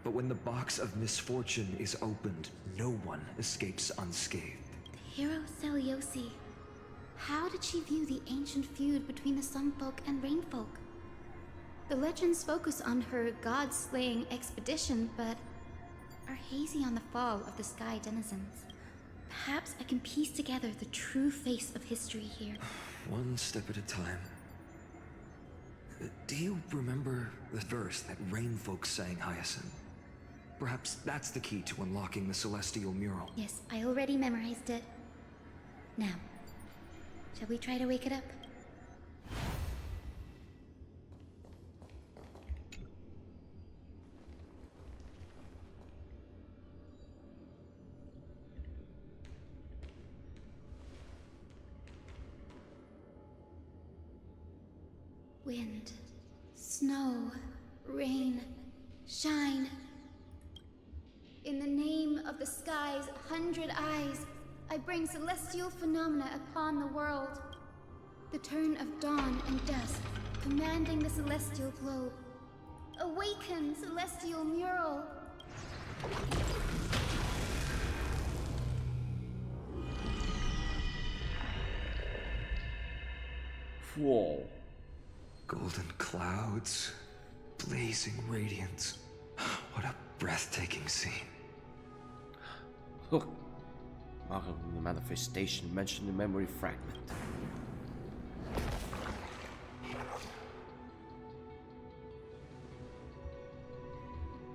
but when the box of misfortune is opened, no one escapes unscathed. The hero Seliosi. How did she view the ancient feud between the Sunfolk and Rainfolk? The legends focus on her god-slaying expedition, but are hazy on the fall of the Sky Denizens. Perhaps I can piece together the true face of history here. One step at a time. Do you remember the verse that Rainfolk sang, Hyacinth? Perhaps that's the key to unlocking the celestial mural. Yes, I already memorized it. Now, shall we try to wake it up? Wind, snow, rain, shine. In the name of the sky's 100 eyes, I bring celestial phenomena upon the world. The turn of dawn and dusk, commanding the celestial globe. Awaken, celestial mural! Whoa. Golden clouds, blazing radiance. What a breathtaking scene. Look. Mark of the manifestation mentioned the memory fragment.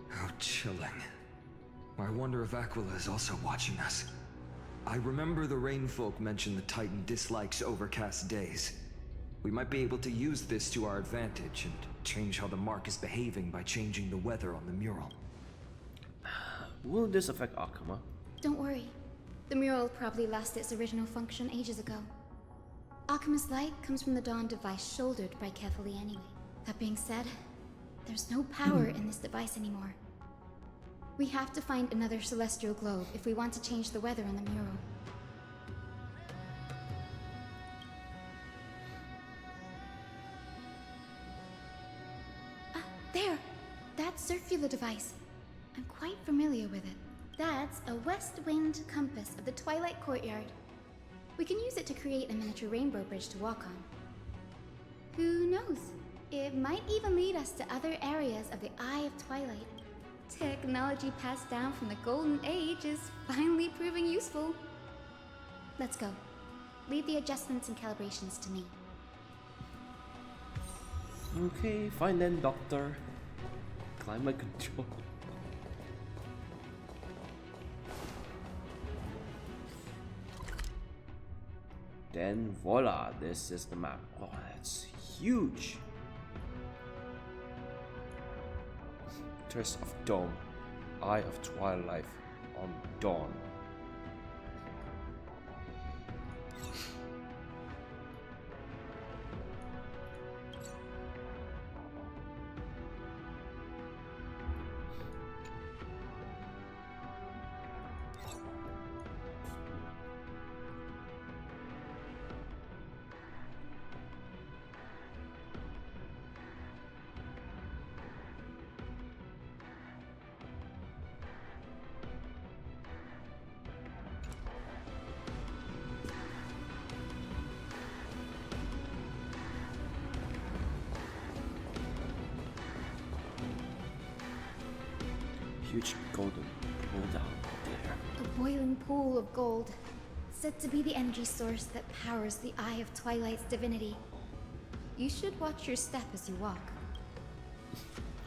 How chilling. I wonder if Aquila is also watching us. I remember the Rainfolk mentioned the Titan dislikes overcast days. We might be able to use this to our advantage and change how the mark is behaving by changing the weather on the mural. Will this affect Akuma? Don't worry. The mural probably lost its original function ages ago. Alchemist's light comes from the Dawn device shouldered by Kefali anyway. That being said, there's no power in this device anymore. We have to find another celestial globe if we want to change the weather on the mural. There! That's Circular device. I'm quite familiar with it. That's a west wind compass of the Twilight Courtyard. We can use it to create a miniature rainbow bridge to walk on. Who knows? It might even lead us to other areas of the Eye of Twilight. Technology passed down from the Golden Age is finally proving useful. Let's go. Leave the adjustments and calibrations to me. Okay, fine then, Doctor. Climate control. Then voila, this is the map. Oh, that's huge. Terrace of Dawn, Eye of Twilight on Dawn. Huge golden pool down there. A boiling pool of gold, said to be the energy source that powers the Eye of Twilight's divinity. You should watch your step as you walk.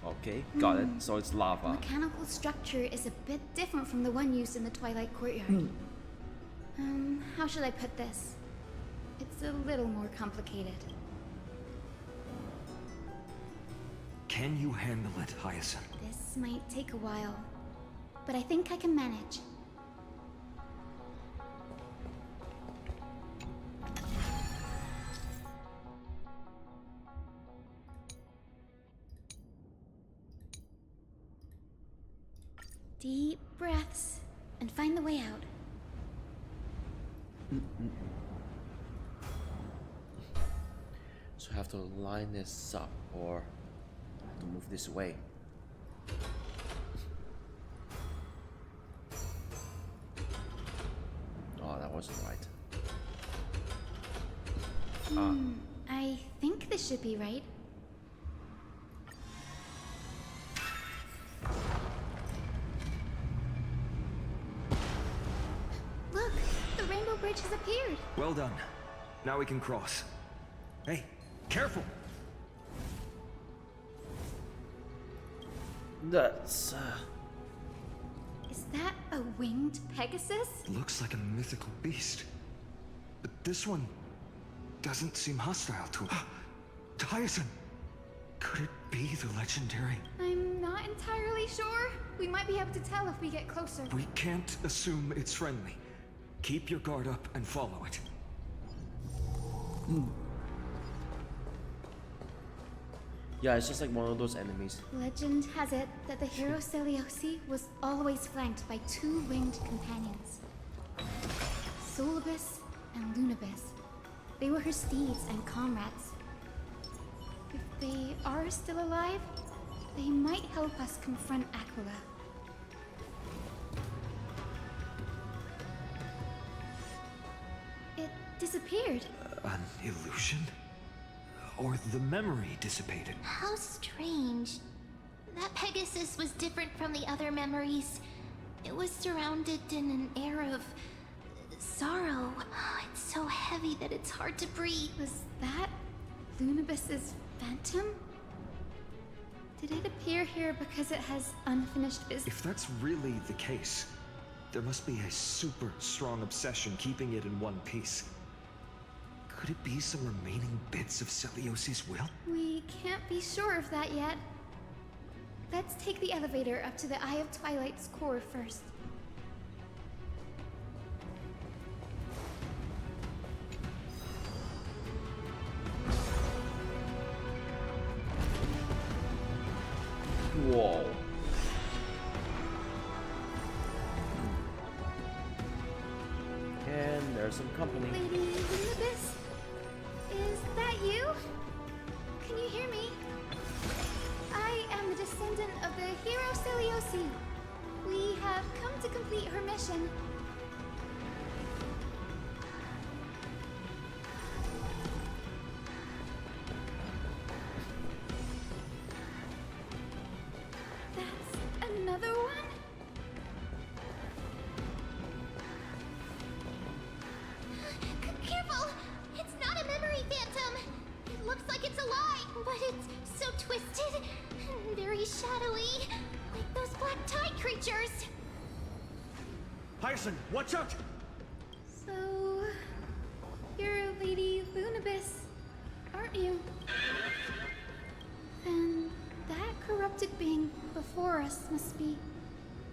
Okay, got it. So it's lava. The mechanical structure is a bit different from the one used in the Twilight Courtyard. How should I put this? It's a little more complicated. Can you handle it, Hyacinth? This might take a while, but I think I can manage. Deep breaths and find the way out. So I have to line this up, or I have to move this way. Oh, that wasn't right. I think this should be right. Look, the rainbow bridge has appeared. Well done. Now we can cross. Hey, careful! That's Is that a winged Pegasus? Looks like a mythical beast. But this one doesn't seem hostile to it. Hyacinth! Could it be the legendary? I'm not entirely sure. We might be able to tell if we get closer. We can't assume it's friendly. Keep your guard up and follow it. Yeah, it's just like one of those enemies. Legend has it that the hero Celiosi was always flanked by two winged companions, Solibus and Lunibus. They were her steeds and comrades. If they are still alive, they might help us confront Aglaea. It disappeared. An illusion? Or the memory dissipated? How strange. That Pegasus was different from the other memories. It was surrounded in an air of sorrow. It's so heavy that it's hard to breathe. Was that Lunibus's phantom? Did it appear here because it has unfinished business? If that's really the case, there must be a super strong obsession keeping it in one piece. Could it be some remaining bits of Celiosi's will? We can't be sure of that yet. Let's take the elevator up to the Eye of Twilight's core first. Whoa. And there's some company. Lady Lygus, is that you? Can you hear me? I am the descendant of the hero Celiosi. We have come to complete her mission. That's another one? Careful! It's not a memory phantom! It looks like it's alive, but it's so twisted and very shadowy, like those black tide creatures. Hyacinth, watch out! So, you're Lady Lunibus, aren't you? Then that corrupted being before us must be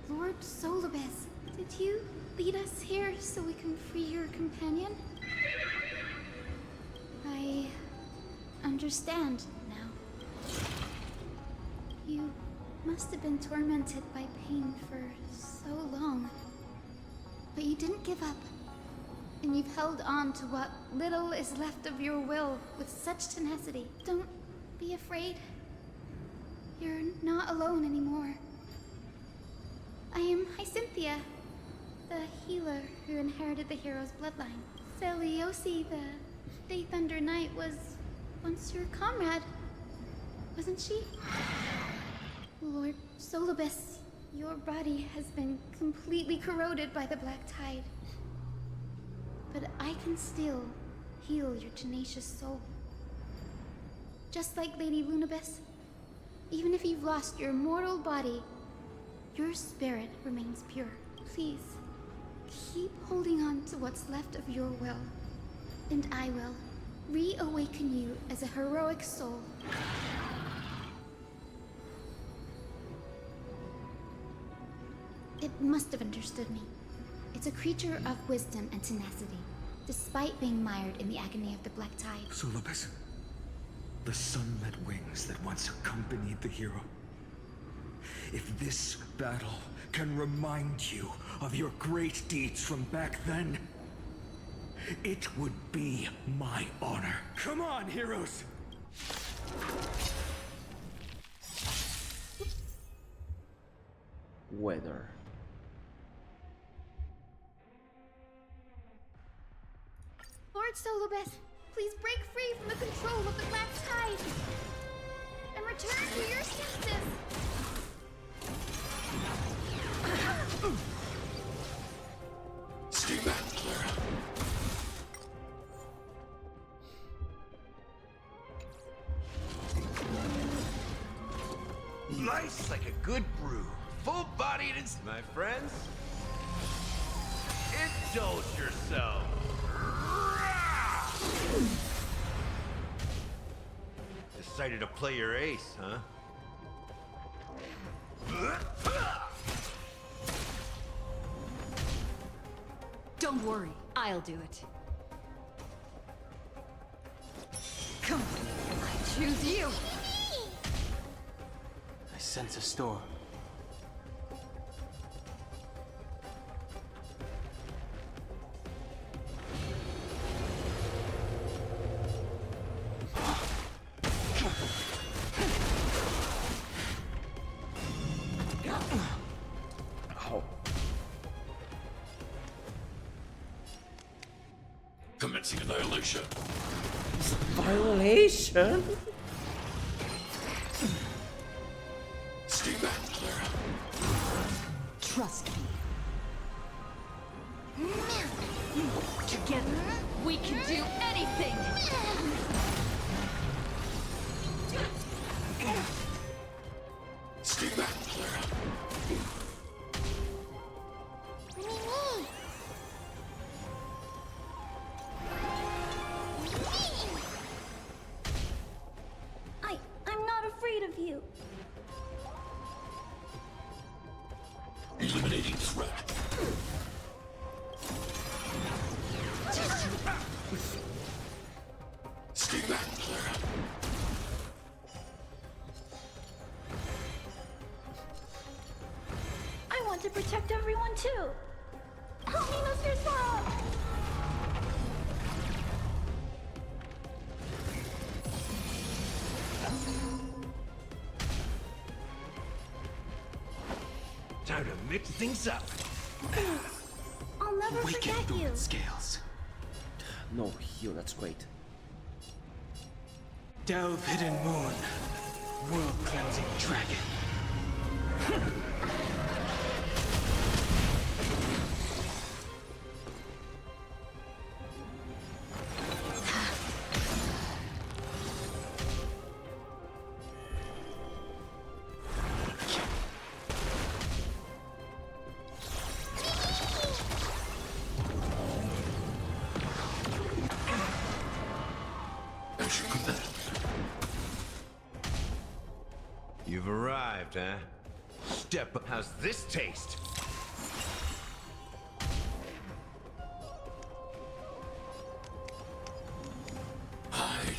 Lord Solibus. Did you lead us here so we can free your companion? I understand now. You must have been tormented by pain for so long. But you didn't give up. And you've held on to what little is left of your will with such tenacity. Don't be afraid. You're not alone anymore. I am Hyacinthia, the healer who inherited the hero's bloodline. Celiosi, the Day Thunder Knight, was once your comrade, wasn't she? Lord Solibus, your body has been completely corroded by the black tide. But I can still heal your tenacious soul. Just like Lady Lunibus, even if you've lost your mortal body, your spirit remains pure. Please, keep holding on to what's left of your will, and I will reawaken you as a heroic soul. It must have understood me. It's a creature of wisdom and tenacity, despite being mired in the agony of the black tide. Solibus, the sunlit wings that once accompanied the hero. If this battle can remind you of your great deeds from back then, it would be my honor. Come on, heroes! Weather. Lord Solibus, please break free from the control of the black tide and return to your senses. Stay back, Clara. Nice like a good brew. Full-bodied and... My friends, indulge yourself. Decided to play your ace, huh? Don't worry, I'll do it. Come on, I choose you! I sense a storm. Commencing annihilation. Violation? Stay back, Clara. Trust me. Together, we can do anything! Stay back, Clara. I'm not afraid of you. Eliminating threat. Stay back, Clara. checked everyone too. Help me, Mr. Swan! Time to mix things up. I'll never forget you. Scales. No heal, that's great. Delve hidden moon. World cleansing dragon. You've arrived, huh? Step up. How's this taste? Hide.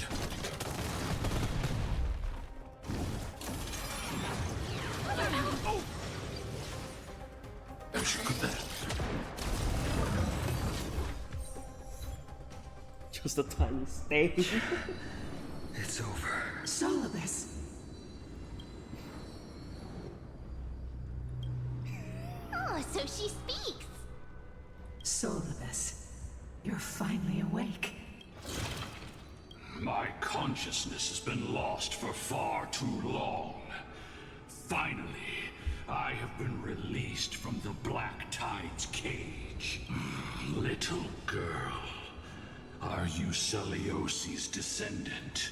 Just a tiny stain. It's over. Solibus. Oh, so she speaks. Solibus, you're finally awake. My consciousness has been lost for far too long. Finally, I have been released from the Black Tide's cage. Little girl, are you Celiosi's descendant?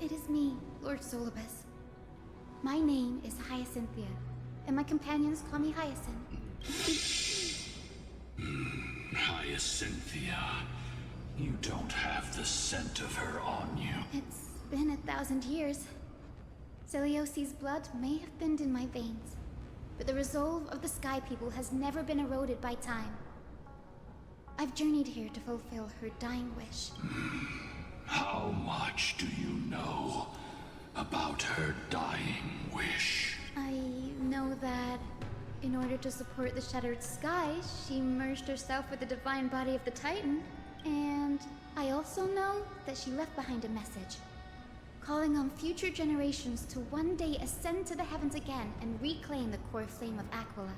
It is me, Lord Solibus. My name is Hyacinthia, and my companions call me Hyacinth. Hyacinthia, you don't have the scent of her on you. It's been 1,000 years. Celiosi's blood may have thinned in my veins, but the resolve of the Sky People has never been eroded by time. I've journeyed here to fulfill her dying wish. How much do you know about her dying wish? I know that in order to support the shattered sky, she merged herself with the divine body of the Titan. And I also know that she left behind a message, calling on future generations to one day ascend to the heavens again and reclaim the Coreflame of Aquila.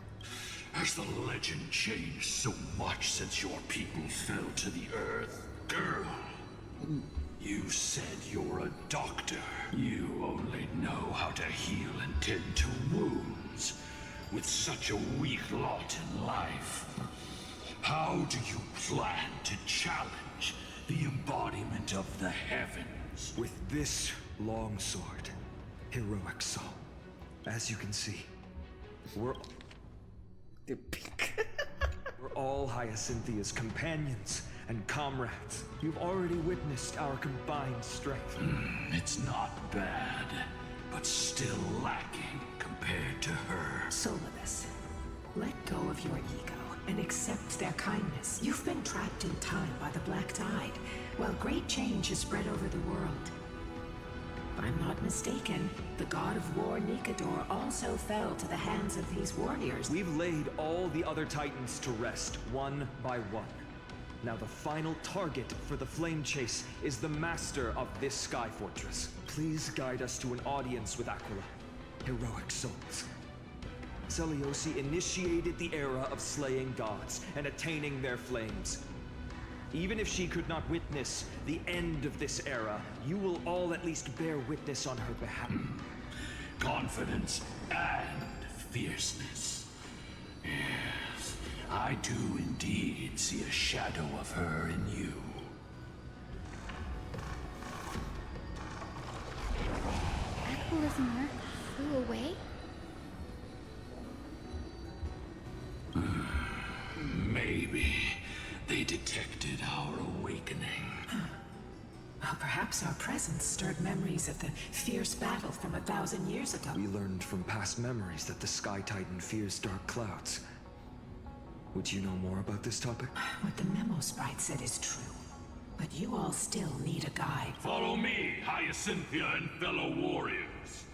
Has the legend changed so much since your people fell to the earth? Girl, you said you're a doctor. You only know how to heal and tend to wounds. With such a weak lot in life, how do you plan to challenge the embodiment of the heavens? With this longsword, heroic soul. As you can see, we're all Hyacinthia's companions and comrades. You've already witnessed our combined strength. It's not bad, but still lacking compared to her. Solibus, let go of your ego and accept their kindness. You've been trapped in time by the Black Tide, while great change has spread over the world. If I'm not mistaken, the god of war Nikador also fell to the hands of these warriors. We've laid all the other Titans to rest, one by one. Now the final target for the flame chase is the master of this sky fortress. Please guide us to an audience with Aquila. Heroic souls. Celiosi initiated the era of slaying gods and attaining their flames. Even if she could not witness the end of this era, you will all at least bear witness on her behalf. Confidence and fierceness. Yes, I do indeed see a shadow of her in you. Aquila's mark flew away? Maybe they detected our awakening. Well, perhaps our presence stirred memories of the fierce battle from 1,000 years ago. We learned from past memories that the Sky Titan fears dark clouds. Would you know more about this topic? What the memo sprite said is true, but you all still need a guide. Follow me, Hyacinthia and fellow warriors.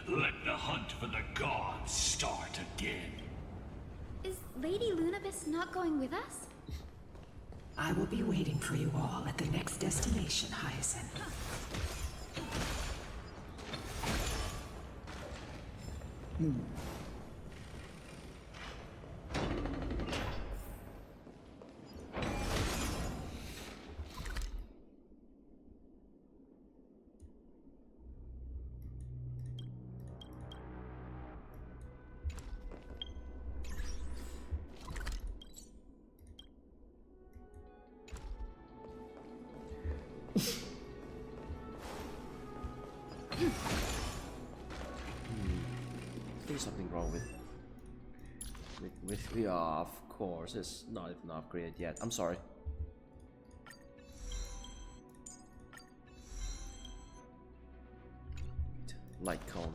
Let the hunt for the gods start again. Is Lady Lunabis not going with us? I will be waiting for you all at the next destination, Hyacinth. There's something wrong with yeah, of course, it's not even upgraded yet. I'm sorry. Light cone.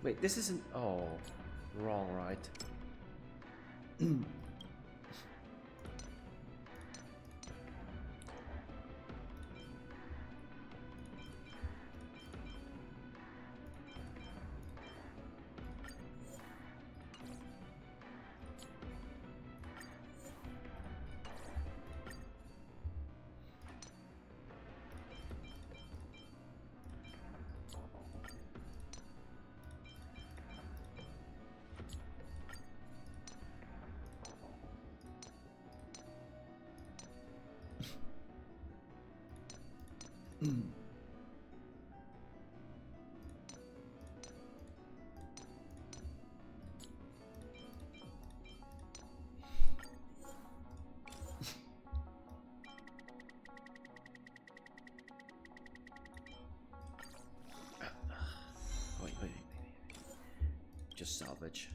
Wait, this isn't... Oh, wrong, right? Wait. Just salvage.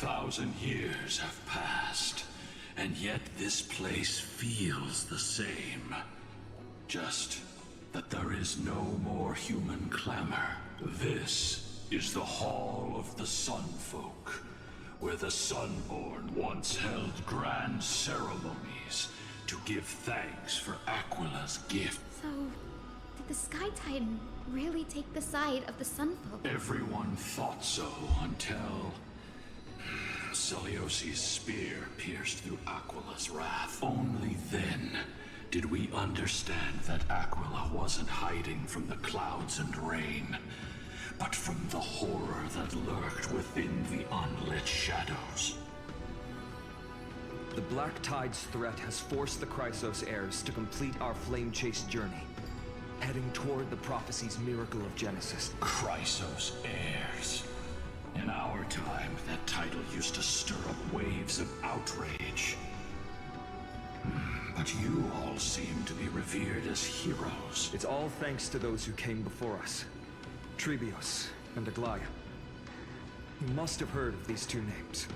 1,000 years have passed, and yet this place feels the same. Just that there is no more human clamor. This is the Hall of the Sunfolk, where the Sunborn once held grand ceremonies to give thanks for Aquila's gift. So, did the Sky Titan really take the side of the Sunfolk? Everyone thought so until Celiosi's spear pierced through Aquila's wrath. Only then did we understand that Aquila wasn't hiding from the clouds and rain, but from the horror that lurked within the unlit shadows. The Black Tide's threat has forced the Chrysos Heirs to complete our flame chase journey, heading toward the prophecy's miracle of Genesis. Chrysos Heirs. In our time, that title used to stir up waves of outrage. But you all seem to be revered as heroes. It's all thanks to those who came before us. Trebios and Aglaea. You must have heard of these two names.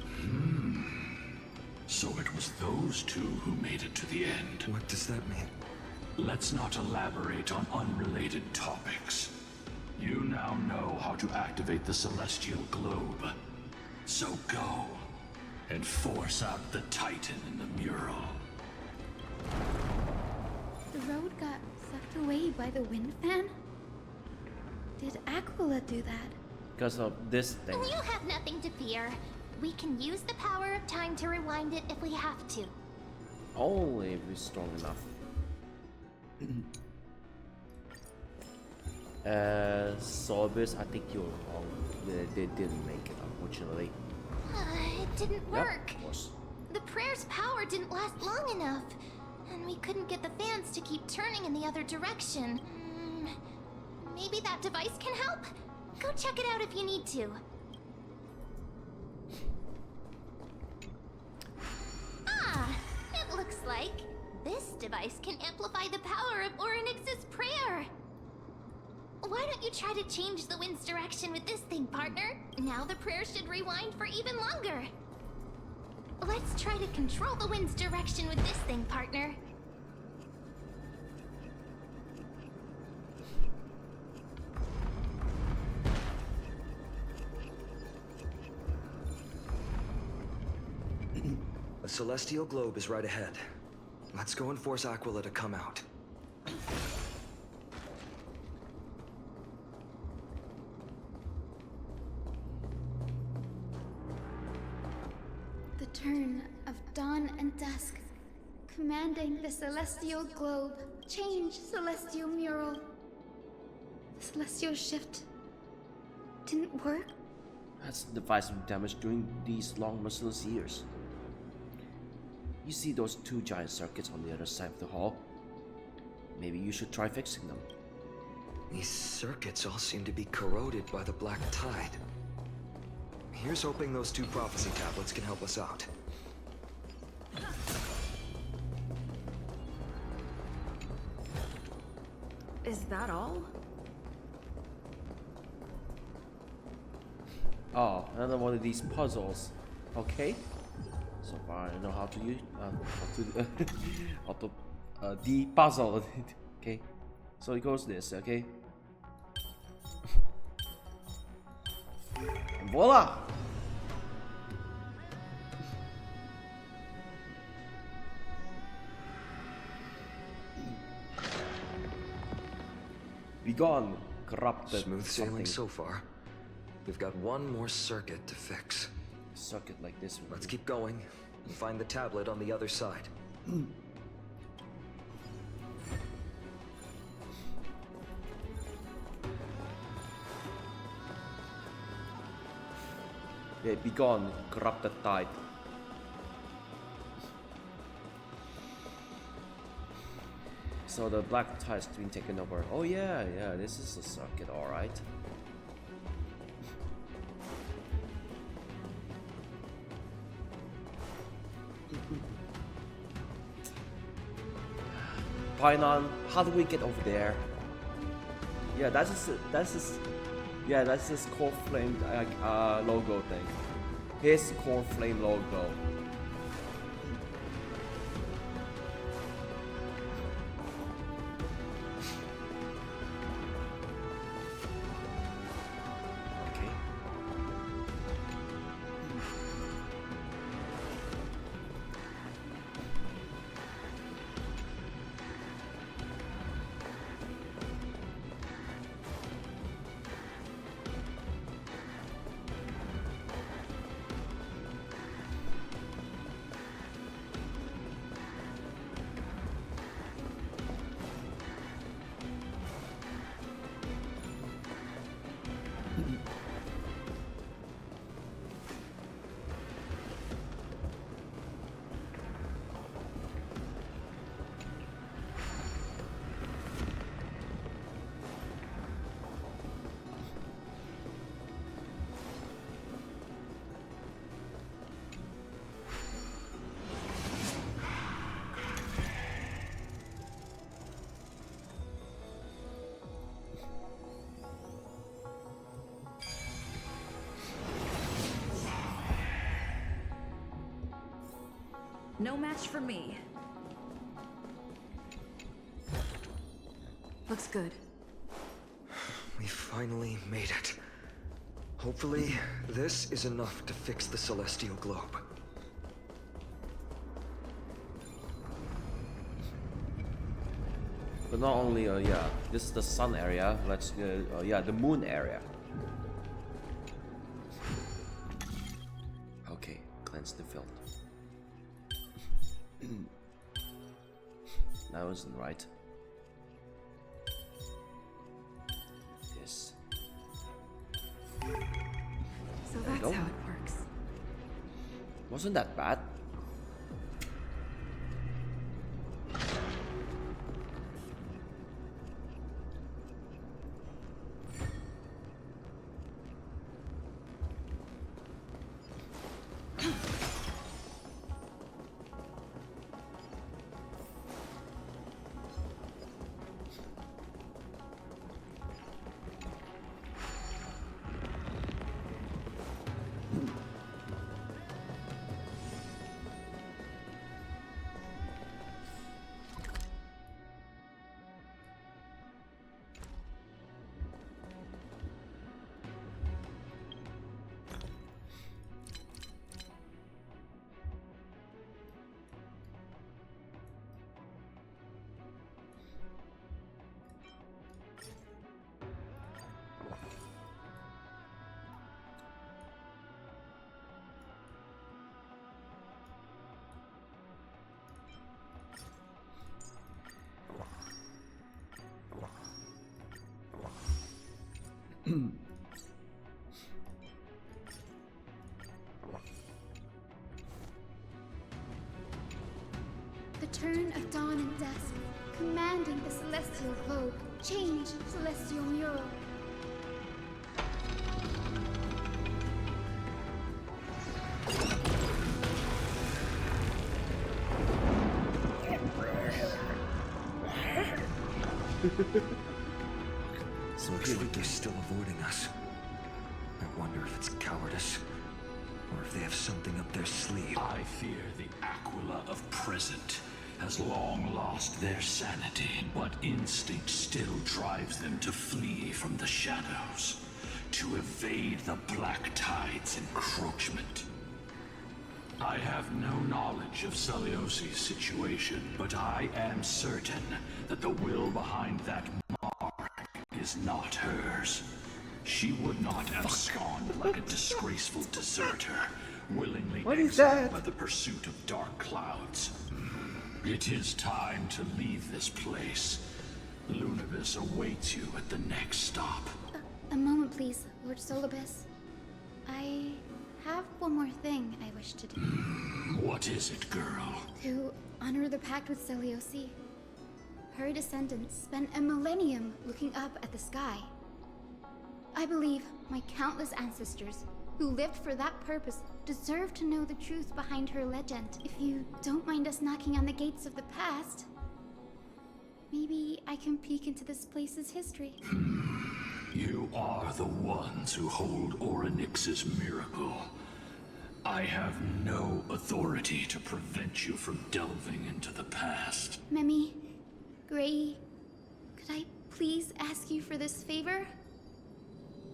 So it was those two who made it to the end. What does that mean? Let's not elaborate on unrelated topics. You now know how to activate the celestial globe. So go and force out the Titan in the mural. The road got sucked away by the wind fan? Did Aquila do that? Because of this thing. You have nothing to fear. We can use the power of time to rewind it if we have to. Only if we're strong enough. Sorbus, I think you're wrong. They didn't make it, unfortunately. It didn't work. Yep, of course. The prayer's power didn't last long enough. And we couldn't get the fans to keep turning in the other direction. Maybe that device can help? Go check it out if you need to. It looks like this device can amplify the power of Orynyx's prayer. Why don't you try to change the wind's direction with this thing, partner? Now the prayer should rewind for even longer. Let's try to control the wind's direction with this thing, partner. The celestial globe is right ahead. Let's go and force Aquila to come out. The turn of dawn and dusk, commanding the celestial globe, change celestial mural. The celestial shift didn't work? That's the device of damage during these long merciless years. You see those two giant circuits on the other side of the hall? Maybe you should try fixing them. These circuits all seem to be corroded by the Black Tide. Here's hoping those two prophecy tablets can help us out. Is that all? Oh, another one of these puzzles. Okay. So far I know how to use how to de-puzzle it. Okay. So it goes this, okay? And voila! Bygone, corrupted. Smooth sailing so far. We've got one more circuit to fix. Circuit like this one. Let's keep going and find the tablet on the other side. Yeah, Bygone, corrupted tide. So the Black Tide's been taken over. Oh yeah, this is a circuit, alright. Phainon, how do we get over there? Yeah, that's this Coreflames logo thing. his Coreflame logo. No match for me. Looks good. We finally made it. Hopefully, this is enough to fix the celestial globe. But not only, yeah, this is the sun area. Let's go, yeah, the moon area. Okay, cleanse the filth. That wasn't right. Yes. So that's how it works. Wasn't that bad? The turn of dawn and dusk, commanding the celestial globe. Change, celestial mural. Looks like they're still avoiding us. I wonder if it's cowardice, or if they have something up their sleeve. I fear the Aquila of present has long lost their sanity, but instinct still drives them to flee from the shadows, to evade the Black Tide's encroachment. I have no knowledge of Celiosi's situation, but I am certain that the will behind that mark is not hers. She would not abscond like a disgraceful deserter, willingly exiled by the pursuit of dark clouds. It is time to leave this place. Lunavis awaits you at the next stop. A moment, please, Lord Solibus. I have one more thing I wish to do. What is it, girl? To honor the pact with Celiosi. Her descendants spent a millennium looking up at the sky. I believe my countless ancestors who lived for that purpose deserve to know the truth behind her legend. If you don't mind us knocking on the gates of the past, maybe I can peek into this place's history. You are the ones who hold Orynyx's miracle. I have no authority to prevent you from delving into the past. Memi, Gray, could I please ask you for this favor?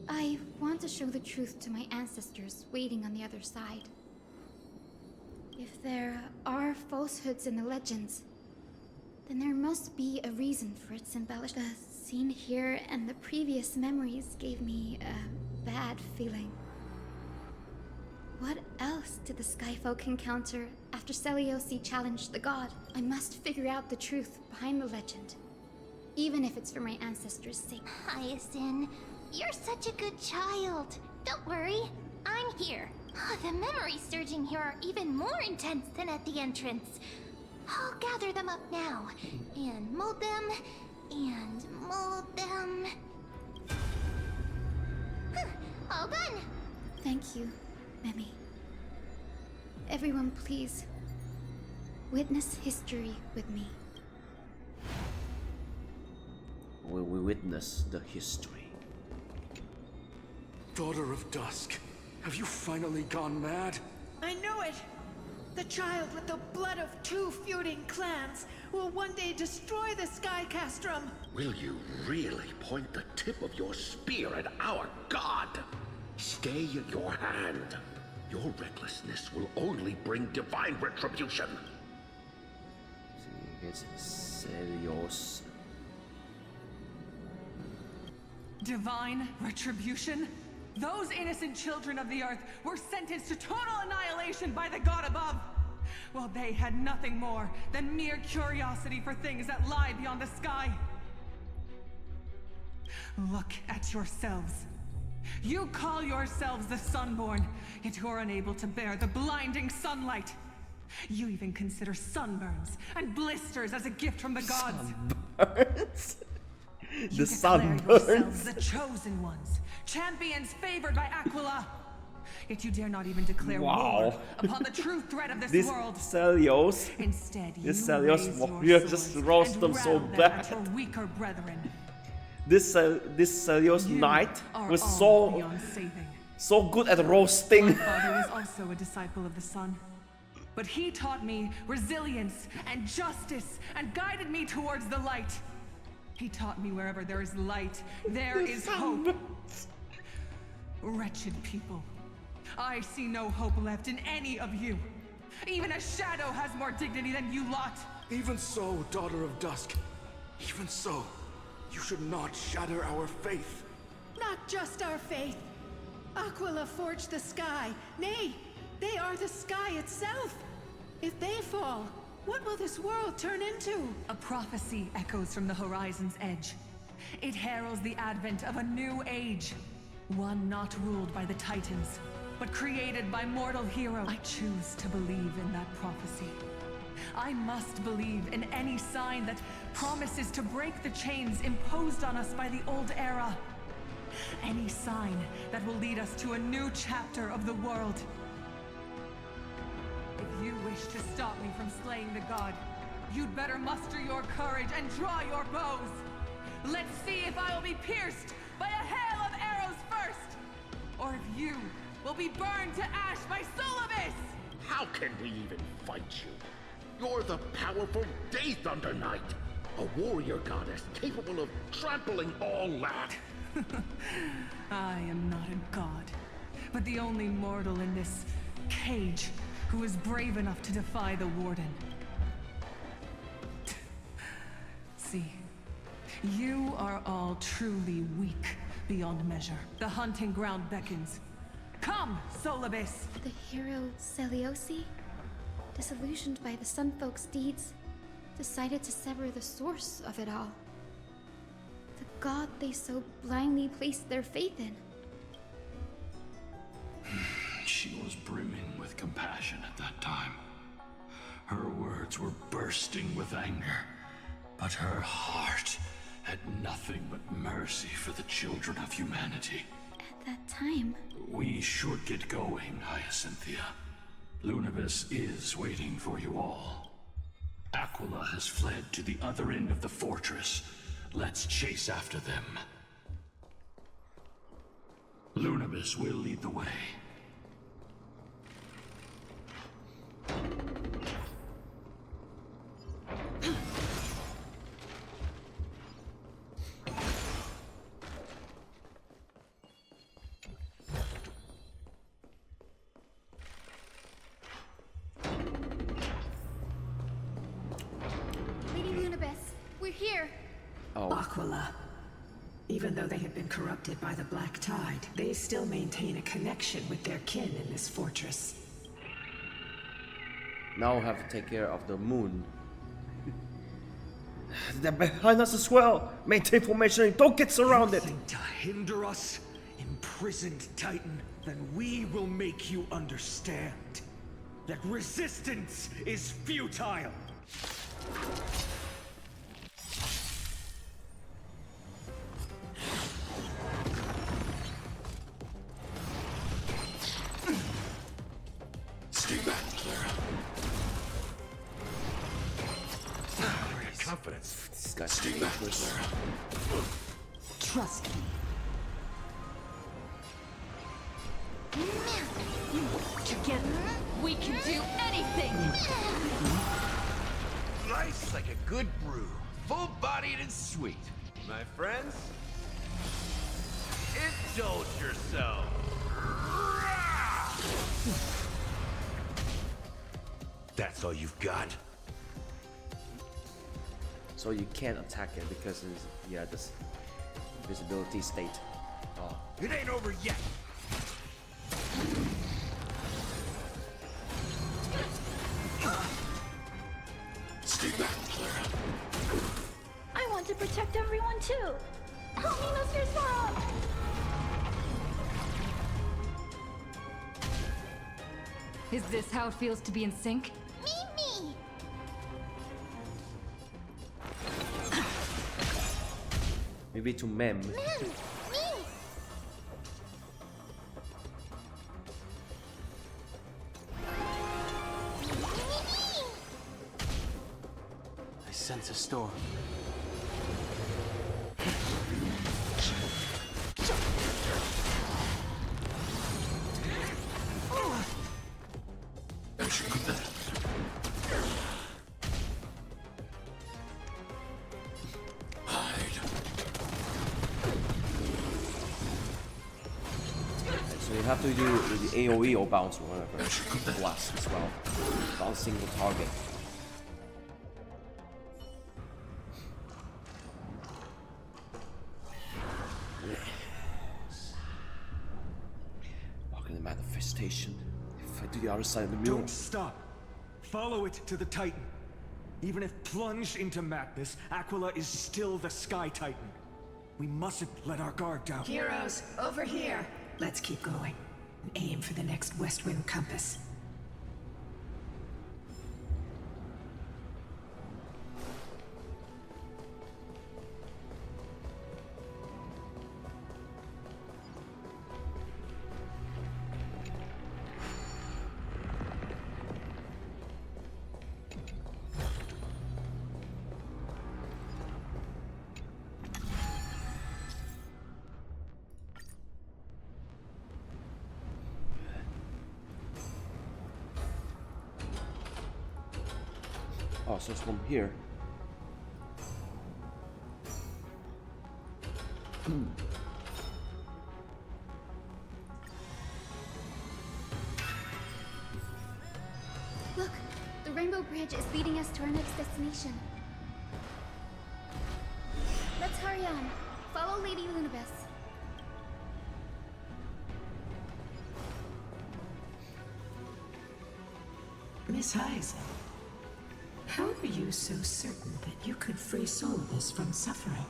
I want to show the truth to my ancestors waiting on the other side. If there are falsehoods in the legends, then there must be a reason for its embellishment. The scene here and the previous memories gave me a bad feeling. What else did the Skyfolk encounter after Seliosi challenged the god? I must figure out the truth behind the legend, even if it's for my ancestors' sake. Hyacinth, you're such a good child. Don't worry, I'm here. The memories surging here are even more intense than at the entrance. I'll gather them up now, and mold them, and mold them. All done! Thank you, Memi. Everyone, please, witness history with me. Will we witness the history? Daughter of Dusk, have you finally gone mad? I knew it! The child with the blood of 2 feuding clans will one day destroy the Sky Castrum. Will you really point the tip of your spear at our god? Stay your hand. Your recklessness will only bring divine retribution. It's Celios. Divine retribution? Those innocent children of the earth were sentenced to total annihilation by the god above, while they had nothing more than mere curiosity for things that lie beyond the sky. Look at yourselves. You call yourselves the Sunborn, yet you're unable to bear the blinding sunlight. You even consider sunburns and blisters as a gift from the gods. Sunburns? You The declare yourselves sunburns? the chosen ones, champions favored by Aquila. Yet you dare not even declare war upon the true threat of this world. Celios. Instead, This you Celios raise warrior your just swords roast and them so ram them bad. at your weaker brethren. This Celios knight are was all so beyond saving. so good at roasting. My father was also a disciple of the sun. But he taught me resilience and justice and guided me towards the light. He taught me wherever there is light, there is hope. Wretched people. I see no hope left in any of you. Even a shadow has more dignity than you lot. Even so, Daughter of Dusk. Even so, you should not shatter our faith. Not just our faith. Aquila forged the sky. Nay, they are the sky itself. If they fall, what will this world turn into? A prophecy echoes from the horizon's edge. It heralds the advent of a new age. One not ruled by the Titans, but created by mortal heroes. I choose to believe in that prophecy. I must believe in any sign that promises to break the chains imposed on us by the old era. Any sign that will lead us to a new chapter of the world. If you wish to stop me from slaying the god, you'd better muster your courage and draw your bows. Let's see if I will be pierced by a hail of arrows first, or if you will be burned to ash by Solibus! How can we even fight you? You're the powerful Day Thunder Knight, a warrior goddess capable of trampling all that. I am not a god, but the only mortal in this cage who is brave enough to defy the Warden. See, you are all truly weak beyond measure. The hunting ground beckons. Come, Solibus! The hero Seliosi, disillusioned by the Sunfolk's deeds, decided to sever the source of it all. The god they so blindly placed their faith in. She was brimming with compassion at that time. Her words were bursting with anger, but her heart had nothing but mercy for the children of humanity. At that time, We should get going, Hyacinthia. Lunibus is waiting for you all. Aquila has fled to the other end of the fortress. Let's chase after them. Lunibus will lead the way. here. Oh. Aquila. Even though they have been corrupted by the Black Tide, they still maintain a connection with their kin in this fortress. Now we have to take care of the moon. They're behind us as well. Maintain formation and don't get surrounded. You think to hinder us, imprisoned Titan, then we will make you understand that resistance is futile. Stay back, Clara. Confidence. This guy's Stay back, Clara. Trust me. Together, we can do anything! Nice like a good brew. Full-bodied and sweet. My friends, indulge yourself. That's all you've got? So you can't attack it because it's, yeah, this visibility state. Oh. It ain't over yet. Stay back, Clara. I want to protect everyone too. Help me, Mr. Swan. Is this how it feels to be in sync? Me. Maybe to mem. Me. I sense a storm. So you have to do the AoE or bounce or whatever. Blast as well. Bouncing the target. Walking the manifestation. If I do the other side of the mirror. Don't stop. Follow it to the Titan. Even if plunged into madness, Aquila is still the Sky Titan. We mustn't let our guard down. Heroes, over here. Let's keep going. And aim for the next west wind compass. Oh, so it's from here. Look, the Rainbow Bridge is leading us to our next destination. Let's hurry on. Follow Lady Lunibus. Miss Hyacinthia, how are you so certain that you could free Solidus from suffering?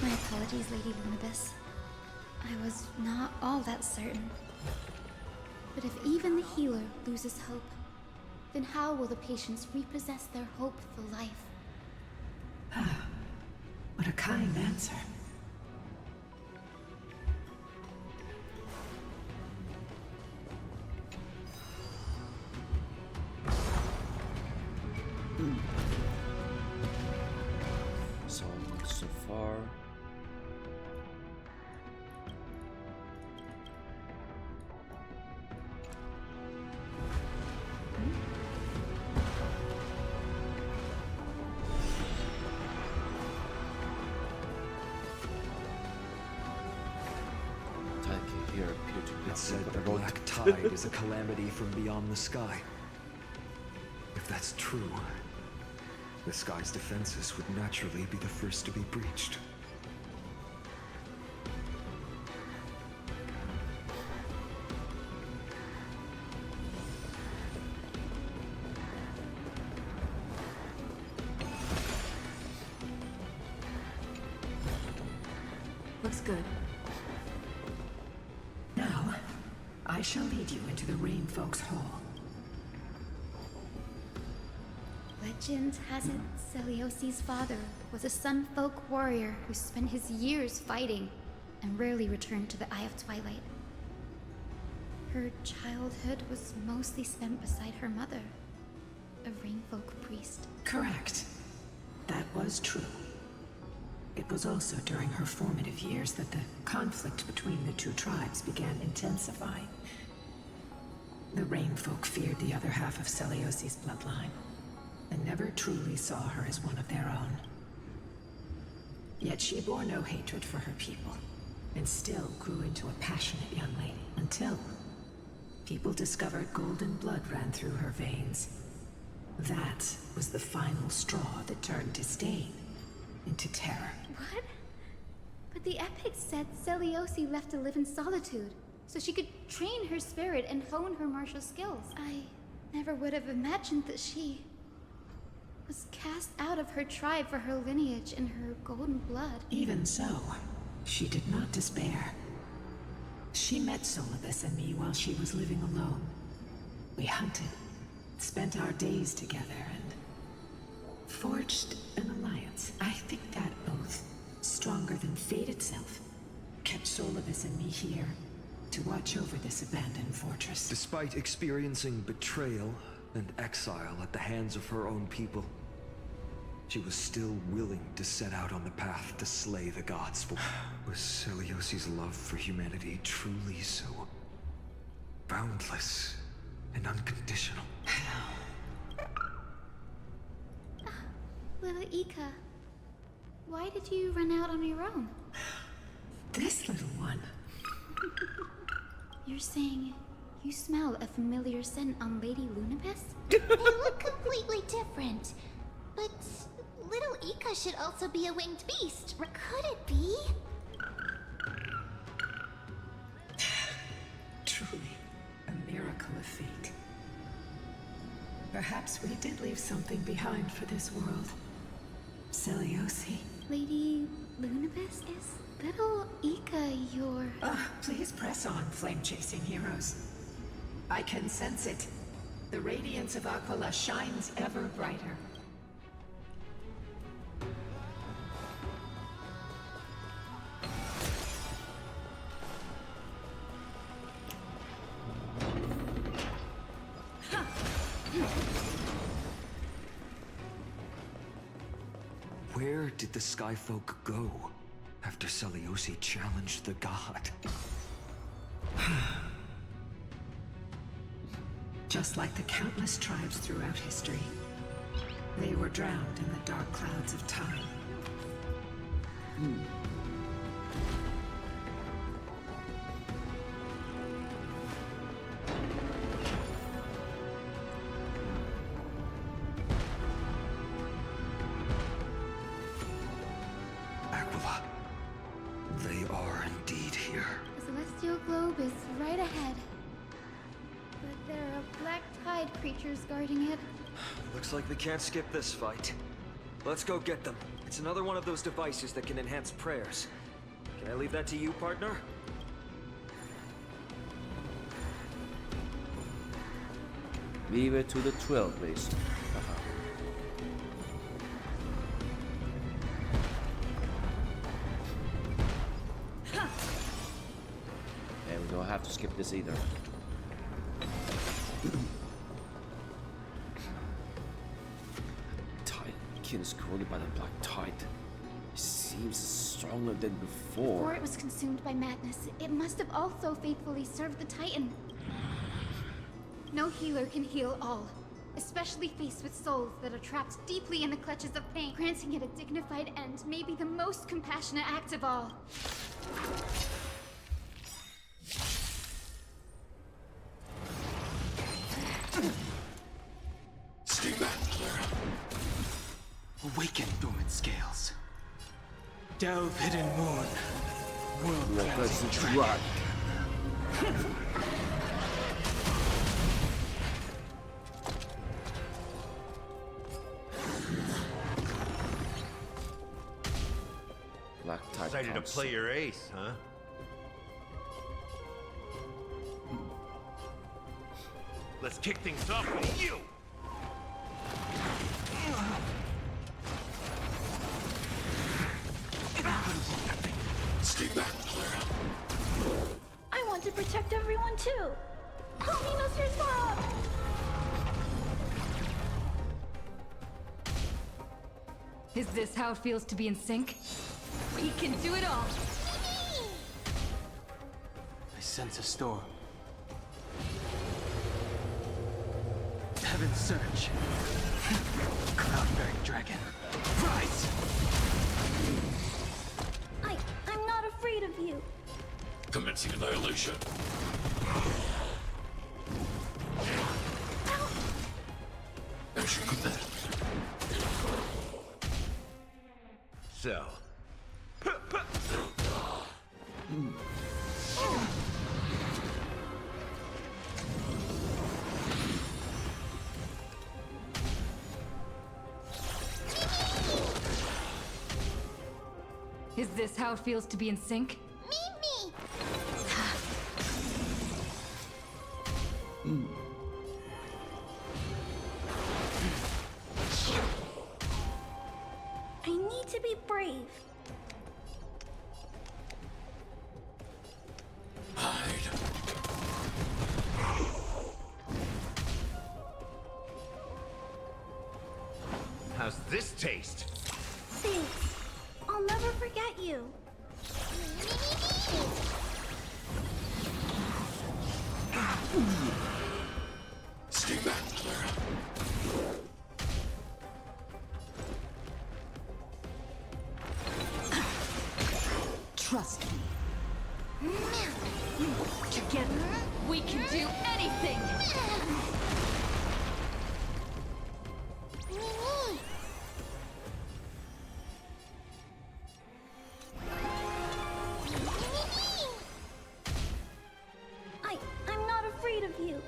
My apologies, Lady Lunibus. I was not all that certain. But if even the healer loses hope, then how will the patients repossess their hope for life? Ah, what a kind answer. So far. Here appear to be It's said the Black Tide is a calamity from beyond the sky. If that's true, The sky's defenses would naturally be the first to be breached. Looks good. Now, I shall lead you into the Rain Folks Hall. Legend has it Celiosi's father was a Sun Folk warrior who spent his years fighting and rarely returned to the Eye of Twilight. Her childhood was mostly spent beside her mother, a Rainfolk priest. Correct. That was true. It was also during her formative years that the conflict between the two tribes began intensifying. The Rainfolk feared the other half of Celiosi's bloodline, and never truly saw her as one of their own. Yet she bore no hatred for her people, and still grew into a passionate young lady, until people discovered golden blood ran through her veins. That was the final straw that turned disdain into terror. What? But the epics said Celiosi left to live in solitude, so she could train her spirit and hone her martial skills. I never would have imagined that she was cast out of her tribe for her lineage and her golden blood. Even so, she did not despair. She met Solibus and me while she was living alone. We hunted, spent our days together, and forged an alliance. I think that oath, stronger than fate itself, kept Solibus and me here to watch over this abandoned fortress. Despite experiencing betrayal and exile at the hands of her own people, she was still willing to set out on the path to slay the gods. Was Celiosi's love for humanity truly so boundless and unconditional? Little Ika, why did you run out on your own? This little one. You're saying you smell a familiar scent on Lady Lunibus? They look completely different. But little Ika should also be a winged beast. Could it be? Truly, a miracle of fate. Perhaps we did leave something behind for this world. Celiosi. Lady Lunibus, is little Ika your... Please press on, flame-chasing heroes. I can sense it. The radiance of Aquila shines ever brighter. Where did the Skyfolk go after Celiosi challenged the god? Just like the countless tribes throughout history, they were drowned in the dark clouds of time. Aquila, they are indeed here. The celestial globe is right ahead. But there are black tide creatures guarding it. Looks like we can't skip this fight. Let's go get them. It's another one of those devices that can enhance prayers. Can I leave that to you, partner? Leave it to the Trailblazer. And we don't have to skip this either. Tide is corroded by the black tide. It seems stronger than before. Before it was consumed by madness, it must have also faithfully served the Titan. No healer can heal all, especially faced with souls that are trapped deeply in the clutches of pain. Granting it a dignified end may be the most compassionate act of all. Stay back, Clara. Delve hidden moon. World cleansing dragon. Black type. Decided to play your ace, huh? Let's kick things off with you! Stay back, Clara. I want to protect everyone too. Homie, Mr. Swamp! Is this how it feels to be in sync? We can do it all! I sense a storm. Heaven surge. Cloud-bearing dragon. Rise! I'm not afraid of you. Commencing annihilation. As you command. So. Is this how it feels to be in sync? Me! I need to be brave. How's this taste? Thanks. I'll never forget you. Stay back, Clara. Trust me. Together, we can do anything! I'm not afraid of you.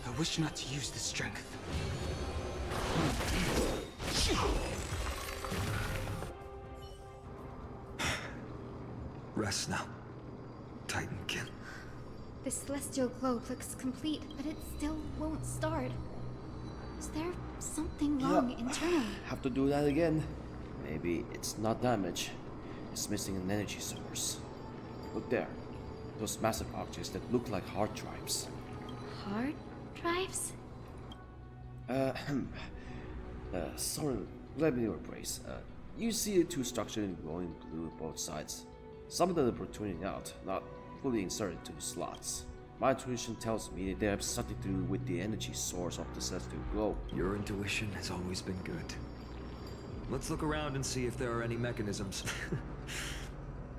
I wish not to use the strength. Rest now, Titankin. The celestial globe looks complete, but it still won't start. Is there something wrong internally? Have to do that again. Maybe it's not damage. It's missing an energy source. Look there. Those massive objects that look like hard drives. Hard drives? Sorry, let me rephrase. You see the two structures in glowing blue on both sides. Some of them are protruding out, not fully inserted into the slots. My intuition tells me they have something to do with the energy source of the celestial globe. Your intuition has always been good. Let's look around and see if there are any mechanisms.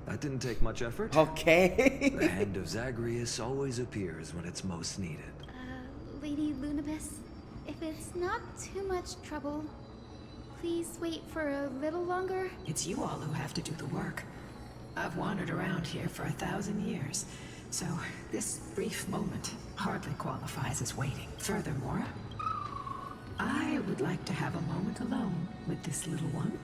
That didn't take much effort. Okay. The hand of Zagreus always appears when it's most needed. Lady Lunibus, if it's not too much trouble, please wait for a little longer. It's you all who have to do the work. I've wandered around here for 1,000 years, so this brief moment hardly qualifies as waiting. Furthermore, I would like to have a moment alone with this little one.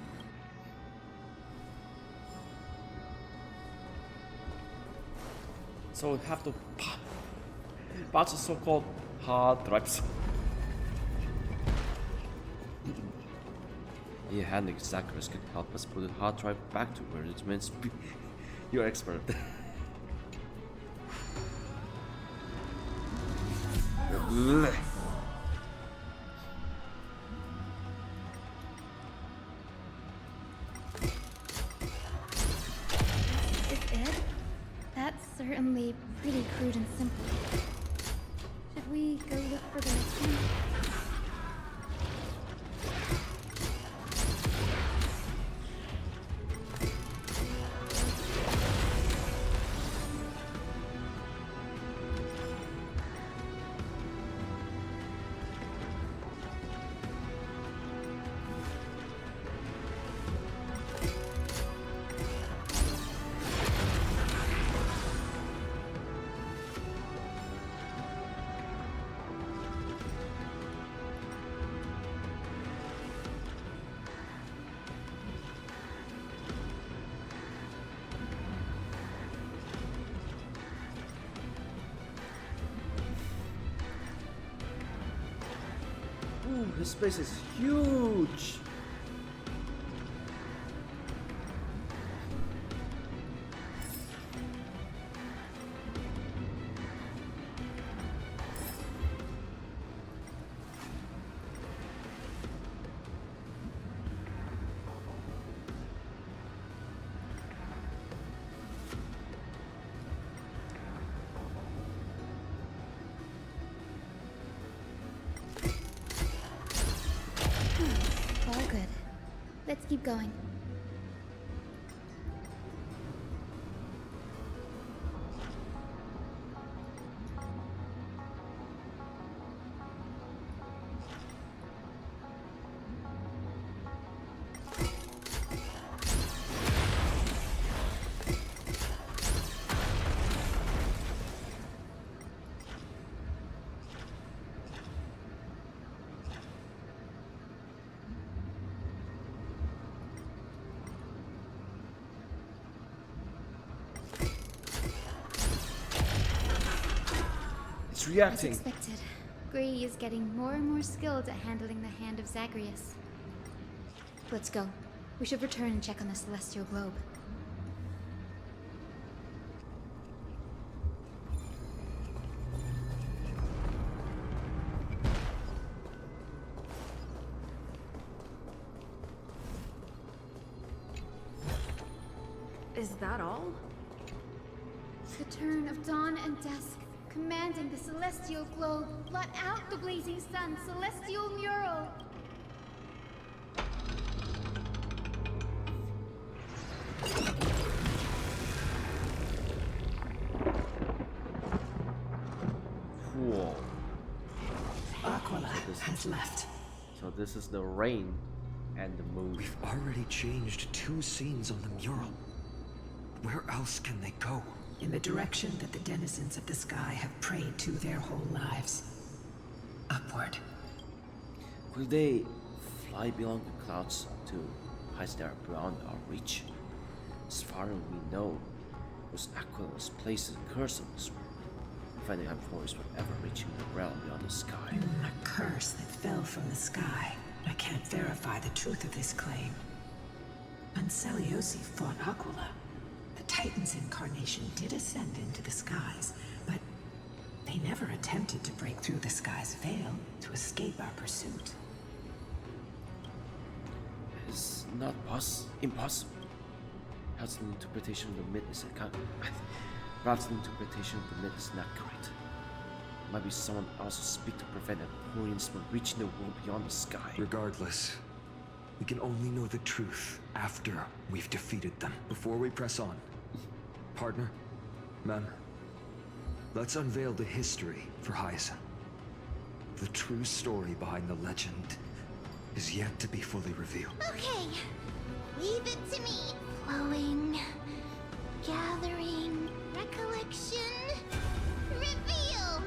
So we have to patch the so-called hard drives. Yeah, Anaxagoras can help us put the hard drive back to where it's meant to be. You're expert. Is it? That's certainly pretty crude and simple. Should we go look for the camera? This space is huge. All good. Let's keep going. It's reacting. As expected, Grey is getting more and more skilled at handling the hand of Zagreus. Let's go. We should return and check on the celestial globe. Is that all? The turn of dawn and dusk, commanding the celestial globe. Blot out the blazing sun, celestial mural. Cool. Aquila has left. So this is the rain and the moon. We've already changed 2 scenes on the mural. Where else can they go? In the direction that the denizens of the sky have prayed to their whole lives. Upward. Will they fly beyond the clouds to heights that are beyond our reach? As far as we know, was Aquila's place a curse on this world, preventing him from ever reaching the realm beyond the sky. A curse that fell from the sky. I can't verify the truth of this claim. Unseliosi fought Aquila. The Titan's incarnation did ascend into the skies, but they never attempted to break through the sky's veil to escape our pursuit. It's not impossible. Perhaps the interpretation of the myth is perhaps the interpretation of the myth is not correct. Might be someone else who speak to prevent Emporians from reaching the world beyond the sky. Regardless, we can only know the truth after we've defeated them. Before we press on, partner, ma'am, let's unveil the history for Hyacinth. The true story behind the legend is yet to be fully revealed. Okay, leave it to me. Flowing, gathering, recollection, reveal.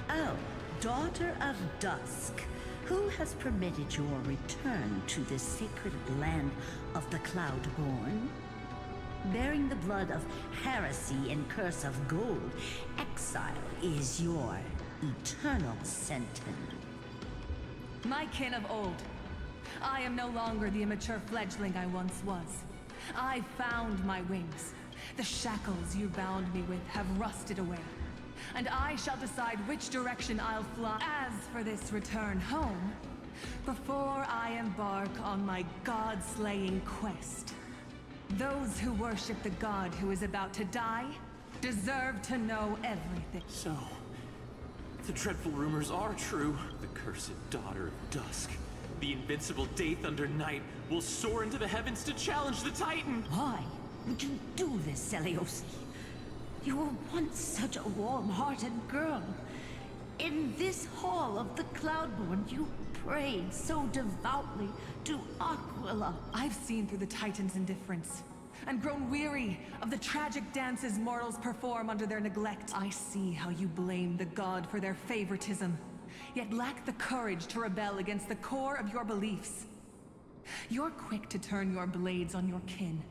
Oh, daughter of dusk, who has permitted your return to this sacred land of the Cloudborn? Bearing the blood of heresy and curse of gold, exile is your eternal sentence. My kin of old. I am no longer the immature fledgling I once was. I found my wings. The shackles you bound me with have rusted away. And I shall decide which direction I'll fly. As for this return home, before I embark on my god-slaying quest, those who worship the god who is about to die deserve to know everything. So, the dreadful rumors are true. The cursed daughter of dusk, the invincible Day Thunder Knight, will soar into the heavens to challenge the Titan. Why would you do this, Seliosi? You were once such a warm-hearted girl. In this hall of the Cloudborn, you prayed so devoutly to Aquila. I've seen through the Titan's indifference, and grown weary of the tragic dances mortals perform under their neglect. I see how you blame the god for their favoritism, yet lack the courage to rebel against the core of your beliefs. You're quick to turn your blades on your kin,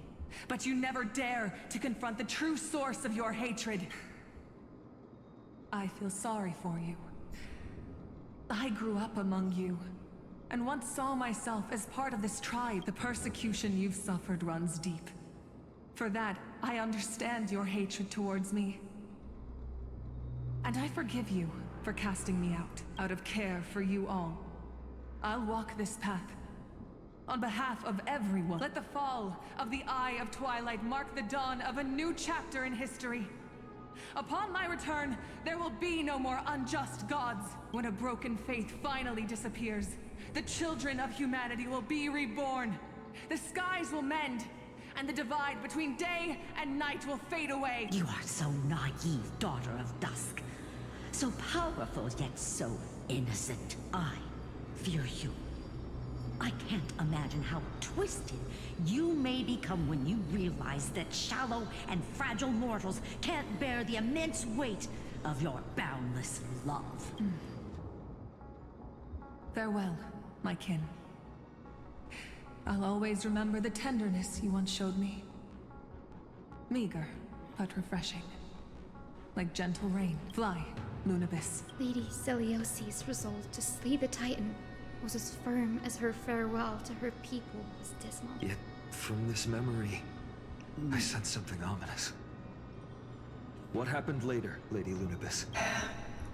but you never dare to confront the true source of your hatred. I feel sorry for you. I grew up among you, and once saw myself as part of this tribe. The persecution you've suffered runs deep. For that, I understand your hatred towards me. And I forgive you for casting me out of care for you all. I'll walk this path. On behalf of everyone, let the fall of the Eye of Twilight mark the dawn of a new chapter in history. Upon my return, there will be no more unjust gods. When a broken faith finally disappears, the children of humanity will be reborn. The skies will mend, and the divide between day and night will fade away. You are so naive, daughter of dusk. So powerful, yet so innocent. I fear you. I can't imagine how twisted you may become when you realize that shallow and fragile mortals can't bear the immense weight of your boundless love. Farewell, my kin. I'll always remember the tenderness you once showed me. Meager, but refreshing. Like gentle rain. Fly, Lunibus. Lady Celiosi's resolve to slay the Titan was as firm as her farewell to her people was dismal. Yet, from this memory, I sense something ominous. What happened later, Lady Lunibus?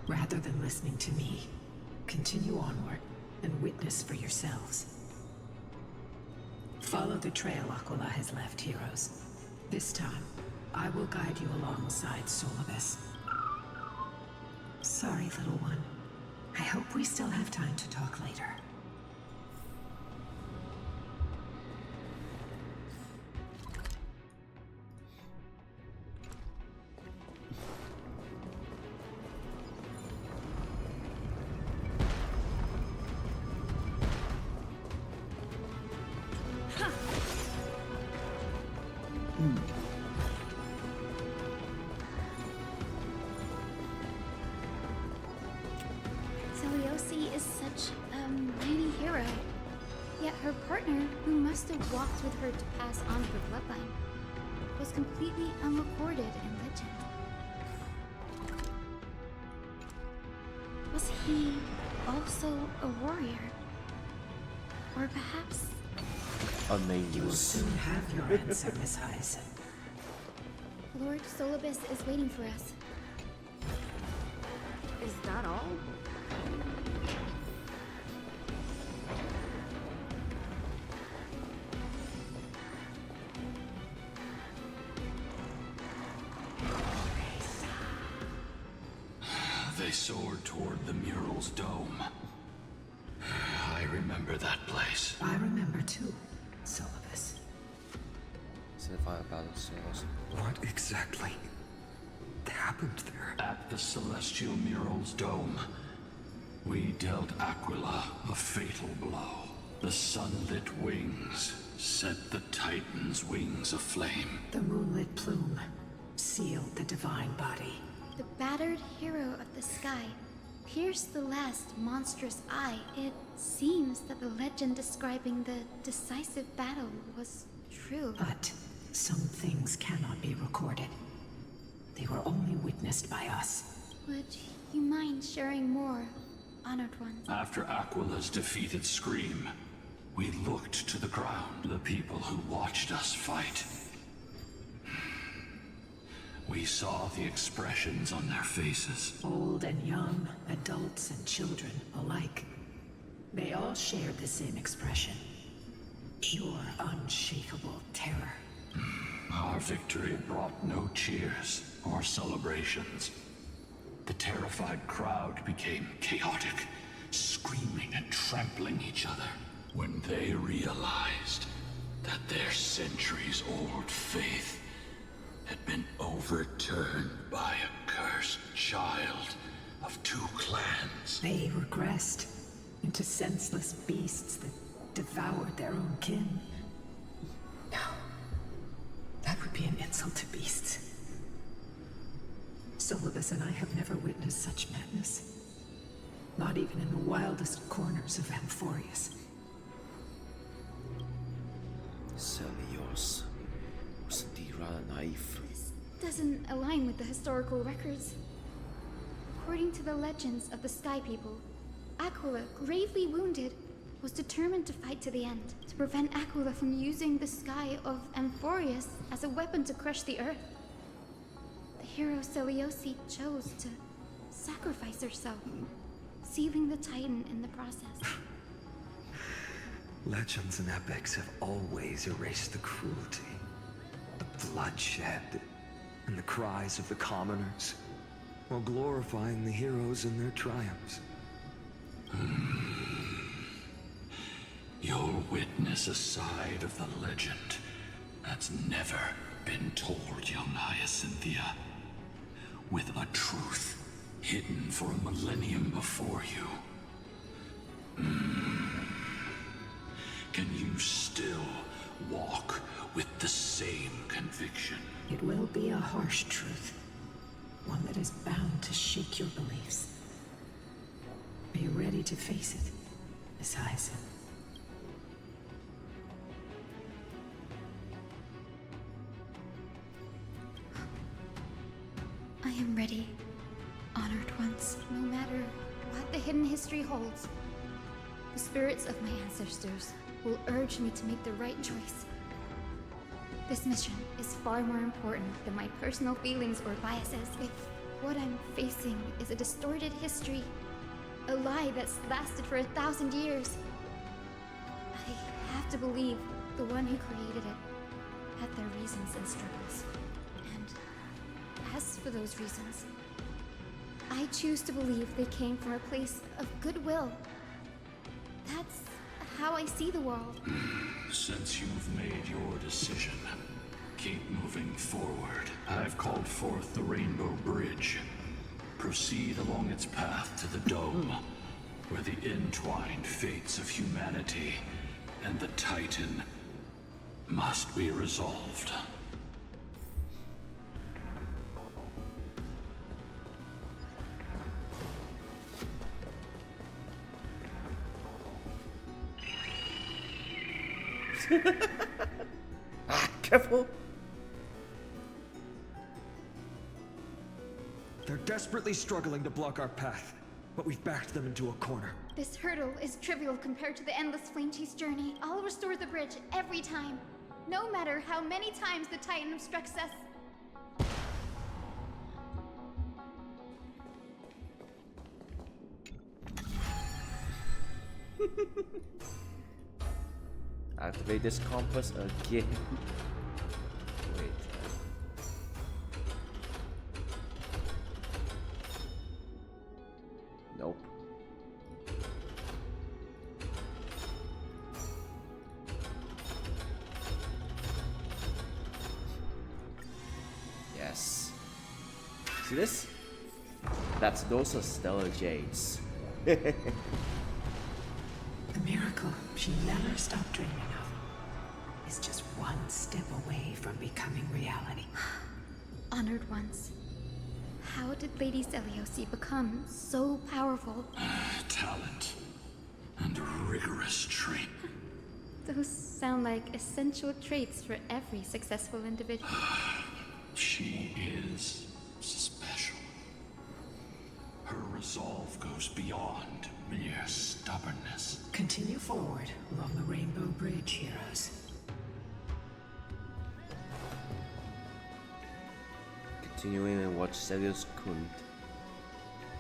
Rather than listening to me, continue onward and witness for yourselves. Follow the trail Aquila has left, heroes. This time, I will guide you alongside Solibus. Sorry, little one. I hope we still have time to talk later. Celiosi is such a mighty hero. Yet her partner, who must have walked with her to pass on her bloodline, was completely unrecorded in legend. Was he also a warrior? Or perhaps... You will soon have your answer, Miss Hyacinth. Lord Solibus is waiting for us. Is that all? They soared toward the mural's dome. I remember that place. I remember too, Solibus. What exactly happened there? At the celestial mural's dome, we dealt Aquila a fatal blow. The sunlit wings set the Titan's wings aflame. The moonlit plume sealed the divine body. The battered hero of the sky pierced the last monstrous eye. It seems that the legend describing the decisive battle was true. But some things cannot be recorded. They were only witnessed by us. Would you mind sharing more, honored ones? After Aquila's defeated scream, we looked to the ground, the people who watched us fight. We saw the expressions on their faces. Old and young, adults and children alike. They all shared the same expression. Pure, unshakable terror. Our victory brought no cheers or celebrations. The terrified crowd became chaotic, screaming and trampling each other. When they realized that their centuries-old faith had been overturned by a cursed child of two clans. They regressed into senseless beasts that devoured their own kin. No, that would be an insult to beasts. Solibus and I have never witnessed such madness. Not even in the wildest corners of Amphorius. Celios. Wasn't he rather naive? This doesn't align with the historical records. According to the legends of the Sky People, Aquila, gravely wounded, was determined to fight to the end, to prevent Aquila from using the sky of Amphorius as a weapon to crush the earth. The hero Seleuci chose to sacrifice herself, sealing the Titan in the process. Legends and epics have always erased the cruelty, the bloodshed, and the cries of the commoners, while glorifying the heroes and their triumphs. You'll witness a side of the legend that's never been told, young Hyacinthia, with a truth hidden for a millennium before you. Can you still walk with the same conviction? It will be a harsh truth, one that is bound to shake your beliefs. Are you ready to face it, Miss Hyacinth? I am ready, honored ones. No matter what the hidden history holds, the spirits of my ancestors will urge me to make the right choice. This mission is far more important than my personal feelings or biases. If what I'm facing is a distorted history, a lie that's lasted for 1,000 years, I have to believe the one who created it had their reasons and struggles. And as for those reasons, I choose to believe they came from a place of goodwill. That's how I see the world. Since you've made your decision, keep moving forward. I've called forth the Rainbow Bridge. Proceed along its path to the Dome, where the entwined fates of humanity and the Titan must be resolved. Careful! They're desperately struggling to block our path, but we've backed them into a corner. This hurdle is trivial compared to the endless flame chase journey. I'll restore the bridge every time, no matter how many times the Titan obstructs us. Activate this compass again. Wait. Nope. Yes. See this? Those are stellar jades. The miracle she never stopped dreaming of is just one step away from becoming reality. Honored ones, how did Lady Seleuci become so powerful? Talent and rigorous training. Those sound like essential traits for every successful individual. She is special. Her resolve goes beyond mere stubbornness. Continue forward along the Rainbow Bridge, heroes. Continuing and watch Celius Kunt.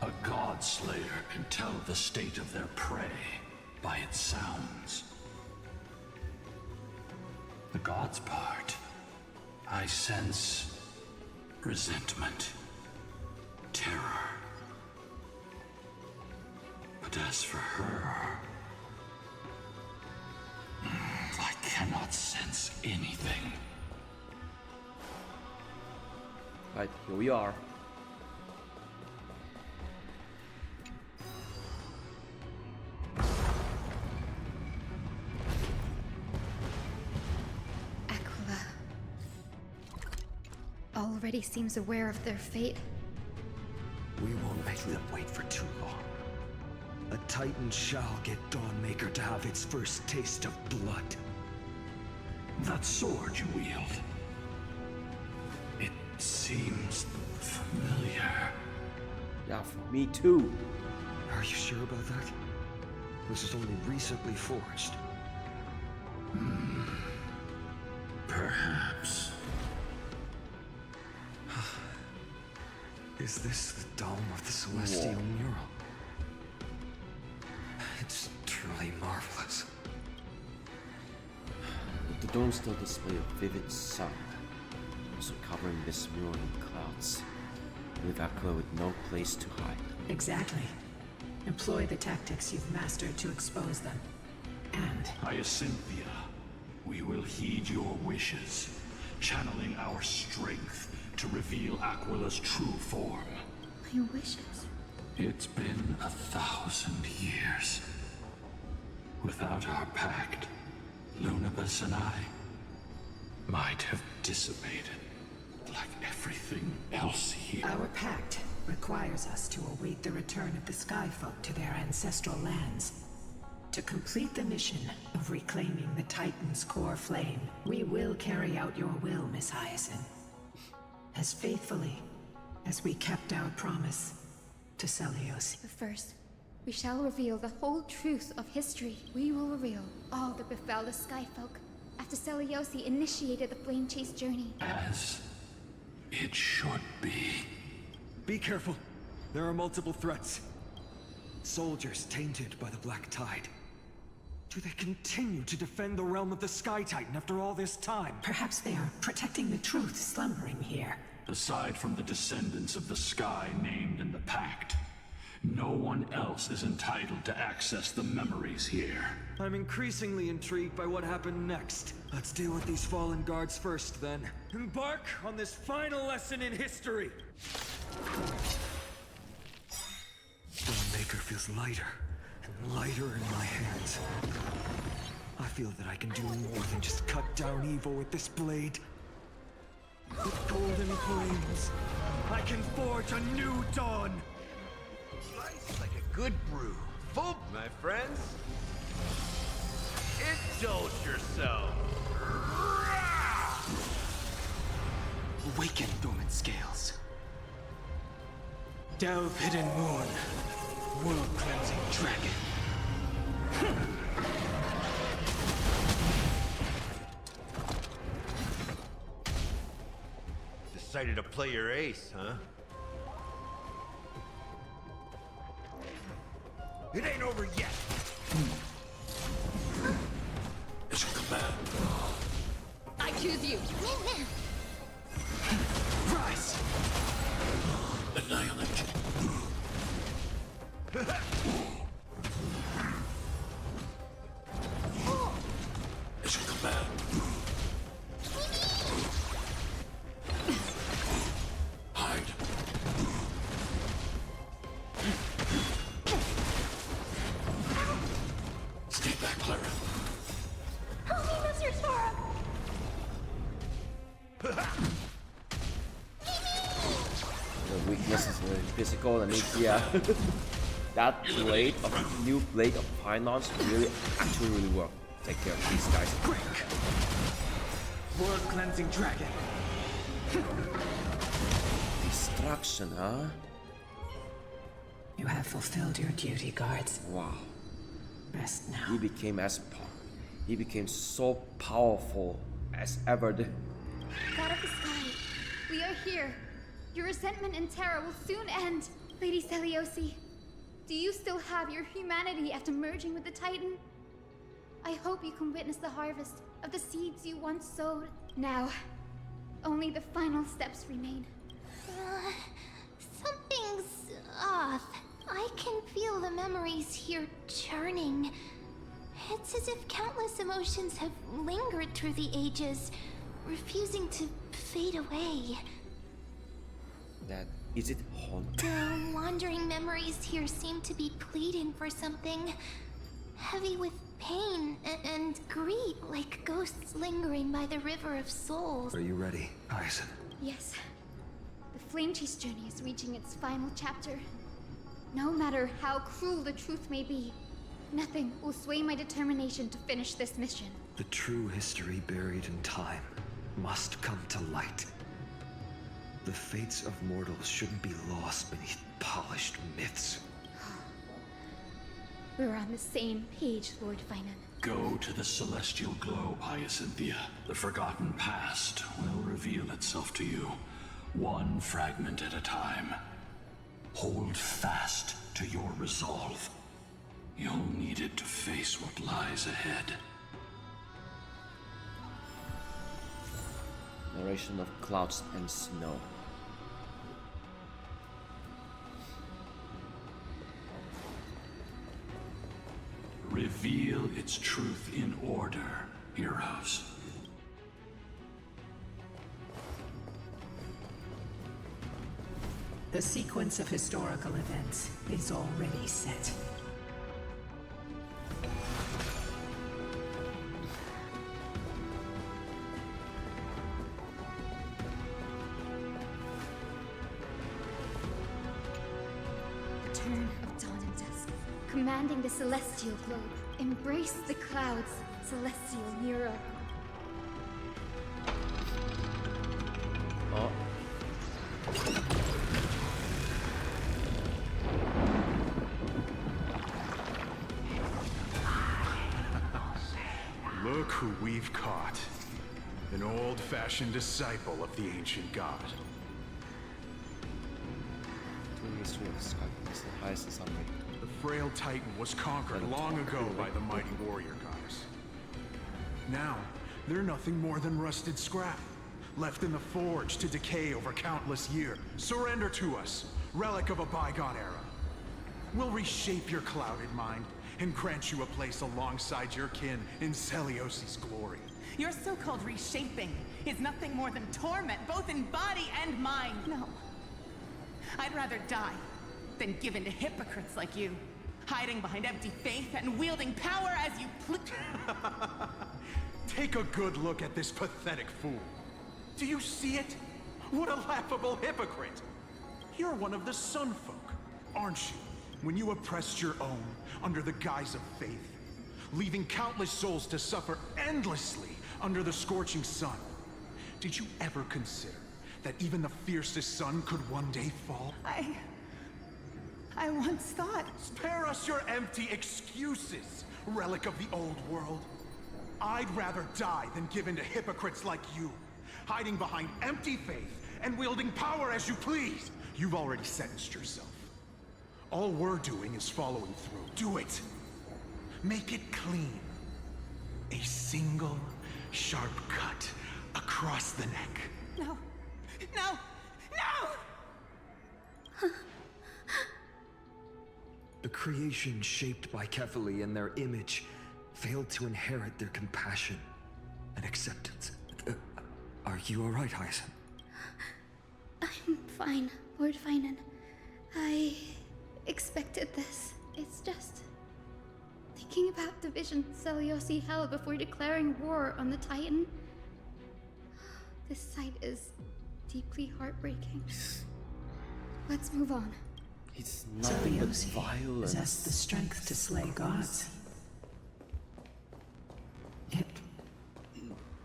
A god slayer can tell the state of their prey by its sounds. The god's part, I sense resentment, terror. But as for her, I cannot sense anything. Right, here we are. Aquila already seems aware of their fate. We won't make them wait for too long. A Titan shall get Dawnmaker to have its first taste of blood. That sword you wield, it seems familiar. Yeah, me too. Are you sure about that? This is only recently forged. Perhaps. Is this the dome of the celestial mural? It's truly marvelous. The dome still displays a vivid sun, also covering this mural in clouds, with Aglaea with no place to hide. Exactly. Employ the tactics you've mastered to expose them. And Hyacinthia, we will heed your wishes, channeling our strength to reveal Aquila's true form. My wishes? It's been 1,000 years. Without our pact, Lunabus and I might have dissipated like everything else here. our pact requires us to await the return of the Skyfolk to their ancestral lands. To complete the mission of reclaiming the Titan's core flame, we will carry out your will, Miss Hyacinth. As faithfully as we kept our promise to Celios. But first, we shall reveal the whole truth of history. We will reveal all that befell the Skyfolk after Celiosi initiated the Flame Chase journey. As it should be. Be careful. There are multiple threats. Soldiers tainted by the Black Tide. Do they continue to defend the realm of the Sky Titan after all this time? Perhaps they are protecting the truth slumbering here. Aside from the descendants of the sky named in the pact, no one else is entitled to access the memories here. I'm increasingly intrigued by what happened next. Let's deal with these fallen guards first, then. Embark on this final lesson in history! Dawnmaker feels lighter and lighter in my hands. I feel that I can do more than just cut down evil with this blade. With golden flames, I can forge a new dawn! Slice like a good brew. Full, my friends. Indulge yourself. Awaken, dormant scales. Delve hidden moon. World-cleansing dragon. Decided to play your ace, huh? It ain't over yet. It's a command. I choose you. Rise! Annihilate. It's a command. Hide. Stay back, Clara. Help me, Mr. Storm! The weakness is really physical. That means, yeah. That blade of new blade of Phainon really actually really work. Take care of these guys. Quick! World-cleansing dragon. Destruction, huh? You have fulfilled your duty, guards. Wow. Rest now. He became so powerful as ever. God of the Sky, we are here. Your resentment and terror will soon end. Lady Celiosi, do you still have your humanity after merging with the Titan? I hope you can witness the harvest of the seeds you once sowed. Now, only the final steps remain. Something's off. I can feel the memories here churning. It's as if countless emotions have lingered through the ages, refusing to fade away. Is it haunted? The wandering memories here seem to be pleading for something, heavy with pain and grief, like ghosts lingering by the river of souls. Are you ready, Hyacinth? Yes. The Flame Chase journey is reaching its final chapter. No matter how cruel the truth may be, nothing will sway my determination to finish this mission. The true history buried in time must come to light. The fates of mortals shouldn't be lost beneath polished myths. We're on the same page, Lord Phainon. Go to the celestial globe, Hyacinthia. The forgotten past will reveal itself to you, one fragment at a time. Hold fast to your resolve. You'll need it to face what lies ahead. Narration of clouds and snow. Reveal its truth in order, heroes. The sequence of historical events is already set. Turn of dawn and dusk, commanding the celestial globe. Embrace the clouds, celestial Nero. Oh. Look who we've caught. An old-fashioned disciple of the ancient god. The frail titan was conquered long ago by the mighty warrior goddess. Now, they're nothing more than rusted scrap, left in the forge to decay over countless years. Surrender to us, relic of a bygone era. We'll reshape your clouded mind and grant you a place alongside your kin in Celios' glory. Your so-called reshaping is nothing more than torment, both in body and mind. No. I'd rather die than give in to hypocrites like you, hiding behind empty faith and wielding power as you please. Take a good look at this pathetic fool. Do you see it? What a laughable hypocrite! You're one of the Sun Folk, aren't you? When you oppressed your own under the guise of faith, leaving countless souls to suffer endlessly under the scorching sun. Did you ever consider that even the fiercest sun could one day fall? I once thought... Spare us your empty excuses, relic of the old world. I'd rather die than give in to hypocrites like you, hiding behind empty faith and wielding power as you please. You've already sentenced yourself. All we're doing is following through. Do it. Make it clean. A single, sharp cut across the neck. No. No! No! The creation shaped by Kephili in their image failed to inherit their compassion and acceptance. Are you alright, Hyacinth? I'm fine, Lord Phainon. I expected this. It's just... thinking about the vision Celiosi held before declaring war on the Titan. This sight is deeply heartbreaking. Let's move on. It's nothing but Celiosi violence. possessed the strength to slay gods. Yet,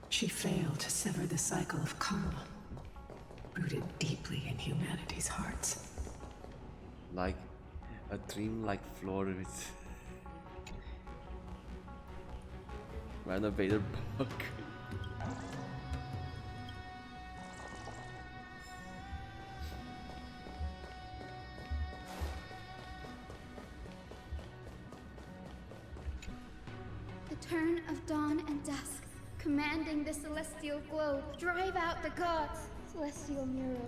she failed to sever the cycle of karma, rooted deeply in humanity's hearts. Like a dream-like floor with renovated book. The turn of dawn and dusk, commanding the celestial globe. Drive out the gods, celestial Nero.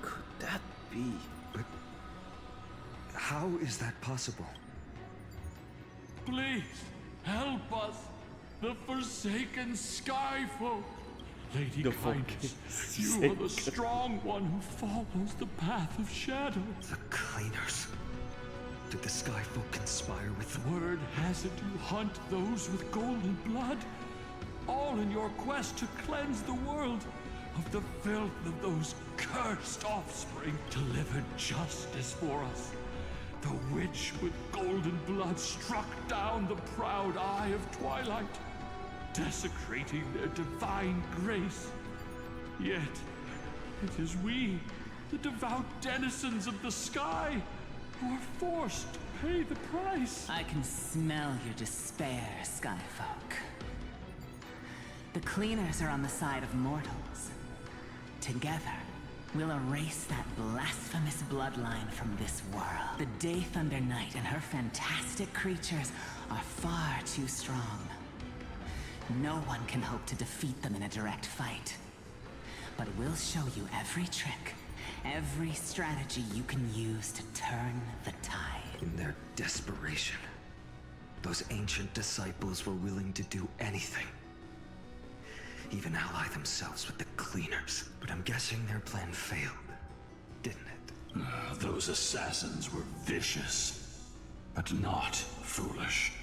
Could that be? But how is that possible? Please, help us! The forsaken Skyfolk! Lady The Caenis, you are the strong one who follows the path of shadow. The cleaners. Did the Skyfolk conspire with... Word has it you hunt those with golden blood, all in your quest to cleanse the world of the filth of those cursed offspring. Deliver justice for us. The witch with golden blood struck down the proud eye of twilight, desecrating their divine grace. Yet, it is we, the devout denizens of the sky, who are forced to pay the price. I can smell your despair, Skyfolk. The cleaners are on the side of mortals. Together, we'll erase that blasphemous bloodline from this world. The Day Thunder Knight and her fantastic creatures are far too strong. No one can hope to defeat them in a direct fight. But we'll show you every trick, every strategy you can use to turn the tide. In their desperation, those ancient disciples were willing to do anything. Even ally themselves with the cleaners. But I'm guessing their plan failed, didn't it? Those assassins were vicious, but not foolish.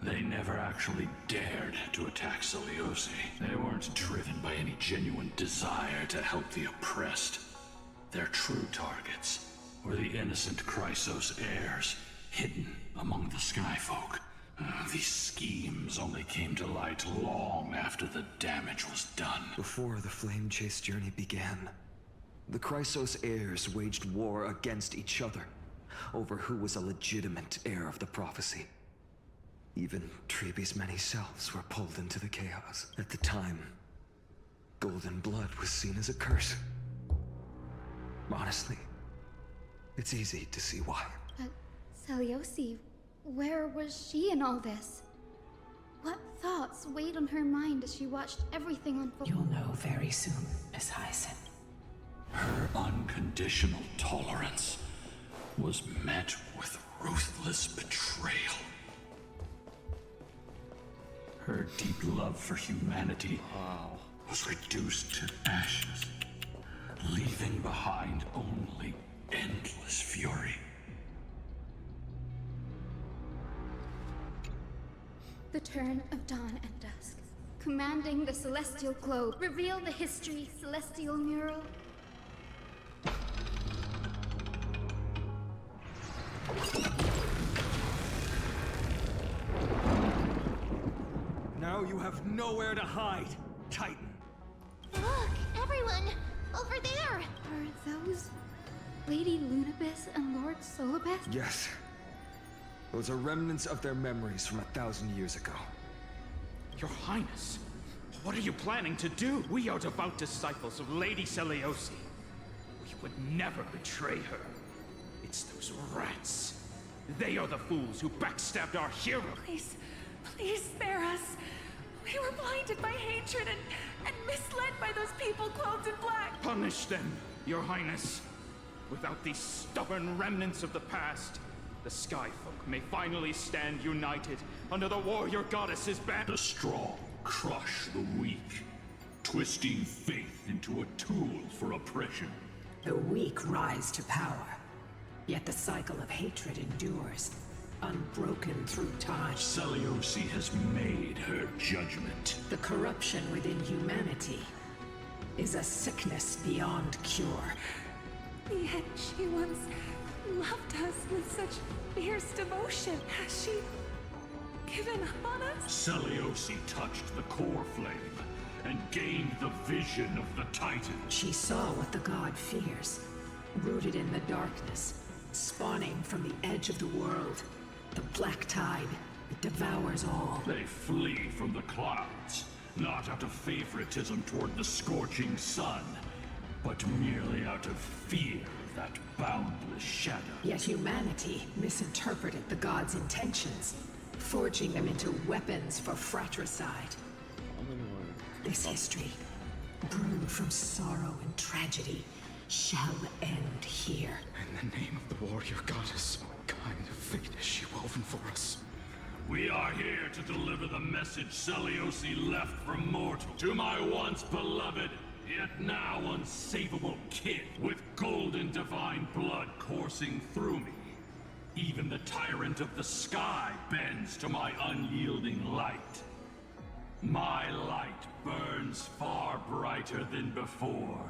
They never actually dared to attack Seliosi. They weren't driven by any genuine desire to help the oppressed. Their true targets were the innocent Chrysos Heirs, hidden among the Skyfolk. These schemes only came to light long after the damage was done. Before the Flame Chase journey began, the Chrysos Heirs waged war against each other over who was a legitimate heir of the prophecy. Even Treeby's many selves were pulled into the chaos. At the time, golden blood was seen as a curse. Honestly, it's easy to see why. But Seliosi, where was she in all this? What thoughts weighed on her mind as she watched everything unfold? You'll know very soon, Miss Hyacinth. Her unconditional tolerance was met with ruthless betrayal. Her deep love for humanity was reduced to ashes, leaving behind only endless fury. The turn of dawn and dusk. Commanding the celestial globe. Reveal the history, celestial mural. Now you have nowhere to hide, Titan. Look, everyone! Over there! Are those Lady Lunabis and Lord Solabeth? Yes. Those are remnants of their memories from 1,000 years ago. Your Highness, what are you planning to do? We are devout disciples of Lady Seliosi. We would never betray her. It's those rats. They are the fools who backstabbed our hero. Please, please spare us. We were blinded by hatred and misled by those people clothed in black. Punish them, Your Highness. Without these stubborn remnants of the past, the Skyfolk may finally stand united under the warrior goddess's ban. The strong crush the weak, twisting faith into a tool for oppression. The weak rise to power, yet the cycle of hatred endures, unbroken through time. Seliosi has made her judgment. The corruption within humanity is a sickness beyond cure. Yet she once loved us with such fierce devotion. Has she given up on us? Seliosi touched the Coreflame and gained the vision of the Titan. She saw what the god fears, rooted in the darkness, spawning from the edge of the world. The black tide, it devours all. They flee from the clouds, not out of favoritism toward the scorching sun, but merely out of fear of that boundless shadow. Yet humanity misinterpreted the god's intentions, forging them into weapons for fratricide. This history, brewed from sorrow and tragedy, shall end here. In the name of the warrior goddess, what kind of fate has she woven for us? We are here to deliver the message Seliosi left for mortal. To my once beloved, yet now unsavable kid, with golden divine blood coursing through me. Even the tyrant of the sky bends to my unyielding light. My light burns far brighter than before,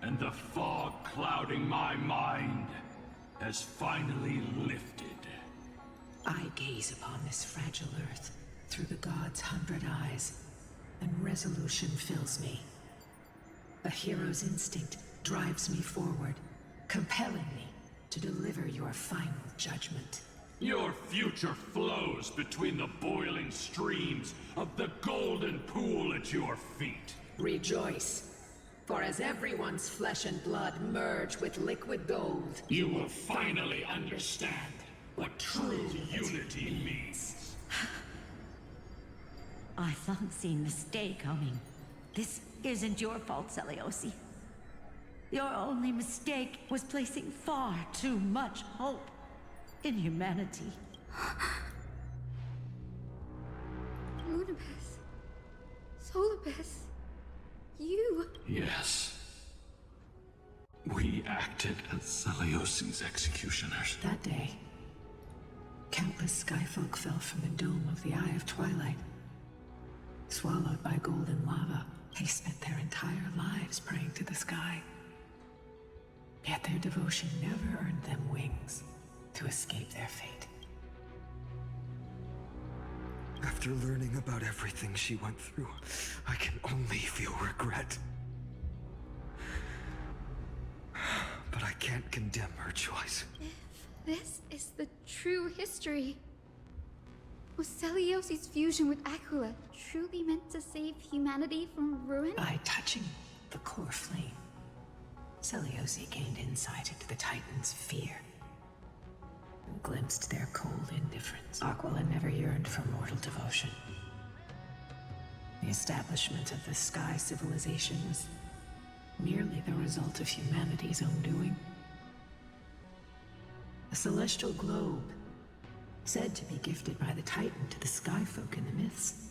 and the fog clouding my mind has finally lifted. I gaze upon this fragile earth through the gods' 100 eyes, and resolution fills me. A hero's instinct drives me forward, compelling me to deliver your final judgment. Your future flows between the boiling streams of the golden pool at your feet. Rejoice, for as everyone's flesh and blood merge with liquid gold, you will finally understand what true unity means. I thought seeing this day coming. This isn't your fault, Seliosi. Your only mistake was placing far too much hope in humanity. Lunibus. Solibus. You. Yes. We acted as Seliosi's executioners. That day, countless skyfolk fell from the dome of the Eye of Twilight. Swallowed by golden lava, they spent their entire lives praying to the sky. Yet their devotion never earned them wings to escape their fate. After learning about everything she went through, I can only feel regret. But I can't condemn her choice. If this is the true history, was Seliosi's fusion with Aglaea truly meant to save humanity from ruin? By touching the Coreflame, Seliosi gained insight into the Titans' fear and glimpsed their cold indifference. Aglaea never yearned for mortal devotion. The establishment of the Sky Civilization was merely the result of humanity's own doing. A celestial globe, said to be gifted by the Titan to the Skyfolk in the myths,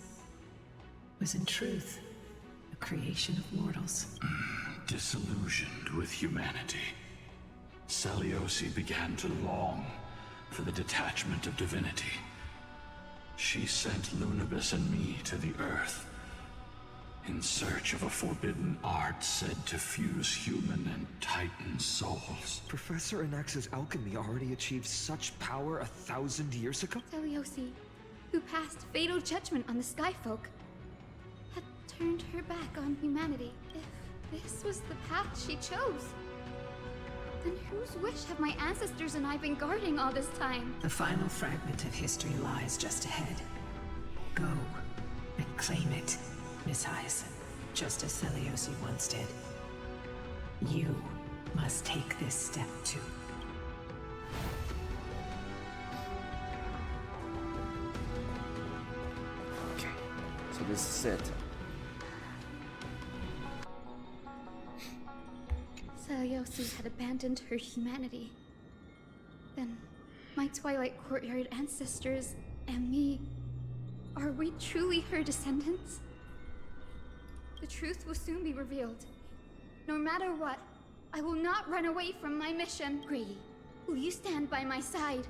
was in truth a creation of mortals. Disillusioned with humanity, Seliosi began to long for the detachment of divinity. She sent Lunibus and me to the Earth in search of a forbidden art said to fuse human and Titan souls. Professor Anax's alchemy already achieved such power 1,000 years ago? Seliosi, who passed fatal judgment on the Skyfolk, had turned her back on humanity. If this was the path she chose, then whose wish have my ancestors and I been guarding all this time? The final fragment of history lies just ahead. Go and claim it, Miss Hyacinth, just as Seliosi once did. You must take this step too. Okay, so this is it. Seliosi had abandoned her humanity. Then, my Twilight Courtyard ancestors and me, are we truly her descendants? The truth will soon be revealed. No matter what, I will not run away from my mission. Grady, will you stand by my side?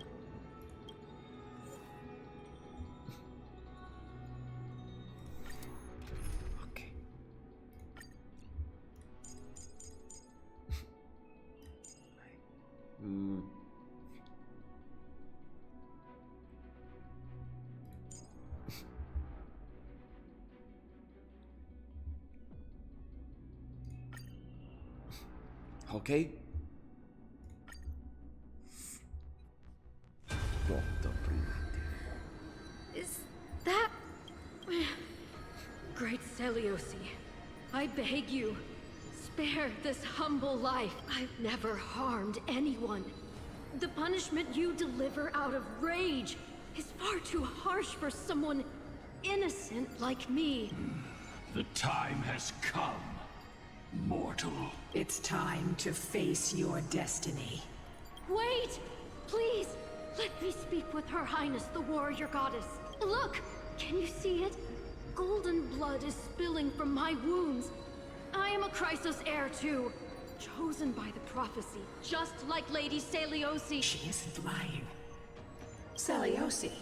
Okay. Okay. Is that... Great Seliosi, I beg you, spare this humble life. I've never harmed anyone. The punishment you deliver out of rage is far too harsh for someone innocent like me. The time has come, mortal. It's time to face your destiny. Wait! Please! Let me speak with Her Highness, the warrior goddess. Look! Can you see it? Golden blood is spilling from my wounds. I am a Chrysos heir too. Chosen by the prophecy, just like Lady Seliosi. She isn't lying. Seliosi,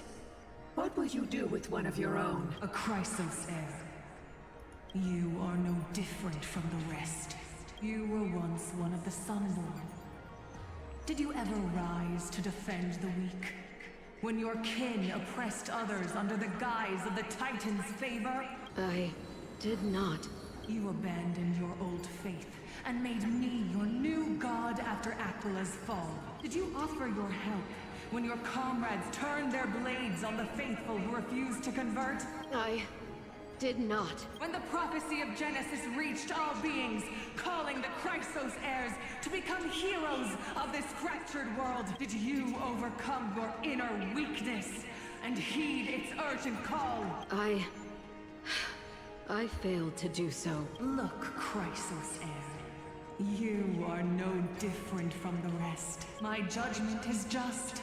what will you do with one of your own? A Chrysos heir. You are no different from the rest. You were once one of the Sunborn. Did you ever rise to defend the weak? When your kin oppressed others under the guise of the Titan's favor? I did not. You abandoned your old faith and made me your new god after Aquila's fall. Did you offer your help when your comrades turned their blades on the faithful who refused to convert? I did not. When the prophecy of Genesis reached all beings, calling the Chrysos Heirs to become heroes of this fractured world, did you overcome your inner weakness and heed its urgent call? I failed to do so. Look, Chrysos Heir. You are no different from the rest. My judgment is just.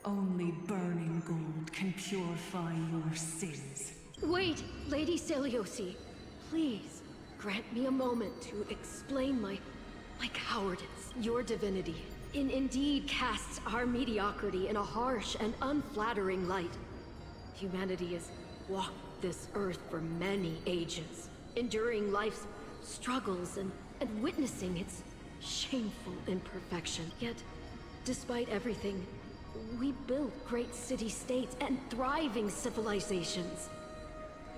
Only burning gold can purify your sins. Wait, Lady Seliosi. Please, grant me a moment to explain my cowardice. Your divinity indeed casts our mediocrity in a harsh and unflattering light. Humanity has walked this earth for many ages, enduring life's struggles and witnessing its shameful imperfection. Yet, despite everything, we built great city-states and thriving civilizations.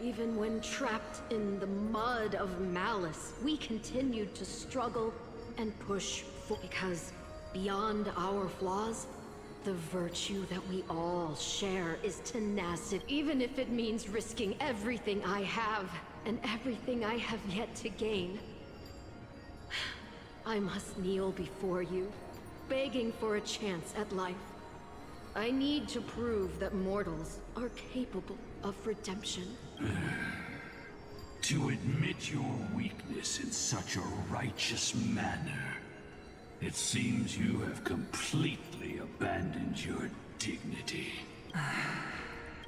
Even when trapped in the mud of malice, we continued to struggle and push for, because beyond our flaws, the virtue that we all share is tenacity, even if it means risking everything I have and everything I have yet to gain. I must kneel before you, begging for a chance at life. I need to prove that mortals are capable of redemption. To admit your weakness in such a righteous manner, it seems you have completely abandoned your dignity.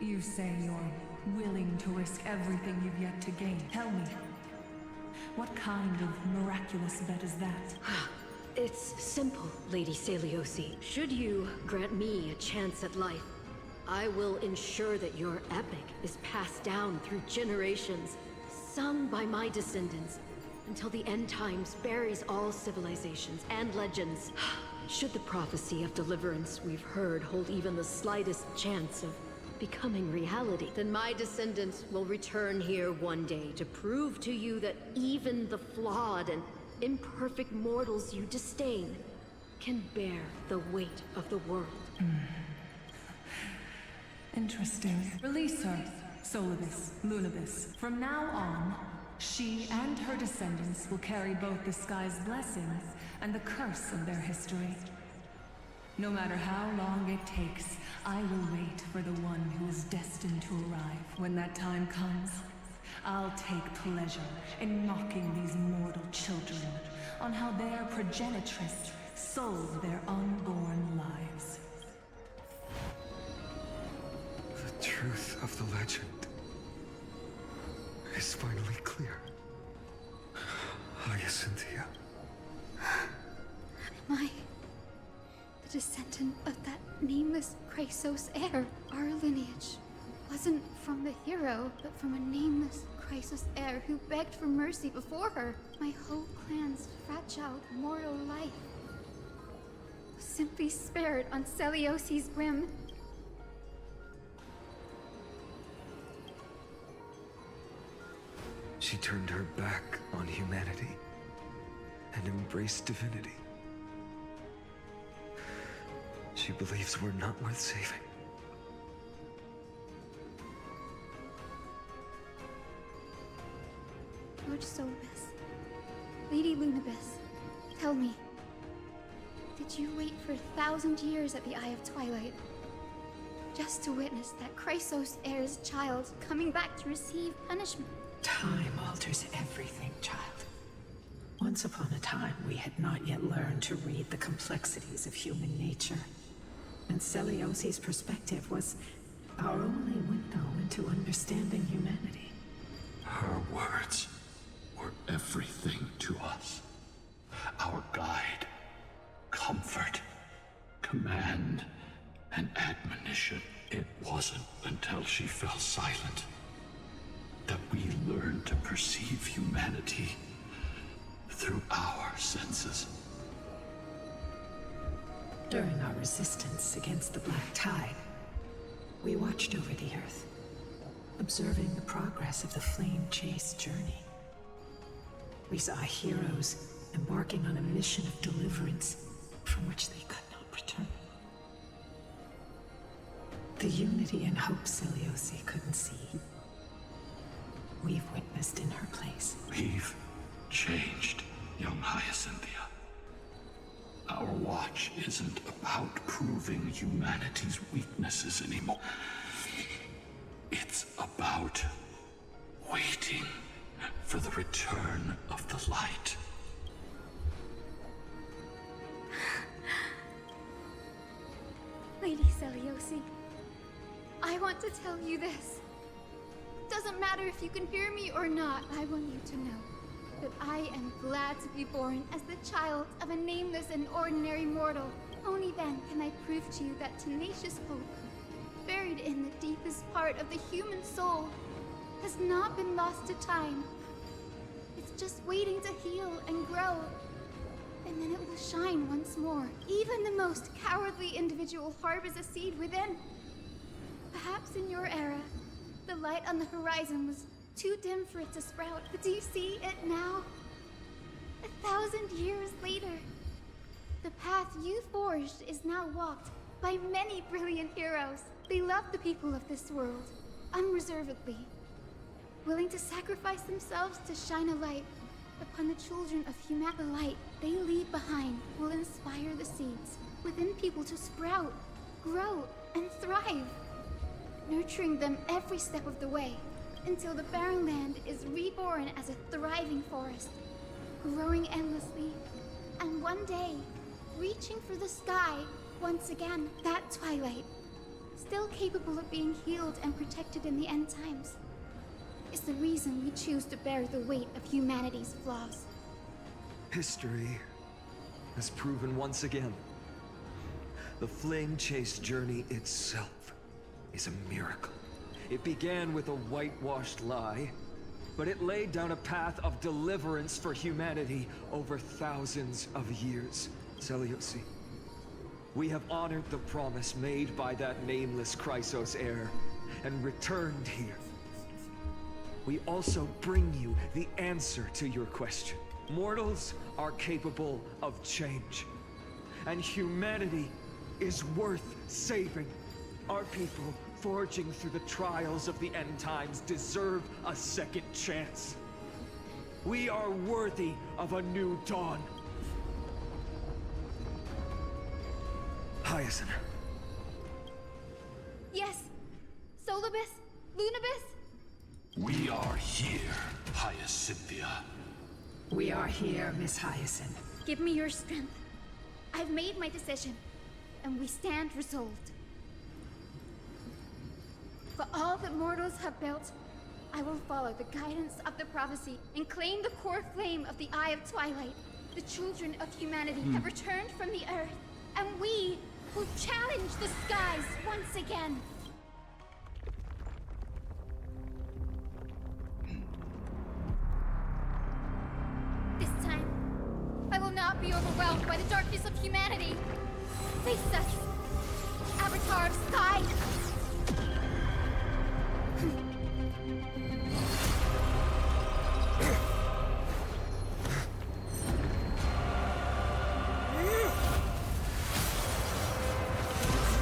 You say you're willing to risk everything you've yet to gain. Tell me, what kind of miraculous bet is that? It's simple, Lady Seliosi. Should you grant me a chance at life, I will ensure that your epic is passed down through generations, sung by my descendants, until the end times buries all civilizations and legends. Should the prophecy of deliverance we've heard hold even the slightest chance of becoming reality, then my descendants will return here one day to prove to you that even the flawed and imperfect mortals you disdain can bear the weight of the world. Interesting. Release her, Solibus, Lunibus. From now on, she and her descendants will carry both the sky's blessings and the curse of their history. No matter how long it takes, I will wait for the one who is destined to arrive. When that time comes, I'll take pleasure in mocking these mortal children on how their progenitress sold their unborn lives. The truth of the legend is finally clear. Hyacinthia. Am I the descendant of that nameless Chrysos heir? Our lineage wasn't from the hero, but from a nameless Chrysos heir who begged for mercy before her. My whole clan's fragile mortal life was simply spared on Seliosi's whim. She turned her back on humanity and embraced divinity. She believes we're not worth saving. Lord Solibus, Lady Lunibus, tell me, did you wait for 1,000 years at the Eye of Twilight just to witness that Chrysos heir's child coming back to receive punishment? Time alters everything, child. Once upon a time, we had not yet learned to read the complexities of human nature. And Seliosi's perspective was our only window into understanding humanity. Her words were everything to us. Our guide, comfort, command, and admonition. It wasn't until she fell silent that we learned to perceive humanity through our senses. During our resistance against the Black Tide, we watched over the Earth, observing the progress of the Flame Chase journey. We saw heroes embarking on a mission of deliverance from which they could not return. The unity and hope Seleuci couldn't see, we've witnessed in her place. We've changed, young Hyacinthia. Our watch isn't about proving humanity's weaknesses anymore. It's about waiting for the return of the light. Lady Seleuci, I want to tell you this. Doesn't matter if you can hear me or not, I want you to know that I am glad to be born as the child of a nameless and ordinary mortal. Only then can I prove to you that tenacious hope, buried in the deepest part of the human soul, has not been lost to time. It's just waiting to heal and grow, and then it will shine once more. Even the most cowardly individual harbors a seed within. Perhaps in your era, the light on the horizon was too dim for it to sprout, but do you see it now? 1,000 years later, the path you forged is now walked by many brilliant heroes. They love the people of this world, unreservedly, willing to sacrifice themselves to shine a light upon the children of humanity. The light they leave behind will inspire the seeds within people to sprout, grow, and thrive, nurturing them every step of the way, until the barren land is reborn as a thriving forest, growing endlessly, and one day, reaching for the sky once again. That twilight, still capable of being healed and protected in the end times, is the reason we choose to bear the weight of humanity's flaws. History has proven once again, the Flame Chase journey itself is a miracle. It began with a whitewashed lie, but it laid down a path of deliverance for humanity over thousands of years. Seleuci, we have honored the promise made by that nameless Chrysos heir and returned here. We also bring you the answer to your question. Mortals are capable of change, and humanity is worth saving. Our people, forging through the trials of the end times, deserve a second chance. We are worthy of a new dawn. Hyacinth. Yes, Solibus, Lunibus. We are here, Hyacinthia. We are here, Miss Hyacinth. Give me your strength. I've made my decision, and we stand resolved. For all that mortals have built, I will follow the guidance of the prophecy and claim the core flame of the Eye of Twilight. The children of humanity have returned from the earth, and we will challenge the skies once again. This time, I will not be overwhelmed by the darkness of humanity. Face us, Avatar of Sky.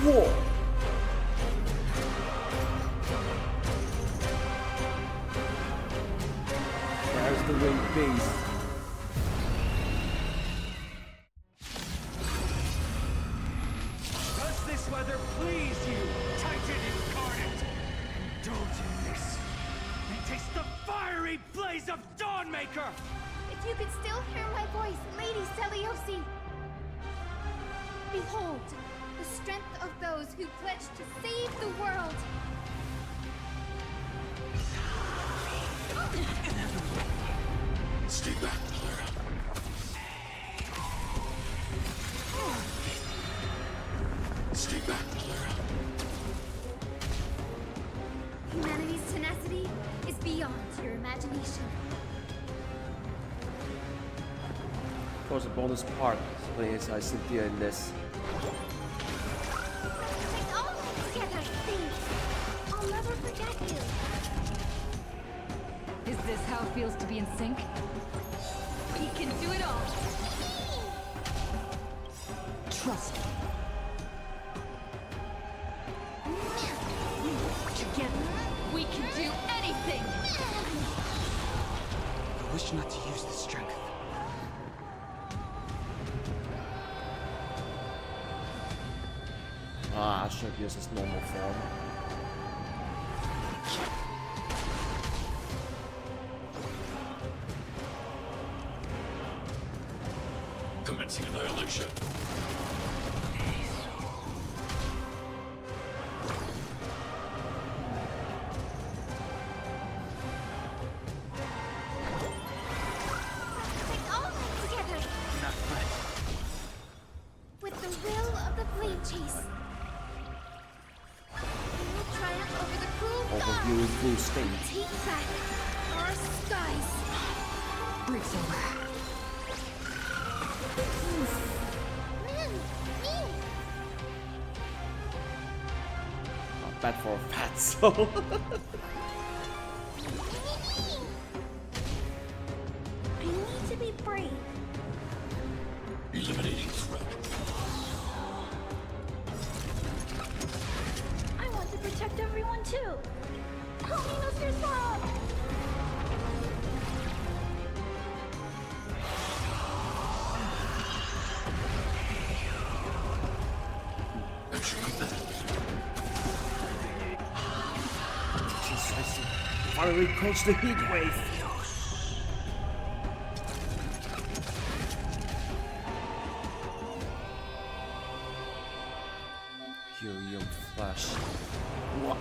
Whoa! There's the winged beast. Does this weather please you, Titan incarnate? Indulge in this, and taste the fiery blaze of Dawnmaker! If you could still hear my voice, Lady Seleuci! Behold, the strength of those who pledged to save the world! Stay back, Clara. Stay back, Clara. Humanity's tenacity is beyond your imagination. course, a bonus part playing as Hyacinthia in this. All together, please. I'll never forget you. Is this how it feels to be in sync? We can do it all. Trust me. Together, we can do anything. I wish not to use the strength. Ah, I should have used his normal form. Commencing annihilation. All together. With the will of the flame chase. We will triumph over the cruel Overview in full state. take back our skies. Breaks over. Not bad for a fat soul. I need to be brave. Eliminating threat. I want to protect everyone too. Help me, Mr. Swan. Achieve that. Precisely. Finally coach the heat wave. Helium flash. What?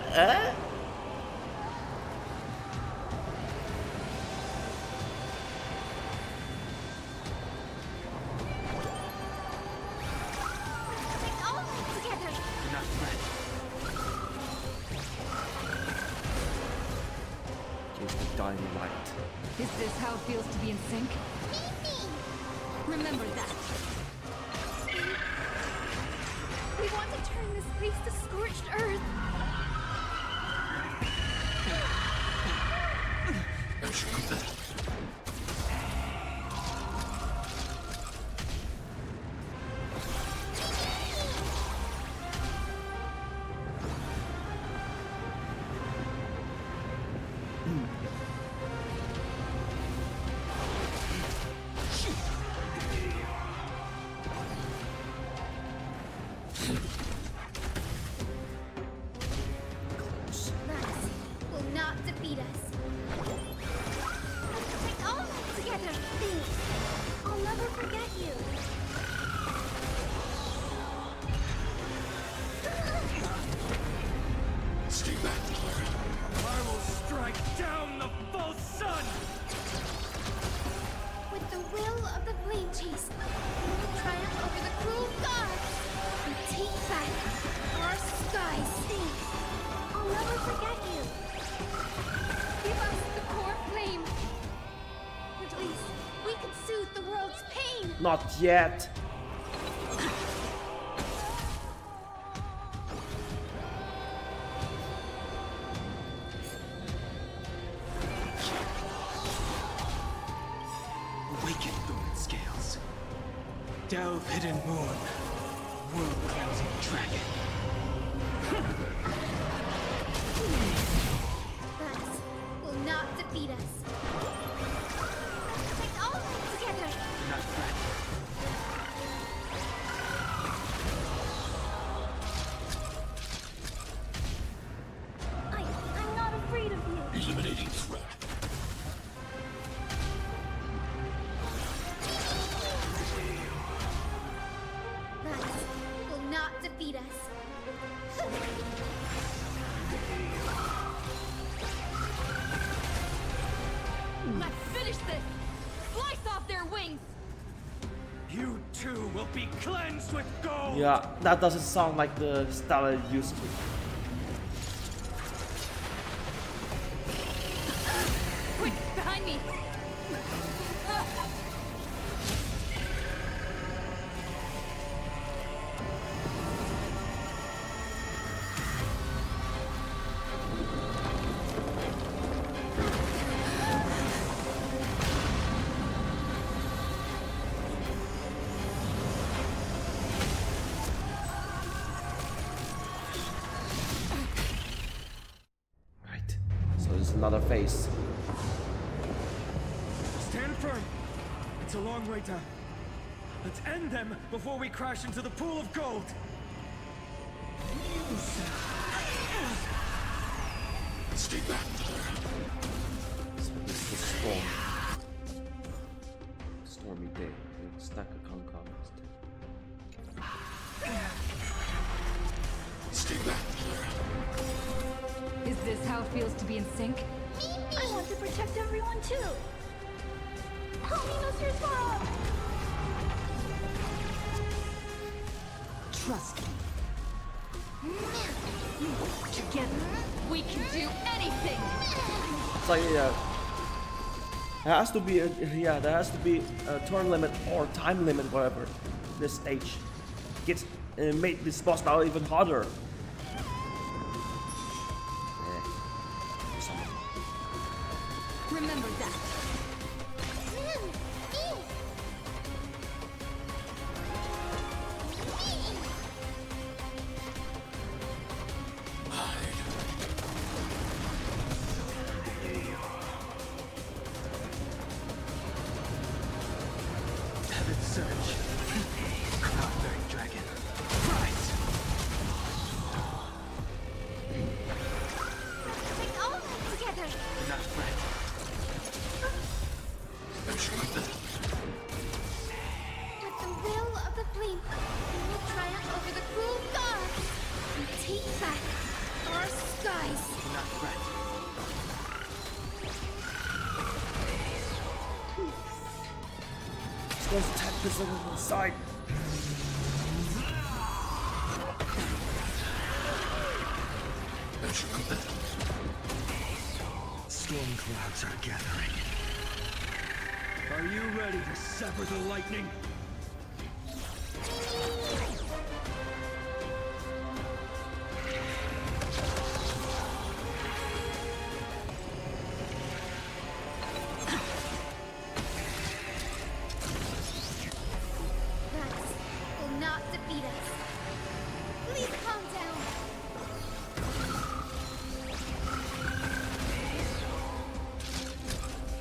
All together. Not ready. Give me dynamite. Is this how it feels to be in sync? Remember that. We want to turn this place to scorched earth. Achieve that. That will not defeat us. All together, please. I'll never forget you. Stay back, Clara. I will strike down the false sun! With the will of the flame chase, we will triumph over the cruel gods and take back our skies. Please, I'll never forget you. Give us the core flame. At least we can soothe the world's pain. Not yet. Awaken, thorn scales. Delve hidden moon. World cleansing dragon. That will not defeat us. All together. Not ready. I'm not afraid of you. Eliminating threat. That will not defeat us. Let's finish this! Slice off their wings! You too will be cleansed with gold! Yeah, that doesn't sound like the style I used to. Quick, behind me! another phase. Stand firm. It's a long way down. Let's end them before we crash into the pool of gold. Stay back. So this is the storm. Stormy day. Stack of Honkai. Stay back. Is this how it feels to be in sync? I want to protect everyone too. Holiness yourself. Trust me. Together, we can do anything. It's like there has to be a turn limit or time limit, whatever. This stage gets made this boss battle even harder. Remember that. Heaven surge. Cloud-bearing dragon. Rise! Take all of them together. Do not fret. With the will of the flame, we will triumph over the cruel gods and take back our skies. Do not fret. Let's attack this on the side. Storm clouds are gathering. Are you ready to sever the lightning? Will not defeat us. Please calm down.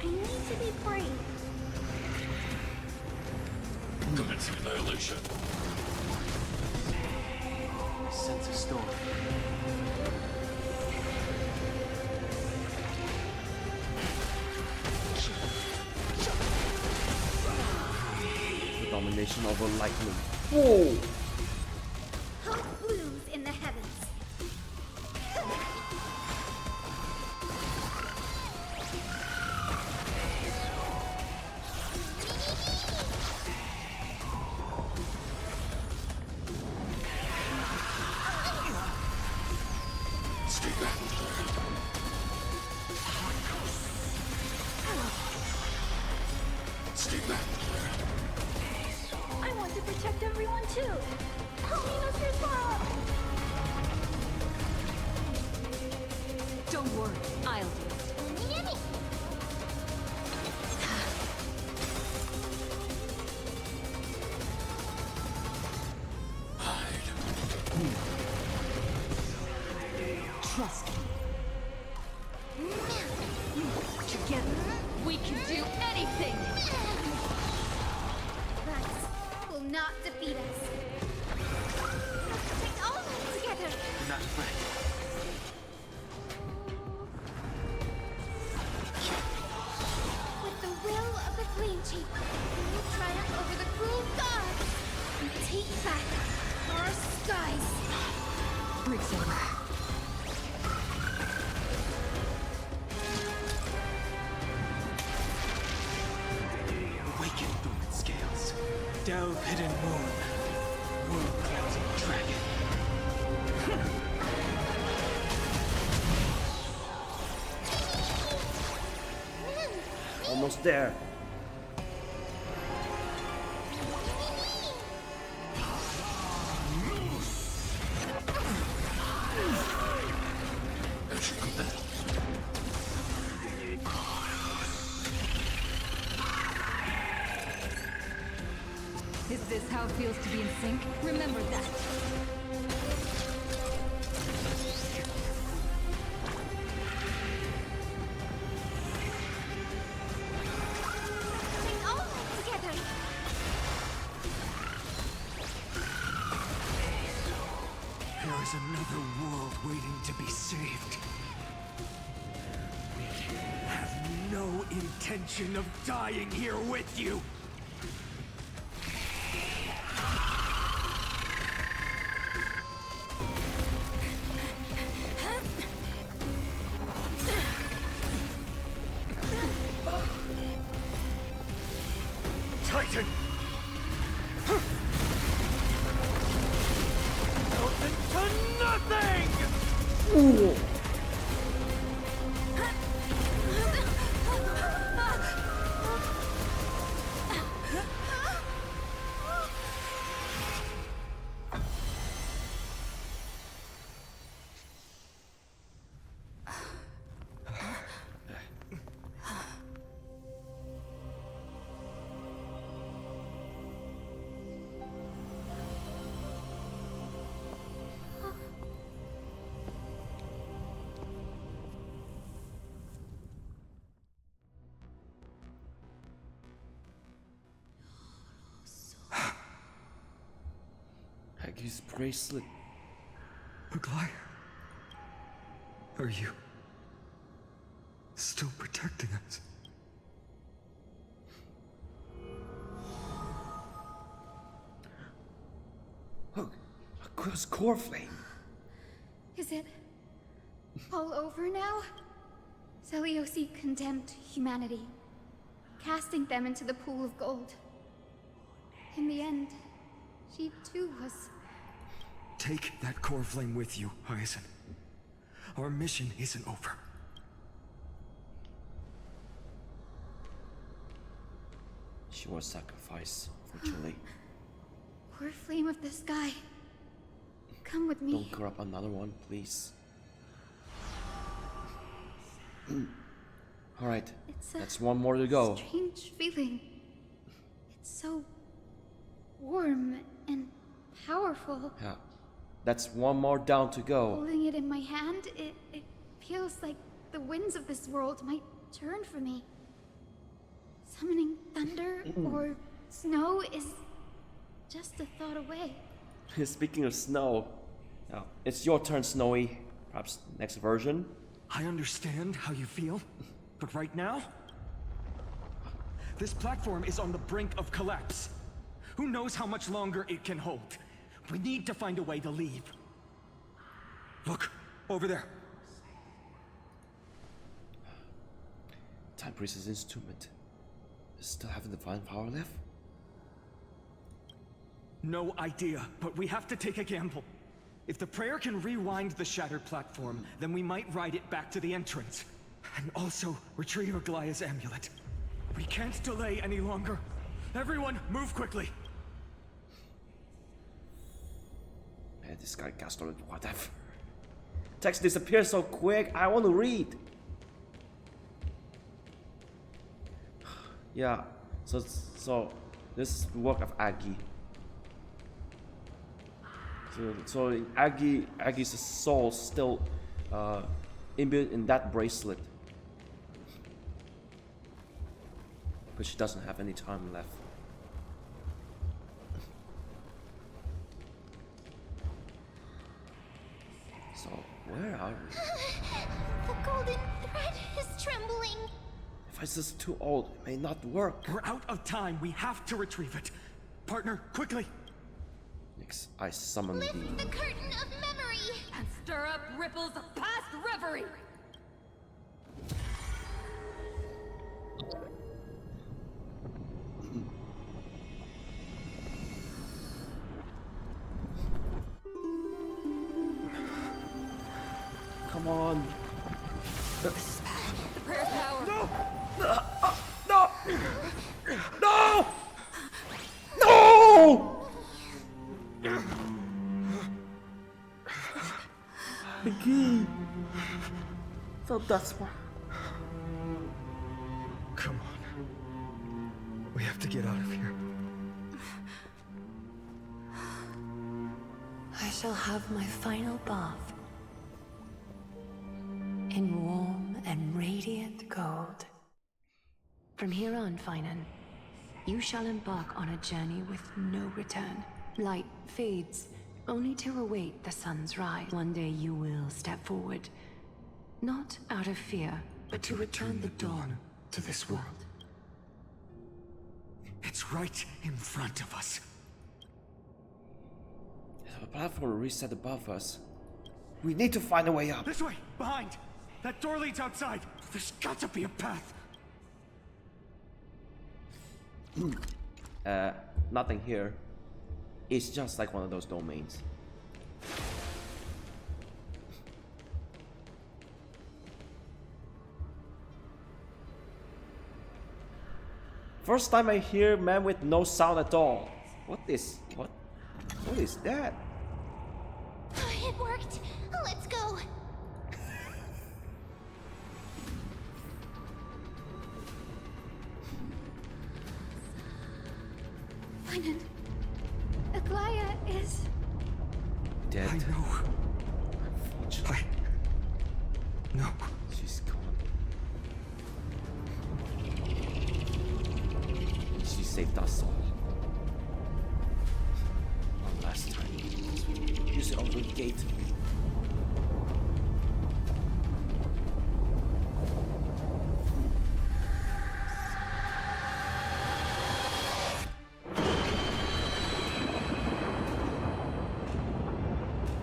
I need to be brave. Commencing annihilation. I sense a storm. The domination over lightning. Whoa! Hope blooms in the heavens. Stay back. Stay back. I want to protect everyone too. Holiness yourself. Don't worry, I'll do it. Trust me. Together, we can do anything. That will not defeat us. Take all of them together. Do not fret. With the will of the Flame Chief, we will triumph over the cruel gods and take back our skies. Breaks over. Awaken, Booming Scales. Delve hidden moon. World cleansing dragon. Almost there. Is this how it feels to be in sync? Remember that. There's another world waiting to be saved. We have no intention of dying here with you. Titan! Melted to nothing! Ooh. His bracelet. Aglaea, are you still protecting us? Look, across Coreflame. Is it all over now? Seleucus condemned humanity, casting them into the pool of gold. In the end, she too was... Take that Coreflame with you, Hyacinth. Our mission isn't over. She was sacrificed, unfortunately. Coreflame of the sky. Come with me. Don't grab another one, please. Alright, that's one more to go. Strange feeling. It's so warm and powerful. Yeah, that's one more down to go. Holding it in my hand, it feels like the winds of this world might turn for me. Summoning thunder or snow is just a thought away. Speaking of snow, it's your turn, Snowy. Perhaps next version. I understand how you feel, but right now, this platform is on the brink of collapse. Who knows how much longer it can hold? We need to find a way to leave. Look, over there. Time Priest's instrument. Still have the divine power left? No idea, but we have to take a gamble. If the prayer can rewind the shattered platform, then we might ride it back to the entrance. And also retrieve Aglaea's amulet. We can't delay any longer. Everyone, move quickly. Man, this guy got started. Whatever. Text disappears so quick. I want to read. Yeah. So this is the work of Aggie. So Aggie's soul still imbued in that bracelet, but she doesn't have any time left. So where are we? The golden thread is trembling. If it's just too old, it may not work. We're out of time. We have to retrieve it. Partner, quickly. Next, I summon Lift the curtain of memory and stir up ripples of past reverie. Come on. This is bad. The prayer's power. No! No! No! No! The key. So that's why. Come on. We have to get out of here. I shall have my final bath in warm and radiant gold. From here on, Phainon, you shall embark on a journey with no return. Light fades, Only to await the sun's rise. One day you will step forward, not out of fear, but to return the dawn to this world. It's right in front of us. There's a platform reset above us. We need to find a way up. This way! Behind! That door leads outside! There's got to be a path! Nothing here. It's just like one of those domains. First time I hear man with no sound at all. What is that? It worked. Let's go. Phainon. Aglaea is dead. I know. No. She's gone. She saved us all. One last time. Use it over the gate.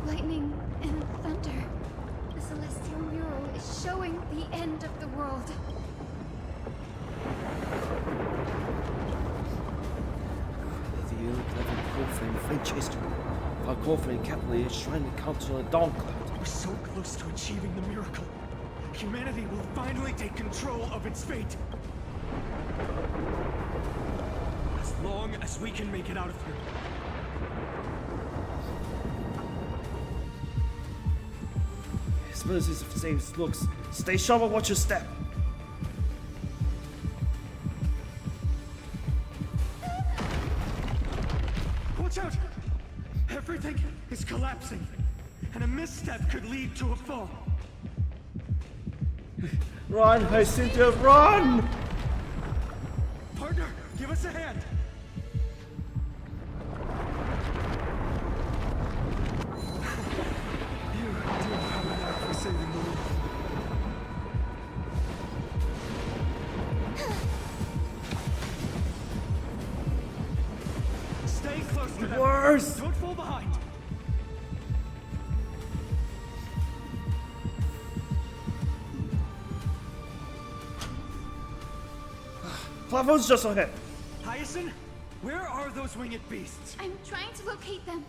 lightning and thunder. The celestial mural is showing the end of the world. The year 11 Coreflame French history. While Coreflame Capital is trying to counter the Dawncloud. We're so close to achieving the miracle. Humanity will finally take control of its fate. As long as we can make it out of here. Experiences of saves looks. Stay sharp and watch your step. Watch out! Everything is collapsing, and a misstep could lead to a fall. Run, Hyacinthia, run! Partner, give us a hand. You do have an knack for saving the world. Stay close to them. Worse. Don't fall behind. Platform's just ahead. Hyacinth, where are those winged beasts? I'm trying to locate them,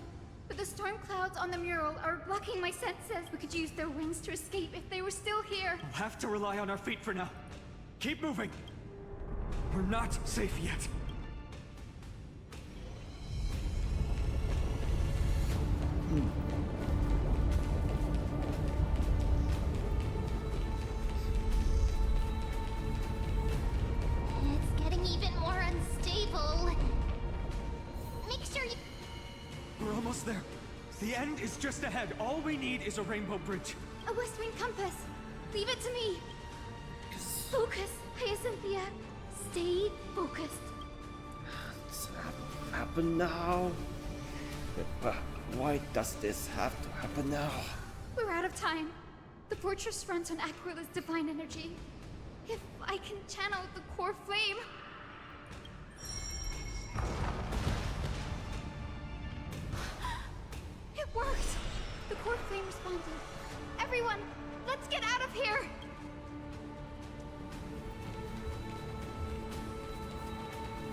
but the storm clouds on the mural are blocking my senses. We could use their wings to escape if they were still here. We'll have to rely on our feet for now. Keep moving. We're not safe yet. It's getting even more unstable. Make sure you... We're almost there. The end is just ahead. All we need is a rainbow bridge. A west wind compass. Leave it to me. Focus, Hyacinthia. Stay focused. Does it happen now? But why does this have to happen now? We're out of time. The fortress runs on Aquila's divine energy. If I can channel the core flame... It worked! The core flame responded. Everyone, let's get out of here!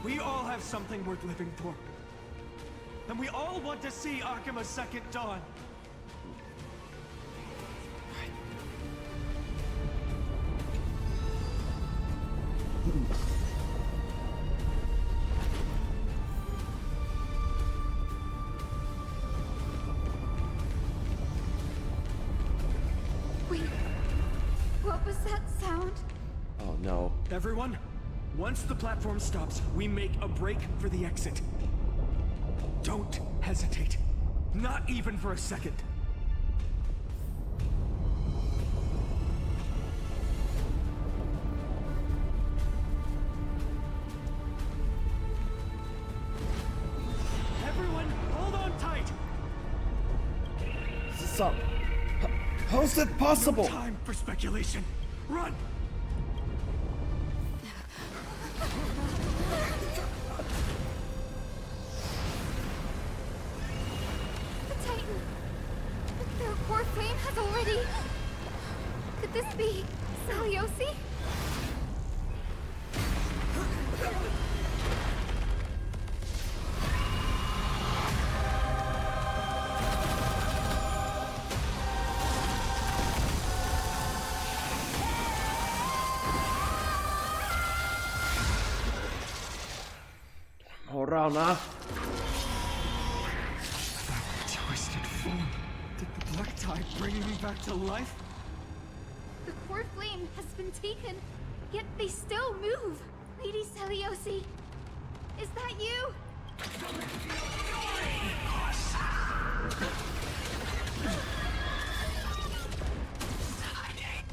We all have something worth living for. And we all want to see Akima's second dawn. Wait, what was that sound? Oh no. Everyone, once the platform stops, we make a break for the exit. Don't hesitate. Not even for a second. Everyone, hold on tight. So, how's that possible? No time for speculation. Run! The Titan! Their Coreflame has already... Could this be Seliosi? Around now. Twisted form. Did the black tide bring me back to life? The Coreflame has been taken, yet they still move. Lady Seliosi, is that you?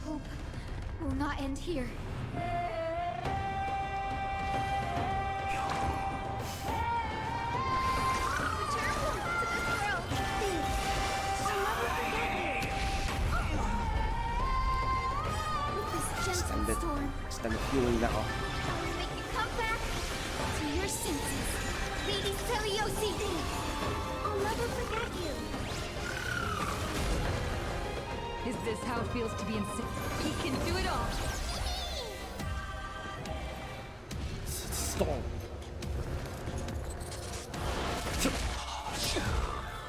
Hope will not end here. Extended healing now. I will make you come back to your senses, Lady Seliosi. I'll never forget you. Is this how it feels to be in sick? He can do it all. Stop.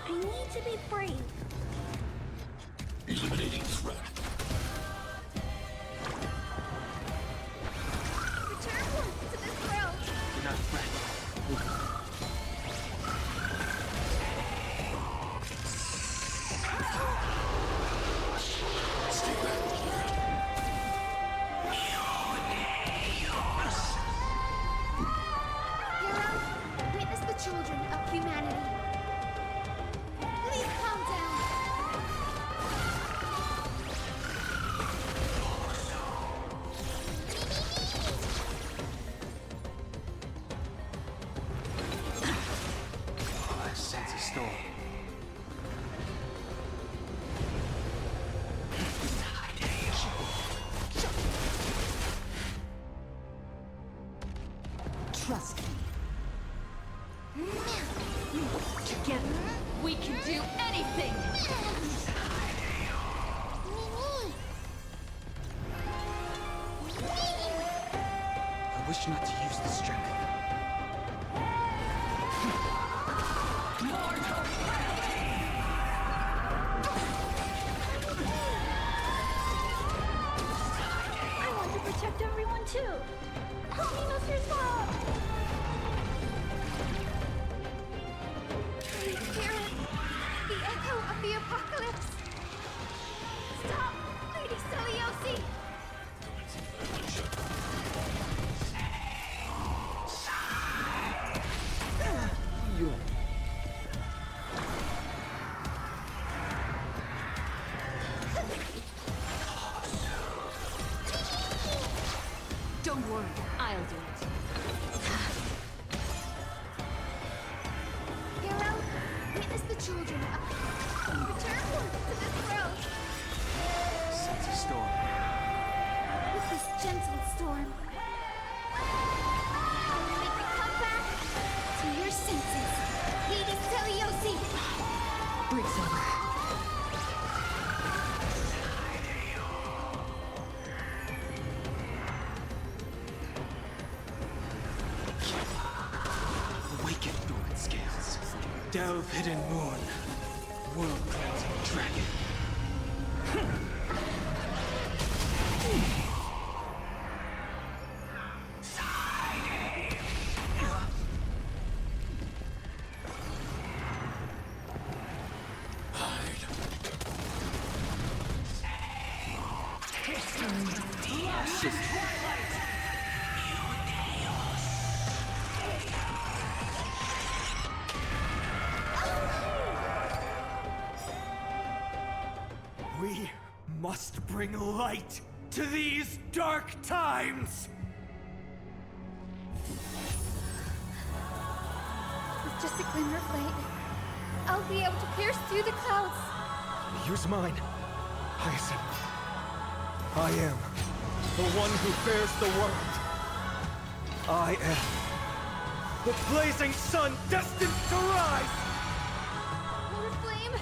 I need to be brave. Eliminating threat. Trust me. Together, we can do anything! I wish not to use the strength. I want to protect everyone too. Help me, Mr. Swan. Please hear it. The echo of the apocalypse. Stop, Lady Seliosi. Don't worry, I'll do it. Hero, witness the children of... Return to this world. Sense a storm. With this gentle storm. I will make you come back to your senses, Lady Seliosi. Breaks over. Awaken dormant scales. Delve hidden moon. World cleansing dragon. We must bring light to these dark times! With just a glimmer of light, I'll be able to pierce through the clouds Use mine, Hyacinth. I am the one who bears the world. I am the blazing sun destined to rise! Coreflame!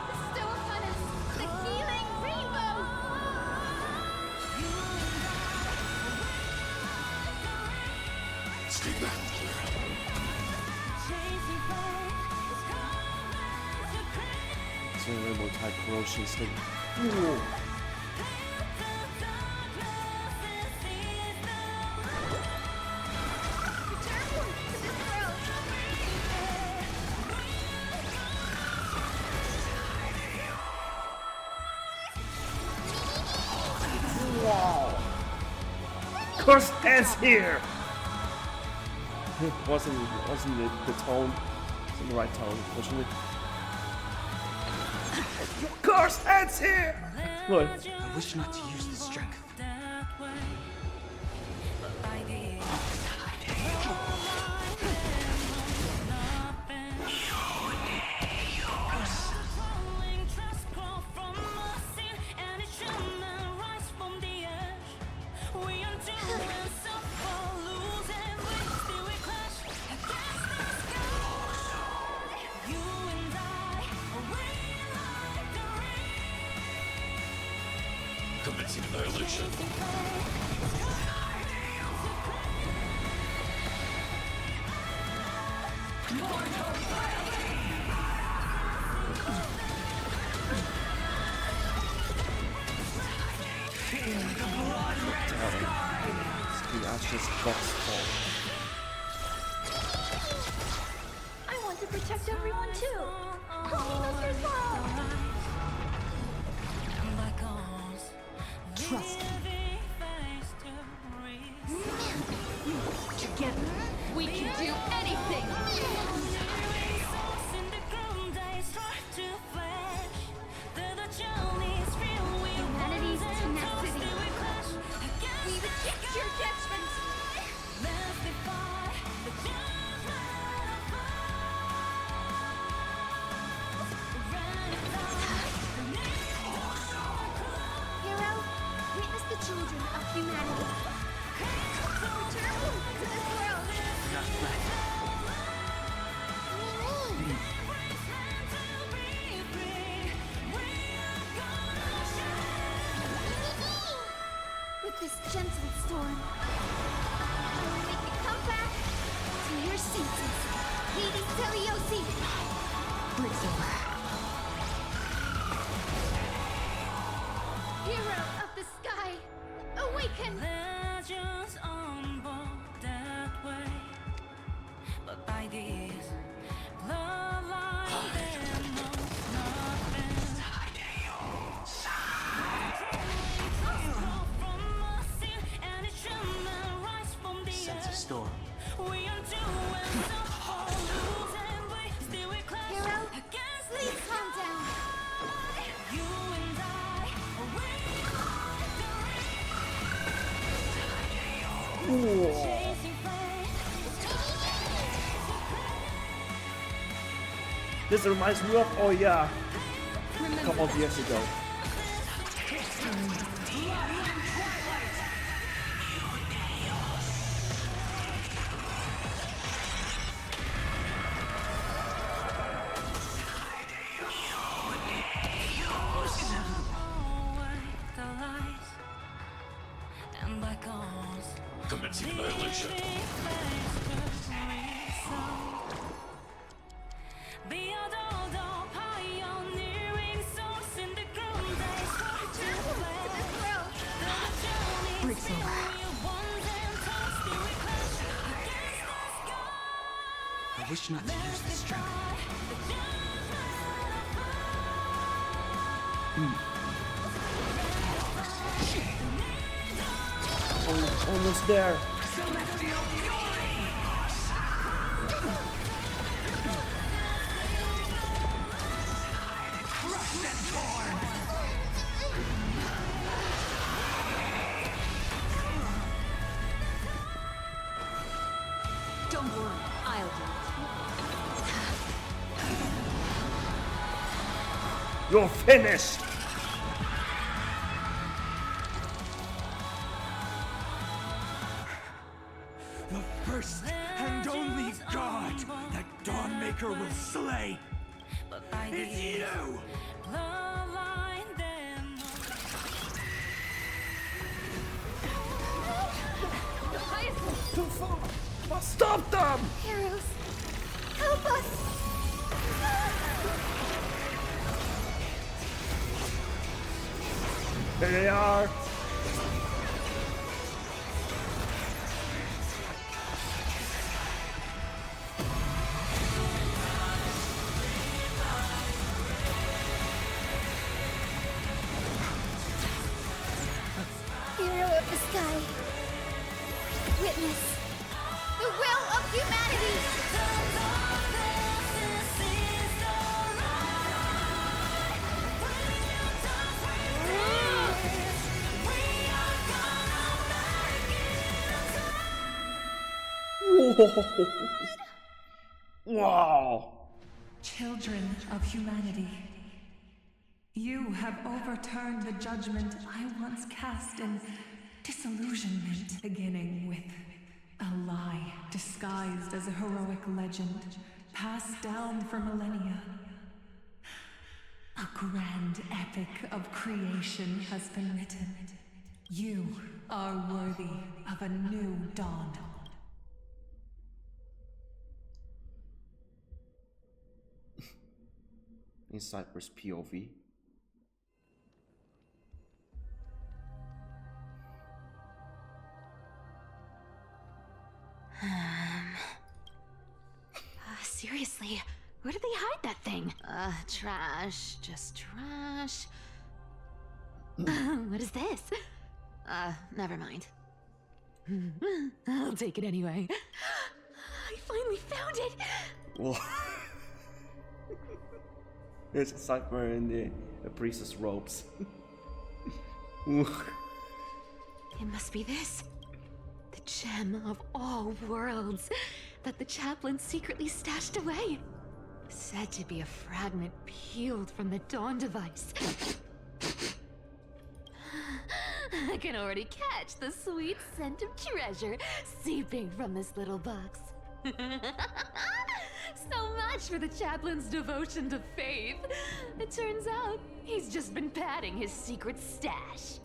Bestow upon us the healing rainbow! Stay back, Clara. It's a rainbow type corrosion stick. Whoa. Wow. Curse ends here. wasn't the tone? Wasn't the right tone, unfortunately. Your curse ends here. Look. I wish not to use the strength. Commencing annihilation. The ashes box fall. I want to protect everyone too. Help me, Mr. Swan. Trust me. Together, we can do anything. Humanity's tenacity. We reject your judgment. Hero, witness the children of humanity. Return to this world. Not left. With this gentle storm, you'll make a comeback to your senses. Lady Celiosi. Hero of the sky, awaken! Legends unfold that way, but by this bloodline there knows nothing. Sense of storm. Hero, please calm down. This reminds me of a couple of years ago. Commencing annihilation. I wish not to use the strength. Oh, almost there. Don't worry, I'll do it. You're finished! The first and only god that Dawnmaker will slay is you! Too far! Stop them! Heroes, help us! There they are! Hero of the sky, witness the will of humanity! Wow! Children of humanity, you have overturned the judgment I once cast in disillusionment, beginning with a lie disguised as a heroic legend, passed down for millennia. A grand epic of creation has been written. You are worthy of a new dawn. In Cypress POV. Seriously, where did they hide that thing? Trash. Just trash. What is this? Never mind. I'll take it anyway. I finally found it! Whoa. There's a Cypher in the priestess robes. It must be this. The gem of all worlds that the chaplain secretly stashed away. Said to be a fragment peeled from the Dawn device. I can already catch the sweet scent of treasure seeping from this little box. So much for the chaplain's devotion to faith. It turns out he's just been padding his secret stash.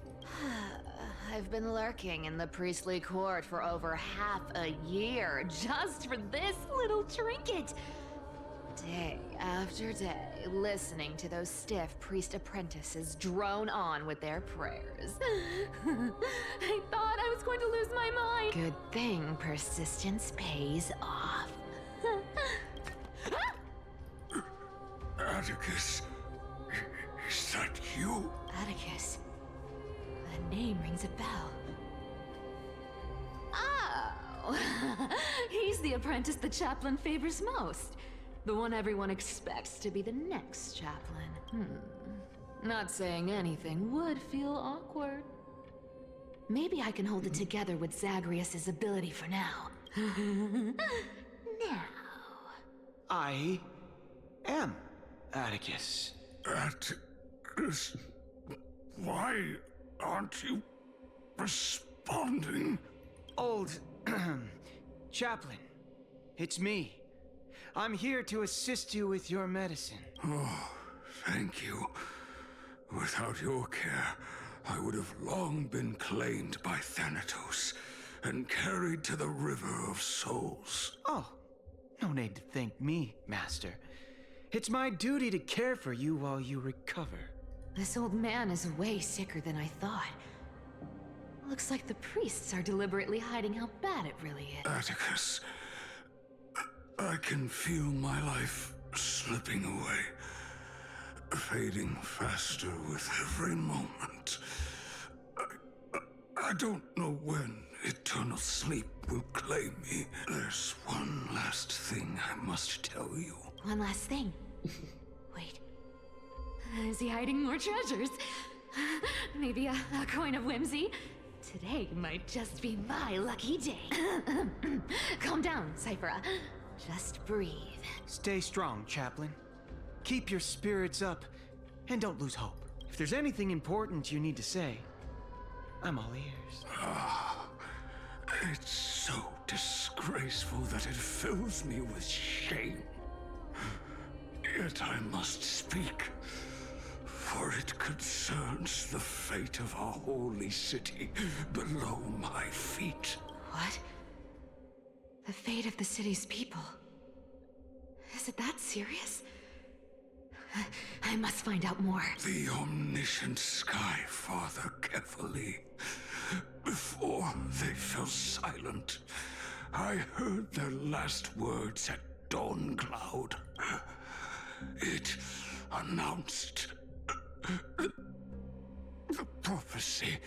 I've been lurking in the priestly court for over half a year just for this little trinket. Day after day, listening to those stiff priest apprentices drone on with their prayers. I thought I was going to lose my mind. Good thing persistence pays off. Atticus, is that you? Atticus. The name rings a bell. Oh! He's the apprentice the chaplain favors most. The one everyone expects to be the next chaplain. Not saying anything would feel awkward. Maybe I can hold it together with Zagreus' ability for now. Now. I am Atticus. Atticus, why aren't you responding? Old chaplain, it's me. I'm here to assist you with your medicine. Oh, thank you. Without your care, I would have long been claimed by Thanatos and carried to the River of Souls. Oh, no need to thank me, Master. It's my duty to care for you while you recover. This old man is way sicker than I thought. Looks like the priests are deliberately hiding how bad it really is. Atticus, I can feel my life slipping away, fading faster with every moment. I don't know when eternal sleep will claim me. There's one last thing I must tell you. One last thing. Wait. Is he hiding more treasures? Maybe a coin of whimsy? Today might just be my lucky day. Calm down, Cifera. Just breathe. Stay strong, chaplain. Keep your spirits up, And don't lose hope. If there's anything important you need to say, I'm all ears. It's so disgraceful that it fills me with shame. Yet I must speak, for it concerns the fate of our holy city below my feet. What? The fate of the city's people? Is it that serious? I must find out more. The omniscient Sky Father carefully. Before they fell silent, I heard their last words at Dawncloud. It announced the prophecy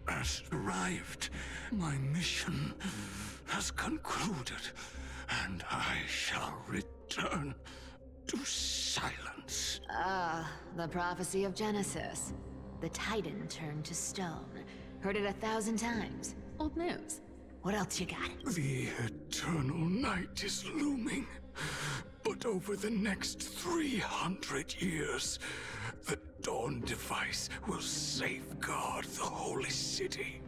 has arrived. My mission has concluded, and I shall return to silence. Ah, the prophecy of Genesis. The Titan turned to stone. Heard it 1,000 times. Old news. What else you got? The eternal night is looming. But over the next 300 years, the Dawn device will safeguard the holy city,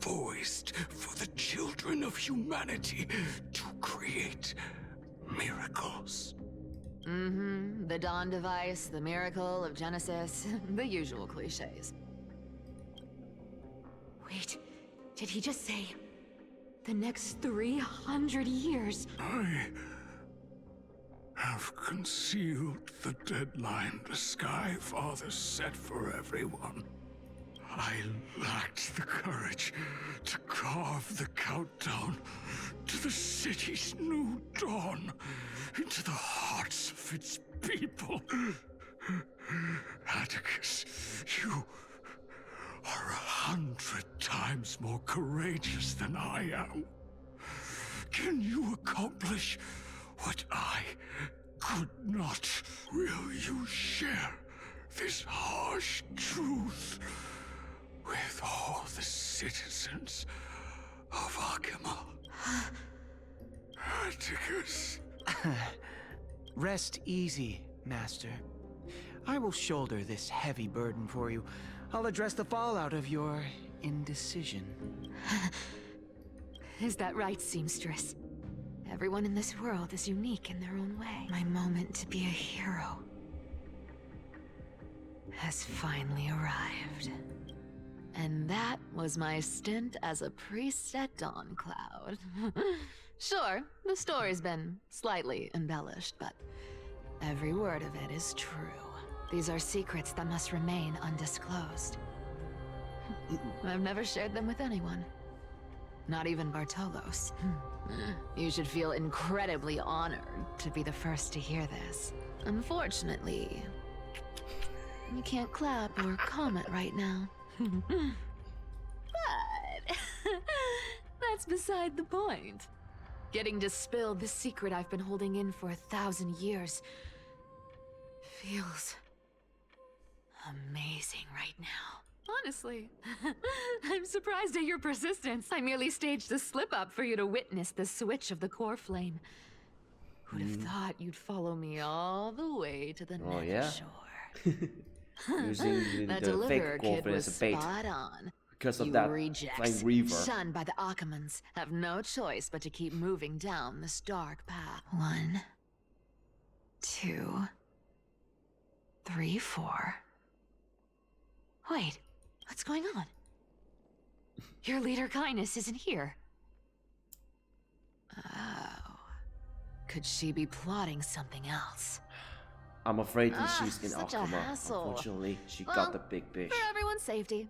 poised for the children of humanity to create miracles. Mm-hmm. The Dawn device, the miracle of Genesis, the usual cliches. Wait, did he just say the next 300 years? I have concealed the deadline the Sky Father set for everyone. I lacked the courage to carve the countdown to the city's new dawn into the hearts of its people. Atticus, you are 100 times more courageous than I am. Can you accomplish what I could not? Will you share this harsh truth with all the citizens of Akima? Atticus. Rest easy, Master. I will shoulder this heavy burden for you. I'll address the fallout of your indecision. Is that right, seamstress? Everyone in this world is unique in their own way. My moment to be a hero has finally arrived. And that was my stint as a priest at Dawncloud. Sure, the story's been slightly embellished, but every word of it is true. These are secrets that must remain undisclosed. I've never shared them with anyone. Not even Bartolos. You should feel incredibly honored to be the first to hear this. Unfortunately, you can't clap or comment right now. But that's beside the point. Getting to spill the secret I've been holding in for 1,000 years feels amazing right now. Honestly, I'm surprised at your persistence. I merely staged a slip-up for you to witness the switch of the Coreflame. Who'd have thought you'd follow me all the way to the Nether Shore? Using that the fake deliverer kid Coreflame was as a bait. spot on. Because of You that rejects, flying reaver. shunned by the Akamans, have no choice but to keep moving down this dark path. 1, 2, 3, 4. Wait, what's going on? Your leader Caenis isn't here. Oh. Could she be plotting something else? I'm afraid that she's in such a Akima. hassle. Unfortunately, she Well, got the big fish. For everyone's safety,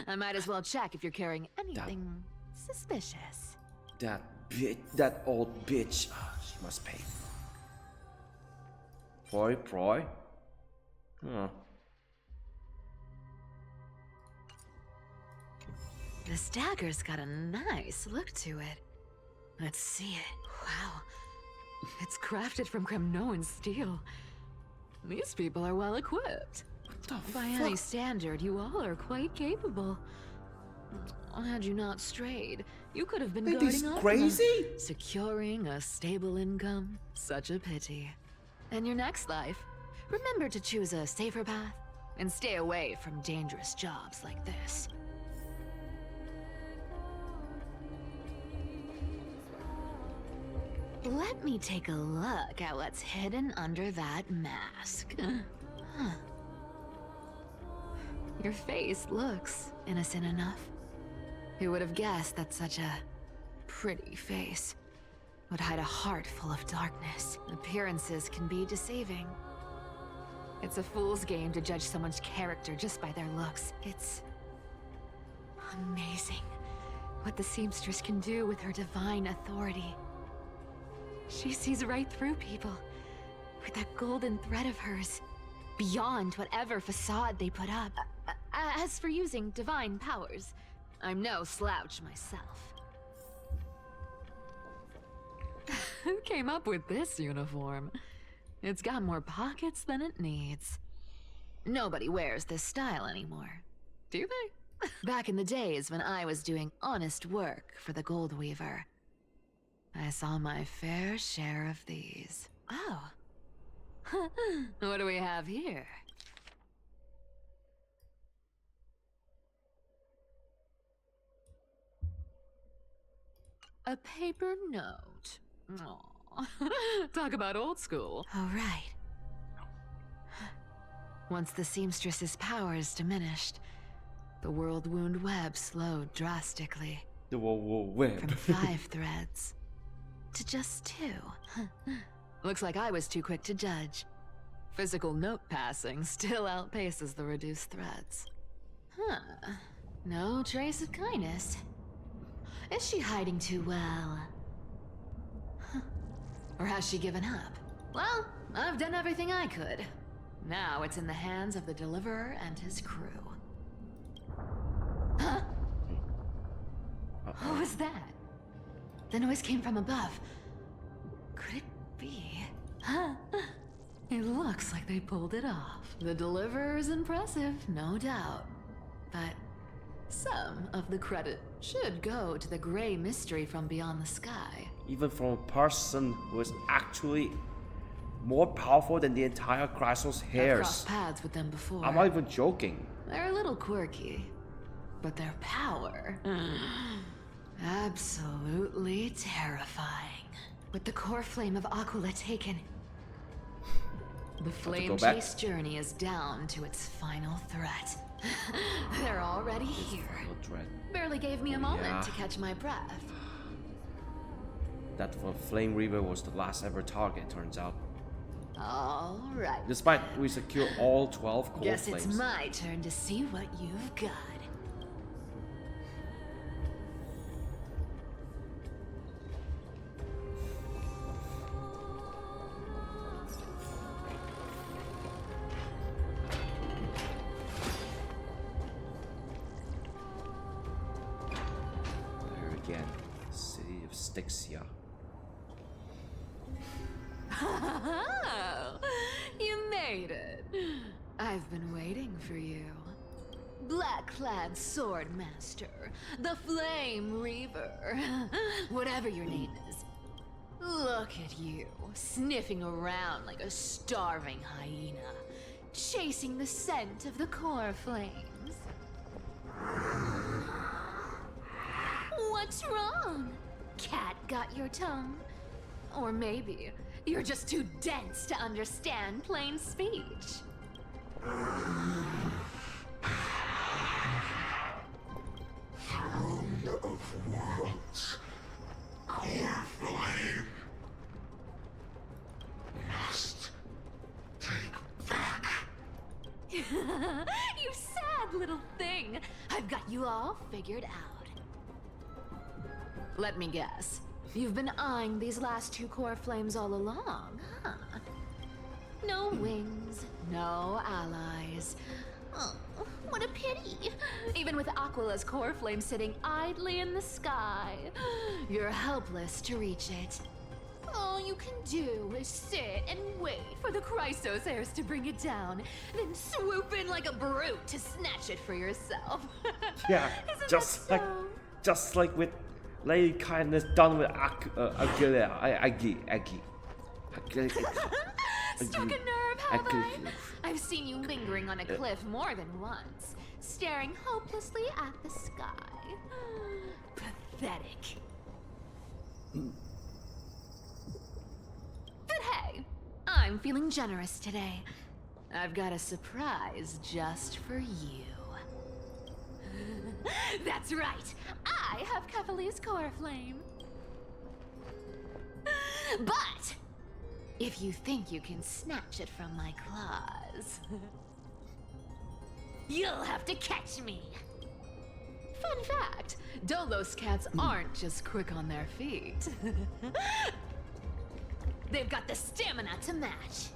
I might as well check if you're carrying anything suspicious. That bitch, that old bitch. She must pay. Proi? Huh. This dagger's got a nice look to it. Let's see it. Wow. It's crafted from Kremnoan steel. These people are well equipped. By any standard, you all are quite capable. Had you not strayed, you could have been guarding these Akima, crazy? securing a stable income. Such a pity. In your next life, remember to choose a safer path and stay away from dangerous jobs like this. Let me take a look at what's hidden under that mask. Huh. Your face looks innocent enough. Who would have guessed that such a pretty face would hide a heart full of darkness? Appearances can be deceiving. It's a fool's game to judge someone's character just by their looks. It's amazing what the seamstress can do with her divine authority. She sees right through people with that golden thread of hers, beyond whatever facade they put up. As for using divine powers, I'm no slouch myself. Who came up with this uniform? It's got more pockets than it needs. Nobody wears this style anymore, do they? Back in the days when I was doing honest work for the Gold Weaver, I saw my fair share of these. Oh. What do we have here? A paper note. Aww. Talk about old school. All right. Once the seamstress's powers diminished, the world wound web slowed drastically. The world web. From 5 threads to just 2. Looks like I was too quick to judge. Physical note passing still outpaces the reduced threads. Huh. No trace of Caenis. Is she hiding too well? Or has she given up? Well, I've done everything I could. Now it's in the hands of the Deliverer and his crew. Huh? What was that? The noise came from above. Could it be? Huh? It looks like they pulled it off. The Deliverer is impressive, no doubt. But some of the credit should go to the gray mystery from beyond the sky. Even from a person who is actually more powerful than the entire Chrysos Heirs. I've crossed paths with them before. I'm not even joking. They're a little quirky, but their power... absolutely terrifying. With the core flame of Aglaea taken, the flame chase journey is down to its final threat. They're already here. Barely gave me a moment to catch my breath. That Flame Reaver was the last ever target, turns out. All right. Despite we secure all 12 core Guess flames. it's my turn to see what you've got. Styxia. You made it. I've been waiting for you. Black-clad sword master, the Flame Reaver, whatever your name is. Look at you, sniffing around like a starving hyena, chasing the scent of the Coreflames. What's wrong? Cat got your tongue? Or maybe you're just too dense to understand plain speech. Throne of Worlds, Coreflame must take back. You sad little thing. I've got you all figured out. Let me guess. You've been eyeing these last 2 Coreflames all along, huh? No wings, no allies. Oh, what a pity. Even with Aquala's Coreflame sitting idly in the sky, you're helpless to reach it. All you can do is sit and wait for the Chrysos Heirs to bring it down, then swoop in like a brute to snatch it for yourself. Yeah, just like with Lady Kindness done with Aglaea. Struck a nerve trip, have I? I've seen you lingering on a cliff more than once, staring hopelessly at the sky. Pathetic. But hey, I'm feeling generous today. I've got a surprise just for you. That's right, I have Caenis Coreflame. But if you think you can snatch it from my claws, you'll have to catch me. Fun fact, Dolos cats aren't just quick on their feet. They've got the stamina to match.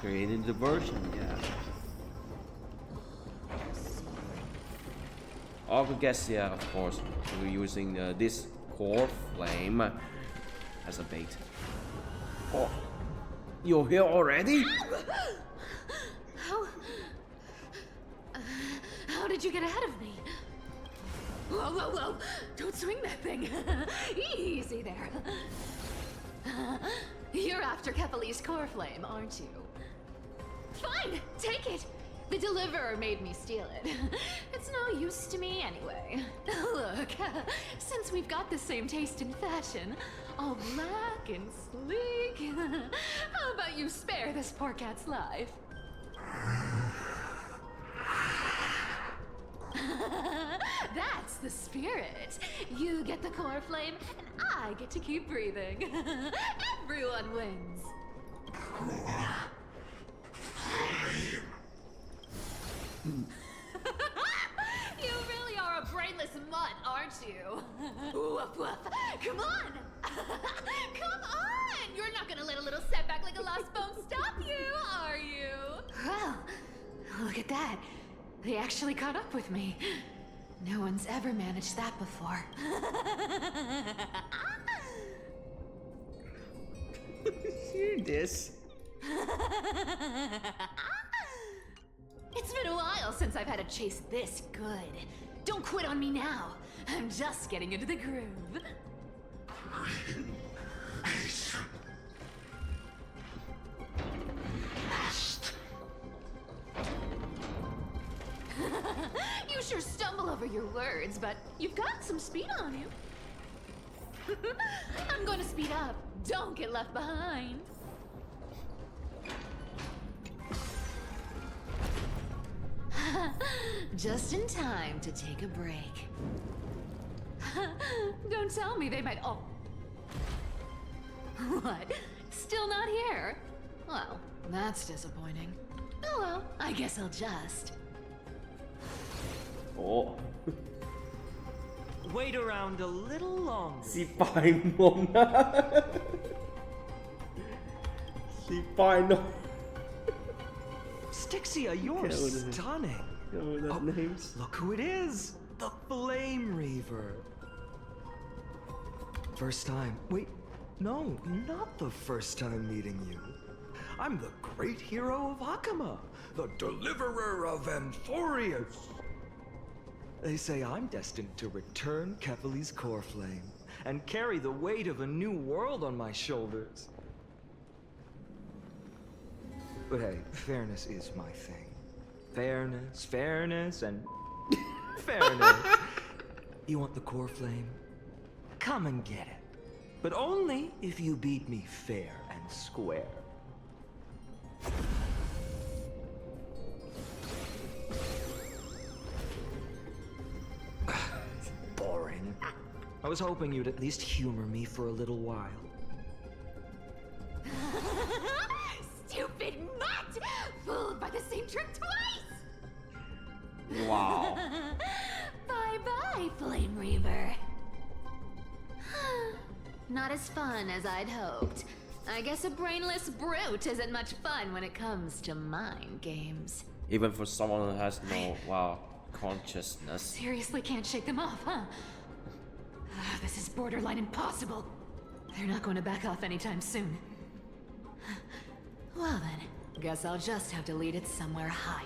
Creating diversion, yeah. I would guess, yeah, of course, we're using this Coreflame as a bait. Oh, you're here already? How did you get ahead of me? Whoa, whoa, whoa! Don't swing that thing! Easy there. You're after Caenis Coreflame, aren't you? Fine, take it. The deliverer made me steal it. It's no use to me anyway. Look, since we've got the same taste in fashion, all black and sleek, how about you spare this poor cat's life? That's the spirit. You get the Coreflame, and I get to keep breathing. Everyone wins. You really are a brainless mutt, aren't you? Woof woof. Come on! Come on! You're not gonna let a little setback like a lost bone stop you, are you? Well, look at that. They actually caught up with me. No one's ever managed that before. Hear this? It's been a while since I've had a chase this good. Don't quit on me now. I'm just getting into the groove. You sure stumble over your words, but you've got some speed on you. I'm going to speed up. Don't get left behind. Just in time to take a break. Don't tell me they might all... What? Still not here? Well, that's disappointing. Oh well, I guess I'll just... Oh. Wait around a little longer. Si Phainon. Si Phainon. Stixia, you're stunning. Names. Look who it is! The Flame Reaver. First time. Wait, no, not the first time meeting you. I'm the great hero of Hakama, the deliverer of Amphorius. They say I'm destined to return Caenis Coreflame and carry the weight of a new world on my shoulders. But hey, fairness is my thing. Fairness, and fairness. You want the Coreflame? Come and get it. But only if you beat me fair and square. Boring. I was hoping you'd at least humor me for a little while. Stupid mutt! Fooled by the same trick twice! Wow. Bye-bye, Flame Reaver. Not as fun as I'd hoped. I guess a brainless brute isn't much fun when it comes to mind games. Even for someone who has no, consciousness. Seriously can't shake them off, huh? This is borderline impossible. They're not going to back off anytime soon. Well then, Guess I'll just have to lead it somewhere higher.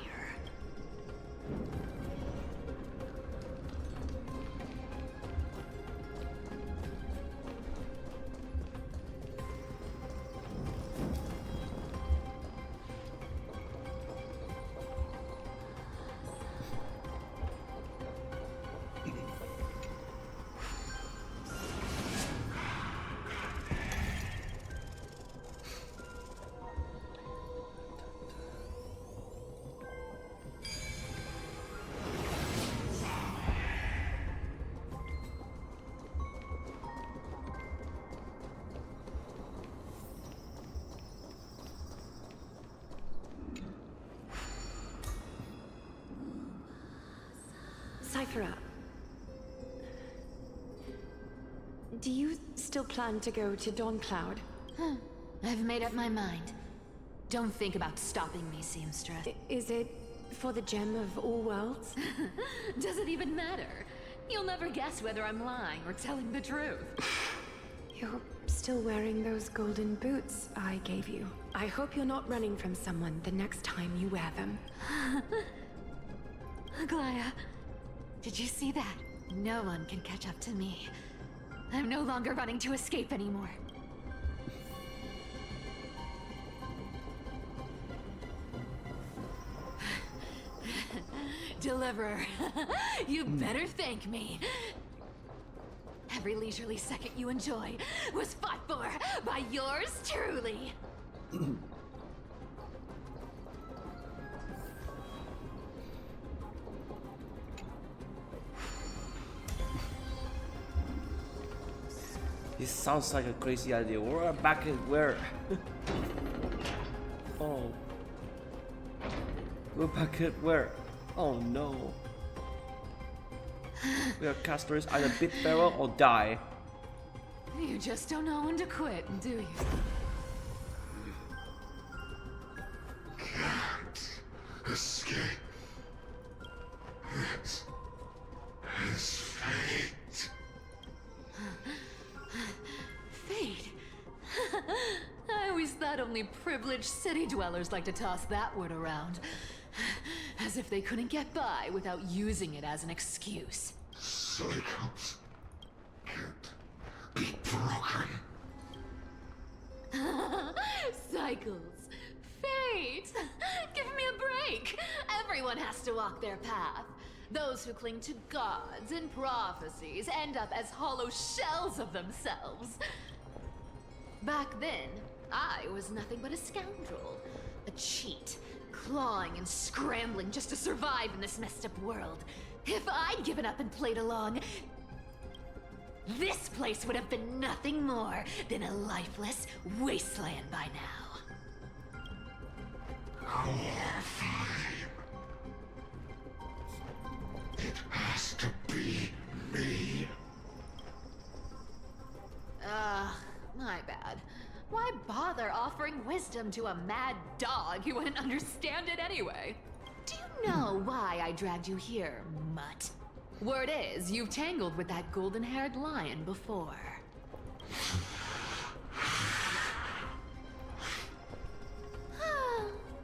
Cifera, do you still plan to go to Dawncloud? I've made up my mind. Don't think about stopping me, seamstress. Is it for the gem of all worlds? Does it even matter? You'll never guess whether I'm lying or telling the truth. You're still wearing those golden boots I gave you. I hope you're not running from someone the next time you wear them. Aglaea, did you see that? No one can catch up to me. I'm no longer running to escape anymore. Deliverer, you better thank me. Every leisurely second you enjoy was fought for by yours truly. This sounds like a crazy idea. We're back at where? Oh. We're back at where? Oh no. We are casters, either beat Pharaoh or die. You just don't know when to quit, do you? Can't escape. This is fate. Fate? I always thought only privileged city dwellers like to toss that word around. As if they couldn't get by without using it as an excuse. Cycles can't be broken. Cycles. Fate. Give me a break. Everyone has to walk their path. Those who cling to gods and prophecies end up as hollow shells of themselves. Back then, I was nothing but a scoundrel. A cheat. Clawing and scrambling just to survive in this messed up world. If I'd given up and played along, this place would have been nothing more than a lifeless wasteland by now. Our flame. It has to be me. My bad. Why bother offering wisdom to a mad dog who wouldn't understand it anyway? Do you know why I dragged you here, mutt? Word is, you've tangled with that golden-haired lion before.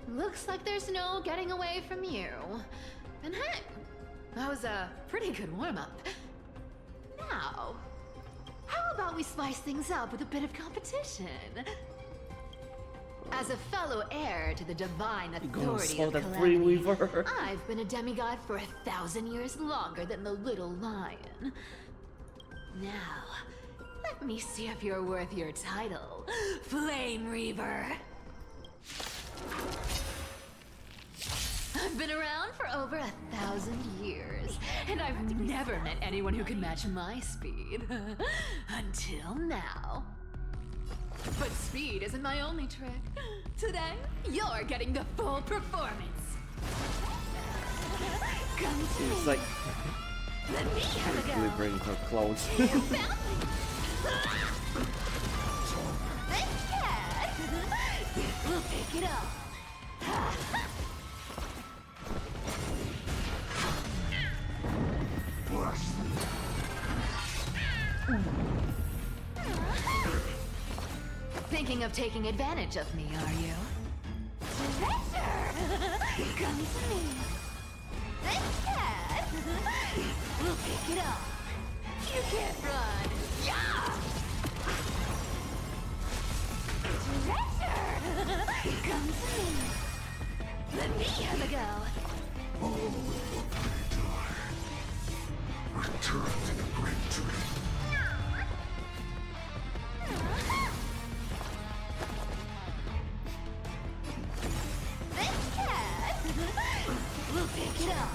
Looks like there's no getting away from you. And hey, that was a pretty good warm-up. Now, how about we spice things up with a bit of competition? As a fellow heir to the divine authority of calamity, I've been a demigod for 1,000 years longer than the little lion. Now, let me see if you're worth your title, Flame Reaver. I've been around for over 1,000 years, and I've never met anyone who could match my speed. Until now. But speed isn't my only trick. Today, you're getting the full performance. Come to It's me. like Let me have a go. we bring her clothes. You found me. Thanks, Cat. We'll take it off. Thinking of taking advantage of me, are you? Come to me. This cat will pick it up. You can't run. Yeah! Treasure! Come to me. Let me have a go. All will die. Return to the great tree. This cat will pick it up.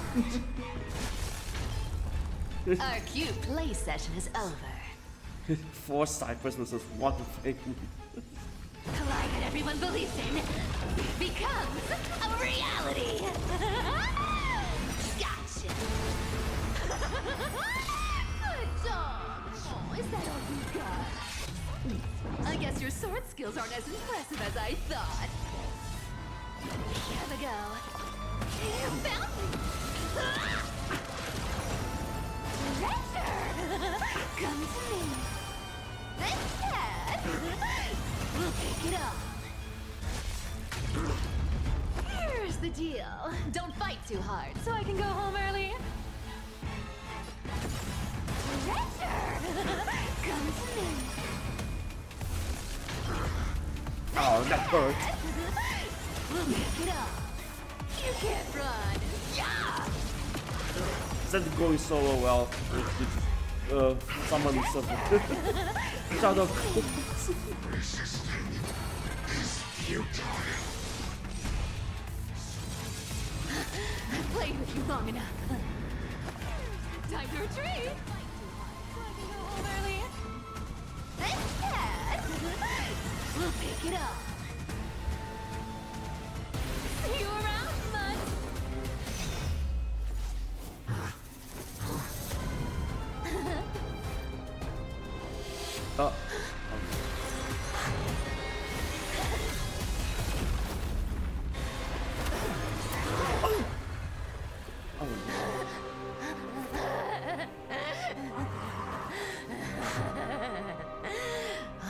Our cute play session is over. 4 ciphers versus 1 Phainon. Collide that everyone believes in becomes a reality. Gotcha. Good job. Oh, is that all you got? I guess your sword skills aren't as impressive as I thought. Have a go. You found me. Treasure! Come to me. This cat will pick it up. Here's the deal. Don't fight too hard, so I can go home early. Treasure! Come to me. Oh, that hurt. We'll pick it up. You can't run. Yeah! Instead of going solo well, someone Shadow Resisting is futile. I've played with you long enough. Time to retreat. This cat will pick it up. See you around, bud. Oh.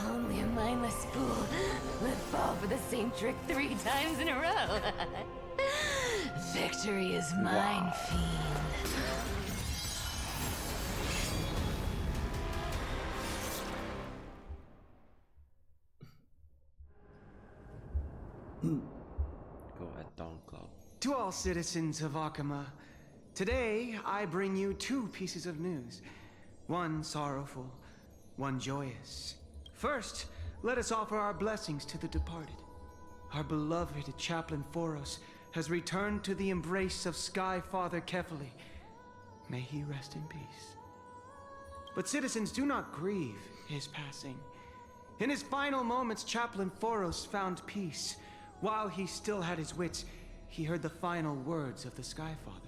Only a mindless fool would fall for the same trick 3 times in a row. Victory is mine, fiend. Go at Dawncloud. To all citizens of Akama, today I bring you 2 pieces of news. One sorrowful, one joyous. First, let us offer our blessings to the departed. Our beloved chaplain Phoros has returned to the embrace of Sky Father Kefali. May he rest in peace. But citizens, do not grieve his passing. In his final moments, Chaplain Phoros found peace. While he still had his wits, he heard the final words of the Sky Father.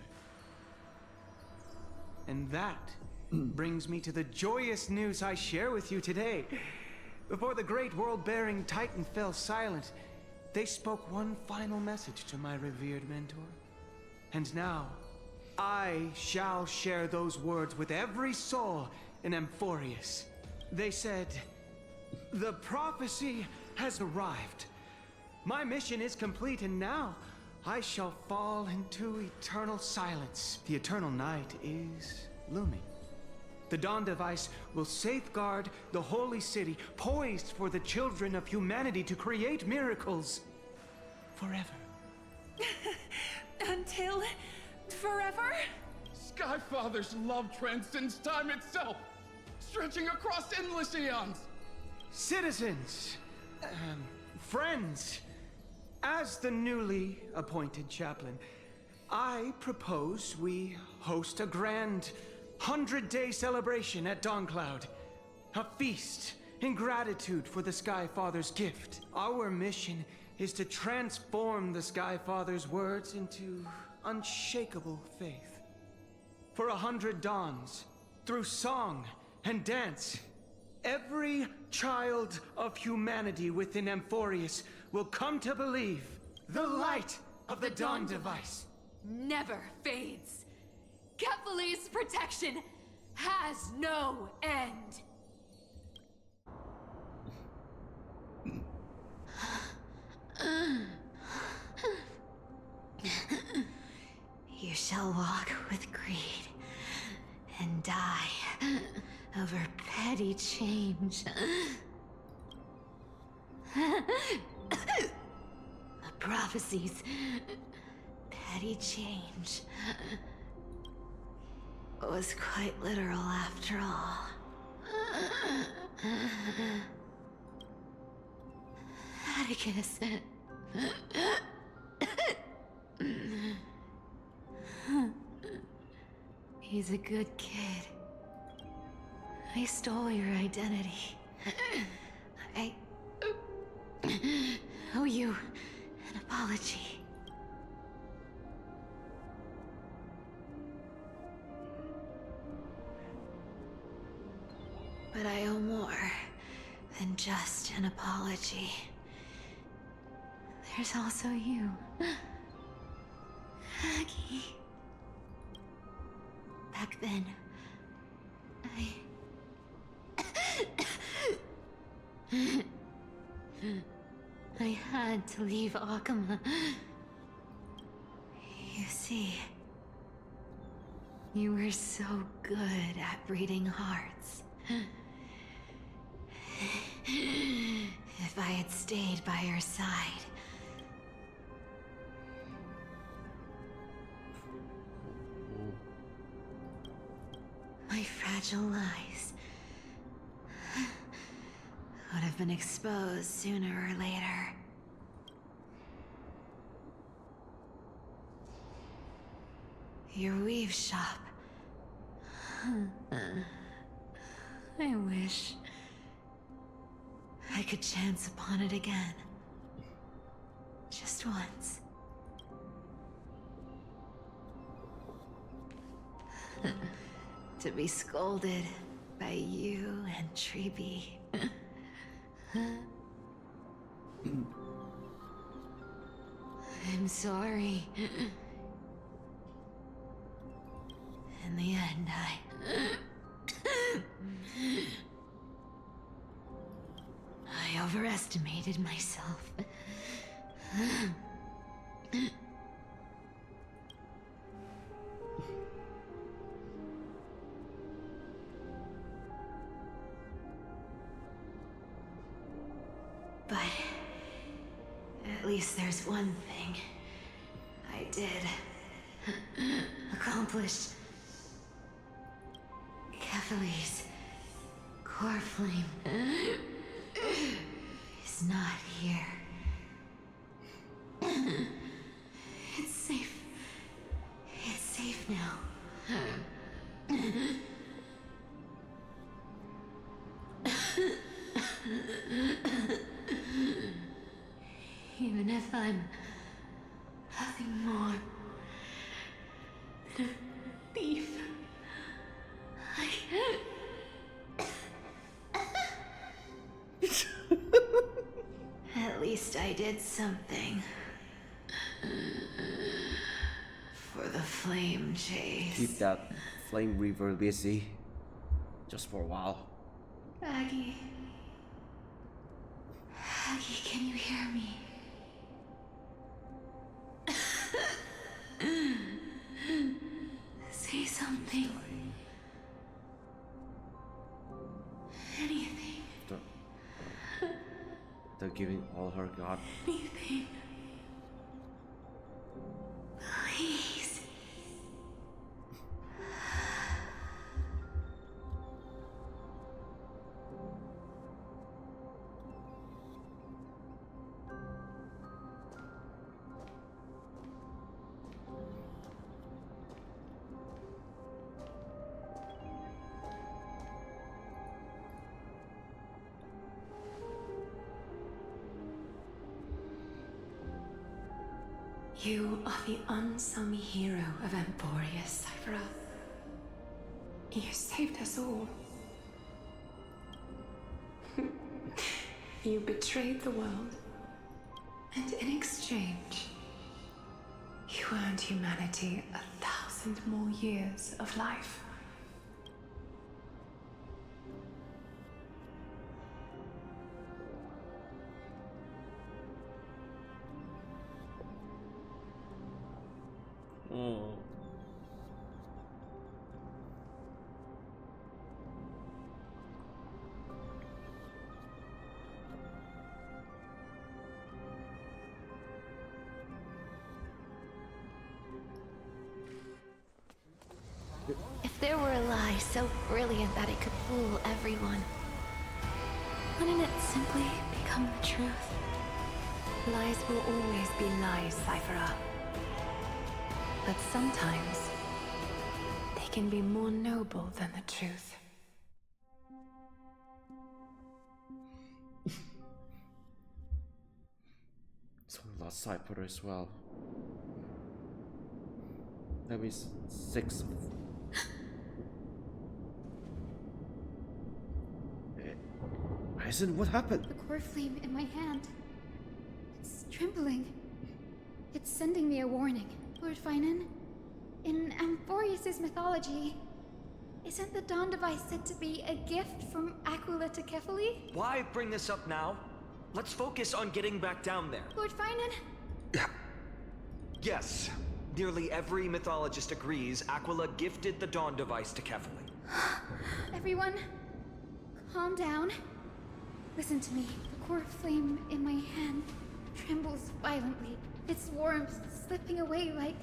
And that brings me to the joyous news I share with you today. Before the great world-bearing Titan fell silent, they spoke one final message to my revered mentor. And now, I shall share those words with every soul in Amphorius. They said, "The prophecy has arrived. My mission is complete, and now I shall fall into eternal silence. The eternal night is looming. The Dawn Device will safeguard the holy city, poised for the children of humanity to create miracles forever." Until forever? Skyfather's love transcends time itself, stretching across endless eons. Citizens, friends, as the newly appointed chaplain, I propose we host a grand 100-day celebration at Dawncloud. A feast in gratitude for the Sky Father's gift. Our mission is to transform the Sky Father's words into unshakable faith. For 100 dawns, through song and dance, every child of humanity within Amphorius will come to believe the light of the Dawn Device never fades. Kefali's protection has no end. You shall walk with greed and die over petty change. The prophecies. Petty change. Was quite literal after all. Atticus. He's a good kid. I stole your identity. I owe you an apology. But I owe more than just an apology. There's also you, Aggie. Back then, I had to leave Akama. You see, you were so good at reading hearts. If I had stayed by your side. My fragile lies would have been exposed sooner or later. Your weave shop. I wish I could chance upon it again. Just once. To be scolded by you and Treeby. I'm sorry. In the end, I overestimated myself. But at least there's one thing I did accomplish. Kephalie's Coreflame is not here. It's safe. It's safe now. Even if I'm nothing more than a thief, at least I did something for the flame chase. Keep that flame reaver busy, just for a while. Aggie. Aggie, can you hear me? Say something. Anything. They're giving all her got. Anything. Please. You are the unsung hero of Emporia, Cifera. You saved us all. You betrayed the world, and in exchange, you earned humanity 1,000 more years of life. Oh. If there were a lie so brilliant that it could fool everyone, wouldn't it simply become the truth? Lies will always be lies, Cifera. But sometimes, they can be more noble than the truth. So lost Cipher as well. That means 6. Hyacinth, what happened? The core flame in my hand. It's trembling. It's sending me a warning. Lord Phainon, in Amphorius's mythology, isn't the Dawn device said to be a gift from Aquila to Kefali? Why bring this up now? Let's focus on getting back down there. Lord Phainon? Yes. Nearly every mythologist agrees Aquila gifted the Dawn device to Kefali. Everyone, calm down. Listen to me. The core flame in my hand trembles violently. Its warmth slipping away like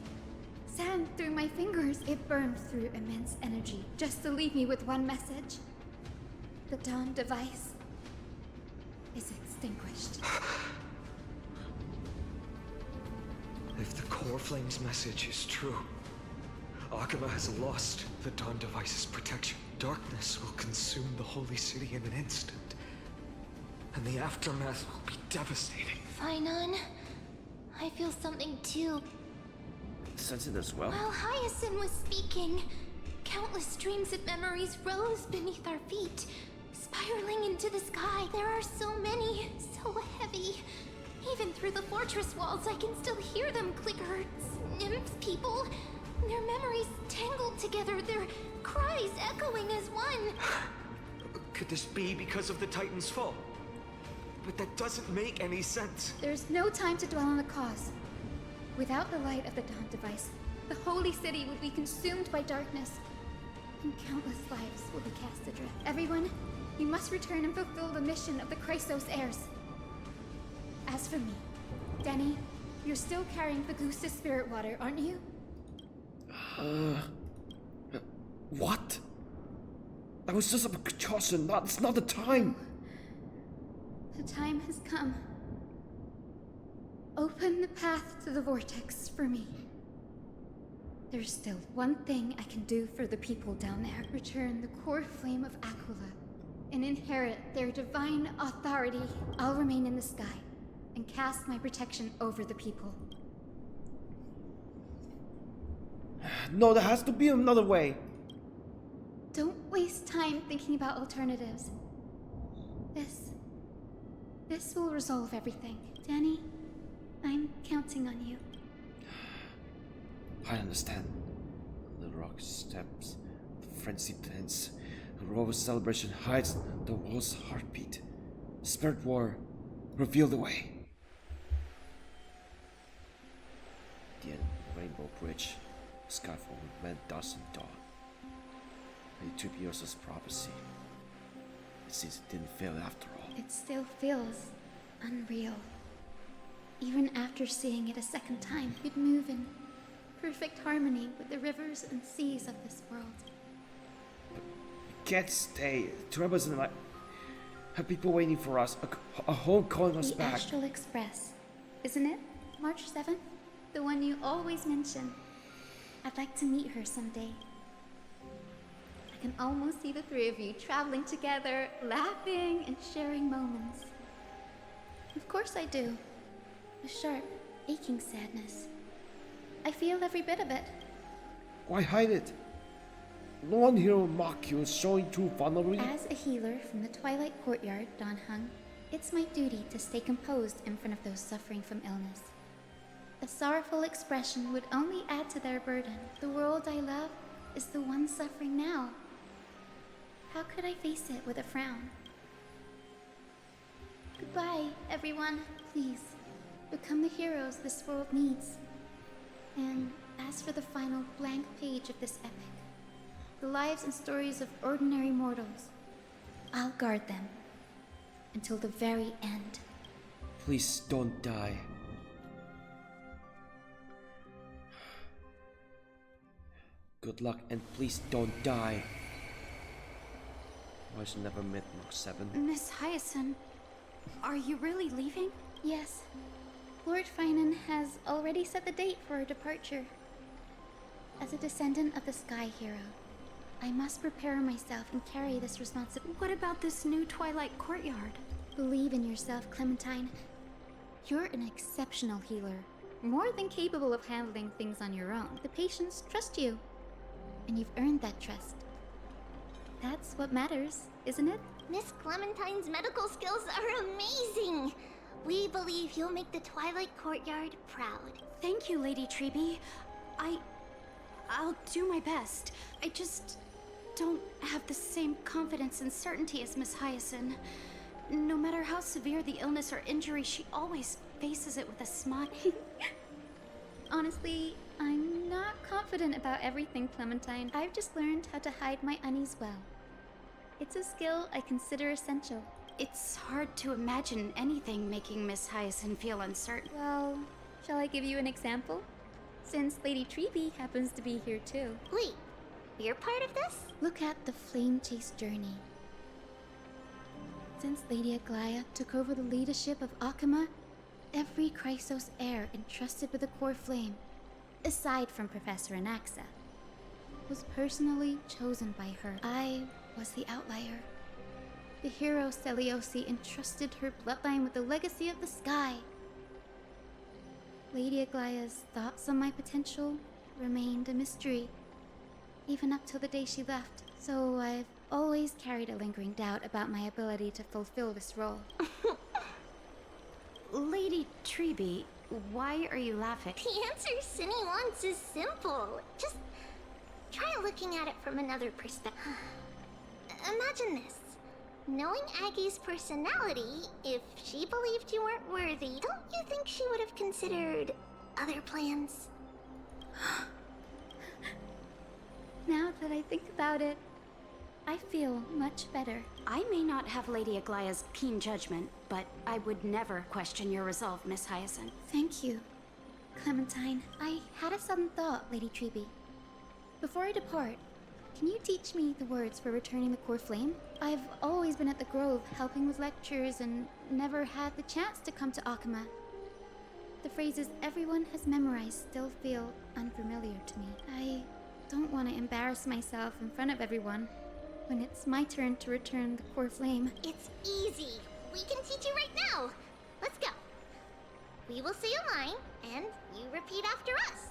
sand through my fingers. It burns through immense energy just to leave me with one message. The Dawn device is extinguished. If the Coreflames message is true, Aglaea has lost the Dawn device's protection. Darkness will consume the holy city in an instant, and the aftermath will be devastating. Phainon, I feel something too. Sense it as well. While Hyacinth was speaking, countless streams of memories rose beneath our feet, spiraling into the sky. There are so many, so heavy. Even through the fortress walls, I can still hear them clicker. Nymphs, people. Their memories tangled together, their cries echoing as one. Could this be because of the Titan's fall? But that doesn't make any sense. There's no time to dwell on the cause. Without the light of the Dawn device, the holy city would be consumed by darkness, and countless lives will be cast adrift. Everyone, you must return and fulfill the mission of the Chrysos Heirs. As for me, Denny, you're still carrying the Goose's spirit water, aren't you? What? That was just a precaution. It's not the time. The time has come. Open the path to the vortex for me. There's still one thing I can do for the people down there. Return the core flame of Aquila and inherit their divine authority. I'll remain in the sky and cast my protection over the people. No, there has to be another way. Don't waste time thinking about alternatives. This will resolve everything. Danny, I'm counting on you. I understand. The rock steps, the frenzy tense. The royal celebration hides the world's heartbeat. Spirit war, reveal the way. The end of the Rainbow Bridge, skyfall when dusk and dawn. And it took years as prophecy. It seems it didn't fail after all. It still feels unreal. Even after seeing it a second time, you'd move in perfect harmony with the rivers and seas of this world. We can't stay. Trailblazers and I have people waiting for us. A home calling us back. The Astral Express, isn't it? March 7th? The one you always mention. I'd like to meet her someday. I can almost see the three of you traveling together, laughing and sharing moments. Of course I do. A sharp, aching sadness. I feel every bit of it. Why hide it? No one here will mock you showing true vulnerability. As a healer from the Twilight Courtyard, Don Heng, it's my duty to stay composed in front of those suffering from illness. A sorrowful expression would only add to their burden. The world I love is the one suffering now. How could I face it with a frown? Goodbye, everyone. Please, become the heroes this world needs. And as for for the final blank page of this epic. The lives and stories of ordinary mortals. I'll guard them until the very end. Please don't die. Good luck and please don't die. I should never met Mark 7. Miss Hyacinth, are you really leaving? Yes. Lord Phainon has already set the date for our departure. As a descendant of the Sky Hero, I must prepare myself and carry this responsibility. What about this new Twilight Courtyard? Believe in yourself, Clementine. You're an exceptional healer, more than capable of handling things on your own. The patients trust you, and you've earned that trust. That's what matters, isn't it? Miss Clementine's medical skills are amazing! We believe you'll make the Twilight Courtyard proud. Thank you, Lady Treby. I'll do my best. I just don't have the same confidence and certainty as Miss Hyacinth. No matter how severe the illness or injury, she always faces it with a smile. Honestly, I'm not confident about everything, Clementine. I've just learned how to hide my unease well. It's a skill I consider essential. It's hard to imagine anything making Miss Hyacinth feel uncertain. Well, shall I give you an example? Since Lady Treby happens to be here too. Wait, you're part of this? Look at the Flame Chase journey. Since Lady Aglaea took over the leadership of Akama, every Chrysos Heir entrusted with a Coreflame, aside from Professor Anaxa, was personally chosen by her. I was the outlier. The hero Seliosi entrusted her bloodline with the legacy of the sky. Lady Aglaea's thoughts on my potential remained a mystery, even up till the day she left. So I've always carried a lingering doubt about my ability to fulfill this role. Lady Treby, why are you laughing? The answer Cindy wants is simple. Just try looking at it from another perspective. Imagine this. Knowing Aggie's personality, if she believed you weren't worthy, don't you think she would have considered other plans? Now that I think about it, I feel much better. I may not have Lady Aglaea's keen judgment, but I would never question your resolve, Miss Hyacinth. Thank you, Clementine. I had a sudden thought, Lady Treby. Before I depart, can you teach me the words for returning the Coreflame? I've always been at the Grove helping with lectures and never had the chance to come to Akama. The phrases everyone has memorized still feel unfamiliar to me. I don't want to embarrass myself in front of everyone when it's my turn to return the Coreflame. It's easy. We can teach you right now. Let's go. We will say a line, and you repeat after us.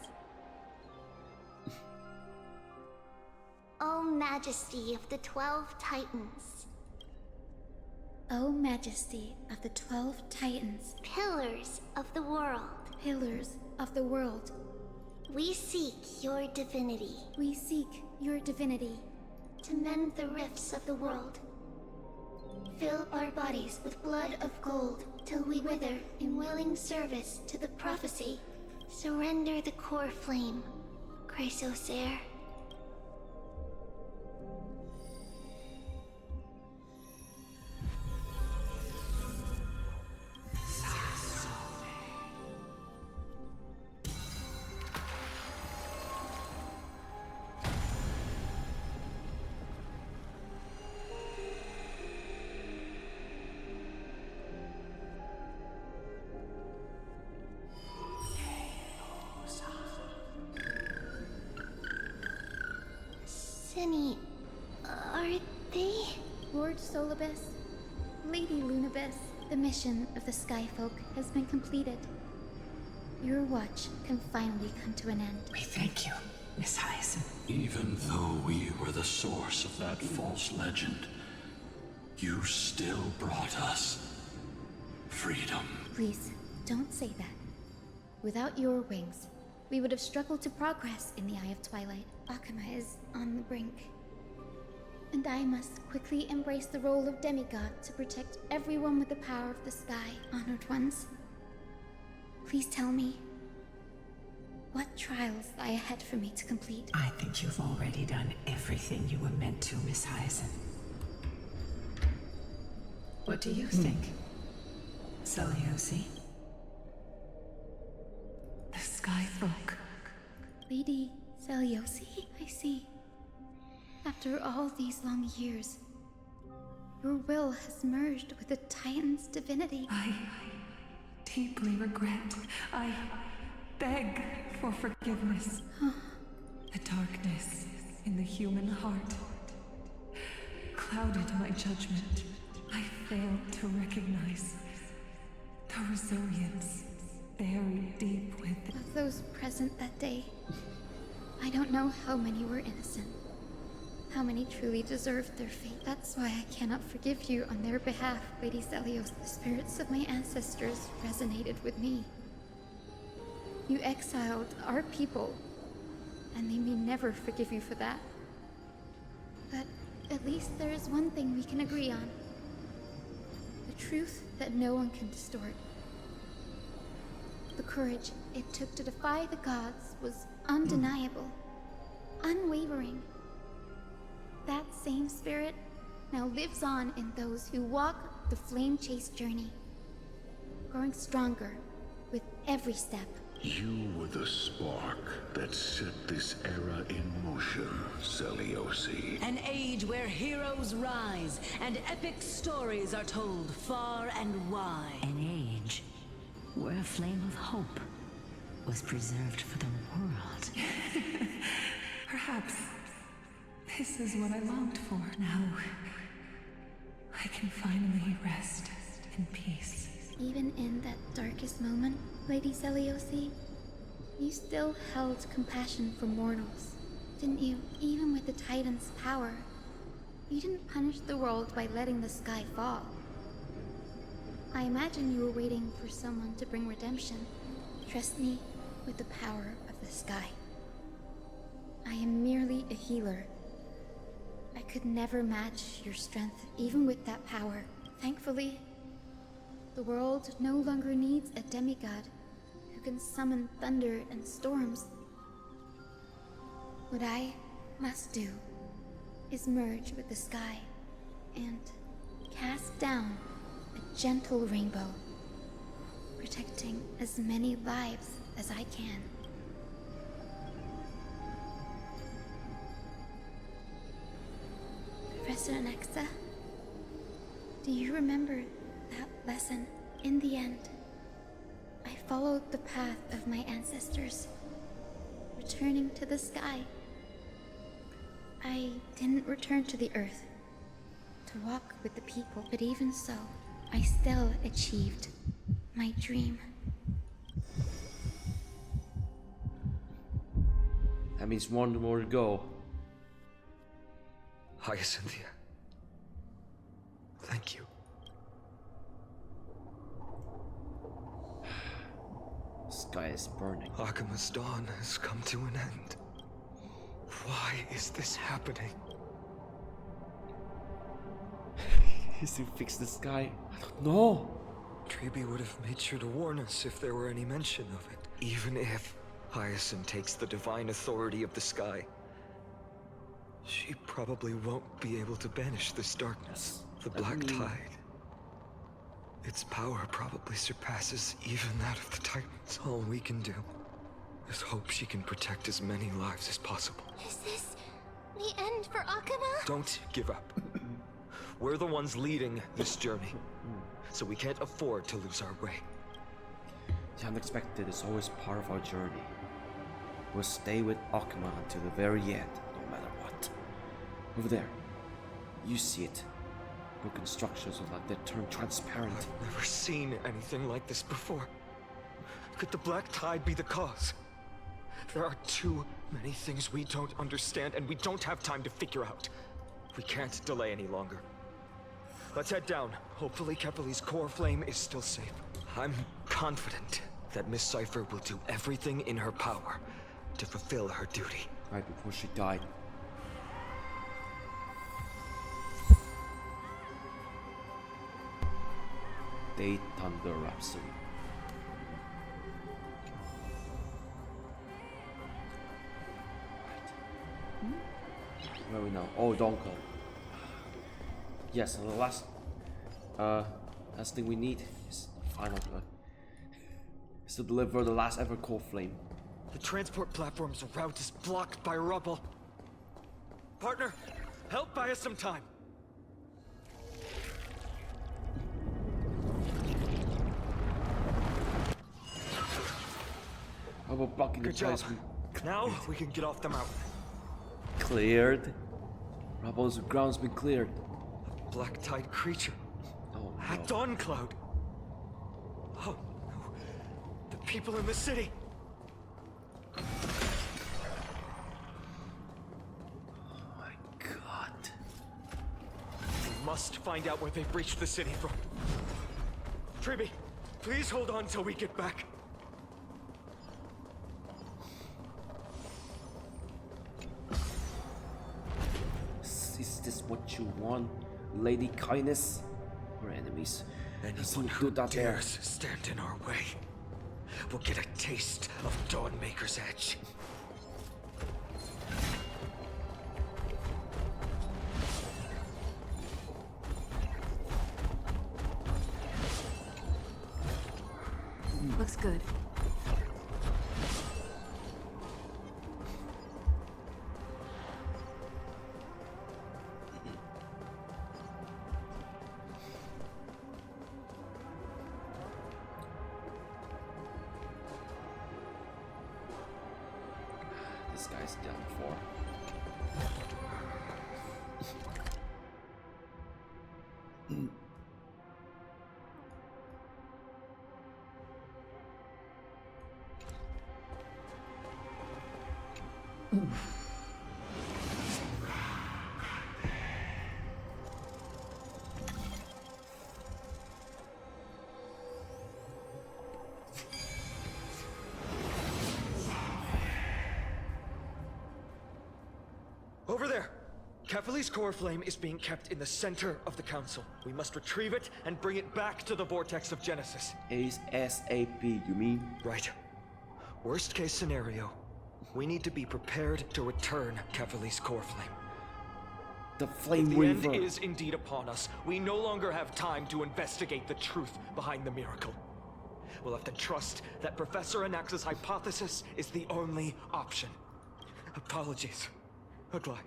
O Majesty of the 12 Titans. O Majesty of the 12 Titans. Pillars of the world. Pillars of the world. We seek your divinity. We seek your divinity. To mend the rifts of the world. Fill our bodies with blood of gold till we wither in willing service to the prophecy. Surrender the Coreflame, Chrysos Heirs. Cindy, are they? Lord Solibus, Lady Lunabis, the mission of the Skyfolk has been completed. Your watch can finally come to an end. We thank you, Miss Hyacinth. Even though we were the source of that false legend, you still brought us freedom. Please, don't say that. Without your wings, we would have struggled to progress in the Eye of Twilight. Akama is on the brink. And I must quickly embrace the role of demigod to protect everyone with the power of the sky. Honored ones, please tell me, what trials lie ahead for me to complete. I think you've already done everything you were meant to, Miss Hyacinth. What do you think, Seliosi? The Sky Folk. Lady Seliosi, I see. After all these long years, your will has merged with the Titan's divinity. I deeply regret. I beg for forgiveness. The darkness in the human heart clouded my judgment. I failed to recognize the resilience buried deep within. Of those present that day, I don't know how many were innocent. How many truly deserved their fate. That's why I cannot forgive you on their behalf, Lady Celios. The spirits of my ancestors resonated with me. You exiled our people, and they may never forgive you for that. But at least there is one thing we can agree on. The truth that no one can distort. The courage it took to defy the gods was undeniable, unwavering. That same spirit now lives on in those who walk the flame-chased journey, growing stronger with every step. You were the spark that set this era in motion, Seliosi. An age where heroes rise and epic stories are told far and wide. An age where a flame of hope was preserved for the world. Perhaps this is what I longed for. Now, I can finally rest in peace. Even in that darkest moment, Lady Seliosi, you still held compassion for mortals, didn't you? Even with the Titan's power, you didn't punish the world by letting the sky fall. I imagine you were waiting for someone to bring redemption. Trust me with the power of the sky. I am merely a healer. I could never match your strength, even with that power. Thankfully, the world no longer needs a demigod who can summon thunder and storms. What I must do is merge with the sky and cast down a gentle rainbow, protecting as many lives as I can. Professor Anaxa, do you remember that lesson? In the end, I followed the path of my ancestors, returning to the sky. I didn't return to the earth to walk with the people, but even so, I still achieved my dream. That means one more to go. Hyacinthia. Thank you. The sky is burning. Akima's dawn has come to an end. Why is this happening? Is he fix the sky? I don't know. Treeby would have made sure to warn us if there were any mention of it. Even if Hyacinth takes the divine authority of the sky, she probably won't be able to banish this darkness. The Black Tide. Its power probably surpasses even that of the Titans. All we can do is hope she can protect as many lives as possible. Is this the end for Akuma? Don't give up. We're the ones leading this journey, so we can't afford to lose our way. The unexpected is always part of our journey. We'll stay with Akuma until the very end, no matter what. Over there, you see it. Broken structures are like they turn transparent. I've never seen anything like this before. Could the Black Tide be the cause? There are too many things we don't understand, and we don't have time to figure out. We can't delay any longer. Let's head down. Hopefully Kepali's core flame is still safe. I'm confident that Miss Cipher will do everything in her power to fulfill her duty. Right before she died. Day Thunder Rhapsody. Where are we now? Oh, Dawncloud. Yes, and the last thing we need is final is to deliver the last ever Coreflame. The transport platform's route is blocked by rubble. Partner, help buy us some time. How about blocking the place? Now we can get off the mountain. Cleared. Rubble's ground's been cleared. A black-tide creature. Oh no. At Dawncloud. Oh no. The people in the city. Oh my god. We must find out where they've reached the city from. Triby, please hold on till we get back. Is this what you want, Lady Caenis? We're enemies. Anyone who dares stand in our way will get a taste of Dawnmaker's edge. Looks good. This guy's done for. Over there! Caephilly's Coreflame is being kept in the center of the council. We must retrieve it and bring it back to the vortex of Genesis. ASAP, you mean? Right. Worst case scenario, we need to be prepared to return Caephilly's Coreflame. The Flame If Weaver. the end is indeed upon us, we no longer have time to investigate the truth behind the miracle. We'll have to trust that Professor Anax's hypothesis is the only option. Apologies, Aglaea.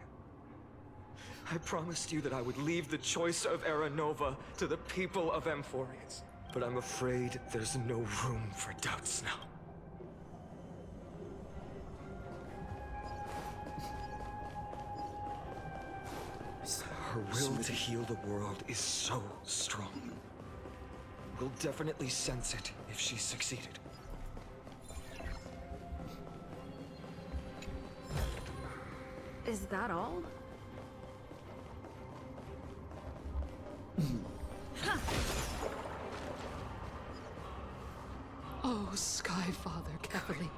I promised you that I would leave the choice of Era Nova to the people of Amphorians. But I'm afraid there's no room for doubts now. Her will to heal the world is so strong. We'll definitely sense it if she's succeeded. Is that all? Oh, Skyfather Caephilly,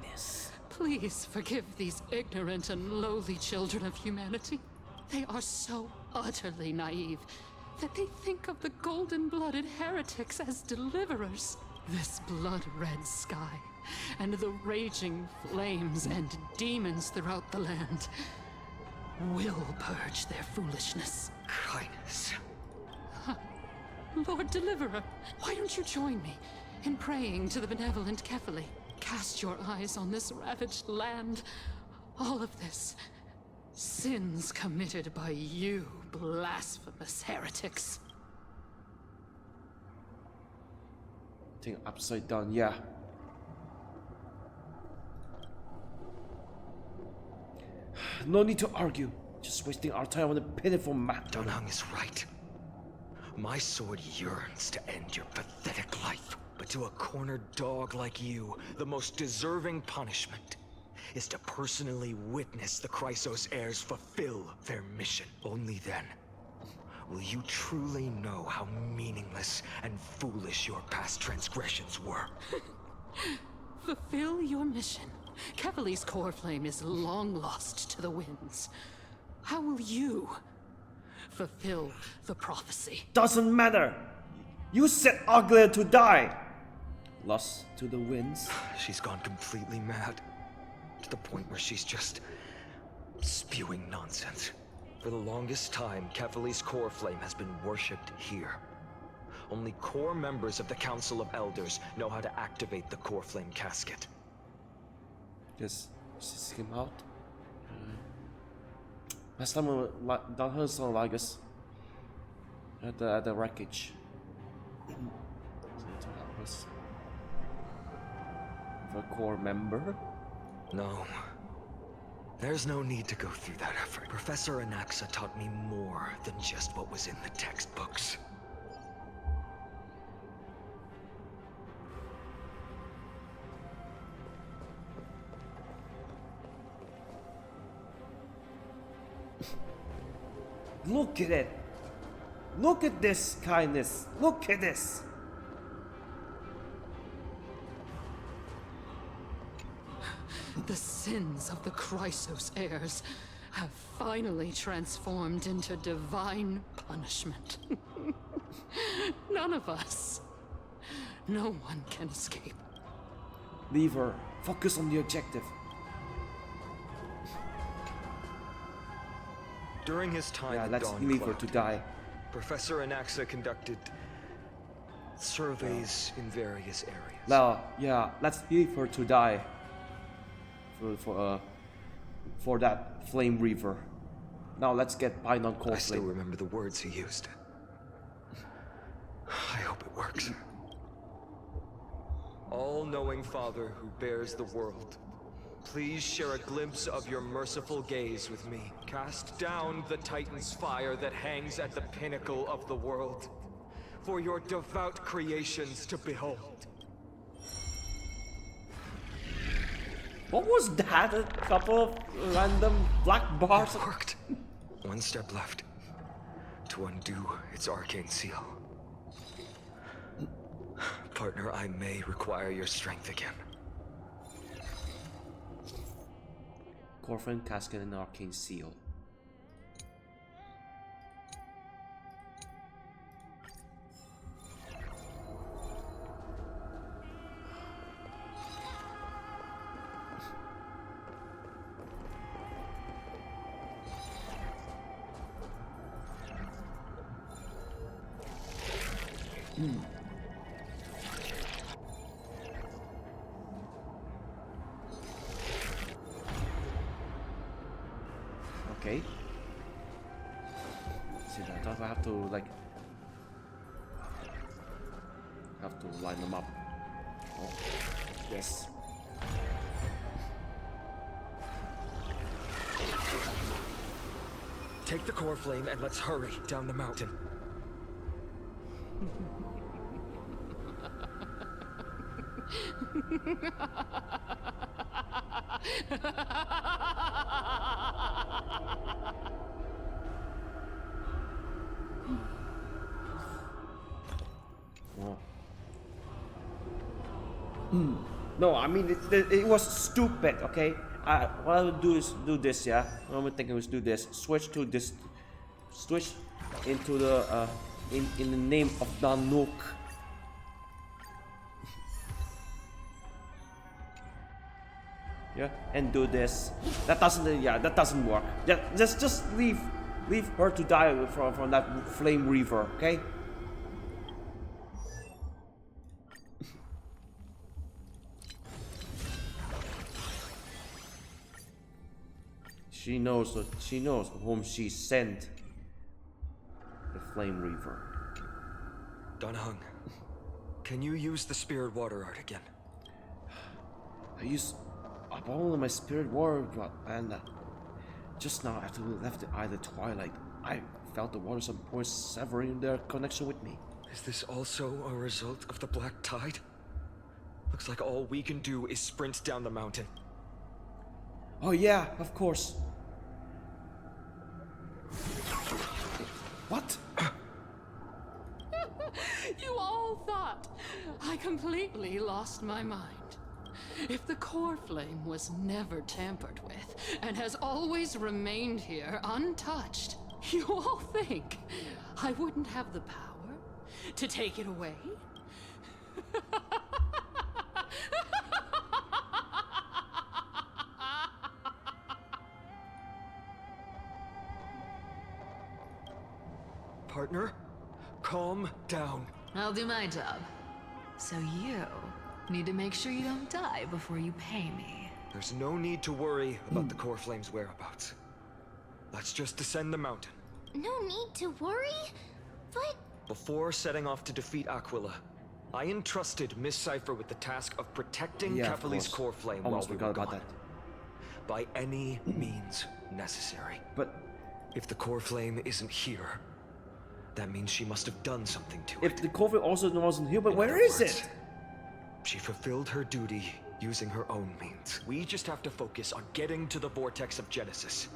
please forgive these ignorant and lowly children of humanity. They are so utterly naive that they think of the golden-blooded heretics as deliverers. This blood-red sky, and the raging flames and demons throughout the land will purge their foolishness. Kindness. Lord Deliverer, why don't you join me in praying to the benevolent Caephilly? Cast your eyes on this ravaged land. All of this. Sins committed by you, blasphemous heretics. Thing upside down, yeah. No need to argue. Just wasting our time on a pitiful matter. Heng is right. My sword yearns to end your pathetic life. But to a cornered dog like you, the most deserving punishment is to personally witness the Chrysos Heirs fulfill their mission. Only then will you truly know how meaningless and foolish your past transgressions were. Fulfill your mission. Caephilly's Coreflame is long lost to the winds. How will you fulfill the prophecy? Doesn't matter. You set Aglaea to die. Lost to the winds. She's gone completely mad. To the point where she's just spewing nonsense. For the longest time, Kefali's Coreflame has been worshipped here. Only core members of the Council of Elders know how to activate the Coreflame casket. Just him out. Last time we Dan and Lygus at the wreckage. To help us. The core member? No. There's no need to go through that effort. Professor Anaxa taught me more than just what was in the textbooks. Look at it! Look at this, Caenis! Look at this! The sins of the Chrysos Heirs have finally transformed into divine punishment. None of us. No one can escape. Leave her. Focus on the objective. During his time at let's leave her Dawncloud, to die. Professor Anaxa conducted surveys in various areas. Now, let's leave her to die. For that flame reaver. Now let's get Phainon Coreflame. I still remember the words he used. I hope it works. All-knowing Father who bears the world, please share a glimpse of your merciful gaze with me. Cast down the Titan's fire that hangs at the pinnacle of the world, for your devout creations to behold. What was that? A couple of random black bars? It worked. One step left to undo its arcane seal. Partner, I may require your strength again. Coreflame casket and arcane seal. Okay. See that? I have to line them up. Oh, yes. Take the Coreflame and let's hurry down the mountain. No, I mean it was stupid. Okay, what I would do is do this. Yeah, what I'm thinking was do this. Switch to this. Switch into the in the name of Danuk. Yeah, and do this. That doesn't. Yeah, that doesn't work. Yeah, just leave her to die from that flame reaver. Okay. She knows whom she sent. The Flame Reaver. Dan Heng, can you use the Spirit Water Art again? I used up all of my Spirit Water, and just now after we left the Isle of Twilight, I felt the waters of points severing their connection with me. Is this also a result of the Black Tide? Looks like all we can do is sprint down the mountain. Oh yeah, of course. What? You all thought I completely lost my mind. If the Coreflame was never tampered with and has always remained here untouched, you all think I wouldn't have the power to take it away? partner. Calm down. I'll do my job. So you need to make sure you don't die before you pay me. There's no need to worry about the Coreflames' whereabouts. Let's just descend the mountain. No need to worry? But... Before setting off to defeat Aquila, I entrusted Miss Cipher with the task of protecting Kefali's Coreflame while we were gone. By any means necessary. But... if the Coreflame isn't here, that means she must have done something to it. If the Coreflame also wasn't here, but where is it? She fulfilled her duty using her own means. We just have to focus on getting to the vortex of Genesis.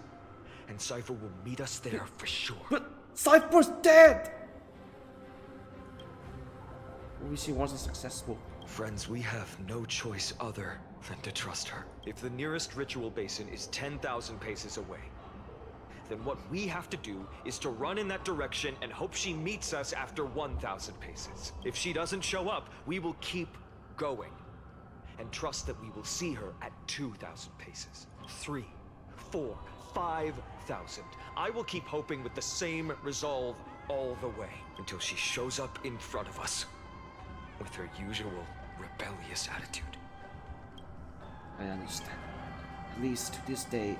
And Cipher will meet us there for sure. But Cipher's dead! We see once it's successful. Friends, we have no choice other than to trust her. If the nearest ritual basin is 10,000 paces away, then what we have to do is to run in that direction and hope she meets us after 1,000 paces. If she doesn't show up, we will keep going and trust that we will see her at 2,000 paces. 3, 4, 5,000. I will keep hoping with the same resolve all the way until she shows up in front of us with her usual rebellious attitude. I understand. At least to this day,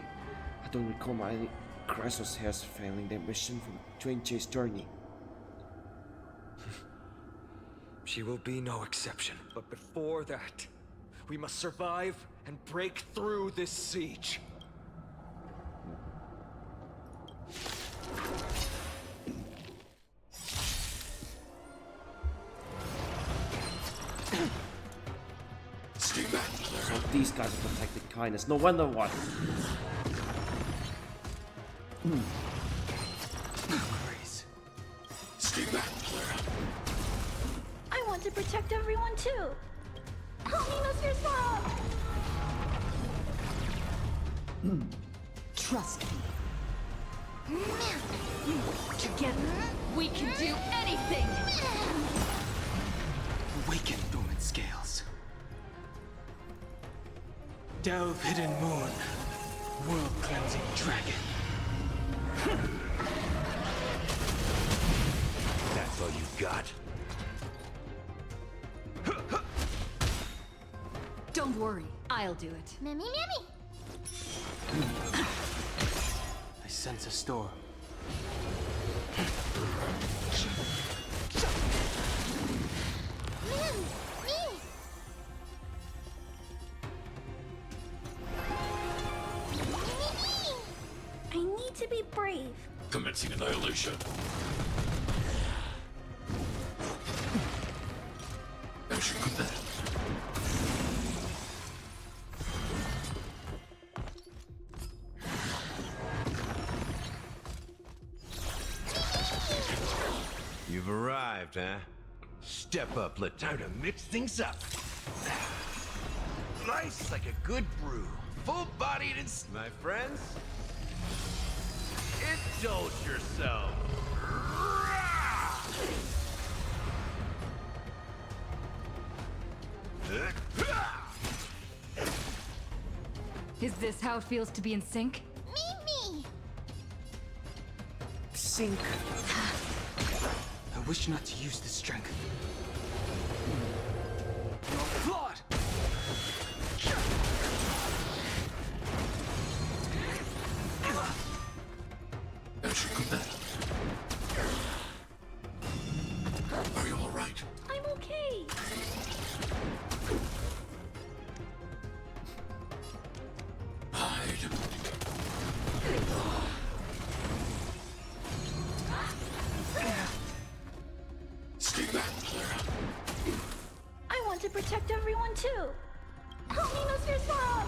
I don't recall my Chrysos Heirs failing their mission from Train Chase journey. She will be no exception. But before that, we must survive and break through this siege. Stay back, so these guys are protecting Caenis. No wonder why. Grace. Stay back, Clara. I want to protect everyone too. Honinos your song. Trust me. Together, we can do anything! Awaken, Lumen Scales. Delve, hidden moon. World-cleansing dragon. That's all you got? Don't worry, I'll do it. Mimmy, Mimmy! I sense a storm. I need to be brave. Commencing annihilation. As you command. You've arrived, huh? Step up, time to mix things up. Nice like a good brew. Full-bodied and... My friends, indulge yourself. Is this how it feels to be in sync? Mimi! Sync. I wish not to use this strength. Blood! As you command. Are you all right? I'm okay. Hide. Stay back, Clara. I want to protect everyone too. Honinos your song.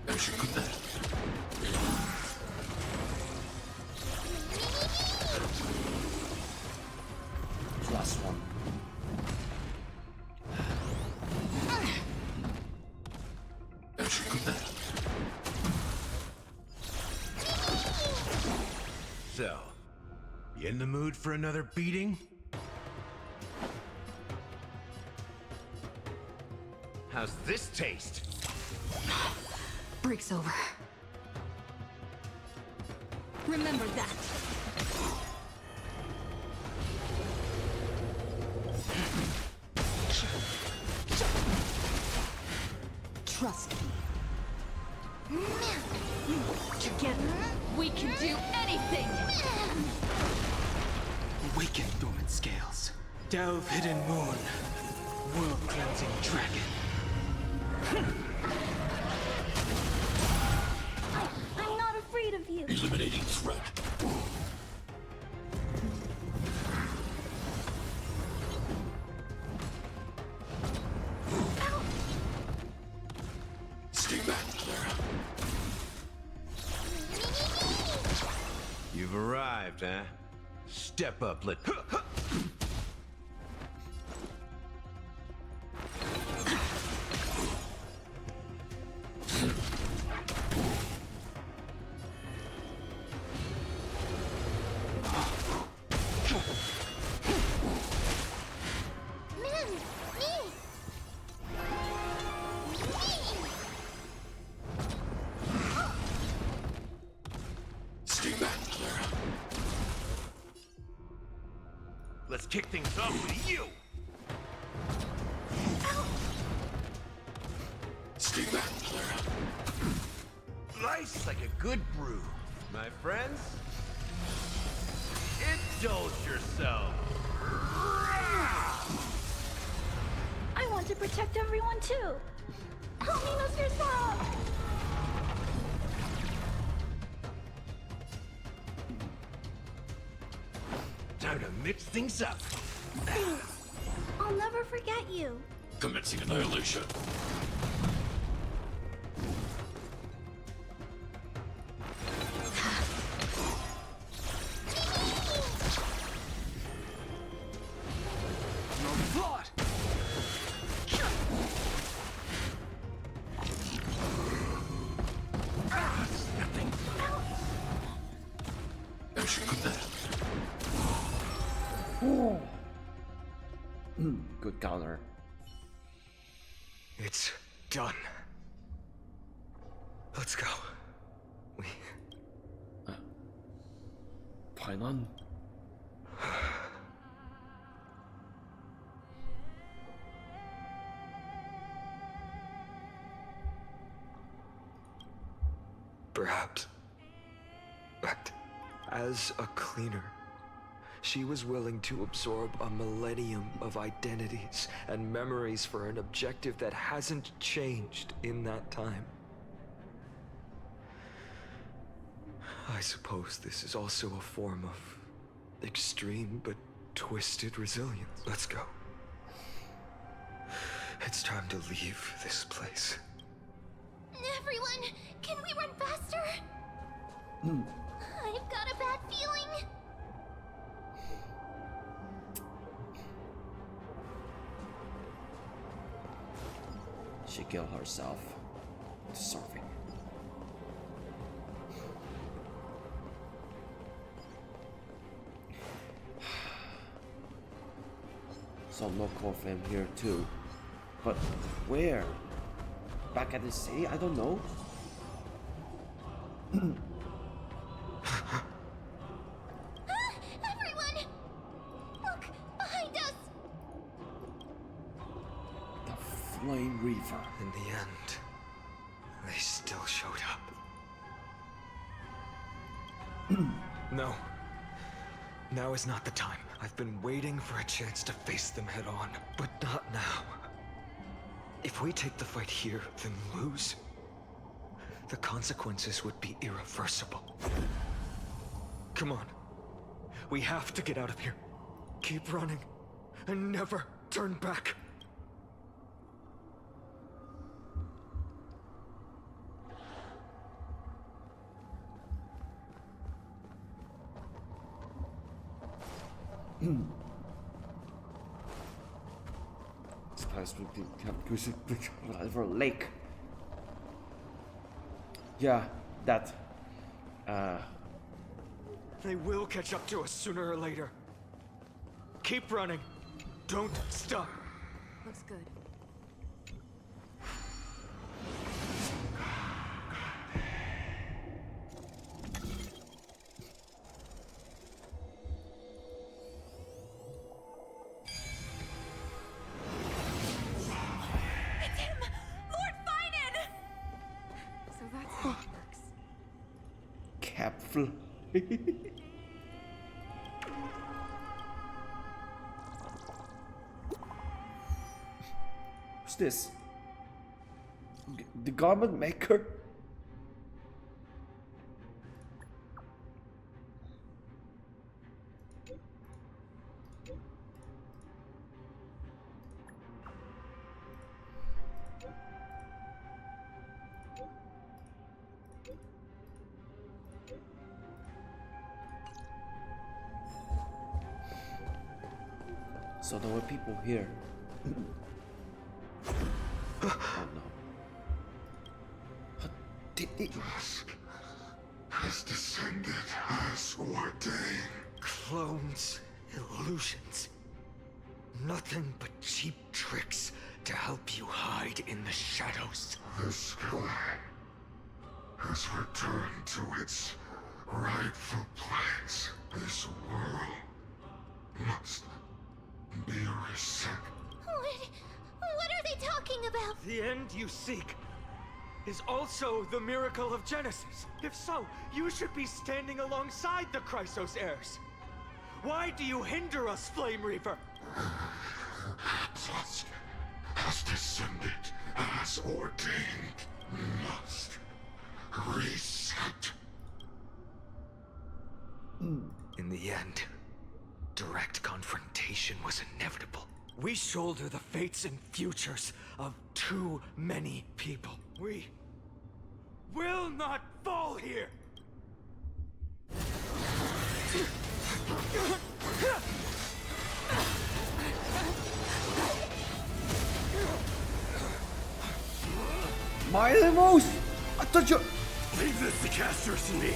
As you command. +1. As you command. So, you in the mood for another beating? How's this taste? break's over. Remember that. Trust me. Together, we can do anything! Awaken dormant scales. Delve hidden moon. World-cleansing dragon. I'm not afraid of you. Eliminating threat. Stay back, Clara. You've arrived, huh? Step up, let... Stay back, Clara. Let's kick things off with you! Stay back, Clara. Nice like a good brew. My friends, indulge yourself. I want to protect everyone too. Help me, Mr. Swan. Time to mix things up. Thanks. I'll never forget you. Commencing annihilation. Good counter. It's done. Let's go. Phainon. Perhaps. But as a cleaner, she was willing to absorb a millennium of identities and memories for an objective that hasn't changed in that time. I suppose this is also a form of extreme but twisted resilience. Let's go. It's time to leave this place. Everyone, can we run faster? I've got a bad feeling. She killed herself to surfing. So no Coreflame here too. But where? Back at the city? I don't know. Everyone! Look, behind us! The Flame Reaver. In the end, they still showed up. No. Now is not the time. I've been waiting for a chance to face them head on, but not now. If we take the fight here, then lose, the consequences would be irreversible. Come on. We have to get out of here. Keep running, and never turn back. This place would be for a lake. Yeah, that. They will catch up to us sooner or later. Keep running. Don't stop. Looks good. Who's this? The garment maker? So there were people here. Oh no. Did it? Dusk has descended as ordained. Clones, illusions. Nothing but cheap tricks to help you hide in the shadows. The sky has returned to its rightful place. This world must be reset. What are they talking about? The end you seek is also the miracle of Genesis. If so, you should be standing alongside the Chrysos Heirs. Why do you hinder us, Flame Reaper? Dusk has descended as ordained. Must reset. In the end, direct confrontation was inevitable. We shoulder the fates and futures of too many people. We will not fall here! My limos! I thought you... Leave this to casters and me.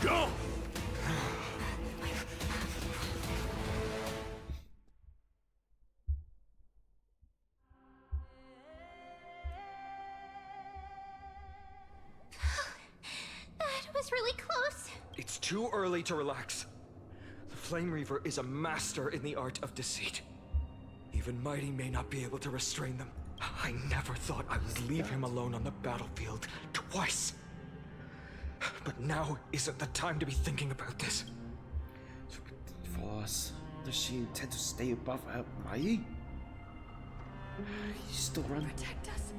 Go! That was really close. It's too early to relax. The Flame Reaver is a master in the art of deceit. Even Mighty may not be able to restrain them. I never thought I would leave him alone on the battlefield twice. But now isn't the time to be thinking about this. For us, does she intend to stay above Mai? He's still running. Protect us.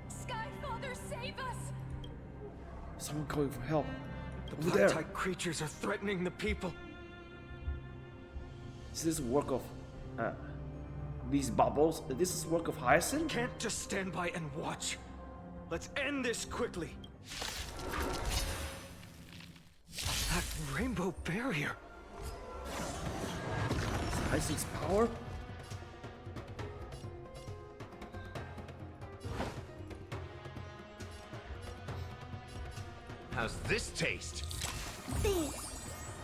Sky Father, save us. Someone calling for help. The Over there. black-type creatures are threatening the people. Is this work of these bubbles? This is work of Hyacinth? Can't just stand by and watch. Let's end this quickly. That rainbow barrier. Hyacinth's power? How's this taste? Thanks.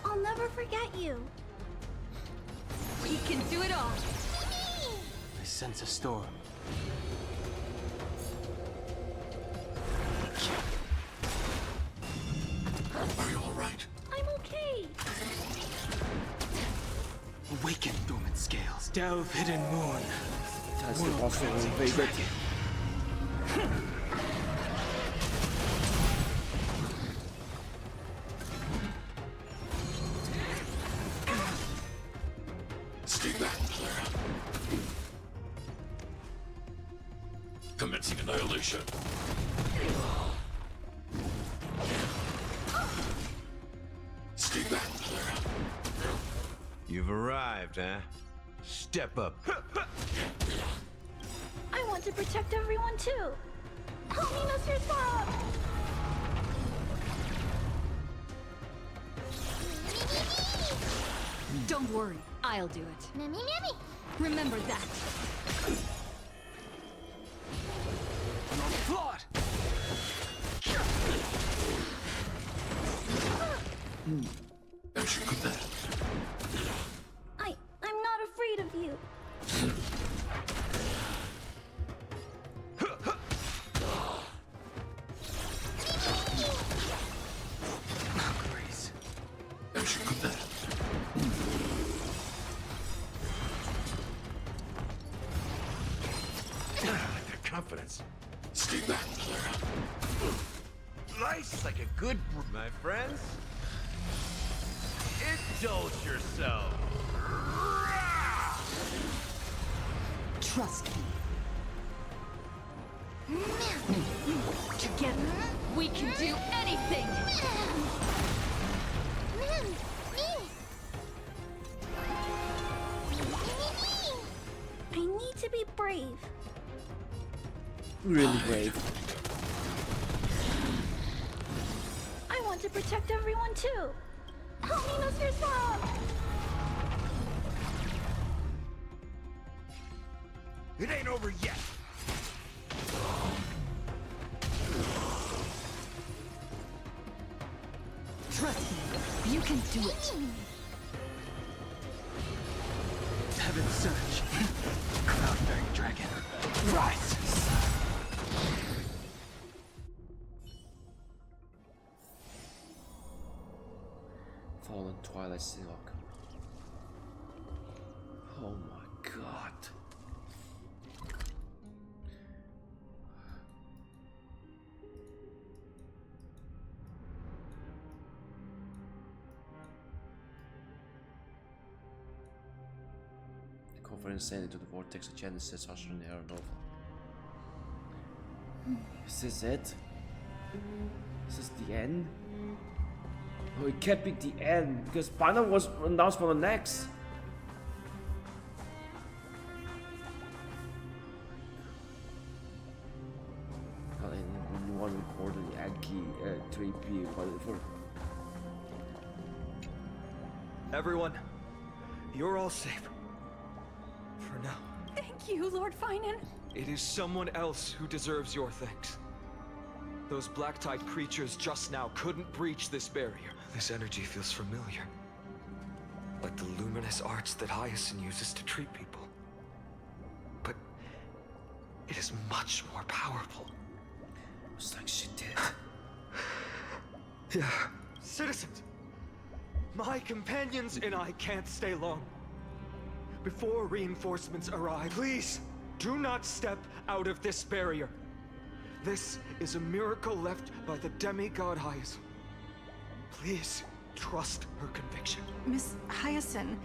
I'll never forget you. We can do it all. I sense a storm. Are you alright? I'm okay. Awaken, dormant scales. Delve, hidden moon. Hyacinth also invaded. Stay back, Clara. Commencing annihilation. Stay back, Clara. You've arrived, huh? Step up. I want to protect everyone too. Help me, Mr. Swamp. Don't worry, I'll do it. Mimmy, Mimmy. Remember that. Blood! As you command. I'm not afraid of you. Grace. As you command. It's like a good my friends. Indulge yourself. Trust me. Together, we can do anything! I need to be brave. Really brave. I want to protect everyone too. Help me, Mr. Swan. It ain't over yet. Trust me, you can do it. Heaven Surge. Cloud-bearing dragon. Rise. Fallen Twilight Silk. Oh my god. Conference sent into the vortex of Genesis, ushering the era nova. Is this it? Is this the end? Oh, it can't be the end because Phainon was announced for the next. One recorded Yankee 3P for Everyone, you're all safe. For now. Thank you, Lord Phainon. It is someone else who deserves your thanks. Those black-tide creatures just now couldn't breach this barrier. This energy feels familiar. Like the luminous arts that Hyacinthia uses to treat people. But it is much more powerful. It's like she did. Yeah. Citizens, my companions and I can't stay long. Before reinforcements arrive, please do not step out of this barrier. This is a miracle left by the demigod Hyacinthia. Please trust her conviction. Miss Hyacinthia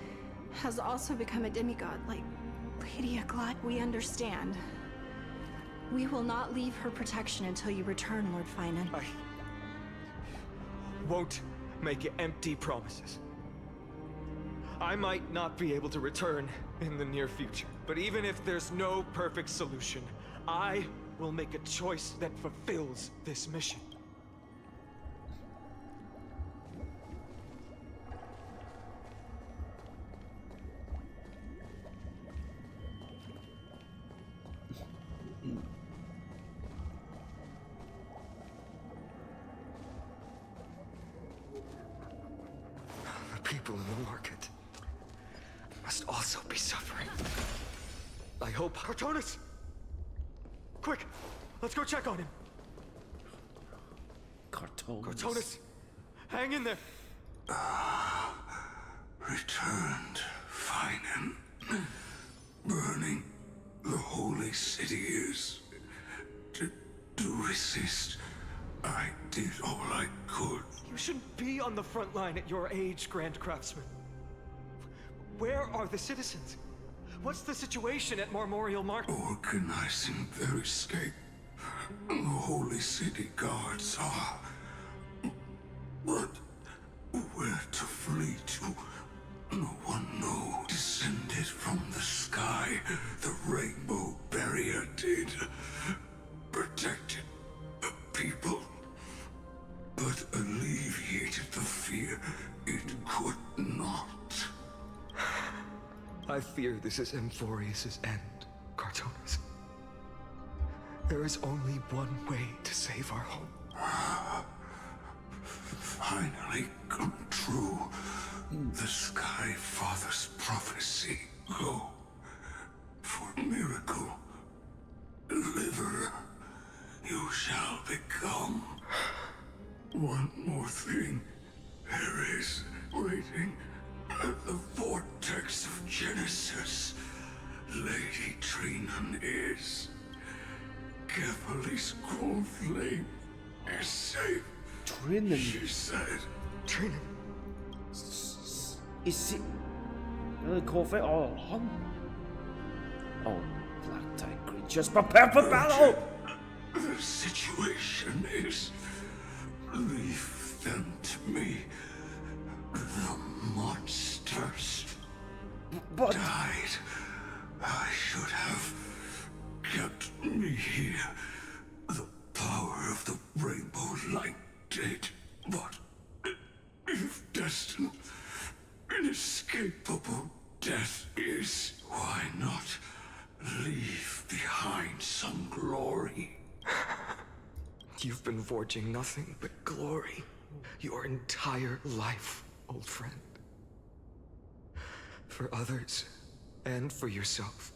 has also become a demigod, like Lady Aglaea. We understand. We will not leave her protection until you return, Lord Phainon. I won't make empty promises. I might not be able to return in the near future, but even if there's no perfect solution, I will make a choice that fulfills this mission. The people in the market must also be suffering. I hope... Cartonis! Quick! Let's go check on him! Cartonis! Hang in there! Returned, Phainon. Burning the holy city is... To resist, I did all I could. You shouldn't be on the front line at your age, Grand Craftsman. Where are the citizens? What's the situation at Marmorial Market? Organizing their escape. The holy city guards are... But where to flee to? No one knows. Descended from the sky, the rainbow barrier did. Protected the people, but alleviated the fear it could not. I fear this is Amphorius' end, Cartonis. There is only one way to save our home. Finally come true. The Sky Father's prophecy. Go for miracle. Deliverer, you shall become. One more thing. There is waiting at the vortex of Genesis. Lady Phainon is. Carefully Coreflame is safe. Trinan. She said... Trinan. Is it Coreflames all along? Oh, black tide creatures, prepare for battle! The situation is... Leave them to me. The monsters but died. I should have kept me here. The power of the rainbow light did, but if destined, inescapable death is, why not leave behind some glory? You've been forging nothing but glory your entire life, old friend. For others, and for yourself.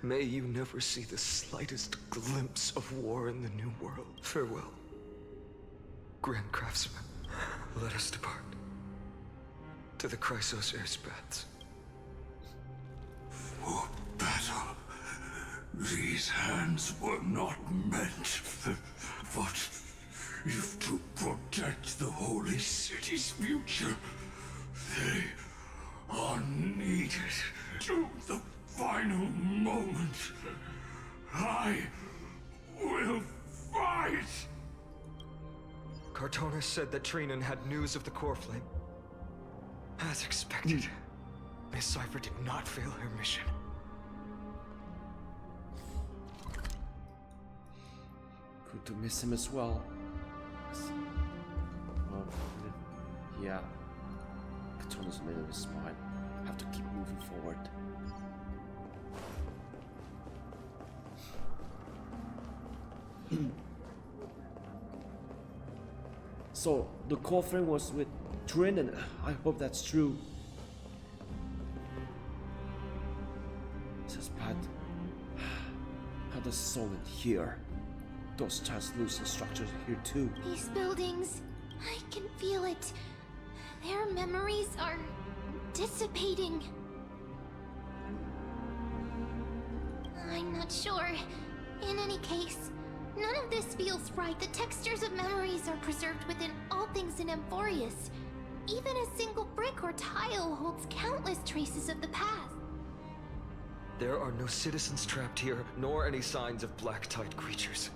May you never see the slightest glimpse of war in the New World. Farewell, Grand Craftsman. Let us depart. To the Chrysos Heirs paths. For battle. These hands were not meant, but if to protect the holy city's future, they are needed to the final moment. I will fight! Cartona said that Trinan had news of the Coreflame. As expected, Miss Cipher did not fail her mission. Good to miss him as well. Well, yeah. Cartona's made of his spine. Have to keep moving forward. So the Coreflame was with Trinan. I hope that's true. Says Pat. How does Solid here? Those translucent structures here too. These buildings, I can feel it. Their memories are dissipating. I'm not sure. In any case, none of this feels right. The textures of memories are preserved within all things in Emphorius. Even a single brick or tile holds countless traces of the past. There are no citizens trapped here, nor any signs of black tide creatures.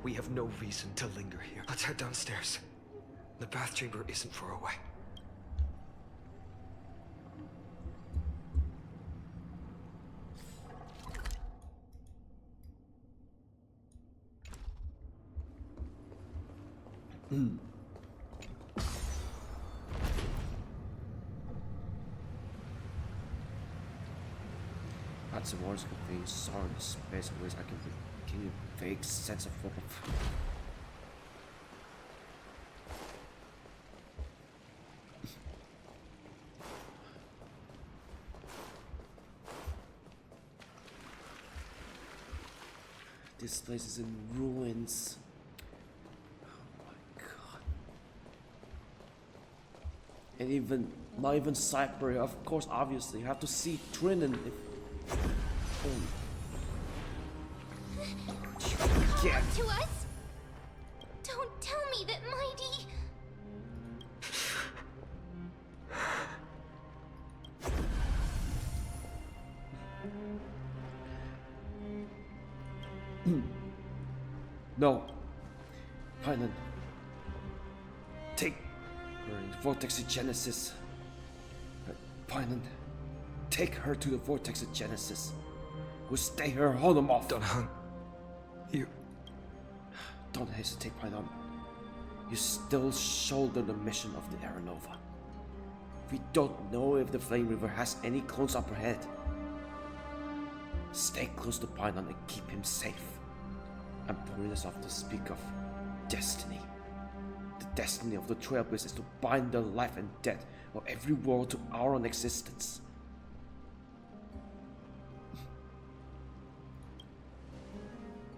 We have no reason to linger here. Let's head downstairs. The bath chamber isn't far away. Lots of words convey sorrow in space in ways I can gain a vague sense of what This place is in ruins. Oh my god. And even, not even Cifera, of course, obviously. You have to see Trinan if... Come up to us? Don't tell me that Mighty... No. Phainon. Take her in the Vortex of Genesis. Phainon. Take her to the Vortex of Genesis. We'll stay here, hold them off. Don't Heng. You... Don't hesitate, Phainon. You still shoulder the mission of the Aeronova. We don't know if the Flame River has any clones up ahead. Stay close to Phainon and keep him safe. I'm pouring this off to speak of destiny. The destiny of the Trailblazer is to bind the life and death of every world to our own existence.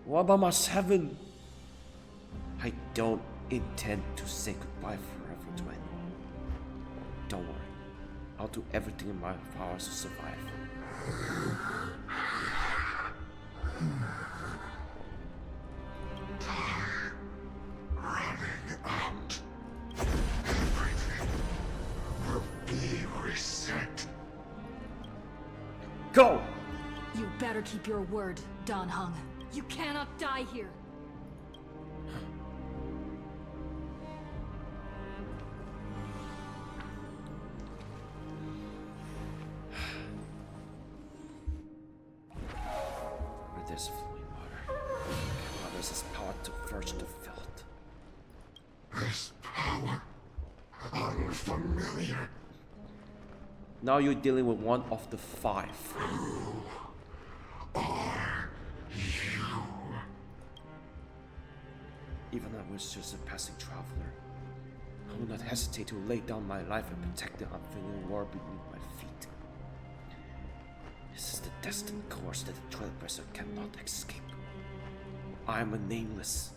What about my 7? I don't intend to say goodbye forever to anyone. Don't worry. I'll do everything in my power to survive. Run Go! You better keep your word, Dan Heng. You cannot die here. With this flowing water, others has power to purge the filth. This power, unfamiliar. Now you're dealing with one of the 5. Are you? Even I was just a passing traveler, I will not hesitate to lay down my life and protect the unfailing world beneath my feet. This is the destined course that the Trailblazer cannot escape. I am a nameless.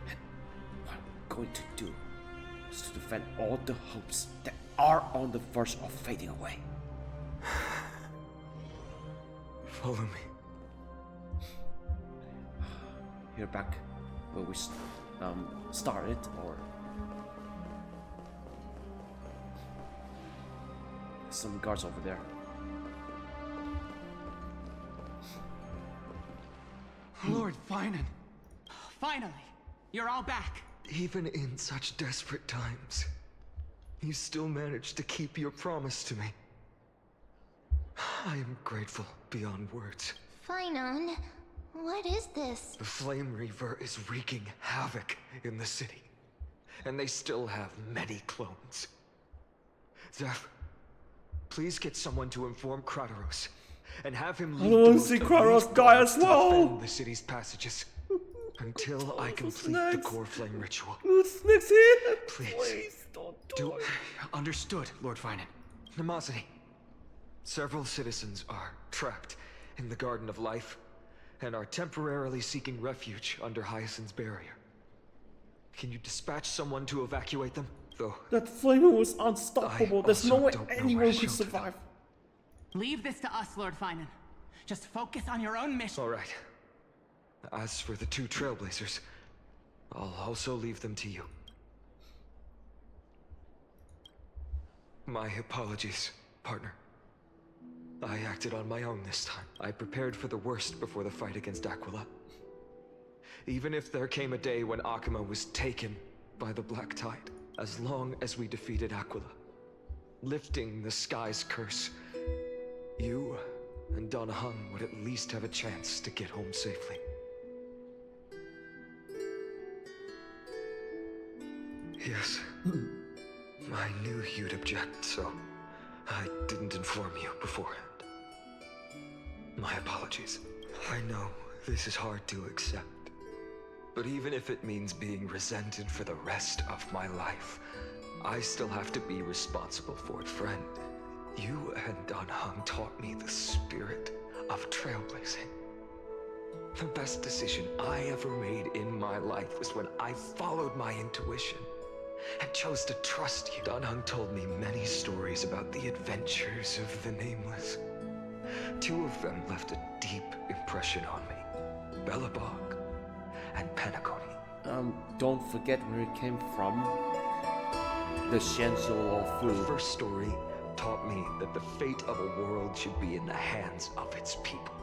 And what I'm going to do is to defend all the hopes that are on the verge of fading away. Follow me. You're back where we started, or some guards over there. Lord Phainon. Finally, you're all back. Even in such desperate times, you still managed to keep your promise to me. I am grateful beyond words. Phainon, what is this? The Flame Reaver is wreaking havoc in the city, and they still have many clones. Zeph, please get someone to inform Kratos, and have him lead I don't want to see Kratos die as well. The city's passages until I complete the Coreflame ritual. Who's next here? Please don't do it. Understood, Lord Phainon. Nemosity. Several citizens are trapped in the Garden of Life and are temporarily seeking refuge under Hyacinth's barrier. Can you dispatch someone to evacuate them? Though that flame was unstoppable. There's no way anyone could survive. Leave this to us, Lord Phainon. Just focus on your own mission. All right. As for the 2 Trailblazers, I'll also leave them to you. My apologies, partner. I acted on my own this time. I prepared for the worst before the fight against Aquila. Even if there came a day when Akima was taken by the Black Tide, as long as we defeated Aquila, lifting the sky's curse, you and Dan Heng would at least have a chance to get home safely. Yes. I knew you'd object, so I didn't inform you beforehand. My apologies. I know this is hard to accept, but even if it means being resented for the rest of my life, I still have to be responsible for it, friend. You and Dan Heng taught me the spirit of trailblazing. The best decision I ever made in my life was when I followed my intuition and chose to trust you. Dan Heng told me many stories about the adventures of the Nameless. 2 of them left a deep impression on me. Belobog and Penacony. Don't forget where it came from. The Shenzo of Fu. The first story taught me that the fate of a world should be in the hands of its people.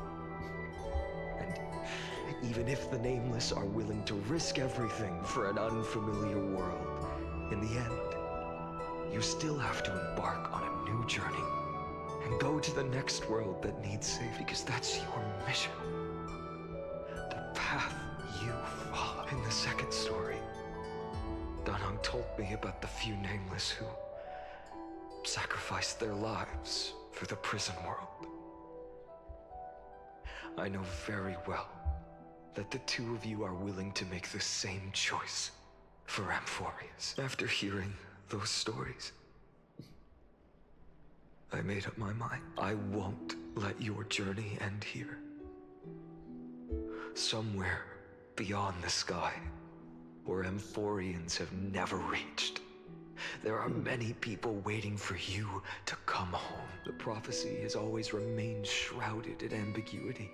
And even if the Nameless are willing to risk everything for an unfamiliar world, in the end, you still have to embark on a new journey and go to the next world that needs saving, because that's your mission. The path you follow. In the second story, Dan Heng told me about the few Nameless who sacrificed their lives for the prison world. I know very well that the 2 of you are willing to make the same choice for Amphorius. After hearing those stories, I made up my mind. I won't let your journey end here. Somewhere beyond the sky, where Amphorians have never reached, there are many people waiting for you to come home. The prophecy has always remained shrouded in ambiguity.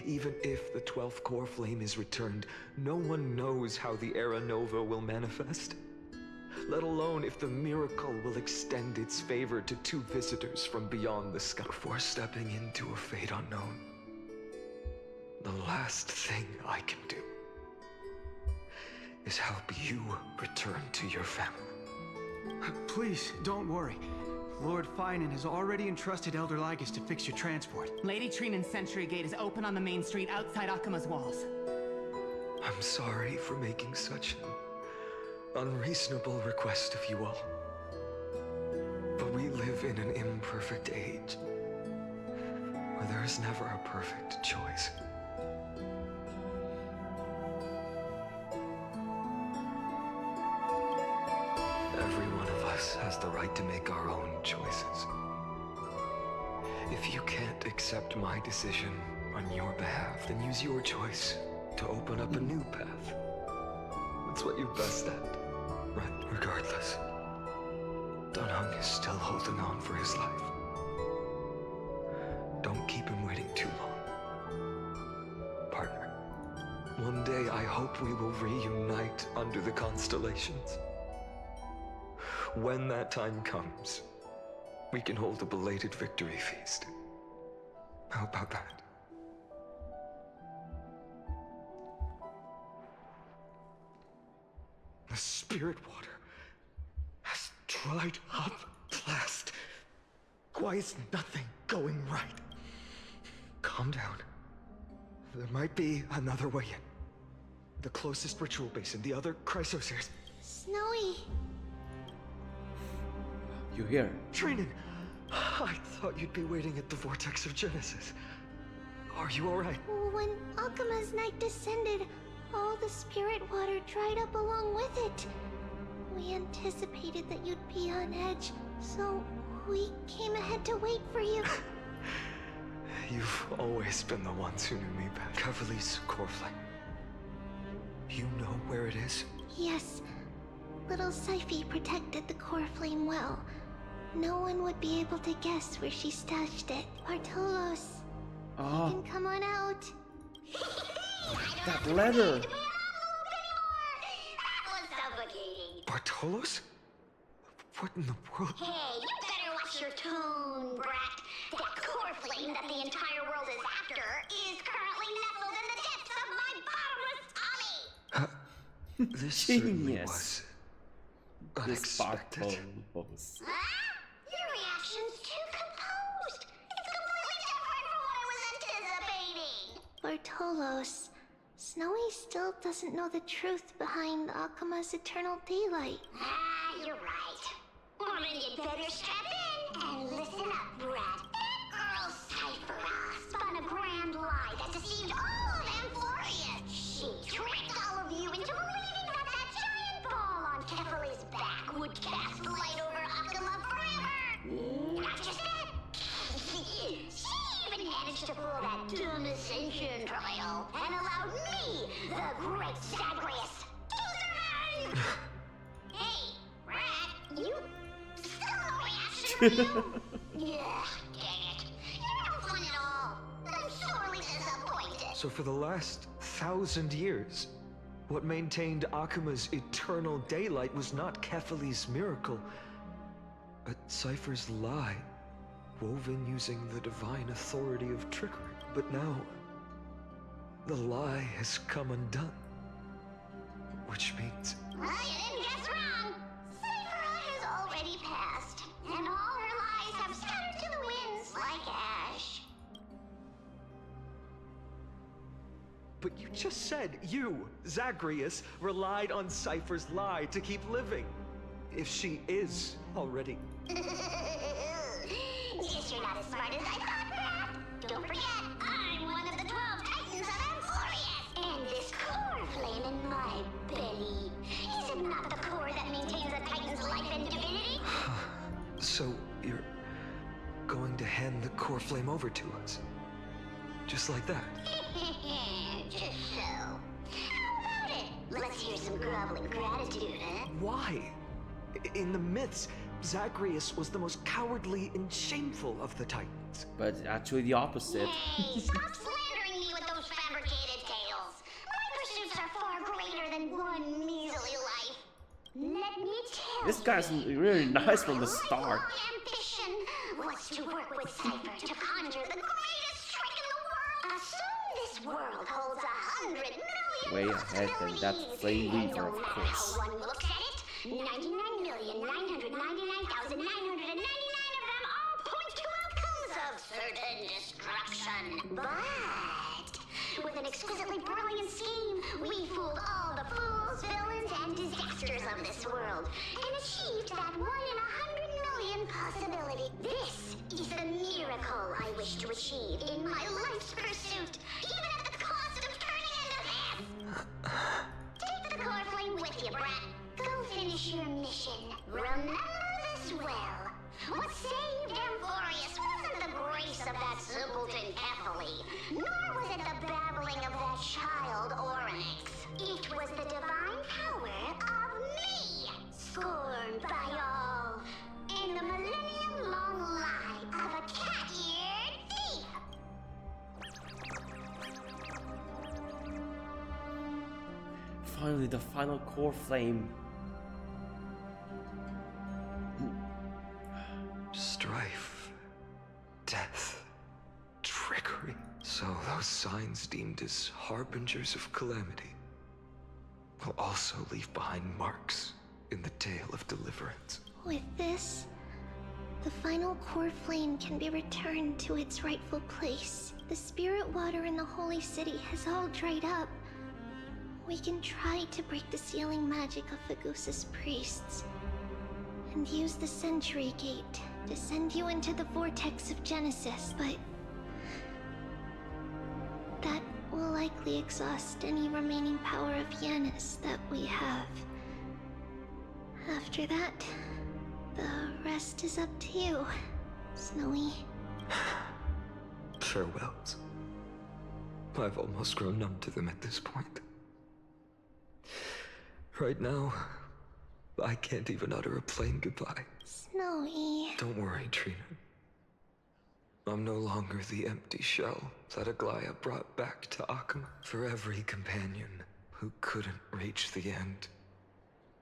Even if the 12th core flame is returned, no one knows how the Era Nova will manifest. let alone if the miracle will extend its favor to two visitors from beyond the sky. Before stepping into a fate unknown, the last thing I can do is help you return to your family. Please, don't worry. Lord Phainon has already entrusted Elder Lygus to fix your transport. Lady Trinan's sentry gate is open on the main street outside Akima's walls. I'm sorry for making such an unreasonable request of you all. But we live in an imperfect age, where there is never a perfect choice. Every one of us has the right to make our own choices. If you can't accept my decision on your behalf, then use your choice to open up a new path. That's what you're best at, right? Regardless, Dan Heng is still holding on for his life. Don't keep him waiting too long, partner. One day I hope we will reunite under the constellations. When that time comes, we can hold a belated victory feast. How about that? The spirit water has dried up at last. Why is nothing going right? Calm down. There might be another way in. The closest ritual basin, the other Chrysos Heirs. Snowy. You here? Trinan, I thought you'd be waiting at the vortex of Genesis. Are you all right? When Akima's night descended, all the spirit water dried up along with it. We anticipated that you'd be on edge, so we came ahead to wait for you. You've always been the ones who knew me best. Cavalier's Coreflame. You know where it is? Yes. Little Syphie protected the Coreflame well. No one would be able to guess where she stashed it. Bartolos. You can come on out. That letter. Bartolos? What in the world? Hey, you better watch your tone, brat. That Coreflame that the entire world is after is currently nestled in the depths of my bottomless tummy. This certainly was unexpected. Your reaction's too composed. It's completely different from what I was anticipating. Bartolos. Snowy still doesn't know the truth behind Akima's eternal daylight. You're right. Well, then you'd better strap in and listen up, brat. That girl Cifera spun a grand lie that deceived all of Amphorius. She tricked all of you into believing that that giant ball on Kefali's back would cast light over Akima forever. Not just that. She even managed to pull that dumb ascension trial and allowed me, the great Zagreus, to survive. Hey, Rat, you still no reaction from you? Yeah, dang it. You're no fun at all. I'm sorely disappointed. So for the last 1,000 years, what maintained Akima's eternal daylight was not Kefali's miracle, but Cypher's lie, woven using the divine authority of trickery. But now, the lie has come undone. Which means... Well, you didn't guess wrong. Cifera has already passed, and all her lies have scattered to the winds like ash. But you just said you, Zagreus, relied on Cypher's lie to keep living. If she is already... Guess you're not as smart as I thought, Brad. Don't forget, I'm one of the 12 Titans of Amphorius, and this Coreflame in my belly. Is it not the core that maintains a Titan's life and divinity? So, you're going to hand the Coreflame over to us? Just like that? Just so. How about it? Let's hear some groveling gratitude, huh? Why? In the myths, Zagreus was the most cowardly and shameful of the Titans. But actually the opposite. Hey, stop slandering me with those fabricated tales. My pursuits are far greater than one measly life. Let me This guy's really nice from the start. Ambition was to work with Cipher to conjure the greatest trick in the world. Assume this world holds 100 million Way ahead than that Flame and Weaver, no of matter course. how one looks at it, 99,999,999 of them all point to outcomes of certain destruction. But with an exquisitely brilliant scheme, we fooled all the fools, villains, and disasters of this world and achieved that 1 in 100 million possibility. This is the miracle I wish to achieve in my life's pursuit, even at the cost of turning into him. Take the Coreflame with you, brat. Go finish your mission. Remember this well. What saved Amphorius wasn't the grace of that simpleton Ethely, nor was it the babbling of that child Oryx. It was the divine power of me, scorned by all, and the millennium-long lie of a cat-eared thief. Finally, the final core flame. Strife, death, trickery. So those signs deemed as harbingers of calamity will also leave behind marks in the tale of deliverance. With this, the final core flame can be returned to its rightful place. The spirit water in the holy city has all dried up. We can try to break the sealing magic of Fagusa's priests and use the Century Gate to send you into the vortex of Genesis, but that will likely exhaust any remaining power of Yanis that we have. After that, the rest is up to you, Snowy. Farewells. I've almost grown numb to them at this point. Right now, I can't even utter a plain goodbye. Snowy. Don't worry, Trina. I'm no longer the empty shell that Aglaea brought back to Akama. For every companion who couldn't reach the end,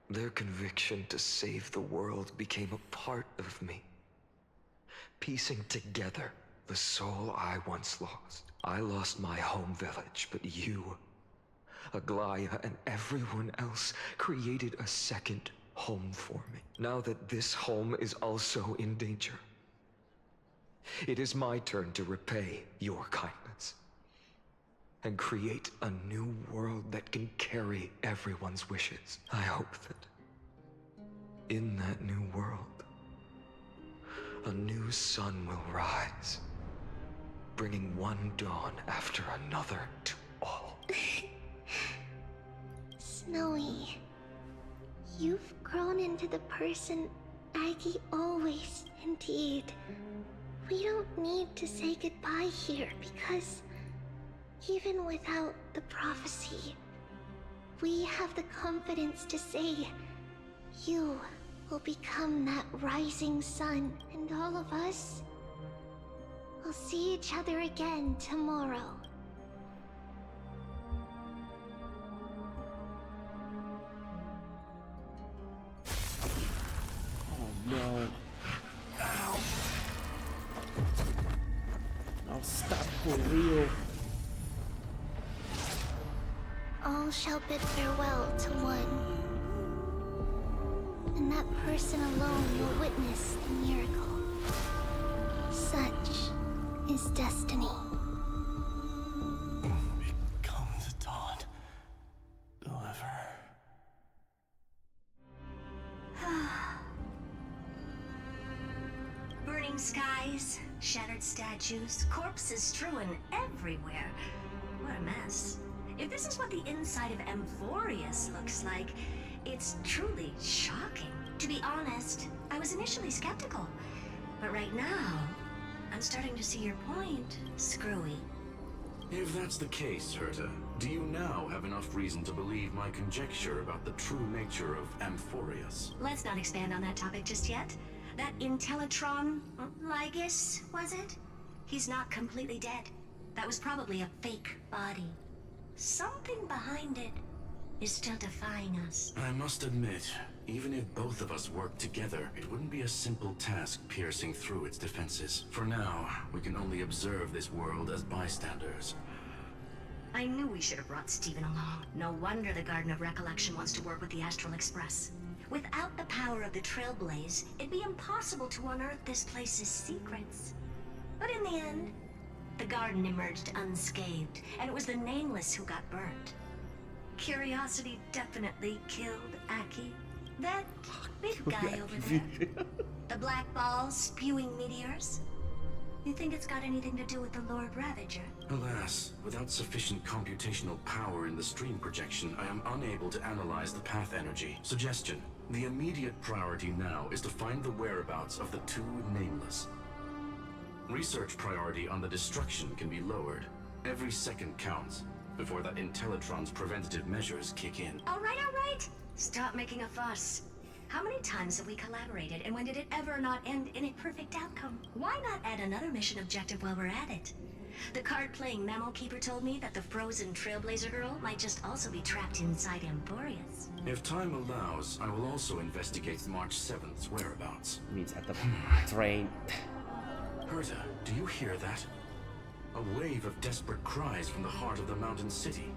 their conviction to save the world became a part of me, piecing together the soul I once lost. I lost my home village, but you, Aglaea, and everyone else created a second home for me. Now that this home is also in danger, it is my turn to repay your kindness and create a new world that can carry everyone's wishes. I hope that in that new world, a new sun will rise, bringing one dawn after another to all. Snowy, you've grown into the person Aggie always indeed. We don't need to say goodbye here because even without the prophecy, we have the confidence to say you will become that rising sun, and all of us will see each other again tomorrow. Oh no. Ow. Now stop for real. All shall bid farewell to one, and that person alone will witness the miracle. Such is destiny. Become the dawn. Deliver. Burning skies, shattered statues, corpses strewn everywhere. What a mess. If this is what the inside of Amphorius looks like, it's truly shocking. To be honest, I was initially skeptical. But right now, I'm starting to see your point, Screwy. If that's the case, Herta, do you now have enough reason to believe my conjecture about the true nature of Amphorius? Let's not expand on that topic just yet. That Intellitron, Lygus, was it? He's not completely dead. That was probably a fake body. Something behind it is still defying us. I must admit, Even if both of us worked together, it wouldn't be a simple task piercing through its defenses. For now, we can only observe this world as bystanders. I knew we should have brought Stephen along. No wonder the Garden of Recollection wants to work with the Astral Express. Without the power of the Trailblaze, it'd be impossible to unearth this place's secrets. But in the end, the garden emerged unscathed, and it was the Nameless who got burnt. Curiosity definitely killed Aki. That big guy over there. The black ball spewing meteors. You think it's got anything to do with the Lord Ravager? Alas, without sufficient computational power in the stream projection, I am unable to analyze the path energy. Suggestion: the immediate priority now is to find the whereabouts of the two Nameless. Research priority on the destruction can be lowered. Every second counts before that Intellitron's preventative measures kick in. All right, all right. Stop making a fuss. How many times have we collaborated, and when did it ever not end in a perfect outcome? Why not add another mission objective while we're at it? The card-playing Mammal Keeper told me that the frozen Trailblazer girl might just also be trapped inside Emporius. If time allows, I will also investigate March 7th's whereabouts. Means at the train. Herta, do you hear that? A wave of desperate cries from the heart of the mountain city.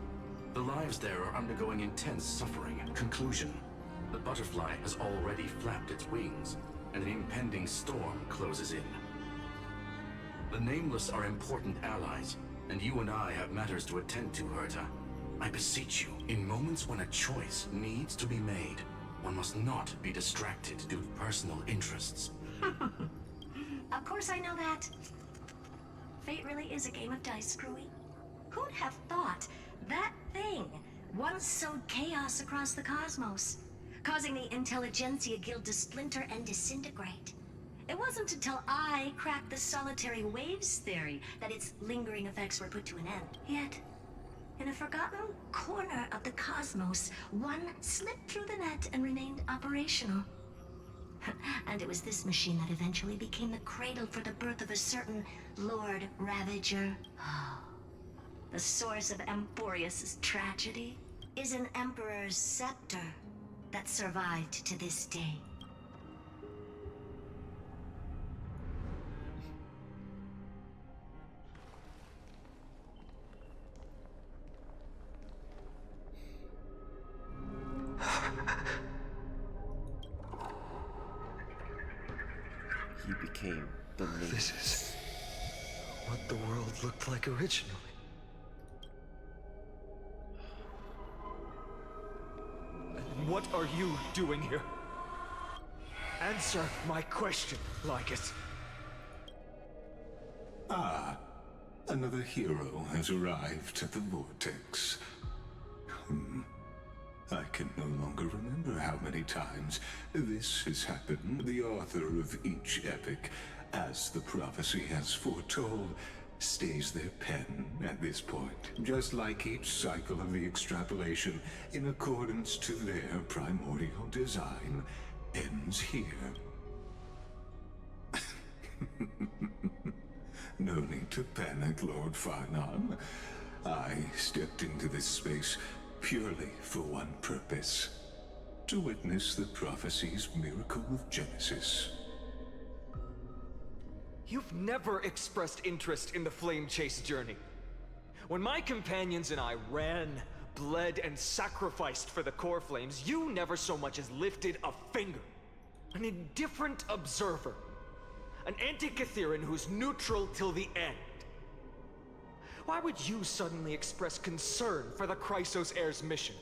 The lives there are undergoing intense suffering. Conclusion: the butterfly has already flapped its wings, and an impending storm closes in. The Nameless are important allies, and you and I have matters to attend to, Herta. I beseech you, in moments when a choice needs to be made, one must not be distracted due to personal interests. Of course I know that. Fate really is a game of dice, Screwy. Who'd have thought that thing once sowed chaos across the cosmos, causing the Intelligentsia Guild to splinter and disintegrate? It wasn't until I cracked the solitary waves theory that its lingering effects were put to an end. Yet, in a forgotten corner of the cosmos, one slipped through the net and remained operational. And it was this machine that eventually became the cradle for the birth of a certain Lord Ravager. The source of Emporius' tragedy is an Emperor's scepter that survived to this day. He became the Nameless. This is what the world looked like originally. What are you doing here? Answer my question, Lygus. Ah, another hero has arrived at the Vortex. I can no longer remember how many times this has happened. The author of each epic, as the prophecy has foretold, stays their pen at this point. Just like each cycle of the extrapolation, in accordance to their primordial design, ends here. No need to panic, Lord Phainon. I stepped into this space purely for one purpose: to witness the prophecy's miracle of Genesis. You've never expressed interest in the Flame Chase journey. When my companions and I ran, bled, and sacrificed for the Coreflames, you never so much as lifted a finger. An indifferent observer. An anti-Caetheran who's neutral till the end. Why would you suddenly express concern for the Chrysos Heirs' mission?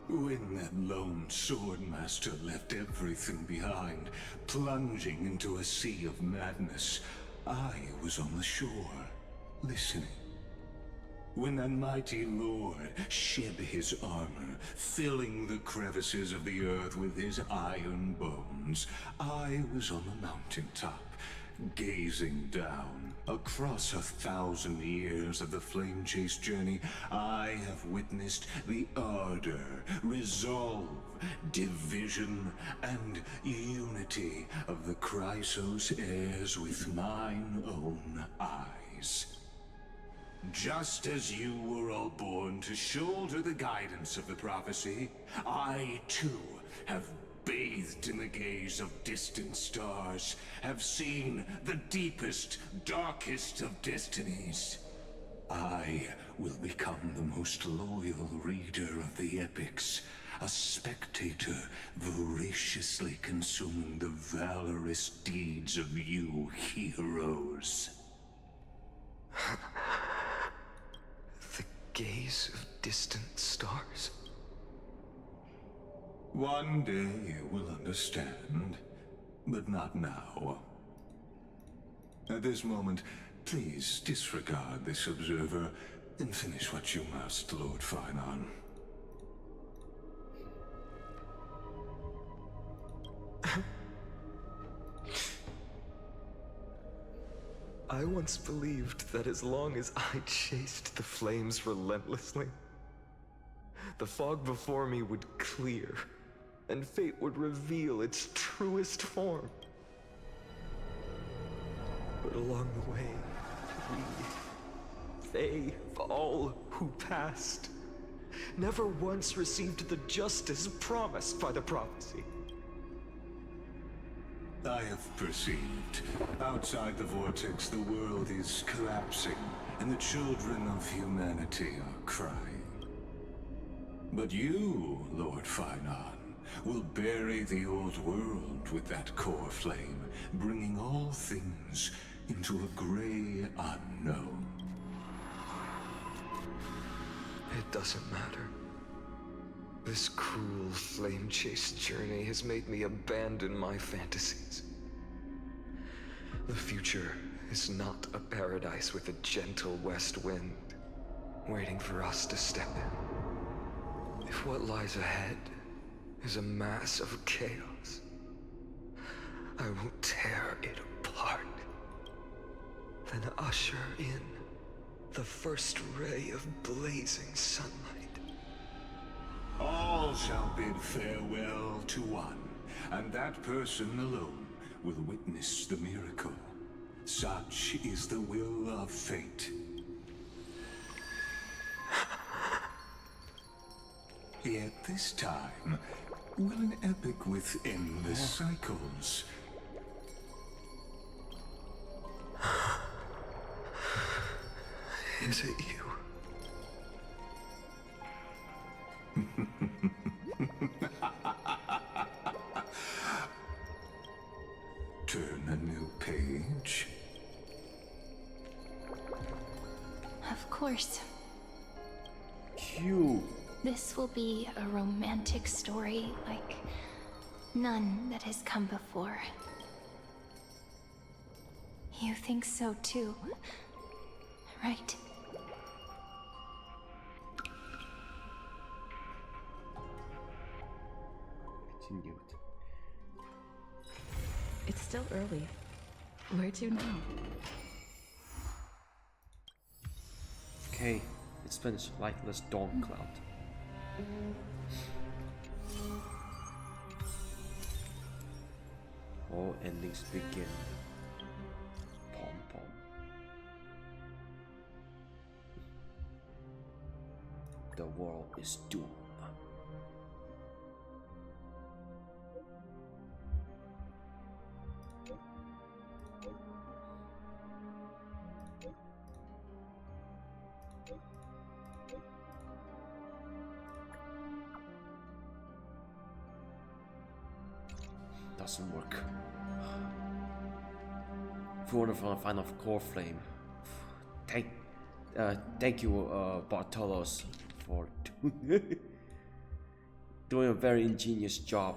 When that lone swordmaster left everything behind, plunging into a sea of madness, I was on the shore, listening. When that mighty lord shed his armor, filling the crevices of the earth with his iron bones, I was on the mountaintop, gazing down. Across 1,000 years of the Flame Chase journey, I have witnessed the ardor, resolve, division, and unity of the Chrysos Heirs with mine own eyes. Just as you were all born to shoulder the guidance of the prophecy, I too have bathed in the gaze of distant stars, have seen the deepest, darkest of destinies. I will become the most loyal reader of the epics, a spectator voraciously consuming the valorous deeds of you heroes. The gaze of distant stars? One day you will understand, but not now. At this moment, please disregard this observer and finish what you must, Lord Phainon. I once believed that as long as I chased the flames relentlessly, the fog before me would clear, and fate would reveal its truest form. But along the way, they, all who passed, never once received the justice promised by the prophecy. I have perceived. Outside the vortex, the world is collapsing, and the children of humanity are crying. But you, Lord Phainon, will bury the old world with that core flame, bringing all things into a gray unknown. It doesn't matter. This cruel flame-chased journey has made me abandon my fantasies. The future is not a paradise with a gentle west wind, waiting for us to step in. If what lies ahead is a mass of chaos, I will tear it apart, then usher in the first ray of blazing sunlight. All shall bid farewell to one, and that person alone will witness the miracle. Such is the will of fate. Yet this time, will an epic with endless cycles. Is it you? Turn a new page. Of course. Cute. This will be a romantic story like none that has come before. You think so too, right? Continued. It's still early. Where to now? Okay, it's finished. Lightless Dawncloud. All endings begin. Pom pom. The world is doomed. Doesn't work. If you want to find off Coreflame, thank you, Bartolos, for doing a very ingenious job.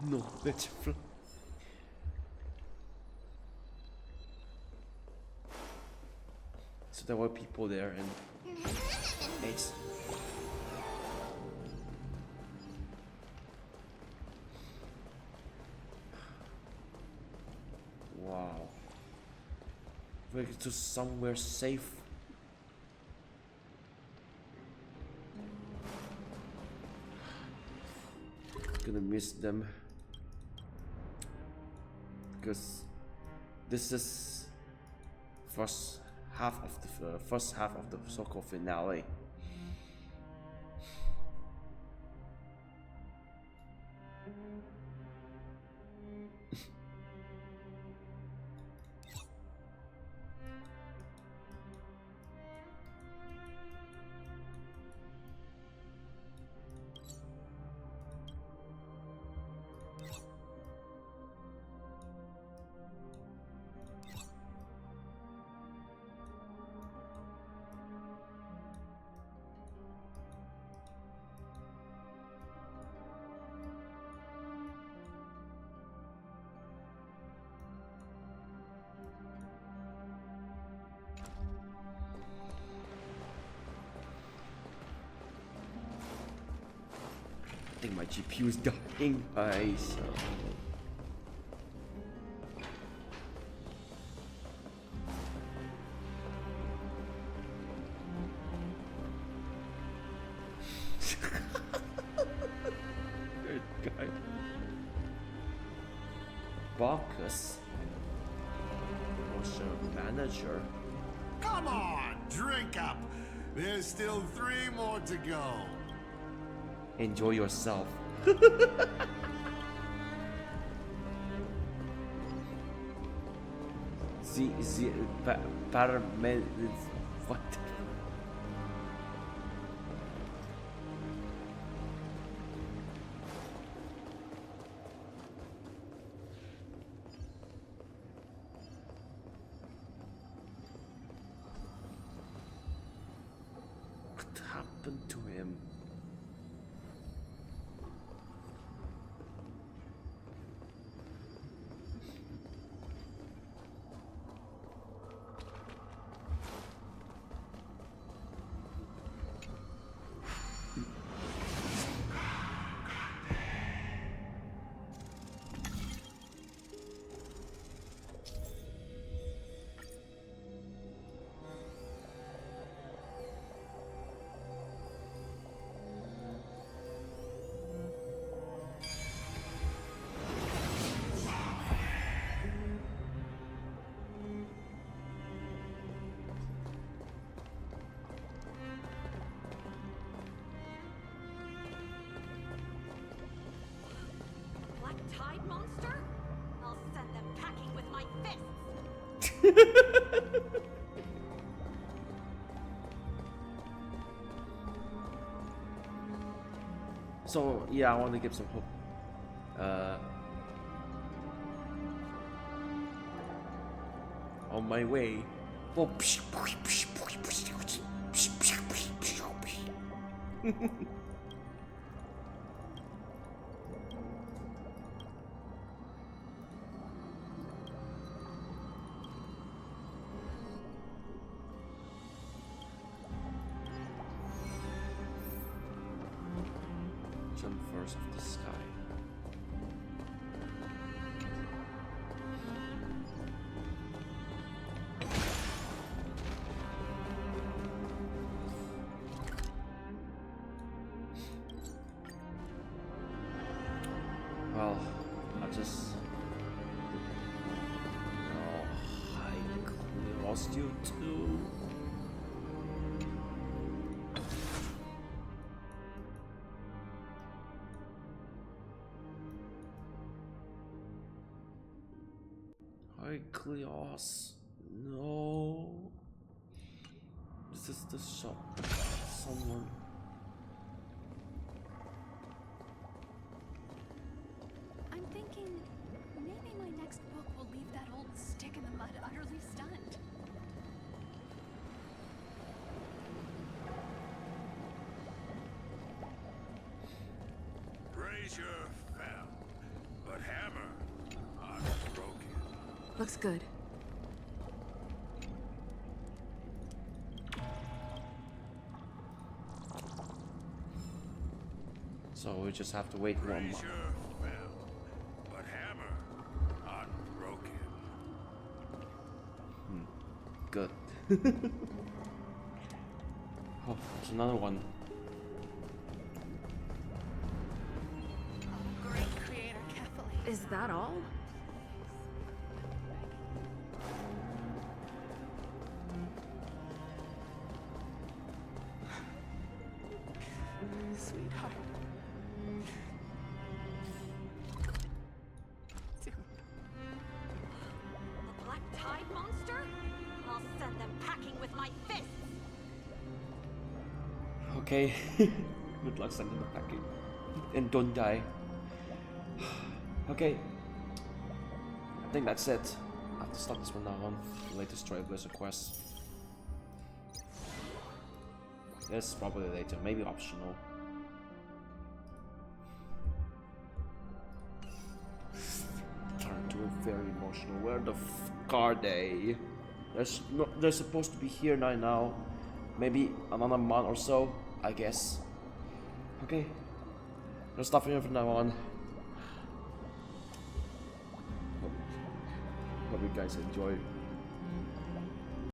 No, let's fly. So there were people there and it's wow. We're to somewhere safe. Gonna miss them because this is first half of the so-called finale. I think my GPU is dying, guys. Good guy. Bacchus. Motion manager. Come on, drink up. There's still 3 more to go. Enjoy yourself. What? What happened to him? Tide monster? I'll send them packing with my fists. So yeah, I want to give some hope. On my way. Oh. Jump first of the sky. Well, I just I lost you too. Aglaea, no. This is the shop. Someone. I'm thinking maybe my next book will leave that old stick in the mud utterly stunned. Brazier fell. Looks good. So we just have to wait 1 month. But hammer unbroken. Good. Oh, there's another one. Great creator, carefully. Is that all? Sweetheart. The Black Tide monster? I'll send them packing with my fists. Okay. Good luck sending the packing. And don't die. Okay. I think that's it. I have to stop this one now on the latest Trailblazer quest. Yes, probably later, maybe optional. Turn to a very emotional. Where the f are they? They're supposed to be here now. Maybe another month or so, I guess. Okay. Gonna stop here from now on. Hope you guys enjoy.